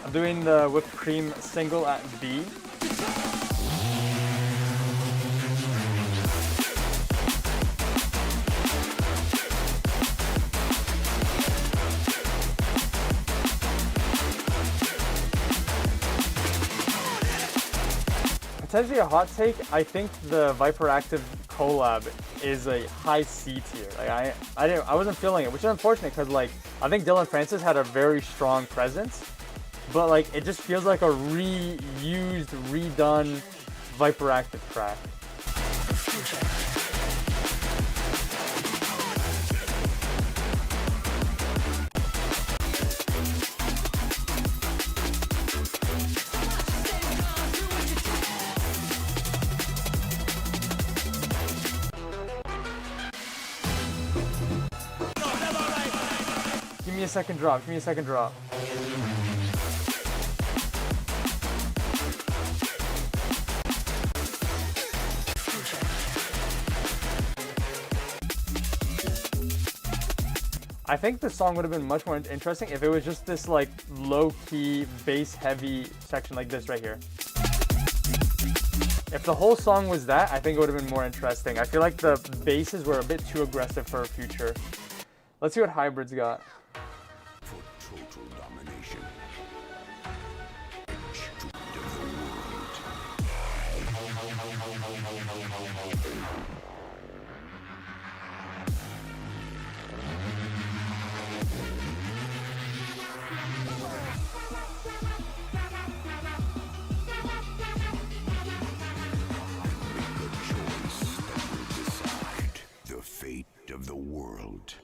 I'm doing the whipped cream single at B. Potentially a hot take, I think the Viperactive collab is a high C tier. Like I wasn't feeling it, which is unfortunate because like I think Dylan Francis had a very strong presence, but like it just feels like a reused, redone Viperactive track. Give me a second drop, give me a second drop. I think the song would have been much more interesting if it was just this like low-key, bass-heavy section like this right here. If the whole song was that, I think it would have been more interesting. I feel like the basses were a bit too aggressive for a Future. Let's see what Hybrid's got. For total domination. The fate of the world.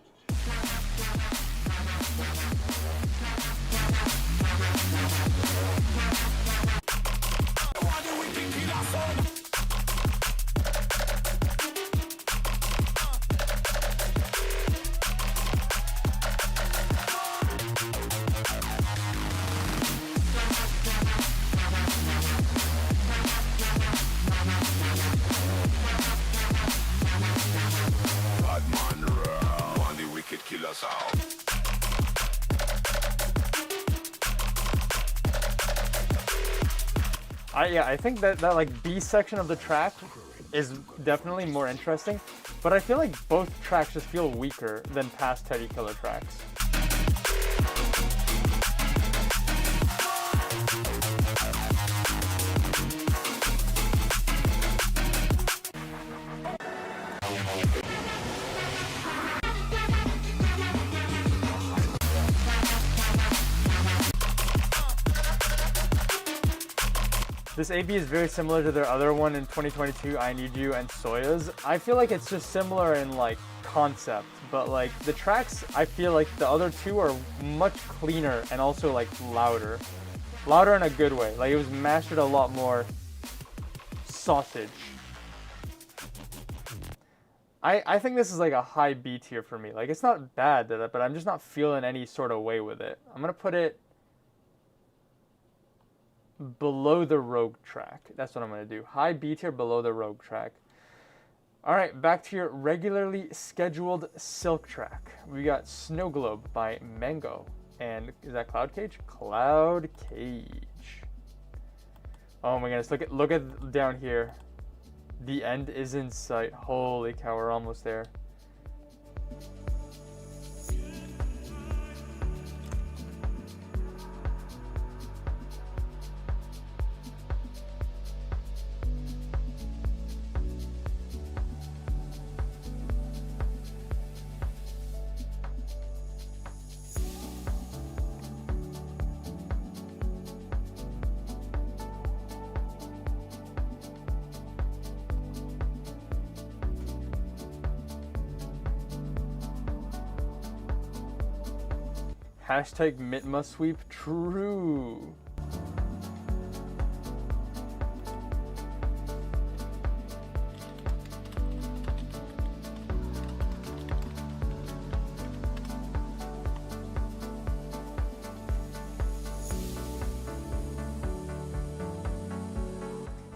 I think that like B section of the track is definitely more interesting, but I feel like both tracks just feel weaker than past Teddy Killer tracks. This AB is very similar to their other one in 2022, I Need You and Soya's. I feel like it's just similar in like concept, but like the tracks, I feel like the other two are much cleaner and also like louder. Louder in a good way. Like it was mastered a lot more sausage. I think this is like a high B tier for me. Like it's not bad, but I'm just not feeling any sort of way with it. I'm gonna put it below the Rogue track. That's what I'm going to do. High B tier below the Rogue track. Alright, back to your regularly scheduled Silk track. We got Snow Globe by Mango. And is that Cloud Cage? Cloud Cage. Oh my goodness, look at down here. The end is in sight. Holy cow, we're almost there. Hashtag Mitma sweep true.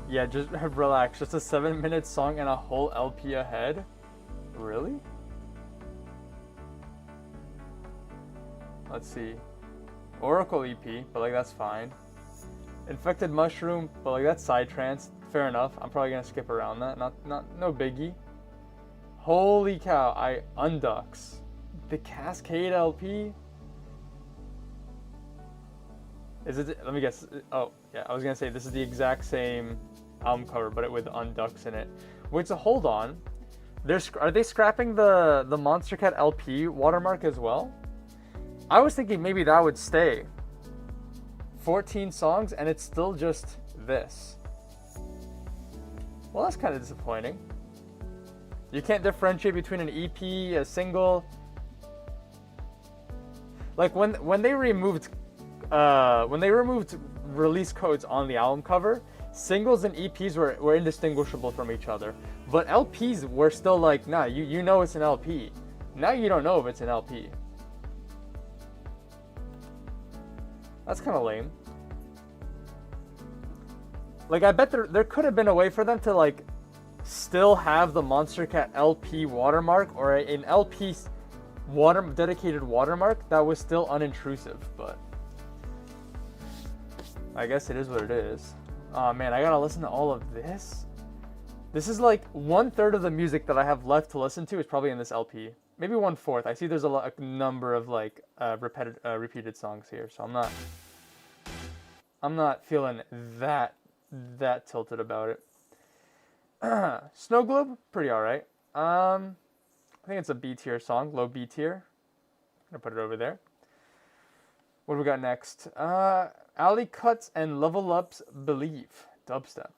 Yeah, just relax. Just a 7-minute song and a whole LP ahead? Really? Let's see. Oracle EP, but like that's fine. Infected Mushroom, but like that's Psytrance. Fair enough. I'm probably gonna skip around that. No biggie. Holy cow! Undux. The Cascade LP. Is it? Let me guess. Oh yeah, I was gonna say this is the exact same album cover, but with Undux in it. Wait, so hold on. Are they scrapping the monstercat LP watermark as well? I was thinking maybe that would stay. 14 songs and it's still just this. Well, that's kind of disappointing. You can't differentiate between an EP, a single. Like when they removed release codes on the album cover, singles and EPs were indistinguishable from each other. But LPs were still like, nah, you know it's an LP. Now you don't know if it's an LP. That's kind of lame. Like, I bet there could have been a way for them to, like, still have the monstercat LP watermark or an LP dedicated watermark that was still unintrusive, but I guess it is what it is. Oh man, I gotta listen to all of this. This is like 1/3 of the music that I have left to listen to is probably in this LP. Maybe 1/4. I see there's a number of like repeated songs here, so I'm not feeling that tilted about it. Snow Globe, pretty alright. I think it's a B tier song, low B tier. I'm gonna put it over there. What do we got next? Alley Cuts and Level Up's Believe, dubstep.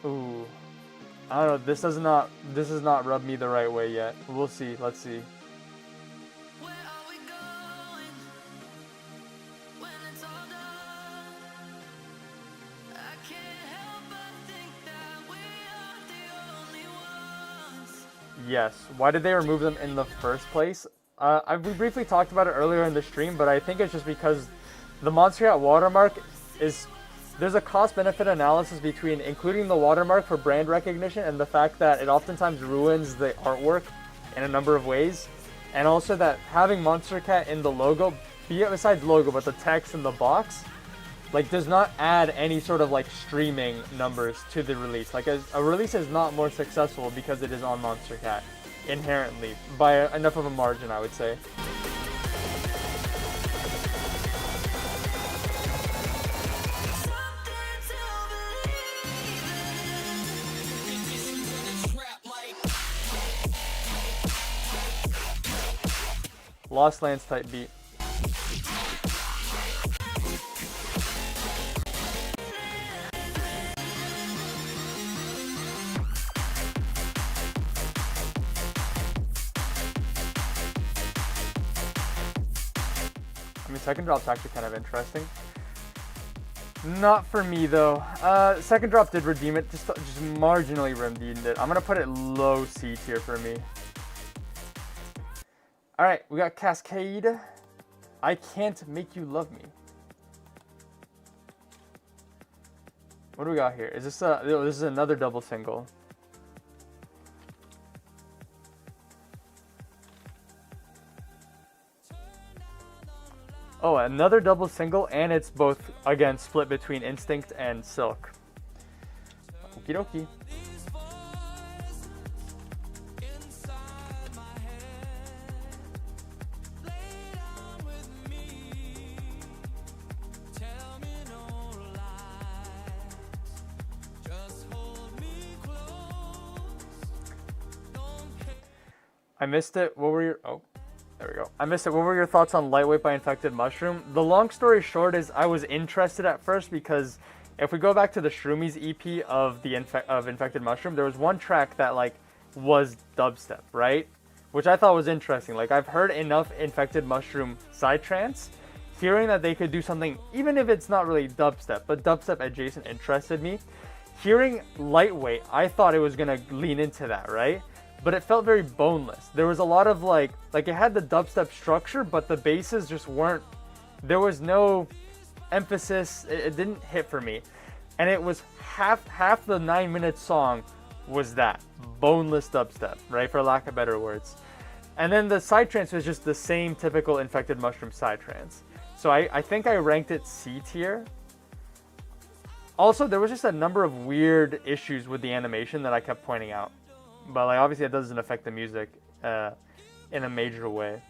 Ooh, I don't know. This does not rub me the right way yet. We'll see. Let's see. Yes. Why did they remove them in the first place? We briefly talked about it earlier in the stream, but I think it's just because the monstercat watermark is... There's a cost-benefit analysis between including the watermark for brand recognition and the fact that it oftentimes ruins the artwork in a number of ways. And also that having monstercat in the logo besides logo, but the text in the box, like, does not add any sort of like streaming numbers to the release. Like, a release is not more successful because it is on monstercat inherently by enough of a margin, I would say. Lost Lands type beat. I mean, second drop's actually kind of interesting. Not for me though. Second drop did redeem it, just marginally redeemed it. I'm gonna put it low C tier for me. Alright, we got Cascade. I Can't Make You Love Me. What do we got here? Is this this is another double single. Oh, another double single, and it's both, again, split between Instinct and Silk. Okie dokie. I missed it. What were your... Oh, there we go. I missed it. What were your thoughts on Lightweight by Infected Mushroom? The long story short is I was interested at first because if we go back to the Shroomies EP of Infected Mushroom, there was one track that like was dubstep, right? Which I thought was interesting. Like, I've heard enough Infected Mushroom psytrance. Hearing that they could do something, even if it's not really dubstep, but dubstep adjacent interested me. Hearing Lightweight, I thought it was gonna lean into that, right? But it felt very boneless. There was a lot of like it had the dubstep structure, but the basses just weren't, there was no emphasis. It didn't hit for me. And it was half the 9-minute song was that boneless dubstep, right? For lack of better words. And then the psytrance was just the same typical Infected Mushroom psytrance. So I think I ranked it C tier. Also, there was just a number of weird issues with the animation that I kept pointing out. But like, obviously it doesn't affect the music in a major way.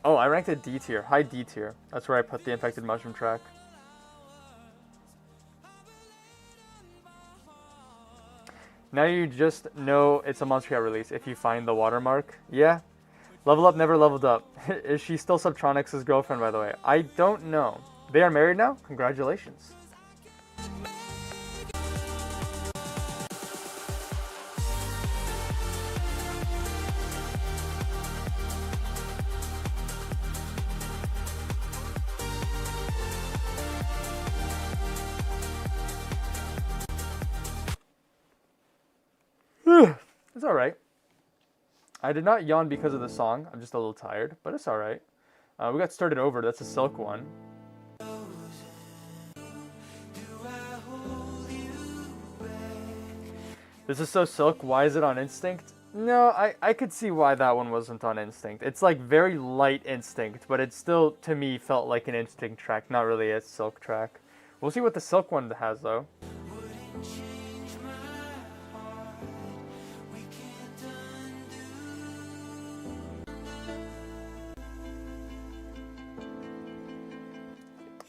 Oh, I ranked it D tier, high D tier. That's where I put the Infected Mushroom track. Now you just know it's a monstercat release if you find the watermark. Yeah. Level Up never leveled up. Is she still Subtronics' girlfriend, by the way? I don't know. They are married now? Congratulations. It's alright. I did not yawn because of the song. I'm just a little tired, but it's alright. We got Started Over. That's a Silk one. This is so Silk. Why is it on Instinct? No, I could see why that one wasn't on Instinct. It's like very light Instinct, but it still, to me, felt like an Instinct track, not really a Silk track. We'll see what the Silk one has, though.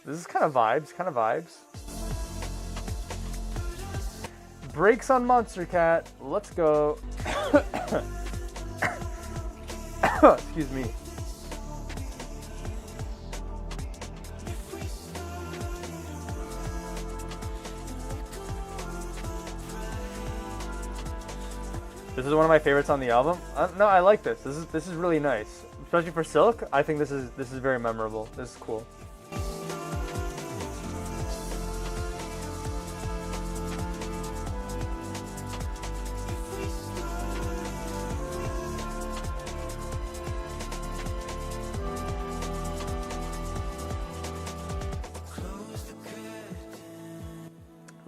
This is kind of vibes, Brakes on monstercat. Let's go. Excuse me. This is one of my favorites on the album. No, I like this. This is really nice, especially for Silk. I think this is very memorable. This is cool.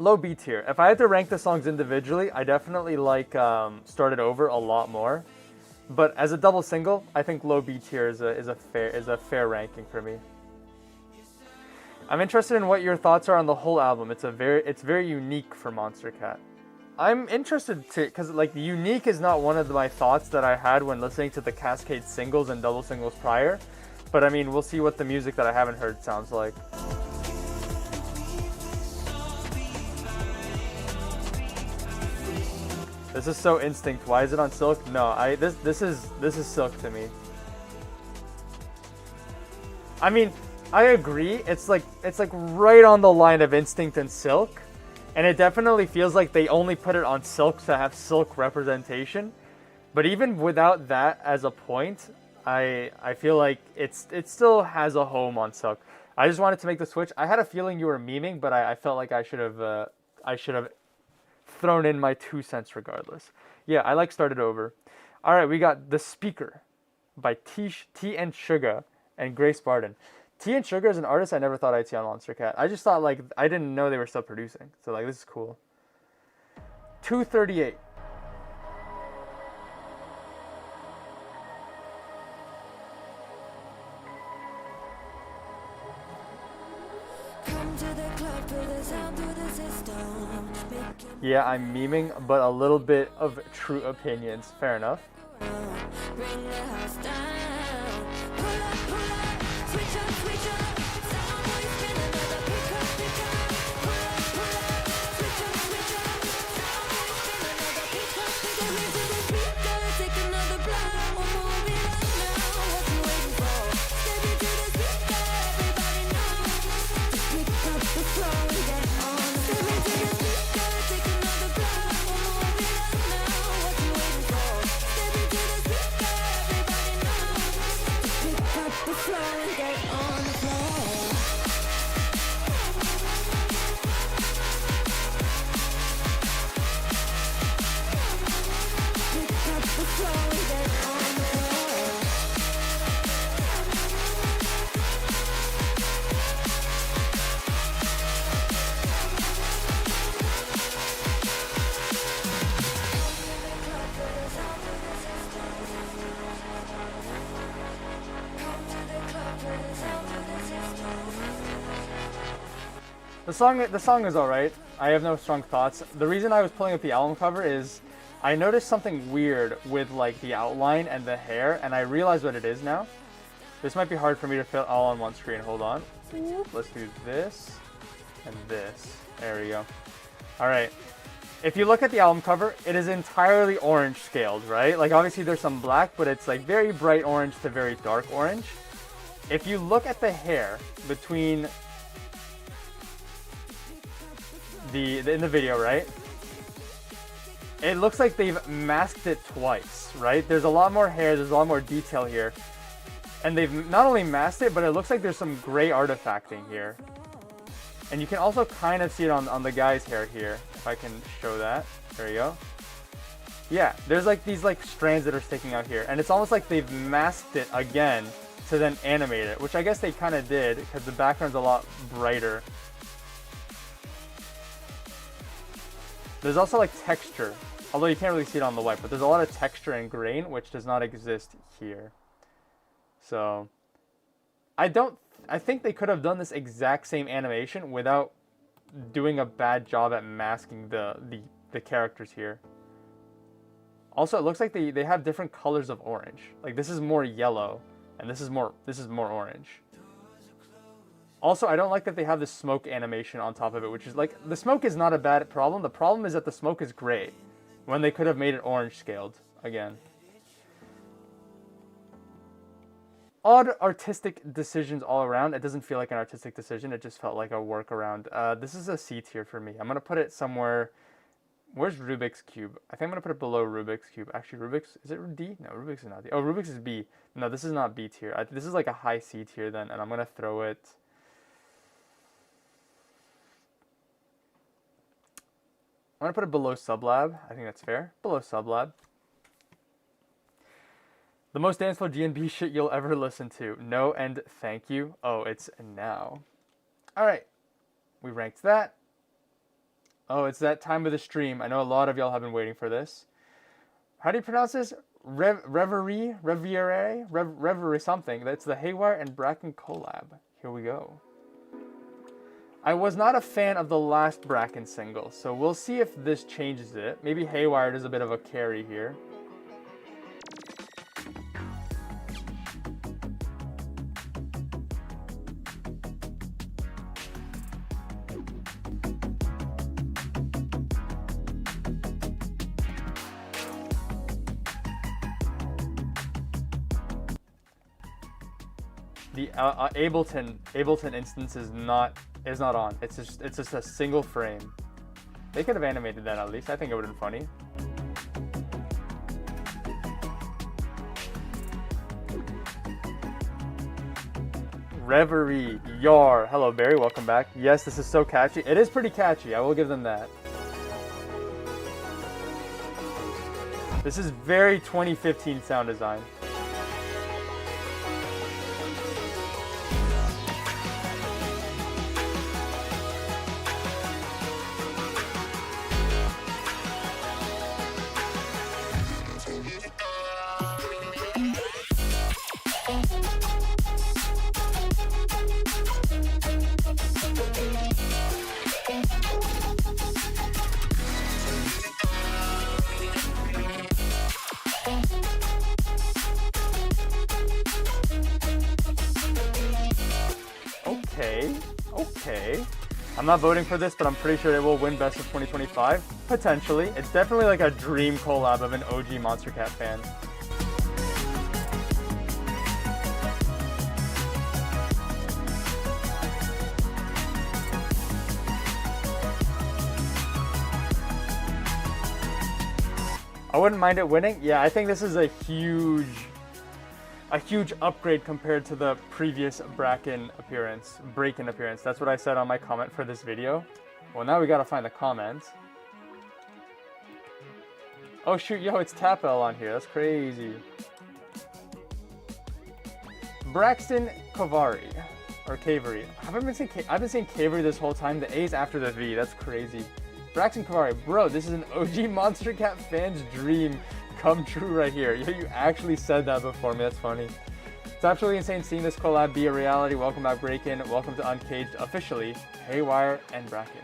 Low B tier. If I had to rank the songs individually, I definitely like Started Over a lot more. But as a double single, I think low B tier is a fair ranking for me. I'm interested in what your thoughts are on the whole album. It's very unique for monstercat. I'm interested to, because like unique is not one of my thoughts that I had when listening to the Cascade singles and double singles prior. But I mean, we'll see what the music that I haven't heard sounds like. This is so Instinct. Why is it on Silk? No, this is Silk to me. I mean, I agree. It's like right on the line of Instinct and Silk, and it definitely feels like they only put it on Silk to have Silk representation. But even without that as a point, I feel like it still has a home on Silk. I just wanted to make the switch. I had a feeling you were memeing, but I felt like I should have thrown in my 2 cents regardless. Yeah, I like Started Over. All right, we got The Speaker by T and Sugar and Grace Barden. T and Sugar is an artist I never thought I'd see on monstercat. I just thought, like, I didn't know they were still producing. So, like, this is cool. 238. Yeah, I'm memeing, but a little bit of true opinions. Fair enough. Bring the house down. Pull up, switch up, switch up. Someone always been another pick up, pick up. Pull up, switch up, switch up. Someone always been another pick up, pick up. Raise the speaker, take another blow. We'll move it up now. What you waiting for? Step into the speaker, everybody knows. Pick up the flow and get on. Step into the speaker, take another blow. We'll move it up now. What you waiting for? Step into the speaker, everybody knows. Pick up the flow and get on the floor. Pick up the flow and get on the floor. The song is alright. I have no strong thoughts. The reason I was pulling up the album cover is I noticed something weird with like the outline and the hair, and I realized what it is now. This might be hard for me to fit all on one screen. Hold on. Let's do this and this. There we go. Alright. If you look at the album cover, it is entirely orange scaled, right? Like obviously there's some black, but it's like very bright orange to very dark orange. If you look at the hair between in the video, right? It looks like they've masked it twice, right? There's a lot more hair, there's a lot more detail here. And they've not only masked it, but it looks like there's some gray artifacting here. And you can also kind of see it on the guy's hair here, if I can show that. There you go. Yeah, there's like these like strands that are sticking out here. And it's almost like they've masked it again to then animate it, which I guess they kind of did because the background's a lot brighter. There's also like texture, although you can't really see it on the white, but there's a lot of texture and grain, which does not exist here. So, I think they could have done this exact same animation without doing a bad job at masking the characters here. Also, it looks like they have different colors of orange. Like this is more yellow, and this is more orange. Also, I don't like that they have this smoke animation on top of it, which is like, the smoke is not a bad problem. The problem is that the smoke is gray when they could have made it orange scaled again. Odd artistic decisions all around. It doesn't feel like an artistic decision. It just felt like a workaround. This is a C tier for me. I'm going to put it somewhere. Where's Rubik's Cube? I think I'm going to put it below Rubik's Cube. Actually, Rubik's, is it D? No, Rubik's is not D. Oh, Rubik's is B. No, this is not B tier. This is like a high C tier then, and I'm going to throw it. I'm going to put it below Sublab. I think that's fair. Below Sublab. The most danceful GNB shit you'll ever listen to. No and thank you. Oh, it's now. Alright. We ranked that. Oh, it's that time of the stream. I know a lot of y'all have been waiting for this. How do you pronounce this? Reverie something. That's the Haywire and Bracken collab. Here we go. I was not a fan of the last Bracken single, so we'll see if this changes it. Maybe Haywire does a bit of a carry here. The Ableton instance is not on. It's just a single frame. They could have animated that at least. I think it would have been funny. Reverie, Yar. Hello Barry, welcome back. Yes, this is so catchy. It is pretty catchy, I will give them that. This is very 2015 sound design. Okay. I'm not voting for this, but I'm pretty sure it will win Best of 2025. Potentially. It's definitely like a dream collab of an OG monstercat fan. I wouldn't mind it winning. Yeah, I think this is a huge upgrade compared to the previous Breakin appearance. That's what I said on my comment for this video. Well, now we gotta find the comments. Oh shoot, yo, it's Tapel on here. That's crazy. Braxton Kavari, or Cavery. I've been saying Cavery this whole time. The A is after the V. That's crazy. Braxton Kavari, bro, this is an OG monstercat fan's dream come true right here. Yo, you actually said that before me. That's funny. It's absolutely insane seeing this collab be a reality. Welcome back, Breakin. Welcome to Uncaged officially. Haywire and Bracken.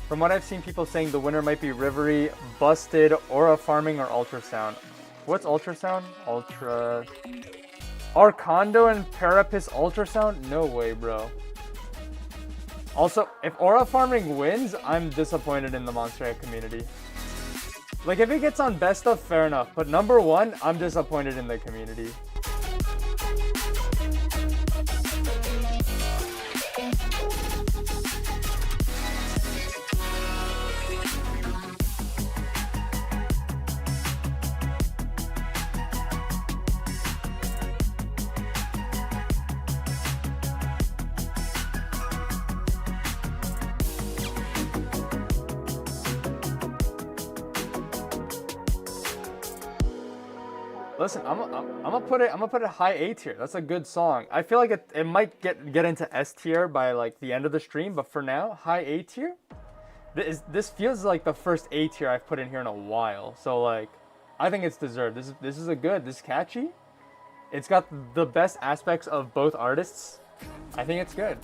From what I've seen, people saying the winner might be Rivery, Busted, Aura Farming, or Ultrasound. What's Ultrasound? Arcondo and Parapis Ultrasound? No way, bro. Also, if Aura Farming wins, I'm disappointed in the monstercat community. Like, if it gets on Best of, fair enough. But number one, I'm disappointed in the community. Listen, I'm gonna put it high A tier. That's a good song. I feel like it might get into S tier by like the end of the stream, but for now, high A tier. This feels like the first A tier I've put in here in a while. So like, I think it's deserved. This is catchy. It's got the best aspects of both artists. I think it's good.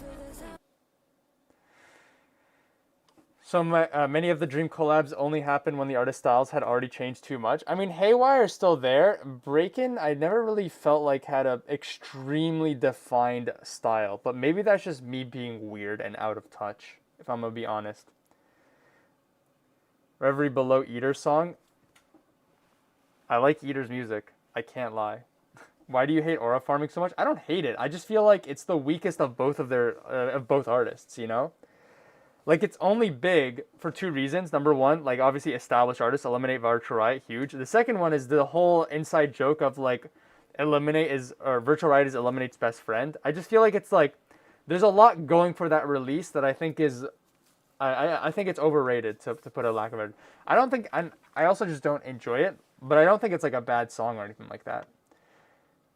So many of the dream collabs only happened when the artist styles had already changed too much. I mean, Haywire is still there. Breakin, I never really felt like had an extremely defined style. But maybe that's just me being weird and out of touch, if I'm going to be honest. Reverie Below Eater's song. I like Eater's music. I can't lie. Why do you hate Aura Farming so much? I don't hate it. I just feel like it's the weakest of both artists, you know? Like, it's only big for two reasons. Number one, like, obviously established artists eliminate Virtual Riot, huge. The second one is the whole inside joke of, like, Virtual Riot is eliminate's best friend. I just feel like it's, like, there's a lot going for that release that I think is, I think it's overrated to put a lack of it. I don't think, I also just don't enjoy it, but I don't think it's like a bad song or anything like that.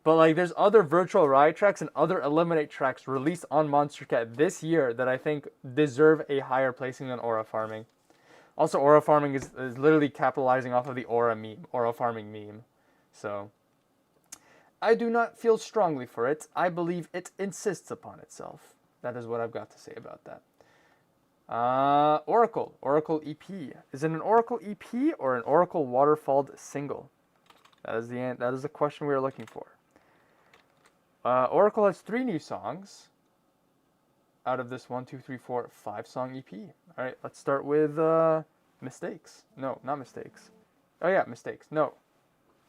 But like there's other Virtual Riot tracks and other Eliminate tracks released on monstercat this year that I think deserve a higher placing than Aura Farming. Also, Aura Farming is literally capitalizing off of the Aura meme, Aura Farming meme. So, I do not feel strongly for it. I believe it insists upon itself. That is what I've got to say about that. Oracle EP. Is it an Oracle EP or an Oracle Waterfalled single? That is the question we are looking for. Oracle has 3 new songs out of this 1, 2, 3, 4, 5 song EP. All right, let's start with Mistakes. No, not Mistakes. Oh yeah, Mistakes. No,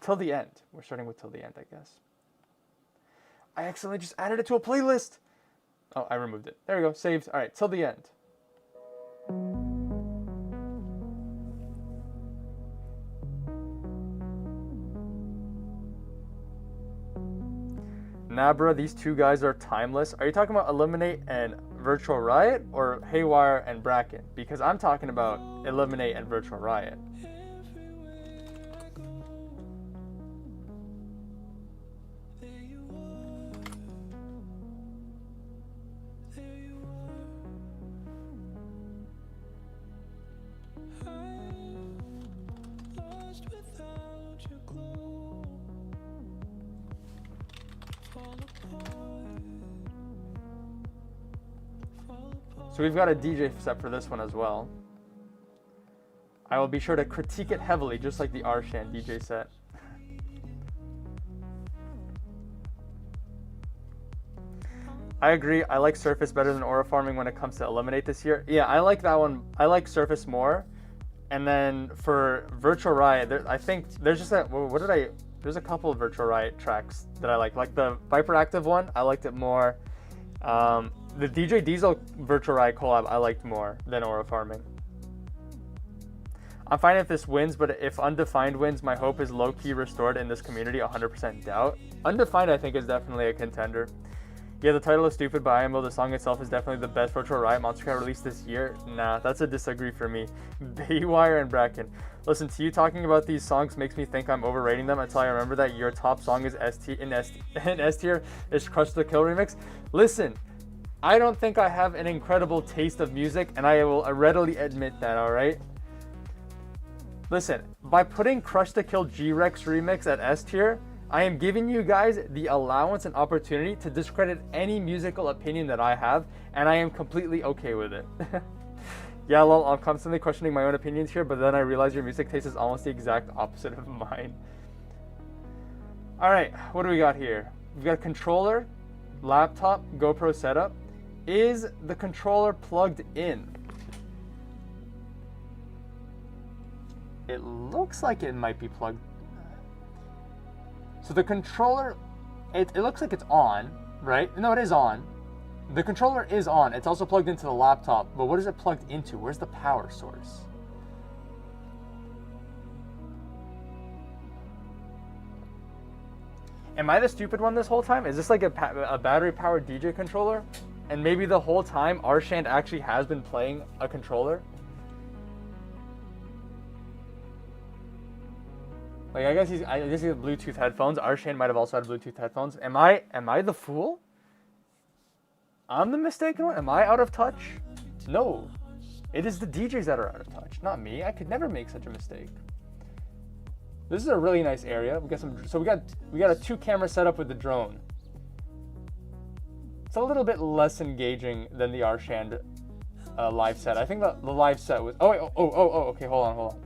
Till the End. We're starting with Till the End, I guess. I accidentally just added it to a playlist. Oh, I removed it. There we go, saved. All right, Till the End. Nah, bro, these two guys are timeless. Are you talking about Eliminate and Virtual Riot or Haywire and Bracken? Because I'm talking about Eliminate and Virtual Riot. So we've got a DJ set for this one as well. I will be sure to critique it heavily, just like the Arshan DJ set. I agree. I like Surface better than Aura Farming when it comes to Eliminate this year. Yeah, I like that one. I like Surface more. And then for Virtual Riot, I think there's just a, there's a couple of Virtual Riot tracks that I like. Like the Viper Active one, I liked it more. The DJ Diesel Virtual Riot collab I liked more than Aura Farming. I'm fine if this wins, but if Undefined wins, my hope is low-key restored in this community, 100% doubt. Undefined, I think, is definitely a contender. Yeah, the title is stupid, but IMO, the song itself is definitely the best Virtual Riot monstercat released this year. Nah, that's a disagree for me. Haywire and Bracken. Listen, to you talking about these songs makes me think I'm overrating them until I remember that your top song is S tier is Crush the Kill remix. Listen, I don't think I have an incredible taste of music, and I will readily admit that, alright? Listen, by putting Crush the Kill G-Rex remix at S tier, I am giving you guys the allowance and opportunity to discredit any musical opinion that I have, and I am completely okay with it. Yeah, lol, I'm constantly questioning my own opinions here, but then I realize your music taste is almost the exact opposite of mine. Alright, what do we got here? We've got controller, laptop, GoPro setup. Is the controller plugged in? It looks like it might be plugged. So the controller, it looks like it's on, right? No, it is on. The controller is on. It's also plugged into the laptop, but what is it plugged into? Where's the power source? Am I the stupid one this whole time? Is this like a battery-powered DJ controller? And maybe the whole time Arshan actually has been playing a controller? Like, I guess he has Bluetooth headphones. Arshan might have also had Bluetooth headphones. Am I the fool? I'm the mistaken one? Am I out of touch? No. It is the DJs that are out of touch, not me. I could never make such a mistake. This is a really nice area. We got we got a 2-camera setup with the drone. It's a little bit less engaging than the Arshan live set. I think the live set was okay, hold on.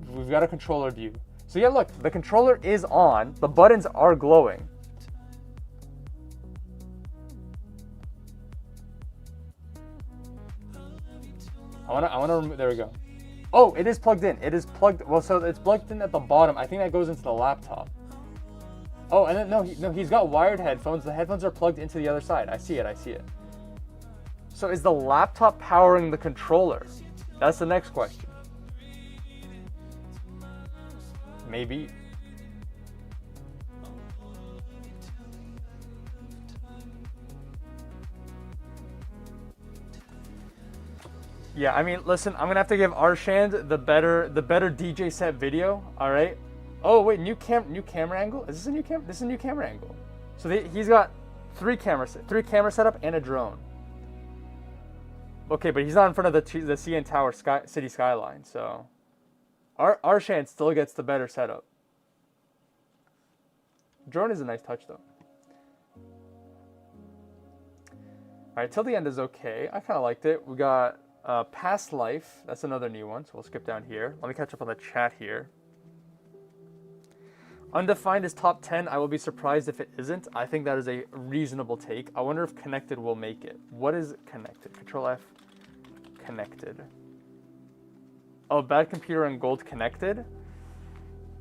We've got a controller view. So yeah, look, the controller is on. The buttons are glowing. I wanna remove, there we go. Oh, it is plugged in. It is plugged, well, so it's plugged in at the bottom. I think that goes into the laptop. Oh, and then, no, he's got wired headphones. The headphones are plugged into the other side. I see it. So is the laptop powering the controller? That's the next question. Maybe. Yeah, I mean, listen, I'm gonna have to give Arshand the better DJ set video. All right. Oh wait, new camera angle. Is this a new camera? This is a new camera angle. So he's got three camera setup and a drone. Okay, but he's not in front of the CN Tower city skyline, so Arshand still gets the better setup. Drone is a nice touch though. All right, Till the End is okay. I kind of liked it. We got Past Life. That's another new one, so we'll skip down here. Let me catch up on the chat here. Undefined is top 10. I will be surprised if it isn't. I think that is a reasonable take. I wonder if Connected will make it. What is Connected? Control F. Connected. Oh, Bad Computer and Gold Connected.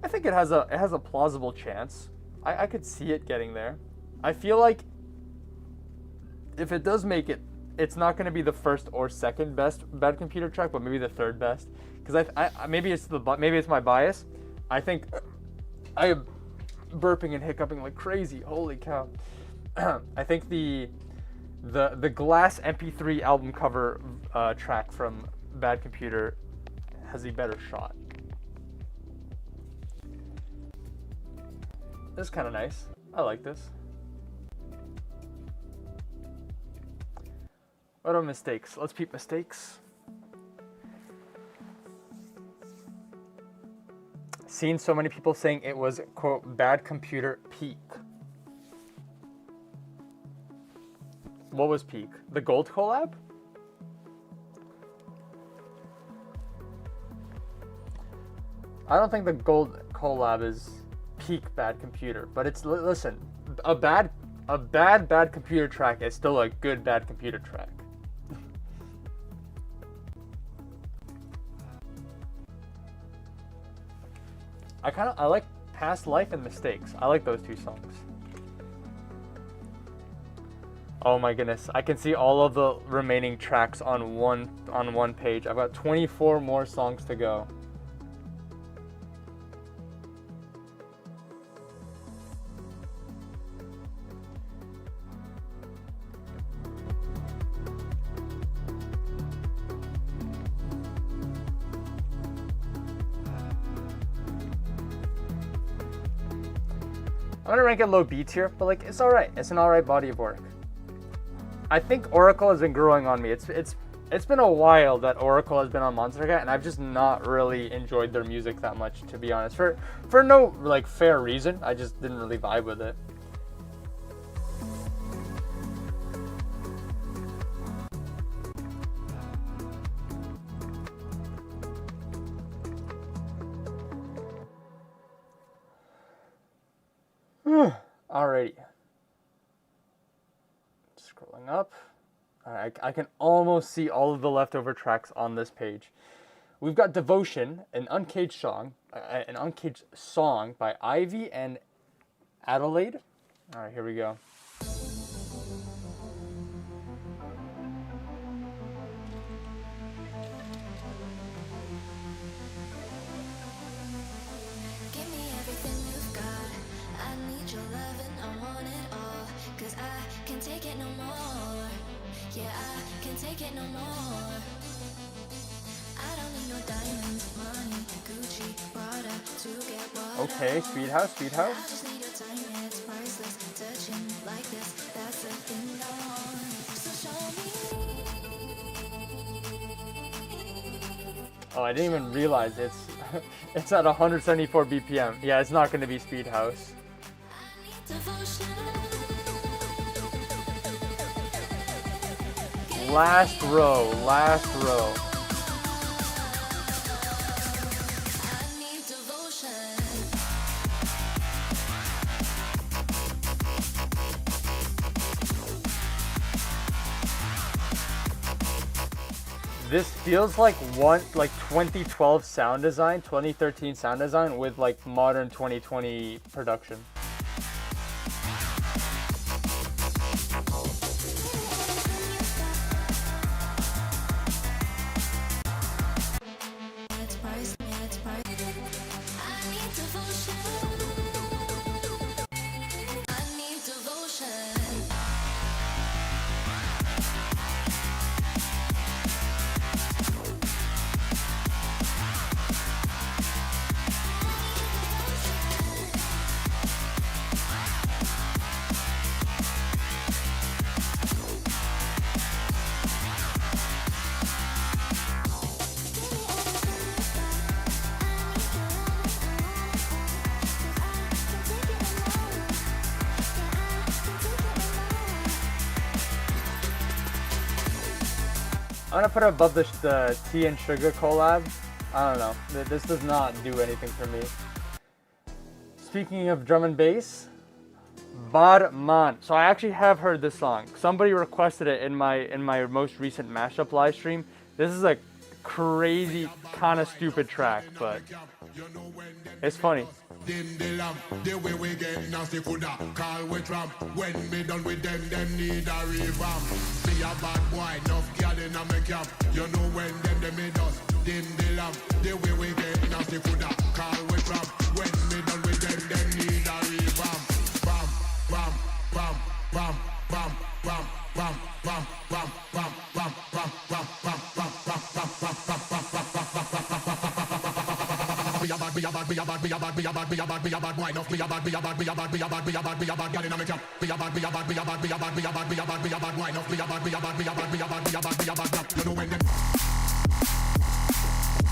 I think it has a plausible chance. I could see it getting there. I feel like if it does make it, it's not going to be the first or second best Bad Computer track, but maybe the third best. Because maybe it's my bias. I think I am burping and hiccuping like crazy. Holy cow! I think the Glass MP3 album cover track from Bad Computer has a better shot. This is kind of nice. I like this. What are mistakes? Let's peep mistakes. Seen so many people saying it was, quote, Bad Computer peak. What was peak? The Gold collab? I don't think the Gold collab is peak Bad Computer, but it's, listen, a bad Bad Computer track is still a good Bad Computer track. I like Past Life and Mistakes. I like those two songs. Oh my goodness, I can see all of the remaining tracks on one page. I've got 24 more songs to go. I'm gonna rank it low B tier, but like it's alright. It's an alright body of work. I think Oracle has been growing on me. It's been a while that Oracle has been on monstercat, and I've just not really enjoyed their music that much, to be honest. For no like fair reason, I just didn't really vibe with it. Alrighty. Scrolling up. I can almost see all of the leftover tracks on this page. We've got Devotion, an uncaged song by Ivy and Adelaide. Alright, here we go. Give me everything you've got. I need your love and I want it all. 'Cause I can take it no more. Yeah, I can take it no more. I don't need no diamonds, money, Gucci, Prada to get what Okay, Speed House, Speed House. I just need your time, it's priceless. Touching like this, that's the thing I want. So show me. Oh, I didn't even realize it's at 174 BPM. Yeah, it's not going to be Speed House. Last row, last row. This feels like 2012 sound design, 2013 sound design with like modern 2020 production. gonna put it above the Tea and Sugar collab. I don't know. This does not do anything for me. Speaking of drum and bass, Barman. So I actually have heard this song. Somebody requested it in my most recent mashup live stream. This is a crazy, kind of stupid track, but it's funny. The way we get nasty coulda call we tramp. When me done with them need a revamp. Be a bad boy, enough girl in a me camp. You know when them me dust, dim the lamp. The way we get nasty coulda call we tramp. When me done with them need a revamp. Bam, bam, bam, bam, bam, bam, bam, bam, bam, bam, bam, bam, bam, bam, bam, bam, bam, bam, bam, be a bad boy, enough be a bad girl inna me camp. Be a bad boy, enough be a bad boy, enough be a bad. You know when them.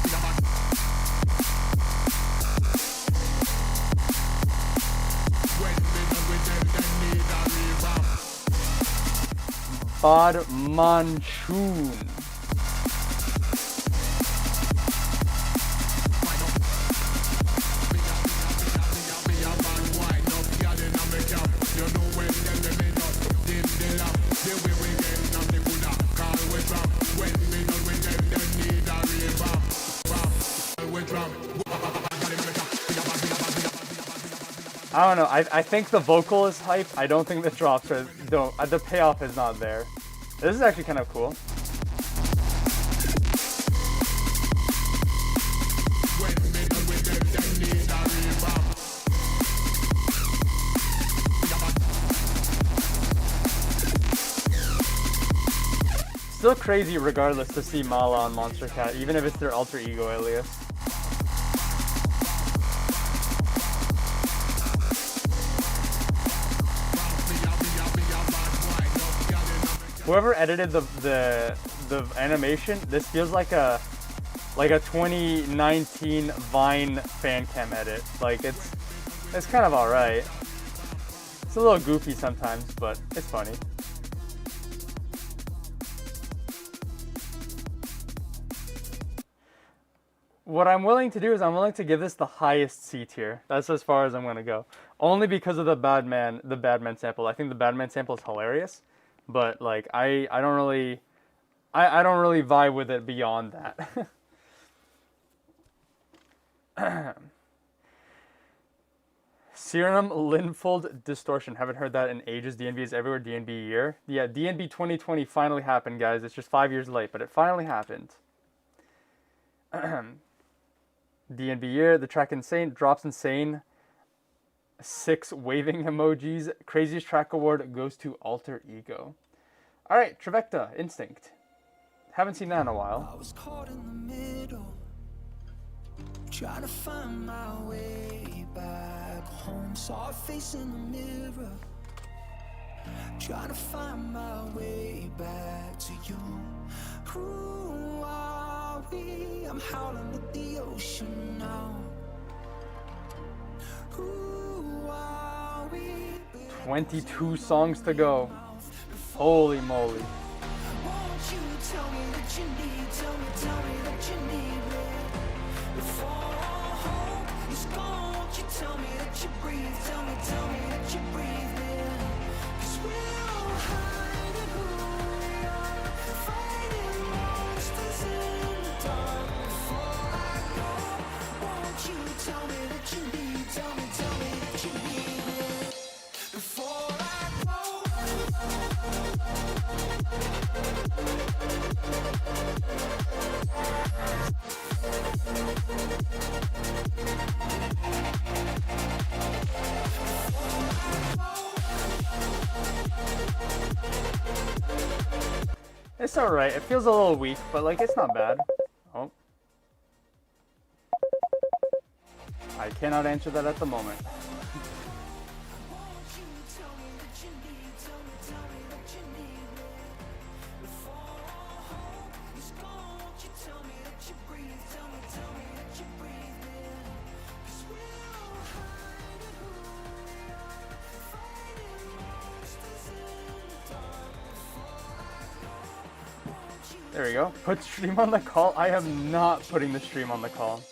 Be a bad. When me done with them need a revamp. Bad Manchun. I don't know. I think the vocal is hype. I don't think the drops are. The payoff is not there. This is actually kind of cool. Still crazy regardless to see Mala on monstercat, even if it's their alter ego alias. Whoever edited the animation, this feels like a 2019 Vine fan cam edit. Like it's kind of alright. It's a little goofy sometimes, but it's funny. What I'm willing to do is I'm willing to give this the highest C tier. That's as far as I'm gonna go. Only because of the Badman sample. I think the Badman sample is hilarious, but like I don't really vibe with it beyond that. Serum Linfold Distortion. Haven't heard that in ages. DNB is everywhere. DNB year. Yeah, DNB 2020 finally happened, guys. It's just 5 years late, but it finally happened. DNB year. The track Insane drops Insane. 6 waving emojis. Craziest track award goes to Alter Ego. All right, Trevecta, Instinct. Haven't seen that in a while. I was caught in the middle, trying to find my way back home. Saw a face in the mirror, trying to find my way back to you. Who are we? I'm howling at the ocean now. Who are we? 22 songs to go. Holy moly. Won't you tell me that you need, tell me that you need me. Before all hope is gone, won't you tell me that you breathe, tell me that you breathe me. 'Cause we'll hide in who we are, fighting monsters in the dark. Before I go, won't you tell me that you need, tell me that you need me. Before I go. It's alright. It feels a little weak, but like it's not bad. Oh. I cannot answer that at the moment. There we go. Put stream on the call. I am not putting the stream on the call.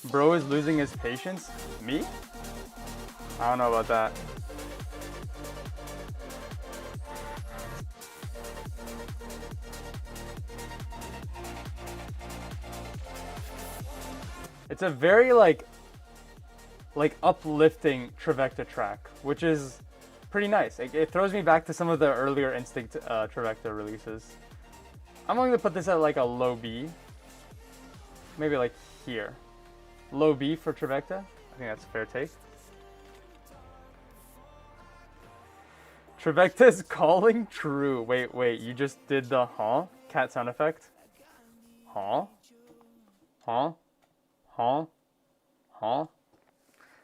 Bro is losing his patience. Me? I don't know about that. It's a very like uplifting Trivecta track, which is pretty nice. It throws me back to some of the earlier Instinct Trivecta releases. I'm going to put this at like a low B. Maybe like here. Low B for Trivecta. I think that's a fair take. Trivecta is calling true. Wait, you just did the huh? Cat sound effect? Huh? Huh? Huh? Huh?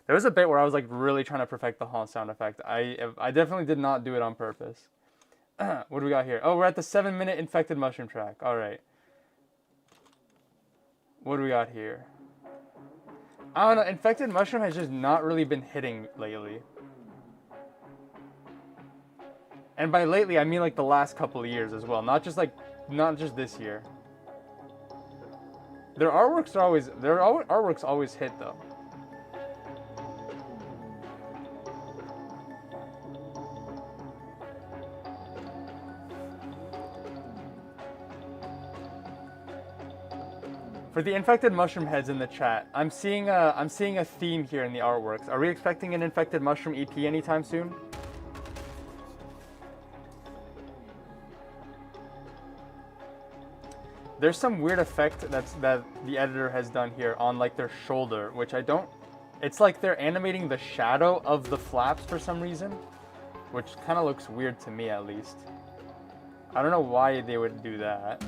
There was a bit where I was like really trying to perfect the huh sound effect. I definitely did not do it on purpose. What do we got here? Oh, we're at the 7-minute Infected Mushroom track. Alright. What do we got here? I don't know. Infected Mushroom has just not really been hitting lately. And by lately, I mean like the last couple of years as well. Not just this year. Their artworks always hit though. For the infected mushroom heads in the chat, I'm seeing a theme here in the artworks. Are we expecting an infected mushroom EP anytime soon? There's some weird effect that the editor has done here on like their shoulder, which I don't. It's like they're animating the shadow of the flaps for some reason, which kind of looks weird to me at least. I don't know why they would do that.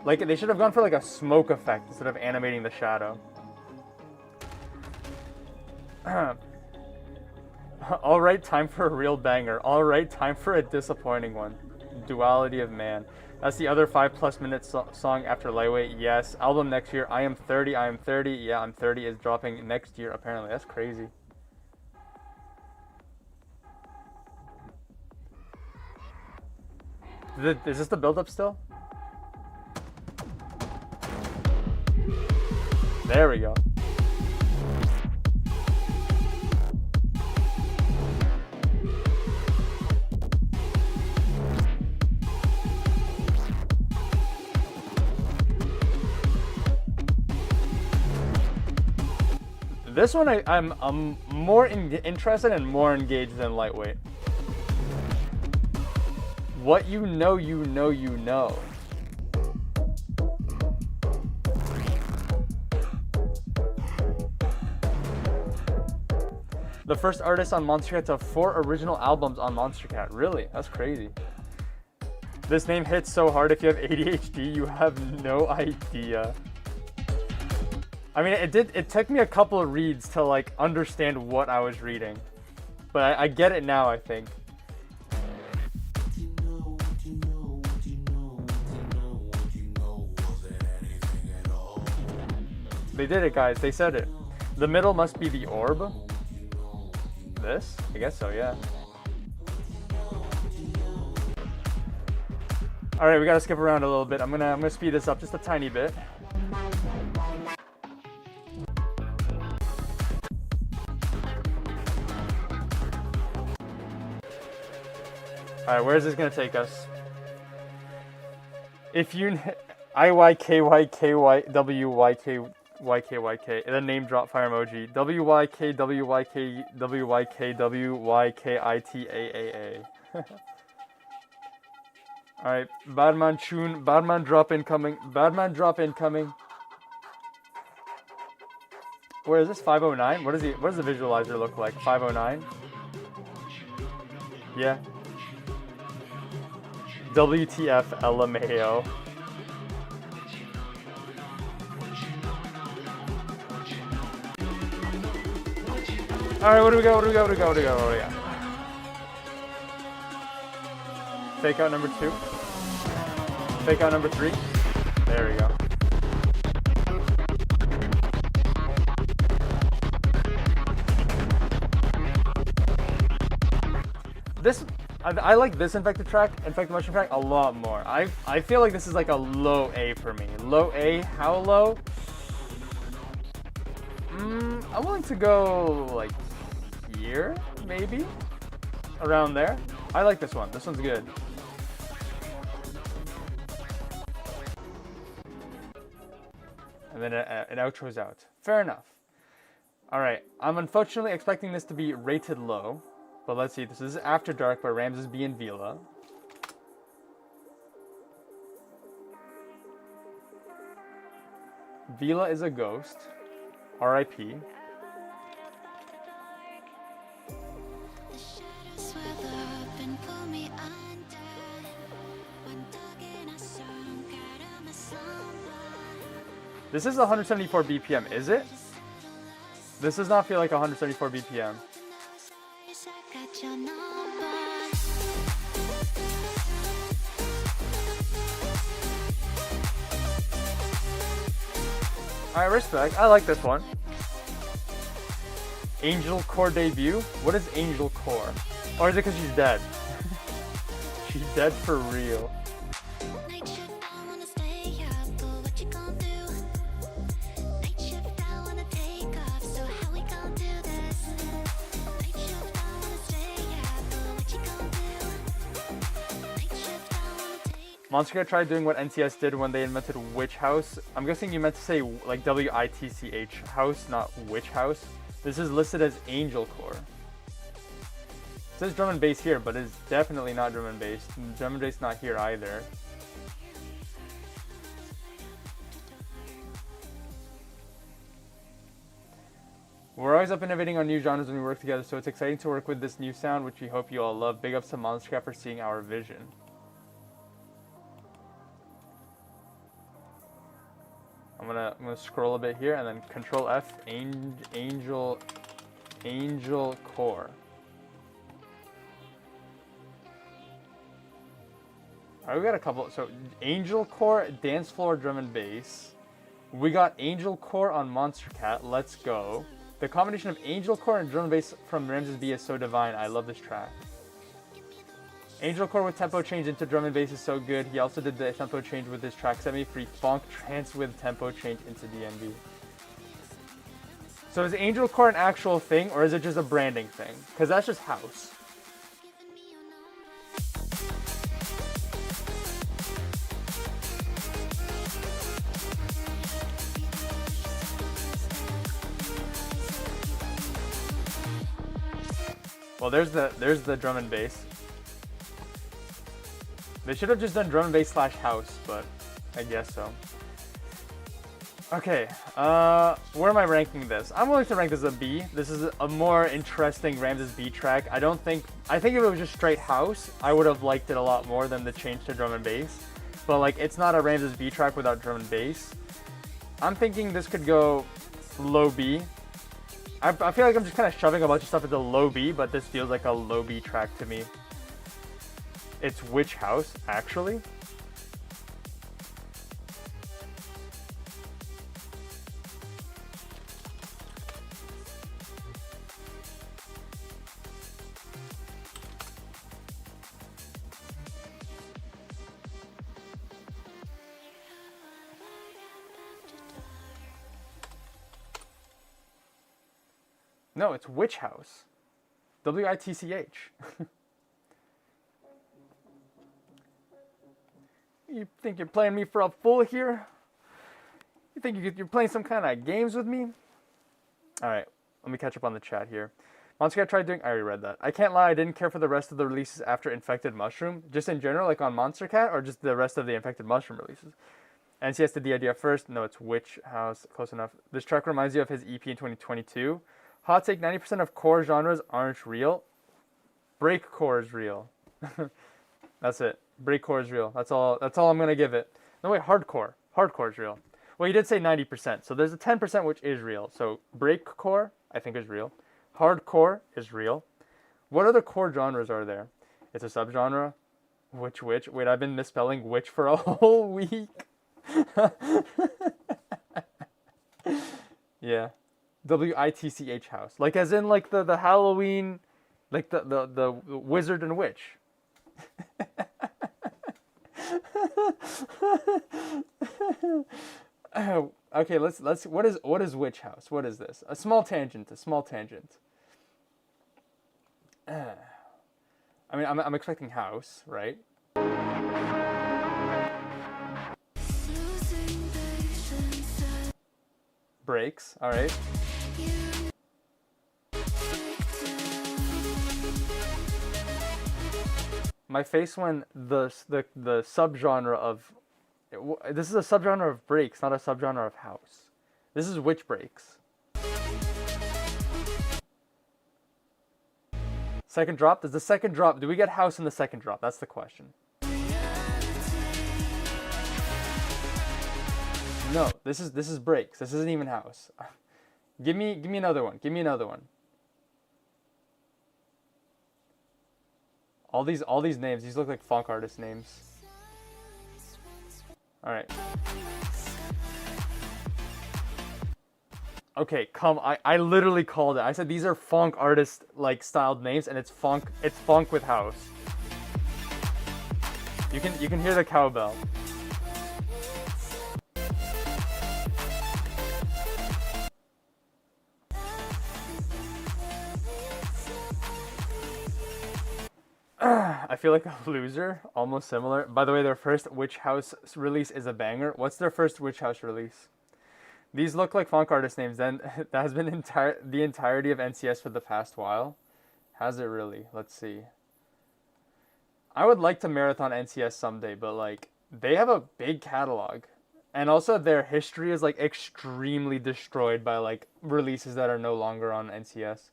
Like, they should have gone for like a smoke effect instead of animating the shadow. Alright, time for a real banger. Alright, time for a disappointing one. Duality of Man. That's the other 5+ minute song after Lightweight. Yes. Album next year. I Am 30. I Am 30. Yeah, I'm 30 is dropping next year apparently. That's crazy. Is this the build-up still? There we go. This one I'm more interested and more engaged than Lightweight. What you know, you know, you know. The first artist on monstercat to have 4 original albums on monstercat. Really? That's crazy. This name hits so hard if you have ADHD, you have no idea. I mean, it took me a couple of reads to like understand what I was reading. But I get it now, I think. They did it, guys. They said it. The middle must be the orb. This? I guess so, yeah. Alright, we gotta skip around a little bit. I'm gonna speed this up just a tiny bit. Alright, where is this gonna take us? If you IYKYKYWYK, the name drop fire emoji. WYKWYKWYKWYKITAAA. Alright, Badman tune, Badman drop incoming, Badman drop incoming. Where is this? 509? What does the visualizer look like? 509? Yeah. WTF LMAO. Alright, what do we got? Fake out number 2. Fake out number 3. There we go. This, I like this infected mushroom track a lot more. I feel like this is like a low A for me. Low A, how low? I'm willing to go like here, maybe? Around there. I like this one. This one's good. And then it outros out. Fair enough. Alright, I'm unfortunately expecting this to be rated low. But let's see, this is After Dark by Ramses B and Vila. Vila is a ghost. R.I.P. This is 174 BPM, is it? This does not feel like 174 BPM. Alright, respect. I like this one. Angel Core debut? What is Angel Core? Or is it because she's dead? She's dead for real. Monstercat tried doing what NCS did when they invented Witch House. I'm guessing you meant to say like WITCH house, not Witch House. This is listed as Angel Core. It says drum and bass here, but it's definitely not drum and bass. Drum and bass not here either. We're always up innovating on new genres when we work together, so it's exciting to work with this new sound, which we hope you all love. Big ups to Monstercat for seeing our vision. I'm gonna scroll a bit here and then Control F, Angel Core. Alright, we got a couple. So Angel Core, Dance Floor, Drum and Bass. We got Angel Core on Monstercat. Let's go. The combination of Angel Core and Drum and Bass from Ramses B is so divine. I love this track. Angel Core with tempo change into drum and bass is so good. He also did the tempo change with this track, Set Me Free Funk Trance with tempo change into DNB. So is Angel Core an actual thing, or is it just a branding thing? Because that's just house. Well, there's the drum and bass. They should have just done drum and bass slash house, but I guess so. Okay, where am I ranking this? I'm willing to rank this a B. This is a more interesting Ramses B track. I think if it was just straight house, I would have liked it a lot more than the change to drum and bass. But like, it's not a Ramses B track without drum and bass. I'm thinking this could go low B. I feel like I'm just kind of shoving a bunch of stuff into low B, but this feels like a low B track to me. It's Witch House, actually. No, it's Witch House. WITCH. You think you're playing me for a fool here? You think you're playing some kind of games with me? Alright, let me catch up on the chat here. Monstercat tried doing... I already read that. I can't lie, I didn't care for the rest of the releases after Infected Mushroom. Just in general, like on Monstercat, or just the rest of the Infected Mushroom releases? NCS did the idea first. No, it's Witch House. Close enough. This track reminds you of his EP in 2022. Hot take, 90% of core genres aren't real. Breakcore is real. That's it. Breakcore is real. That's all I'm going to give it. No, wait, hardcore. Hardcore is real. Well, you did say 90%, so there's a 10% which is real. So breakcore, I think, is real. Hardcore is real. What other core genres are there? It's a subgenre. Witch. Wait, I've been misspelling witch for a whole week. Yeah. WITCH house. Like as in like the Halloween, like the wizard and witch. Okay, let's what is Witch House? What is this? A small tangent, I mean, I'm expecting house, right? Breaks, all right. My face when the subgenre of this is a subgenre of breaks, not a subgenre of house. This is witch breaks. Second drop? Does the second drop, do we get house in the second drop? That's the question. No, this is breaks. This isn't even house. Give me another one. Give me another one. All these names, these look like funk artist names. All right. Okay, I literally called it. I said these are funk artist like styled names, and it's funk with house. You can hear the cowbell. I feel like a loser, almost similar. By the way, their first Witch House release is a banger. What's their first Witch House release? These look like funk artist names. Then that has been the entirety of NCS for the past while. Has it really? Let's see. I would like to marathon NCS someday, but like they have a big catalog, and also their history is like extremely destroyed by like releases that are no longer on NCS.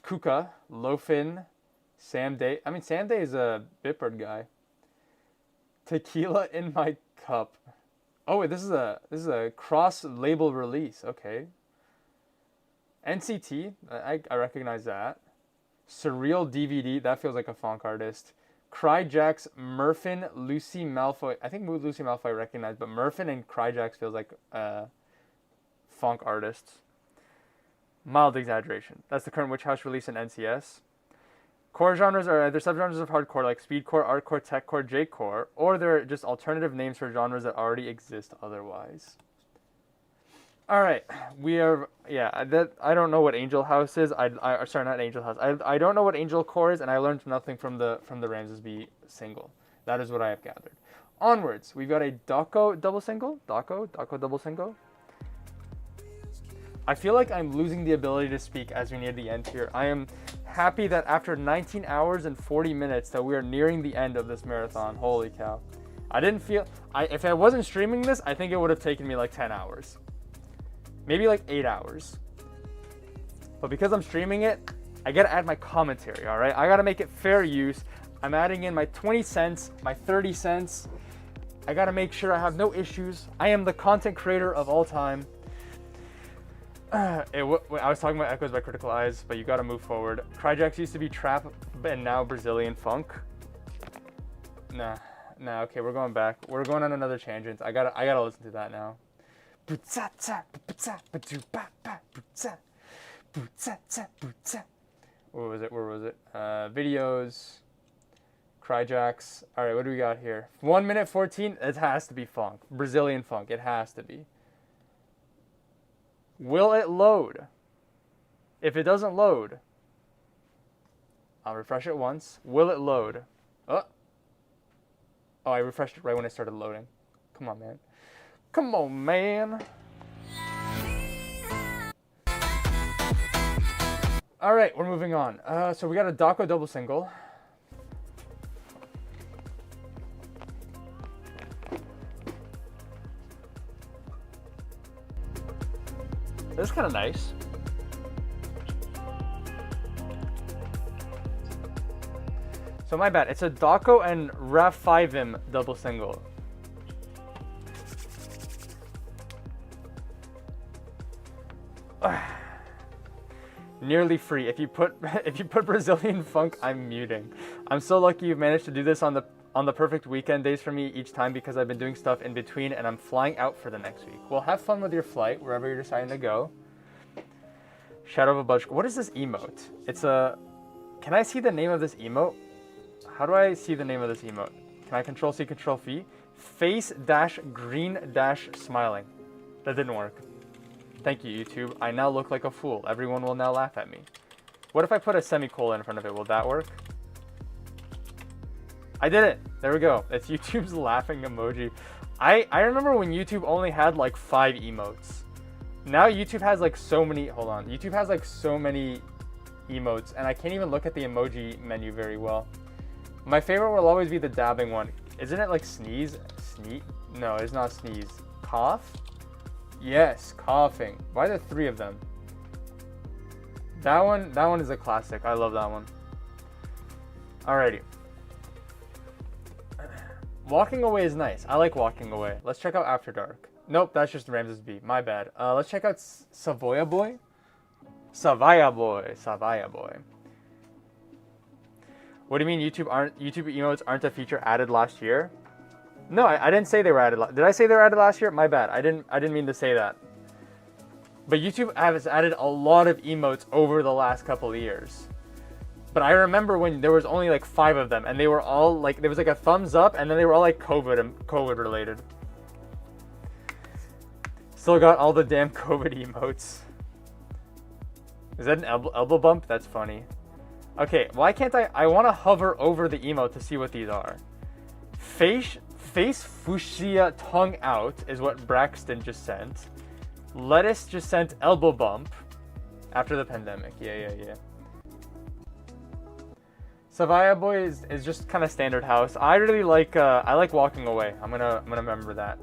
Kuka, Lofin, Sam Day. I mean, Sam Day is a Bitbird guy. Tequila in my cup. Oh wait, this is a cross label release. Okay. NCT, I recognize that. Surreal DVD, that feels like a funk artist. Cryjax, Murfin, Lucy Malfoy. I think Lucy Malfoy I recognize, but Murfin and Cryjax feels like funk artists. Mild exaggeration. That's the current Witch House release in NCS. Core genres are either subgenres of hardcore like speedcore, artcore, techcore, J-core, or they're just alternative names for genres that already exist otherwise. All right, we are I don't know what Angel House is. Sorry, not Angel House. I don't know what Angel Core is, and I learned nothing from the Ramses B single. That is what I have gathered. Onwards, we've got a Daco double single. Daco double single. I feel like I'm losing the ability to speak as we near the end here. I am happy that after 19 hours and 40 minutes that we are nearing the end of this marathon. Holy cow. I didn't feel... if I wasn't streaming this, I think it would have taken me like 10 hours. Maybe like 8 hours. But because I'm streaming it, I gotta add my commentary, alright? I gotta make it fair use. I'm adding in my 20 cents, my 30 cents. I gotta make sure I have no issues. I am the content creator of all time. I was talking about Echoes by Critical Eyes, but you gotta move forward. Cryjax used to be trap and now Brazilian funk. Nah, okay, we're going back. We're going on another tangent. I gotta listen to that now. Where was it? Videos. Cryjax. Alright, what do we got here? 1 minute 14? It has to be funk. Brazilian funk. It has to be. Will it load? If it doesn't load, I'll refresh it once. Will it load? Oh, I refreshed it right when it started loading. Come on, man. Come on, man. All right, we're moving on. So we got a Daco double single. This is kind of nice. So my bad. It's a Daco and Raf 5im double single. Nearly free. If you put Brazilian funk, I'm muting. I'm so lucky you've managed to do this on the perfect weekend days for me each time because I've been doing stuff in between and I'm flying out for the next week. Well, have fun with your flight wherever you're deciding to go. Shadow of a Budge. What is this emote? It's a... Can I see the name of this emote? How do I see the name of this emote? Can I Control-C, Control-V? face dash green dash smiling. That didn't work. Thank you, YouTube. I now look like a fool. Everyone will now laugh at me. What if I put a semicolon in front of it? Will that work? I did it. There we go. It's YouTube's laughing emoji. I remember when YouTube only had like 5 emotes. Now YouTube has like so many, hold on. YouTube has like so many emotes and I can't even look at the emoji menu very well. My favorite will always be the dabbing one. Isn't it like sneeze? Sneeze? No, it's not sneeze. Cough? Yes, coughing. Why are there 3 of them? That one is a classic. I love that one. Alrighty. Walking away is nice. I like walking away. Let's check out After Dark. Nope, that's just Ramses B. My bad. Let's check out Savoya Boy. Savaya Boy. Savaya Boy. What do you mean YouTube emotes aren't a feature added last year? No, I didn't say they were added. Did I say they were added last year? My bad. I didn't mean to say that. But YouTube has added a lot of emotes over the last couple of years. But I remember when there was only like 5 of them, and they were all like, there was like a thumbs up, and then they were all like COVID related. Still got all the damn COVID emotes. Is that an elbow bump? That's funny. Okay, why can't I want to hover over the emote to see what these are. Face fuchsia tongue out is what Braxton just sent. Lettuce just sent elbow bump after the pandemic. Yeah. Savaya Boy is just kind of standard house. I really like I like walking away. I'm gonna remember that.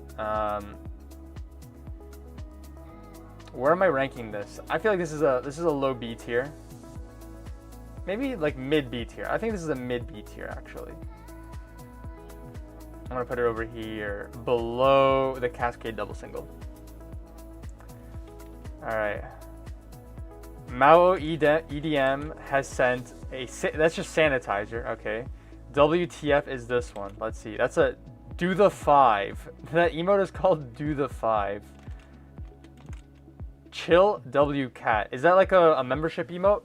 Where am I ranking this? I feel like this is a low B tier. Maybe like mid B tier. I think this is a mid B tier actually. I'm gonna put it over here below the Cascade double single. All right. Mao EDM has sent that's just sanitizer, okay. WTF is this one? Let's see. That's a do the 5. That emote is called do the 5. Chill W cat. Is that like a membership emote?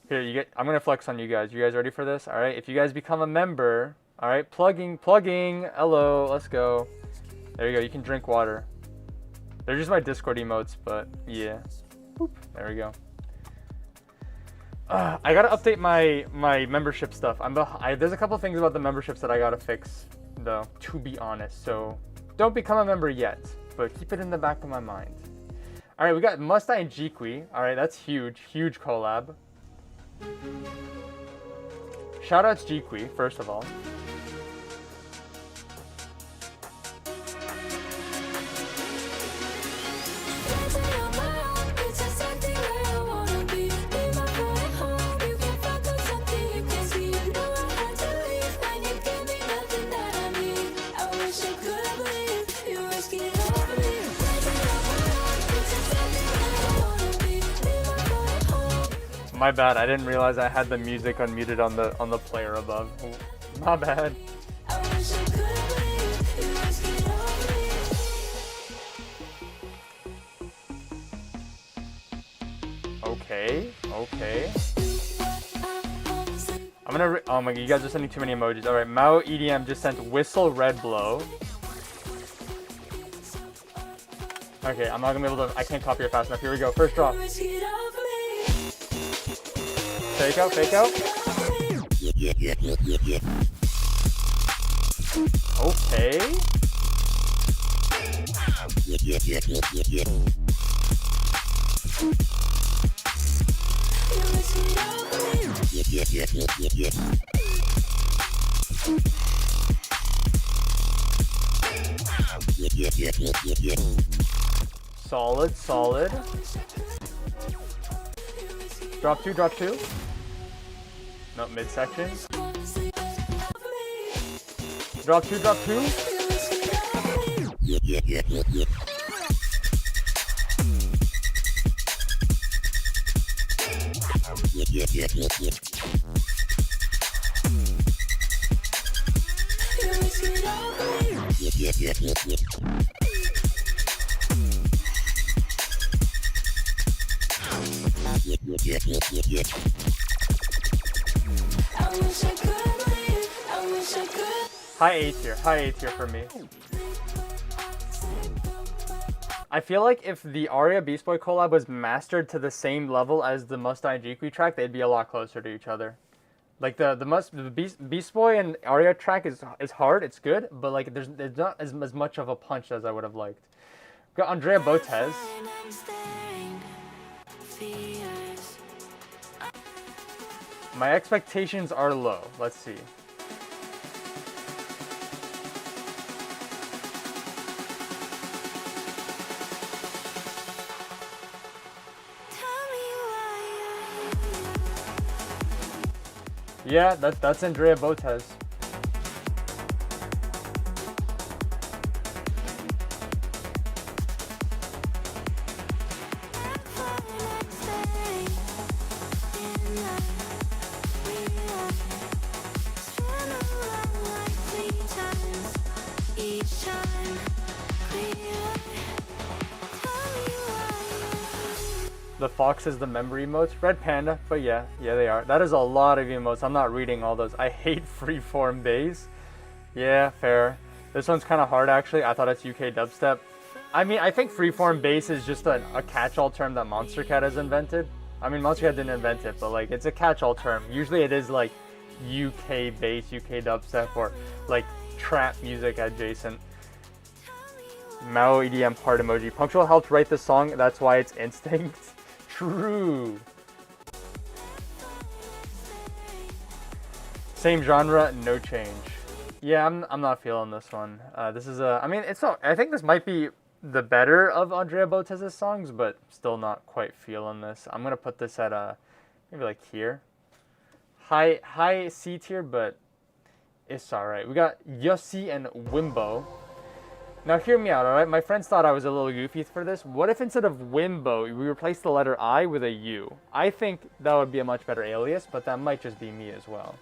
Here, I'm gonna flex on you guys. You guys ready for this? All right. If you guys become a member, all right. Plugging. Hello. Let's go. There you go. You can drink water. They're just my Discord emotes, but yeah. Boop. There we go. I gotta update my membership stuff. There's a couple things about the memberships that I gotta fix, though, to be honest. So don't become a member yet, but keep it in the back of my mind. All right, we got Mustai and Jikwi. All right, that's huge collab. Shoutouts Jikwi, first of all. My bad, I didn't realize I had the music unmuted on the player above. My bad. Okay. I'm gonna oh my god, you guys are sending too many emojis. Alright, Mao EDM just sent whistle red blow. Okay, I'm not gonna be able to, I can't copy it fast enough. Here we go, first drop. Fake out. Okay. Solid. Drop two. No, midsection. Drop two. High A tier for me. I feel like if the Aria Beast Boy collab was mastered to the same level as the Mustang Jikui track, they'd be a lot closer to each other. Like the Beast Boy and Aria track is hard, it's good, but like there's not as much of a punch as I would have liked. Got Andrea Botez. My expectations are low. Let's see. Yeah, that's Andrea Botez. The fox is the member emotes. Red Panda, but yeah, they are. That is a lot of emotes. I'm not reading all those. I hate freeform bass. Yeah, fair. This one's kind of hard actually. I thought it's UK dubstep. I mean, I think freeform bass is just a catch-all term that monstercat has invented. I mean, monstercat didn't invent it, but like it's a catch-all term. Usually it is like UK bass, UK dubstep, or like trap music adjacent. Mao EDM heart emoji. Punctual helped write the song. That's why it's instinct. True. Same genre, no change. Yeah, I'm not feeling this one. This is I mean, it's not. I think this might be the better of Andrea Botez's songs, but still not quite feeling this. I'm gonna put this at maybe like here. High C tier, but it's alright. We got Yossi and Wimbo. Now hear me out, alright? My friends thought I was a little goofy for this. What if instead of Wimbo, we replace the letter I with a U? I think that would be a much better alias, but that might just be me as well.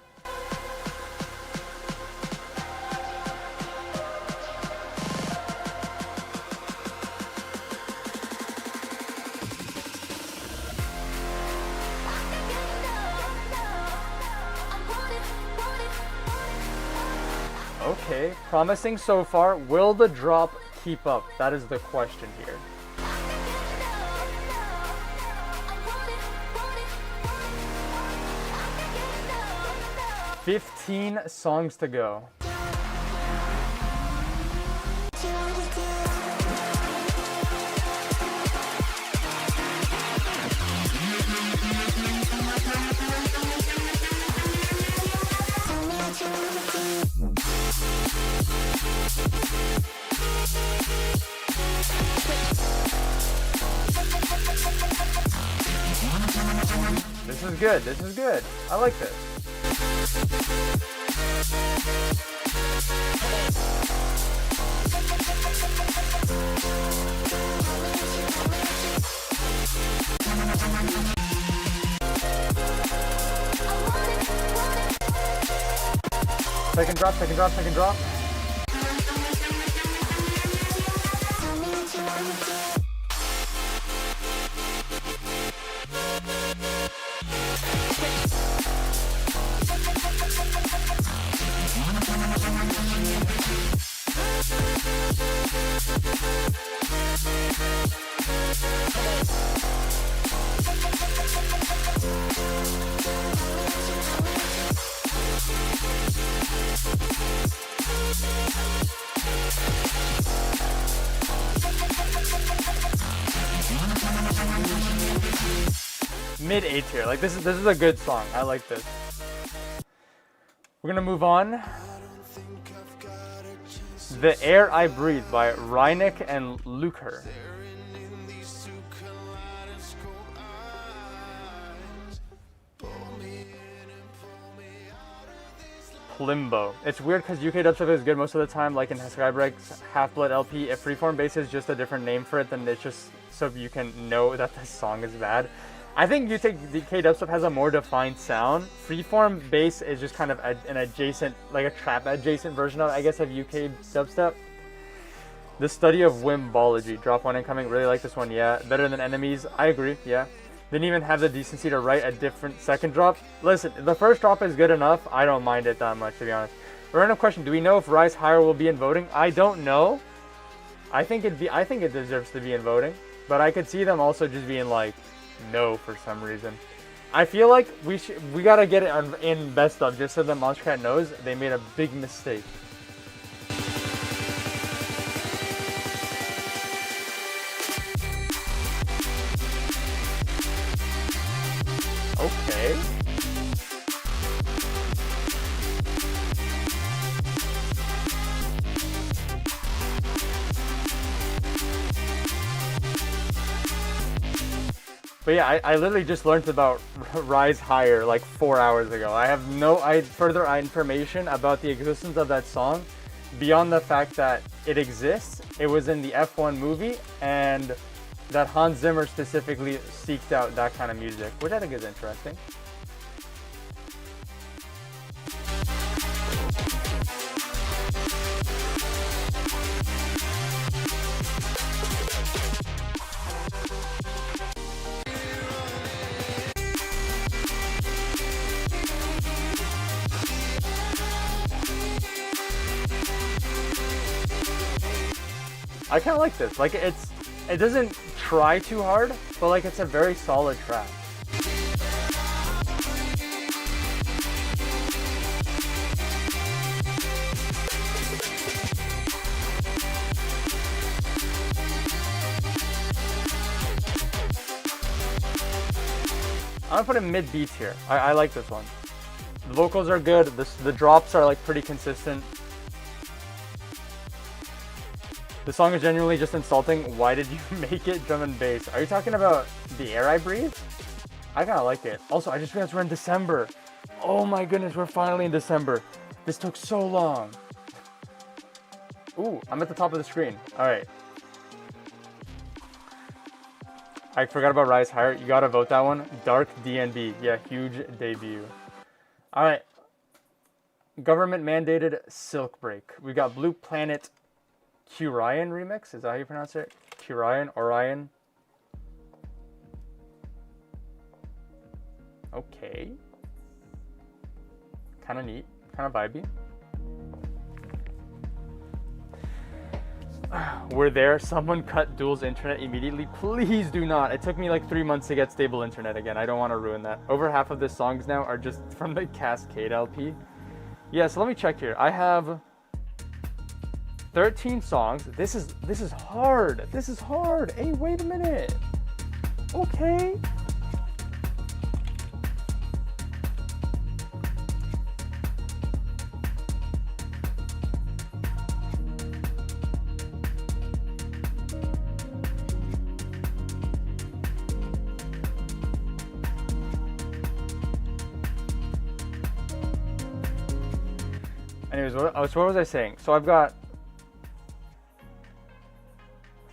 Okay, promising so far. Will the drop keep up? That is the question here. "15 songs to go." This is good. This is good. I like this. Second drop, second drop, second drop. Mid A tier. Like this is a good song. I like this. We're gonna move on. "The Air I Breathe" by Reineck and Luker. Plimbo. It's weird because UK dubstep is good most of the time, like in Skybreak's Half-Blood LP. If freeform bass is just a different name for it, then it's just so you can know that this song is bad. I think UK dubstep has a more defined sound. Freeform bass is just kind of an adjacent, like a trap adjacent version of, I guess, of UK dubstep. "The Study of Wimbology." Drop 1 incoming. Really like this one, yeah. Better than Enemies. I agree, yeah. Didn't even have the decency to write a different second drop. Listen, the first drop is good enough. I don't mind it that much, to be honest. Random question: do we know if Rise Higher will be in voting? I don't know. I think it deserves to be in voting, but I could see them also just being like, no for some reason. I feel like we gotta get it in best of just so that monstercat knows they made a big mistake. Okay. But yeah, I literally just learned about Rise Higher like 4 hours ago. I have no further information about the existence of that song beyond the fact that it exists. It was in the F1 movie, and that Hans Zimmer specifically seeked out that kind of music, which I think is interesting. I kind of like this. Like it doesn't try too hard, but like it's a very solid track. I'm gonna put it mid beats here. I like this one. The vocals are good. The drops are like pretty consistent. The song is genuinely just insulting. Why did you make it drum and bass? Are you talking about the air I breathe? I kind of like it. Also, I just realized we're in December. Oh my goodness, we're finally in December. This took so long. Ooh, I'm at the top of the screen. All right. I forgot about Rise Higher. You gotta vote that one. Dark DNB. Yeah, huge debut. All right. Government mandated Silk Break. We got Blue Planet Kurian remix. Is that how you pronounce it? Kurian? Orion? Okay. Kind of neat. Kind of vibey. We're there. Someone cut Duel's internet immediately. Please do not. It took me like 3 months to get stable internet again. I don't want to ruin that. Over half of the songs now are just from the Cascade LP. Yeah, so let me check here. I have 13 songs. This is hard. This is hard. Hey, wait a minute. Okay. Anyways, what was I saying? So I've got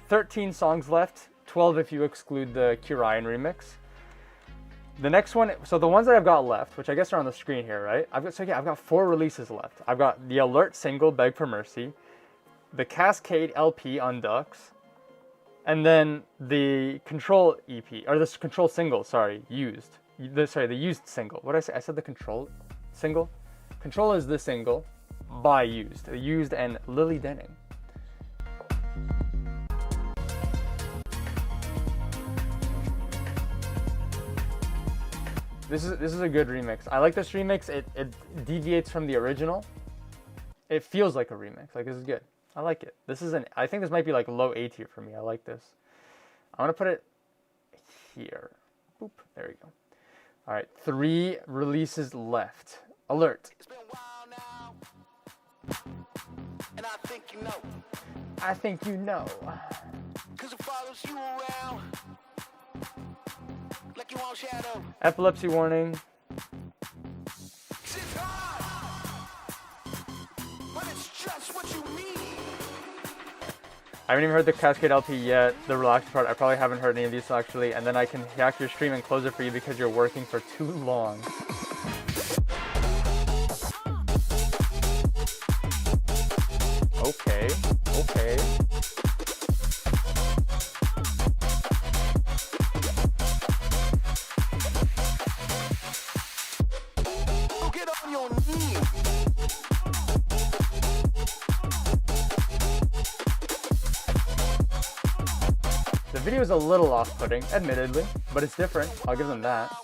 13 songs left, 12 if you exclude the Kurian remix. The next one, so the ones that I've got left, which I guess are on the screen here, right? I've got 4 releases left. I've got the Alert single, Beg for Mercy, the Cascade LP, Undux, and then the Control EP, or this Control single, sorry, Used. The Used single. What did I say? I said the Control single? Control is the single by Used and Lily Denning. This is a good remix. I like this remix. It deviates from the original. It feels like a remix. Like, this is good. I like it. I think this might be like low A tier for me. I like this. I'm gonna put it here. Boop. There we go. All right, 3 releases left. Alert. It's been a while now, and I think you know. I think you know. 'Cause it follows you around like you want shadow. Epilepsy warning. It's hard, but it's just what you need. I haven't even heard the Cascade LP yet, the relaxed part. I probably haven't heard any of these actually, and then I can hack your stream and close it for you because you're working for too long. Okay, okay. Go get on your knees. video is a little off-putting, admittedly, but it's different. I'll give them that.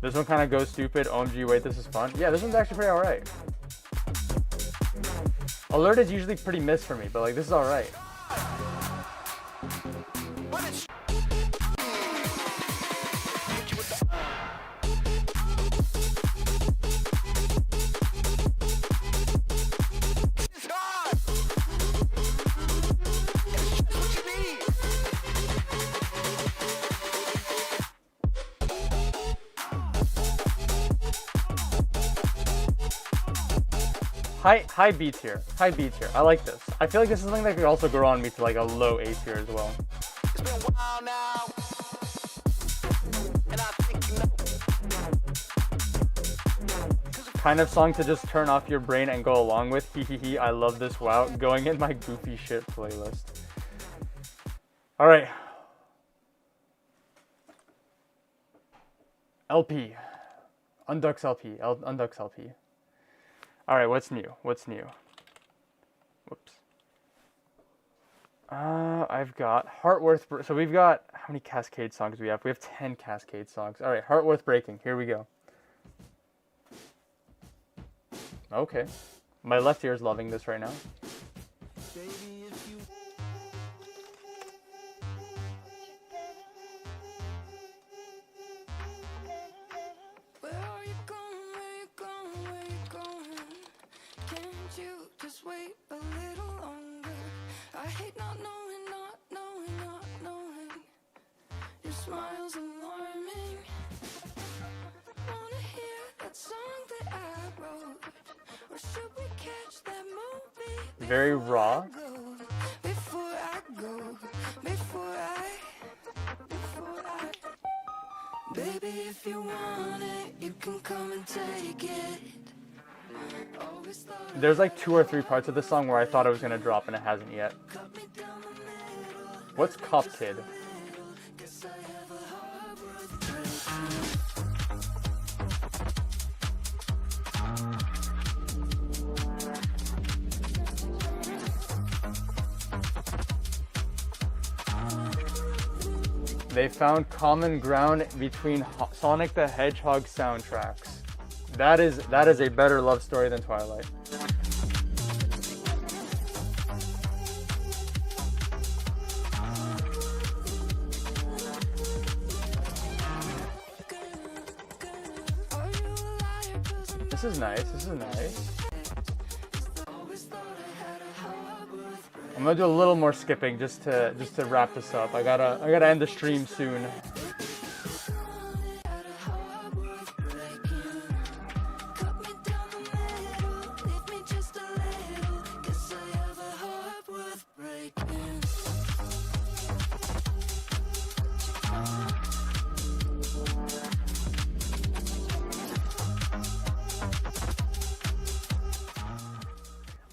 This one kind of goes stupid. OMG, wait, this is fun. Yeah, this one's actually pretty alright. Alert is usually pretty missed for me, but like this is alright. High B tier. High B tier. I like this. I feel like this is something that could also grow on me to like a low A tier as well. It's been a while now, and I think you know. Kind of song to just turn off your brain and go along with. Hee hee hee. I love this. Wow. Going in my goofy shit playlist. All right. LP. Undux LP. Undux LP. All right, what's new? What's new? Whoops. I've got Heartworth. So we've got, how many Cascade songs do we have? We have 10 Cascade songs. All right, Heartworth Breaking. Here we go. Okay. My left ear is loving this right now. Wait a little longer. I hate not knowing. Your smile's alarming. Wanna hear that song that I wrote? Or should we catch that movie? Very raw. Before I go. Baby, if you want it, you can come and take it. There's like 2 or 3 parts of the song where I thought it was going to drop and it hasn't yet. What's Cop Kid? They found common ground between Sonic the Hedgehog soundtracks. That is a better love story than Twilight. This is nice. This is nice. I'm gonna do a little more skipping just to wrap this up. I gotta end the stream soon.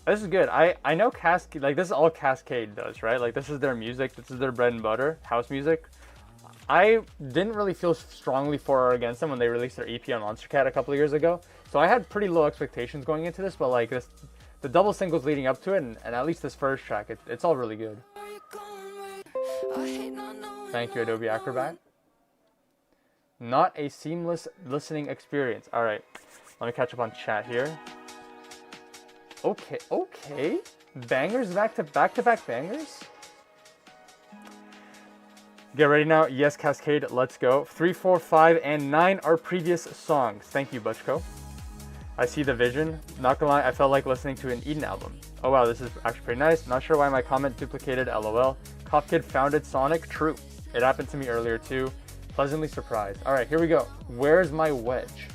This is good. I know Cascade, like this is all Cascade does, right? Like this is their music, this is their bread and butter, house music. I didn't really feel strongly for or against them when they released their EP on monstercat a couple of years ago. So I had pretty low expectations going into this, but like the double singles leading up to it and at least this first track, it's all really good. Thank you, Adobe Acrobat. Not a seamless listening experience. All right, let me catch up on chat here. Okay. Bangers, back-to-back bangers? Get ready now. Yes, Cascade, let's go. 3, 4, 5, and 9 are previous songs. Thank you, Butchko. I see the vision. Not gonna lie, I felt like listening to an Eden album. Oh wow, this is actually pretty nice. Not sure why my comment duplicated, lol. Cop Kid founded Sonic, true. It happened to me earlier too. Pleasantly surprised. All right, here we go. Where's my wedge?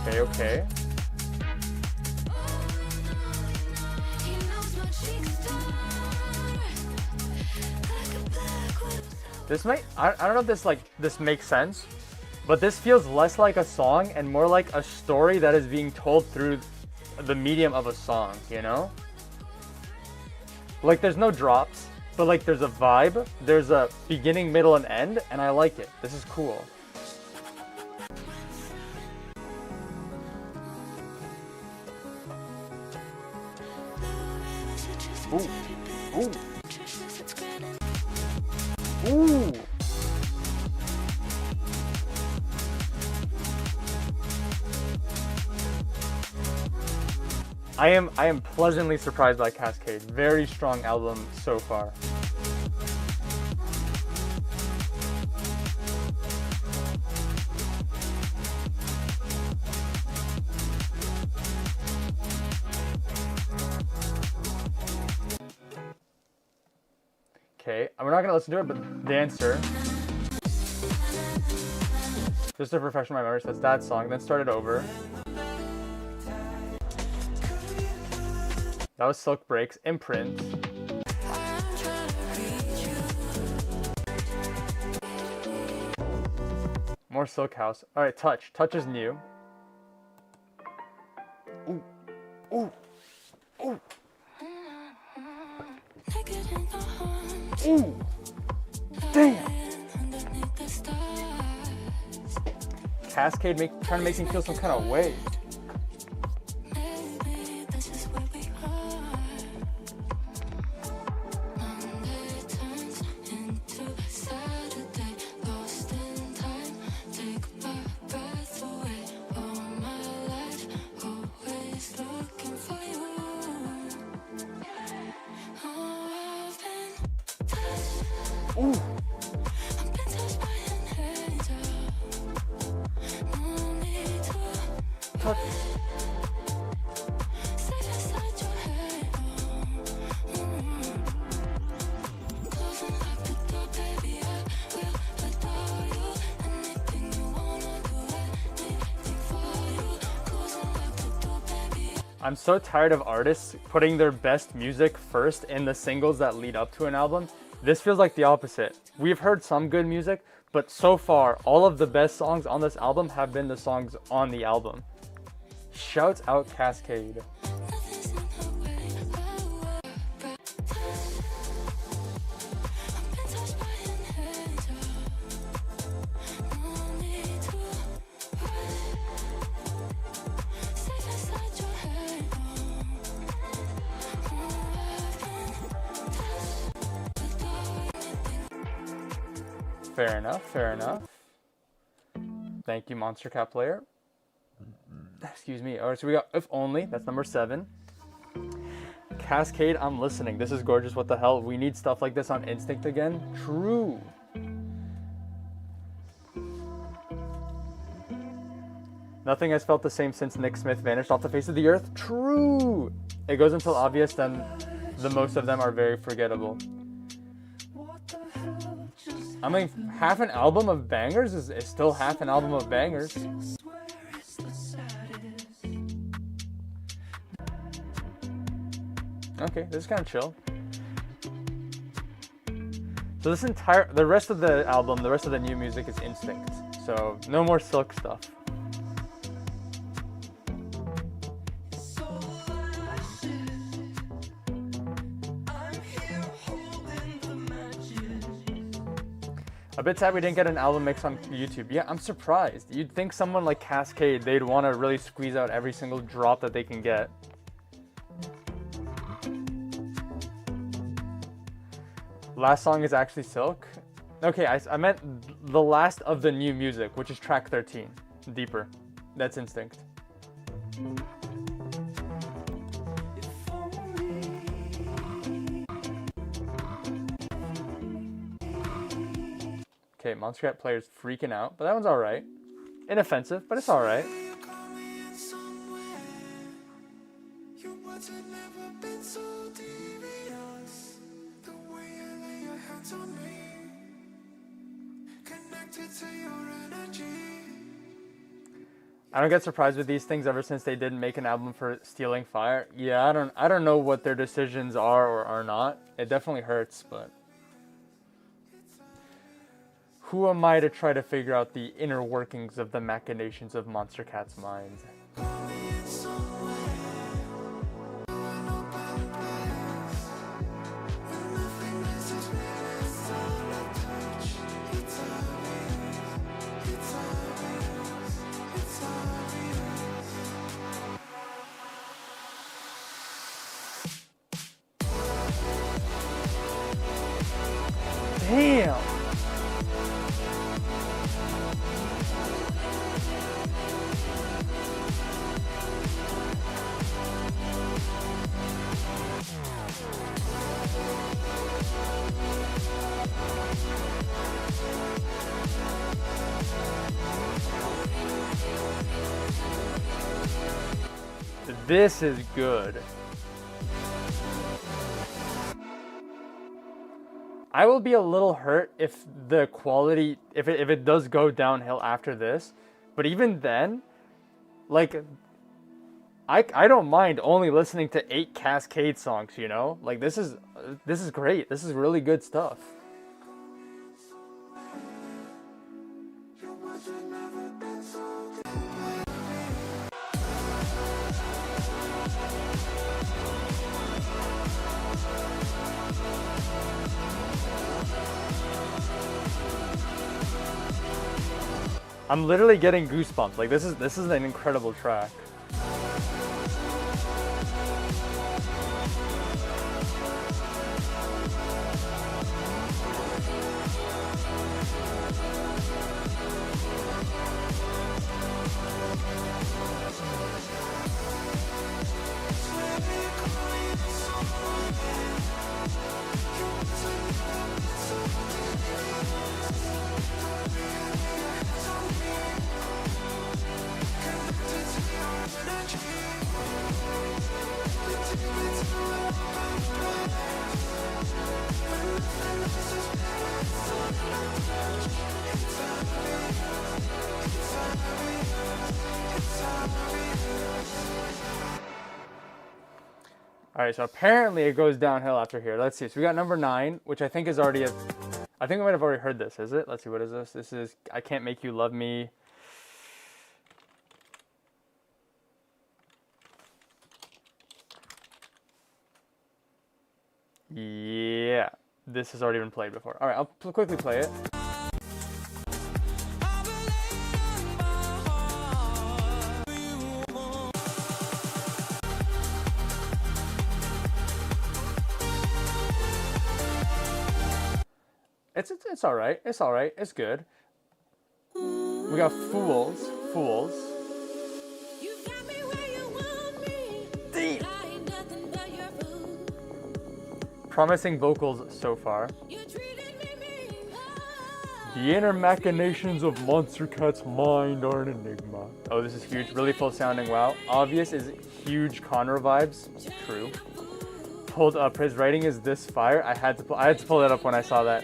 Okay, okay. This might, I don't know if this makes sense, but this feels less like a song and more like a story that is being told through the medium of a song, you know? Like there's no drops, but like there's a vibe, there's a beginning, middle, and end, and I like it. This is cool. Ooh, ooh. Ooh. I am pleasantly surprised by Cascade. Very strong album so far. Okay, we're not gonna listen to it, but Dancer. Just to refresh my memory, so it's that song, then start it over. That was Silk Breaks, Imprint. More Silk House. Alright, Touch. Touch is new. Ooh. Ooh. Ooh. Ooh. Damn. Cascade trying to make me feel some kind of way. Ooh. Touch. I'm so tired of artists putting their best music first in the singles that lead up to an album. This feels like the opposite. We've heard some good music, but so far, all of the best songs on this album have been the songs on the album. Shouts out Cascade. Fair enough, fair enough. Thank you, monstercat player. Excuse me. Alright, so we got If Only, that's number 7. Cascade, I'm listening. This is gorgeous, what the hell? We need stuff like this on Instinct again. True. Nothing has felt the same since Nick Smith vanished off the face of the earth. True. It goes until obvious, then the most of them are very forgettable. I mean, half an album of bangers is still half an album of bangers. Okay, this is kind of chill. So the rest of the album, the rest of the new music is Instinct. So no more Silk stuff. A bit sad we didn't get an album mix on YouTube. Yeah, I'm surprised. You'd think someone like Cascade, they'd want to really squeeze out every single drop that they can get. Last song is actually Silk. Okay, I meant the last of the new music, which is track 13, Deeper. That's Instinct. Okay, monstercat player's freaking out, but that one's alright. Inoffensive, but it's alright. I don't get surprised with these things ever since they didn't make an album for Stealing Fire. Yeah, I don't know what their decisions are or are not. It definitely hurts, but who am I to try to figure out the inner workings of the machinations of Monstercat's mind? Damn! This is good. I will be a little hurt if the quality, if it does go downhill after this, but even then, like, I don't mind only listening to 8 Cascade songs, you know? Like, this is great. This is really good stuff. I'm literally getting goosebumps. Like, this is an incredible track. All right, so apparently it goes downhill after here. Let's see. So we got number 9, which I think is already a... I think we might have already heard this, is it? Let's see, what is this? This is I Can't Make You Love Me. Yeah, this has already been played before. All right, I'll quickly play it. It's all right. It's all right. It's good. We got Fools. Damn. Promising vocals so far. The inner machinations of Monstercat's mind are an enigma. Oh, this is huge. Really full sounding. Wow. Obvious is huge Conroe vibes. True. Hold up. His writing is this fire. I had to pull it up when I saw that.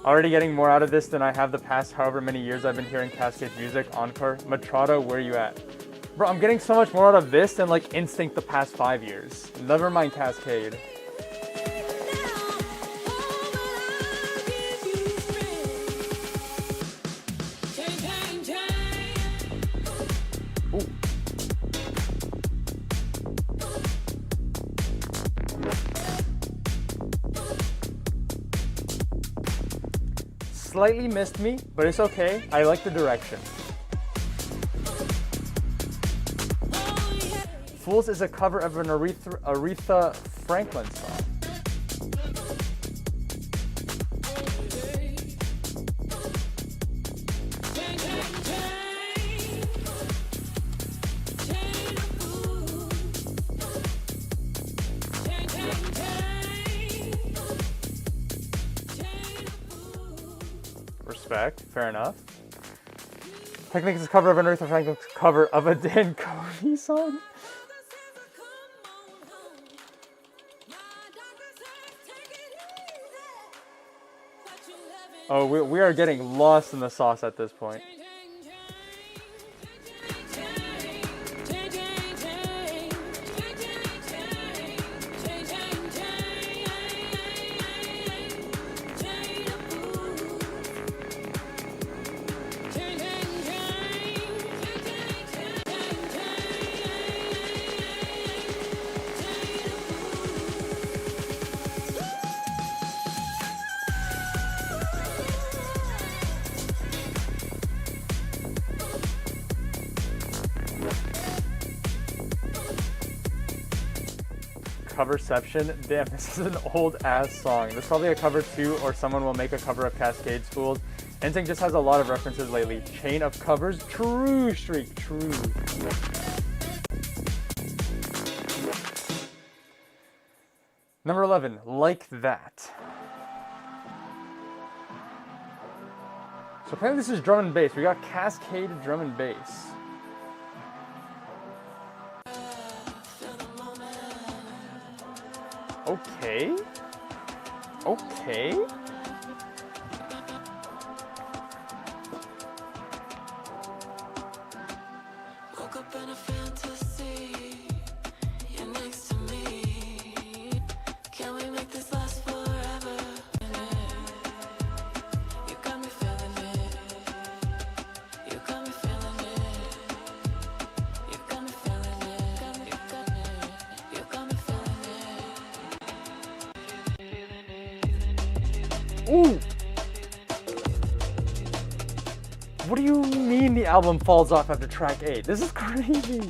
Already getting more out of this than I have the past however many years I've been hearing Cascade music. Encore. Matrata, where you at? Bro, I'm getting so much more out of this than like Instinct the past 5 years. Never mind Cascade. Ooh. Slightly missed me, but it's okay. I like the direction. Fools is a cover of an Aretha Franklin song. Respect, fair enough. Technically, it's a cover of an Aretha Franklin cover of a Dan Cody song. Oh, we are getting lost in the sauce at this point. Coverception. Damn, this is an old ass song. There's probably a cover too, or someone will make a cover of Cascade Schools. NSYNC just has a lot of references lately. Chain of covers. True streak. True. Number 11. Like That. So apparently this is drum and bass. We got Cascade drum and bass. Okay. Okay. Woke up in a fantasy. You're next to me. Can we make this last forever? You got me feeling it. You got me feeling it. You got me feeling it. You got me feeling it. Ooh! What do you mean the album falls off after track 8? This is crazy!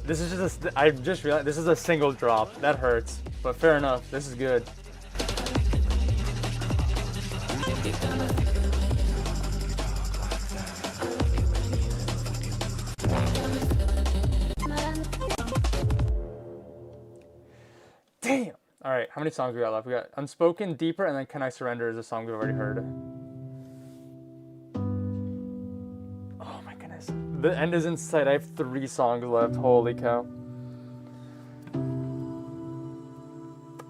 This is just I just realized this is a single drop. That hurts, but fair enough. This is good. Damn! Alright, how many songs we got left? We got Unspoken, Deeper, and then Can I Surrender is a song we've already heard. Oh my goodness. The end is in sight. I have 3 songs left. Holy cow.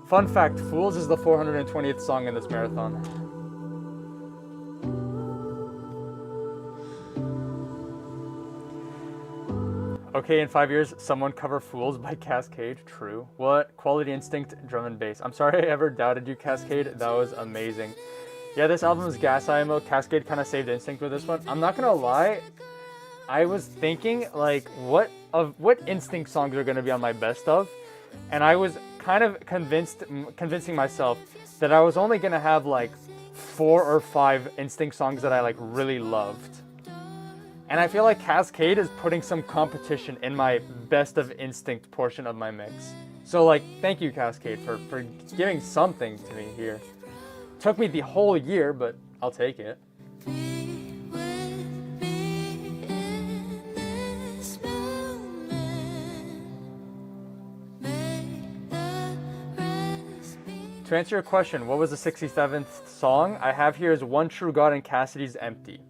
Fun fact, Fools is the 420th song in this marathon. Okay, in 5 years, someone cover Fools by Cascade. True. What? Quality Instinct, drum and bass. I'm sorry I ever doubted you, Cascade. That was amazing. Yeah, this album is gas IMO. Cascade kind of saved Instinct with this one. I'm not gonna lie. I was thinking, like, what Instinct songs are gonna be on my best of? And I was kind of convincing myself that I was only gonna have, like, 4 or 5 Instinct songs that I, like, really loved. And I feel like Cascade is putting some competition in my best of Instinct portion of my mix. So, like, thank you, Cascade, for giving something to me here. Took me the whole year, but I'll take it. To answer your question, what was the 67th song? I have here is One True God and Cassidy's Empty.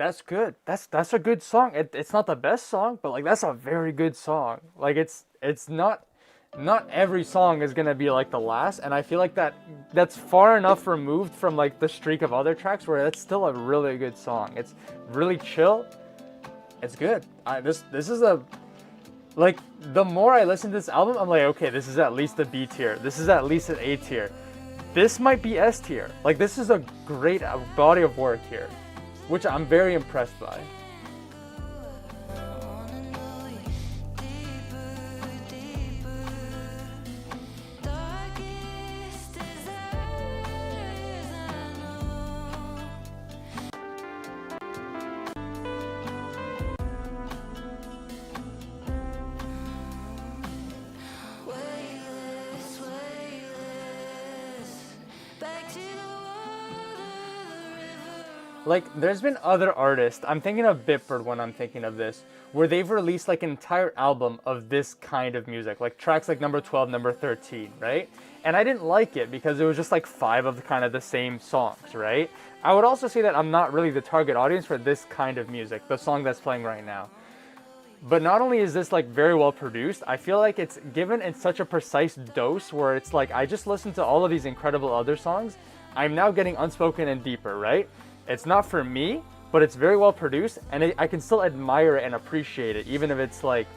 that's good. That's a good song. It's not the best song, but like that's a very good song. Like it's not every song is gonna be like the last, and I feel like that's far enough removed from like the streak of other tracks where it's still a really good song. It's really chill. It's good. This is a like the more I listen to this album, I'm like, okay, this is at least a B tier. This is at least an A tier. This might be S tier. Like this is a great body of work here, which I'm very impressed by. Like, there's been other artists, I'm thinking of Bitbird when I'm thinking of this, where they've released like an entire album of this kind of music, like tracks like number 12, number 13, right? And I didn't like it because it was just like 5 of the kind of the same songs, right? I would also say that I'm not really the target audience for this kind of music, the song that's playing right now. But not only is this like very well produced, I feel like it's given in such a precise dose where it's like, I just listened to all of these incredible other songs, I'm now getting Unspoken and Deeper, right? It's not for me, but it's very well produced, and I can still admire it and appreciate it, even if it's like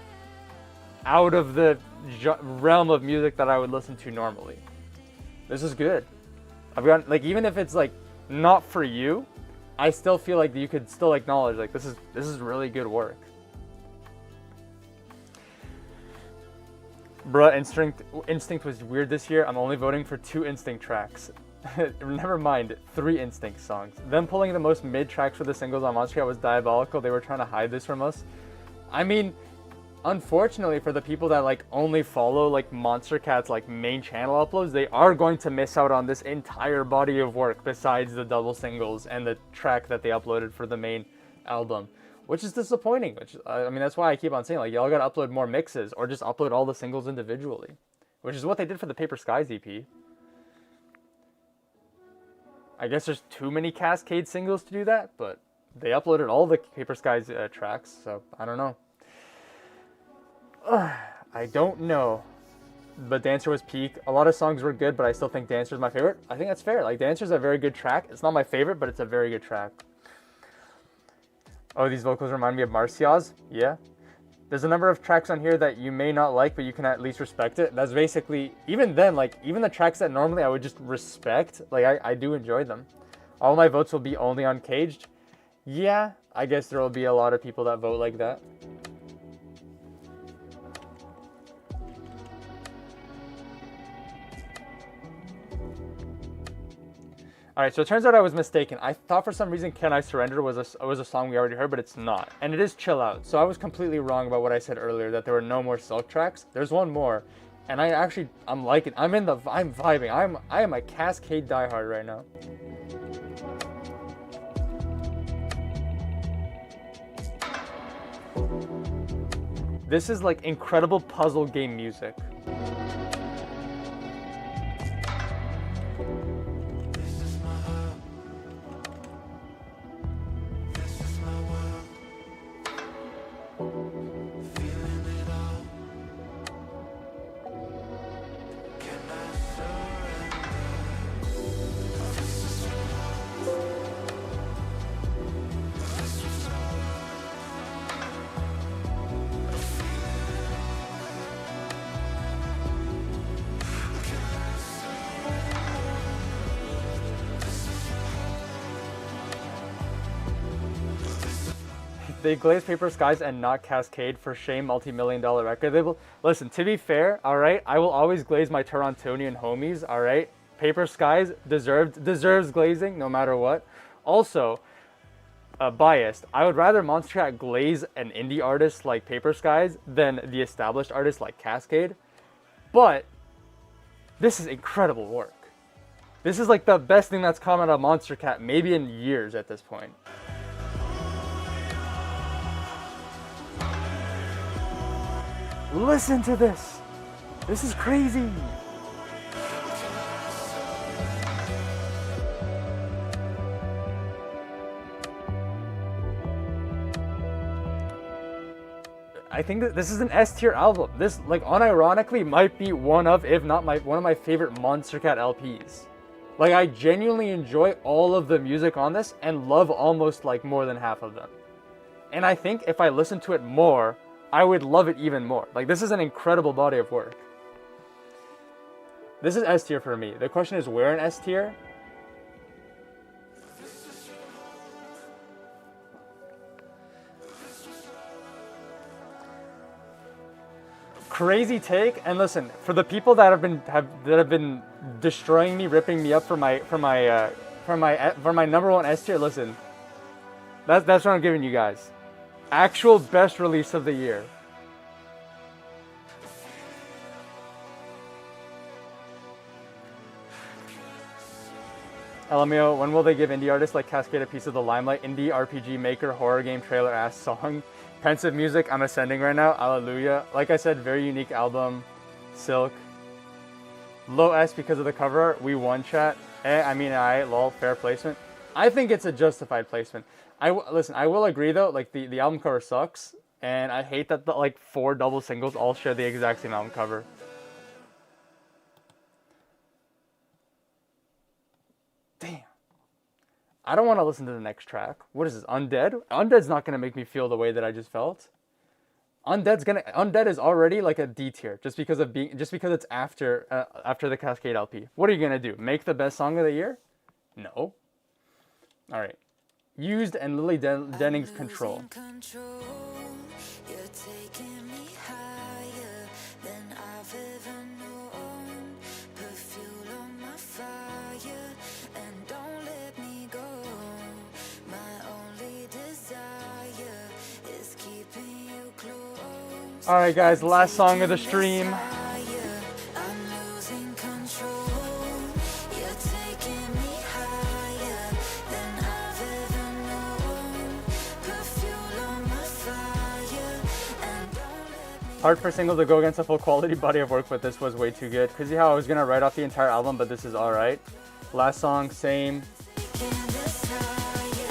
out of the realm of music that I would listen to normally. This is good. I've got like, even if it's like not for you, I still feel like you could still acknowledge like this is really good work. Bruh, Instinct was weird this year. I'm only voting for 2 Instinct tracks. Never mind, 3 Instinct songs. Them pulling the most mid tracks for the singles on monstercat was diabolical. They were trying to hide this from us. I mean, unfortunately for the people that like only follow like monstercat's like main channel uploads, they are going to miss out on this entire body of work besides the double singles and the track that they uploaded for the main album, which is disappointing. Which I mean, that's why I keep on saying like, y'all gotta upload more mixes or just upload all the singles individually, which is what they did for the Paper Skies EP. I guess there's too many Cascade singles to do that, but they uploaded all the Paper Skies tracks, so I don't know. I don't know. But Dancer was peak. A lot of songs were good, but I still think Dancer's my favorite. I think that's fair. Like, Dancer's a very good track. It's not my favorite, but it's a very good track. Oh, these vocals remind me of Marcia's? Yeah. There's a number of tracks on here that you may not like, but you can at least respect it. That's basically, even then, like, even the tracks that normally I would just respect, like, I do enjoy them. All my votes will be only on Caged. Yeah, I guess there will be a lot of people that vote like that. Alright, so it turns out I was mistaken. I thought for some reason Can I Surrender was a song we already heard, but it's not. And it is Chill Out. So I was completely wrong about what I said earlier, that there were no more Silk tracks. There's one more. And I'm liking, I'm vibing. I am a Cascade diehard right now. This is like incredible puzzle game music. They glazed Paper Skies and not Cascade. For shame, multi-million-dollar record label. Listen, to be fair, all right, I will always glaze my Torontonian homies, all right? Paper Skies deserves glazing no matter what. Also, biased, I would rather monstercat glaze an indie artist like Paper Skies than the established artist like Cascade. But this is incredible work. This is like the best thing that's come out of monstercat maybe in years at this point. Listen to this. This is crazy. I think that this is an S tier album. This, like, unironically might be one of, if not one of my favorite Monstercat LPs. Like, I genuinely enjoy all of the music on this and love almost like more than half of them. And I think if I listened to it more, I would love it even more. Like, this is an incredible body of work. This is S tier for me. The question is, where in S tier? Crazy take. And listen, for the people that have been destroying me, ripping me up for my number one S tier, listen. That's what I'm giving you guys. Actual best release of the year. LMAO, when will they give indie artists like Cascade a piece of the limelight? Indie, RPG maker, horror game, trailer, ass song. Pensive music, I'm ascending right now. Hallelujah. Like I said, very unique album. Silk. Low S because of the cover art. We won, chat. Lol, fair placement. I think it's a justified placement. Listen, I will agree though, like the album cover sucks. And I hate that the like 4 double singles all share the exact same album cover. Damn. I don't want to listen to the next track. What is this? Undead? Undead's not gonna make me feel the way that I just felt. Undead is already like a D tier just because it's after the Cascade LP. What are you gonna do? Make the best song of the year? No. All right. Used and Lily Dennings Control. You're taking me higher than I've ever known. Put fuel on my fire and don't let me go. My only desire is keeping you close. All right, guys, last song of the stream. I'm losing control. You're taking me higher than I've ever known. Put fuel on my fire and don't let me Hard for single to go against a full quality body of work, but this was way too good. Cause see how I was gonna write off the entire album, but this is all right. Last song, same. get this higher.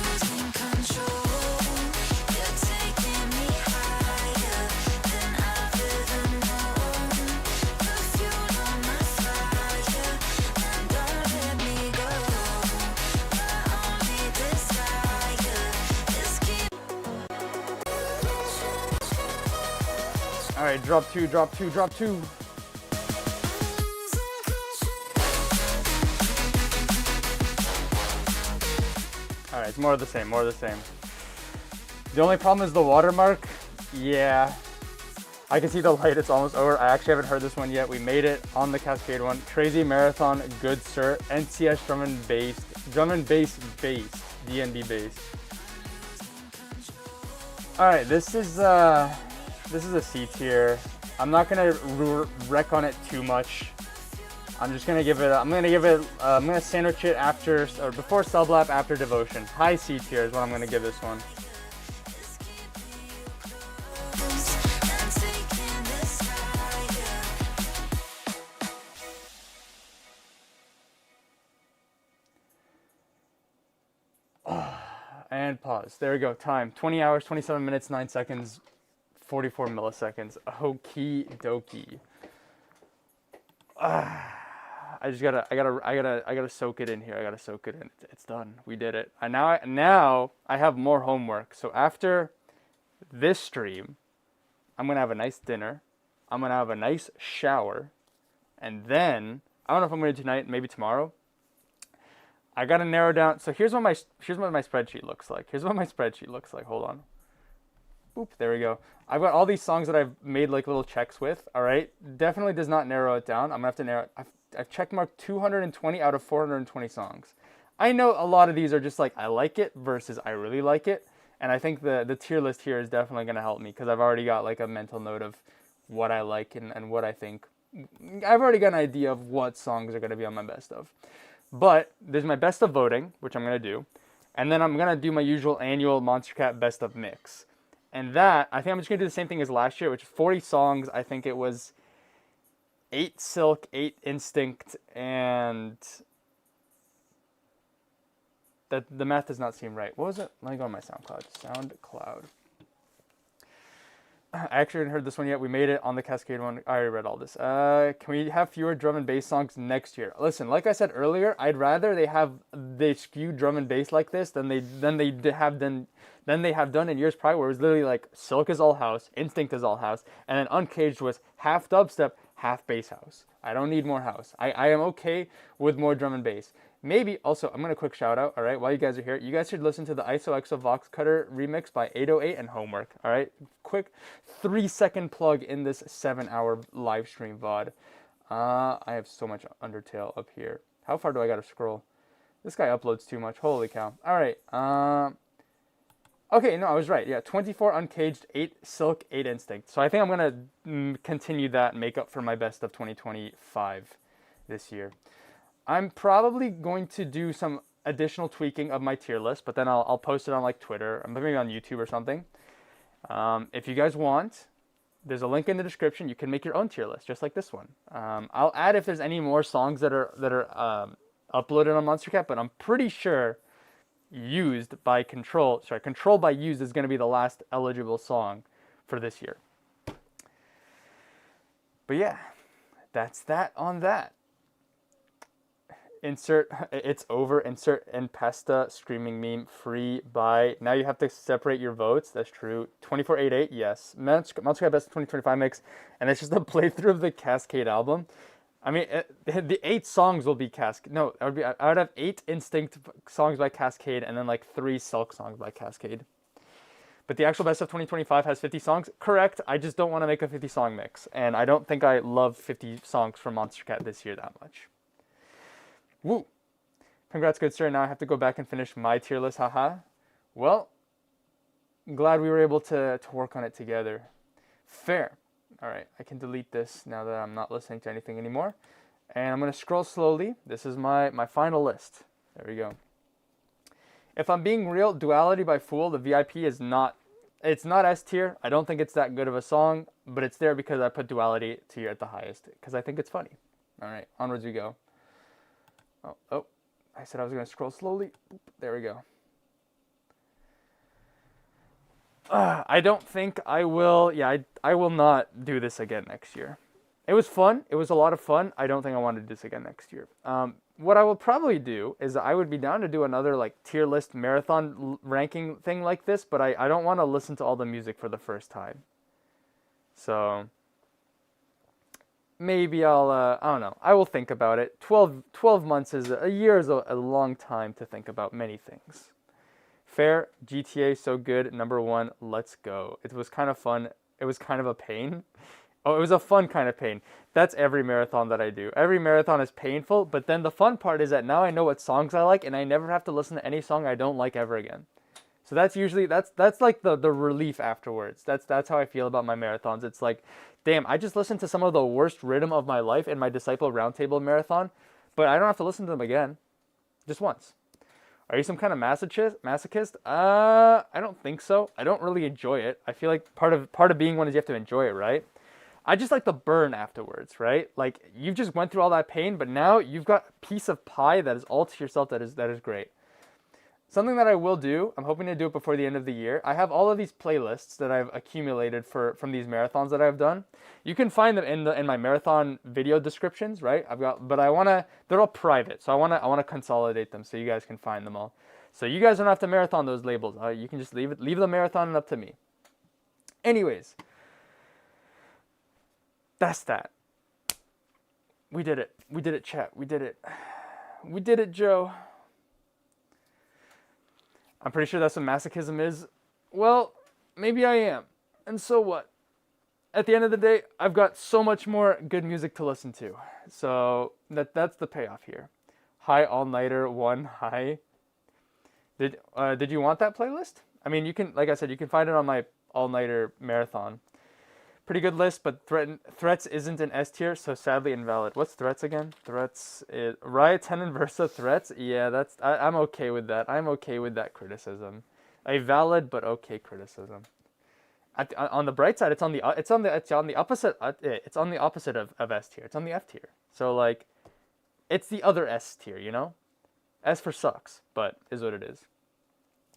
Losing control. You're taking me higher than I've ever known. Put fuel on my fire and don't let me go. My only desire is keep. All right, drop two. All right, it's more of the same. The only problem is the watermark. Yeah, I can see the light. It's almost over. I actually haven't heard this one yet. We made it on the Cascade one. Crazy Marathon, Good Sir, NCS drum and bass, DND bass. All right, this is a C tier. I'm not gonna wreck on it too much. I'm gonna sandwich it after or before Sublap, after Devotion. High C tier is what I'm gonna give this one. And pause. There we go. Time 20 hours, 27 minutes, 9 seconds, 44 milliseconds. Okie dokie. I gotta soak it in here. I gotta soak it in. It's done. We did it. And now I have more homework. So after this stream, I'm gonna have a nice dinner. I'm gonna have a nice shower, and then I don't know if I'm gonna do tonight. Maybe tomorrow. I gotta narrow down. So here's what my spreadsheet looks like. Hold on. Boop. There we go. I've got all these songs that I've made like little checks with. All right. Definitely does not narrow it down. I'm gonna have to narrow it. I've checkmarked 220 out of 420 songs. I know a lot of these are just like I like it versus I really like it, and I think the tier list here is definitely gonna help me because I've already got like a mental note of what I like and what I think. I've already got an idea of what songs are gonna be on my best of. But there's my best of voting, which I'm going to do. And then I'm going to do my usual annual monstercat best of mix. And that, I think I'm just going to do the same thing as last year, which is 40 songs. I think it was 8 Silk, 8 Instinct, and that the math does not seem right. What was it? Let me go on my SoundCloud. SoundCloud. I actually haven't heard this one yet. We made it on the Cascade one. I already read all this. Can we have fewer drum and bass songs next year? Listen, like I said earlier, I'd rather they skew drum and bass like this than they have done in years prior, where it was literally like Silk is all house, Instinct is all house, and then Uncaged was half dubstep, half bass house. I don't need more house. I am okay with more drum and bass. Maybe, also, I'm going to quick shout out, all right, while you guys are here. You guys should listen to the ISO Vox Cutter remix by 808 and Homework, all right? Quick 3-second plug in this 7-hour live stream VOD. I have so much Undertale up here. How far do I got to scroll? This guy uploads too much. Holy cow. All right. Okay, no, I was right. Yeah, 24 Uncaged, 8 Silk, 8 Instinct. So I think I'm going to continue that and make up for my best of 2025 this year. I'm probably going to do some additional tweaking of my tier list, but then I'll post it on like Twitter, or maybe on YouTube or something. If you guys want, there's a link in the description. You can make your own tier list, just like this one. I'll add if there's any more songs that are uploaded on monstercat, but I'm pretty sure Control by Used is going to be the last eligible song for this year. But yeah, that's that on that. Insert Impesta screaming meme free by. Now you have to separate your votes. That's true. 2488, yes. Monstercat Best 2025 mix, and it's just a playthrough of the Cascade album. I mean, the 8 songs will be Cascade. No, I would have 8 Instinct songs by Cascade, and then like 3 Silk songs by Cascade. But the actual Best of 2025 has 50 songs. Correct. I just don't want to make a 50 song mix, and I don't think I love 50 songs from Monstercat this year that much. Woo! Congrats, good sir. Now I have to go back and finish my tier list. Haha. Well, I'm glad we were able to work on it together. Fair. All right, I can delete this now that I'm not listening to anything anymore. And I'm going to scroll slowly. This is my final list. There we go. If I'm being real, Duality by Fool, the VIP is not... It's not S tier. I don't think it's that good of a song, but it's there because I put Duality tier at the highest because I think it's funny. All right, onwards we go. Oh, I said I was going to scroll slowly. There we go. I don't think I will. Yeah, I will not do this again next year. It was fun. It was a lot of fun. I don't think I want to do this again next year. What I will probably do is I would be down to do another like tier list marathon ranking thing like this, but I don't want to listen to all the music for the first time. So... maybe I'll, I don't know. I will think about it. 12 months is, a year is a long time to think about many things. Fair, GTA, so good, number 1, let's go. It was kind of fun. It was kind of a pain. Oh, it was a fun kind of pain. That's every marathon that I do. Every marathon is painful, but then the fun part is that now I know what songs I like, and I never have to listen to any song I don't like ever again. So that's usually, that's like the relief afterwards. That's how I feel about my marathons. It's like, damn, I just listened to some of the worst rhythm of my life in my Disciple Roundtable marathon, but I don't have to listen to them again. Just once. Are you some kind of masochist? I don't think so. I don't really enjoy it. I feel like part of being one is you have to enjoy it, right? I just like the burn afterwards, right? Like, you've just went through all that pain, but now you've got a piece of pie that is all to yourself that is great. Something that I will do, I'm hoping to do it before the end of the year. I have all of these playlists that I've accumulated from these marathons that I've done. You can find them in my marathon video descriptions, right? They're all private, so I wanna consolidate them so you guys can find them all. So you guys don't have to marathon those labels. You can just leave the marathon up to me. Anyways, that's that. We did it. We did it, chat. We did it. We did it, Joe. I'm pretty sure that's what masochism is. Well, maybe I am. And so what? At the end of the day, I've got so much more good music to listen to. So that's the payoff here. Hi, All-Nighter 1. Hi. Did you want that playlist? I mean, you can, like I said, you can find it on my All-Nighter marathon. Pretty good list, but Threats isn't an S tier, so sadly invalid. What's Threats again? Threats is Riot Tenant versus Threats. Yeah, I'm okay with that. I'm okay with that criticism. A valid but okay criticism. On the bright side, it's on the opposite. It's on the opposite of S tier. It's on the F tier. So like, it's the other S tier. You know, S for sucks, but is what it is.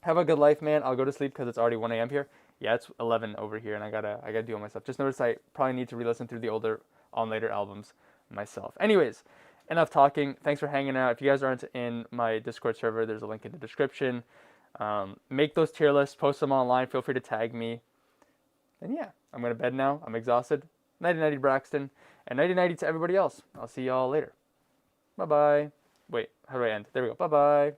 Have a good life, man. I'll go to sleep because it's already 1 a.m. here. Yeah, it's 11 over here, and I gotta do all my stuff. Just noticed I probably need to re-listen through the older On Later albums myself. Anyways, enough talking. Thanks for hanging out. If you guys aren't in my Discord server, there's a link in the description. Make those tier lists, post them online. Feel free to tag me. And yeah, I'm going to bed now. I'm exhausted. Nighty-nighty, Braxton. And nighty-nighty to everybody else. I'll see y'all later. Bye-bye. Wait, how do I end? There we go. Bye-bye.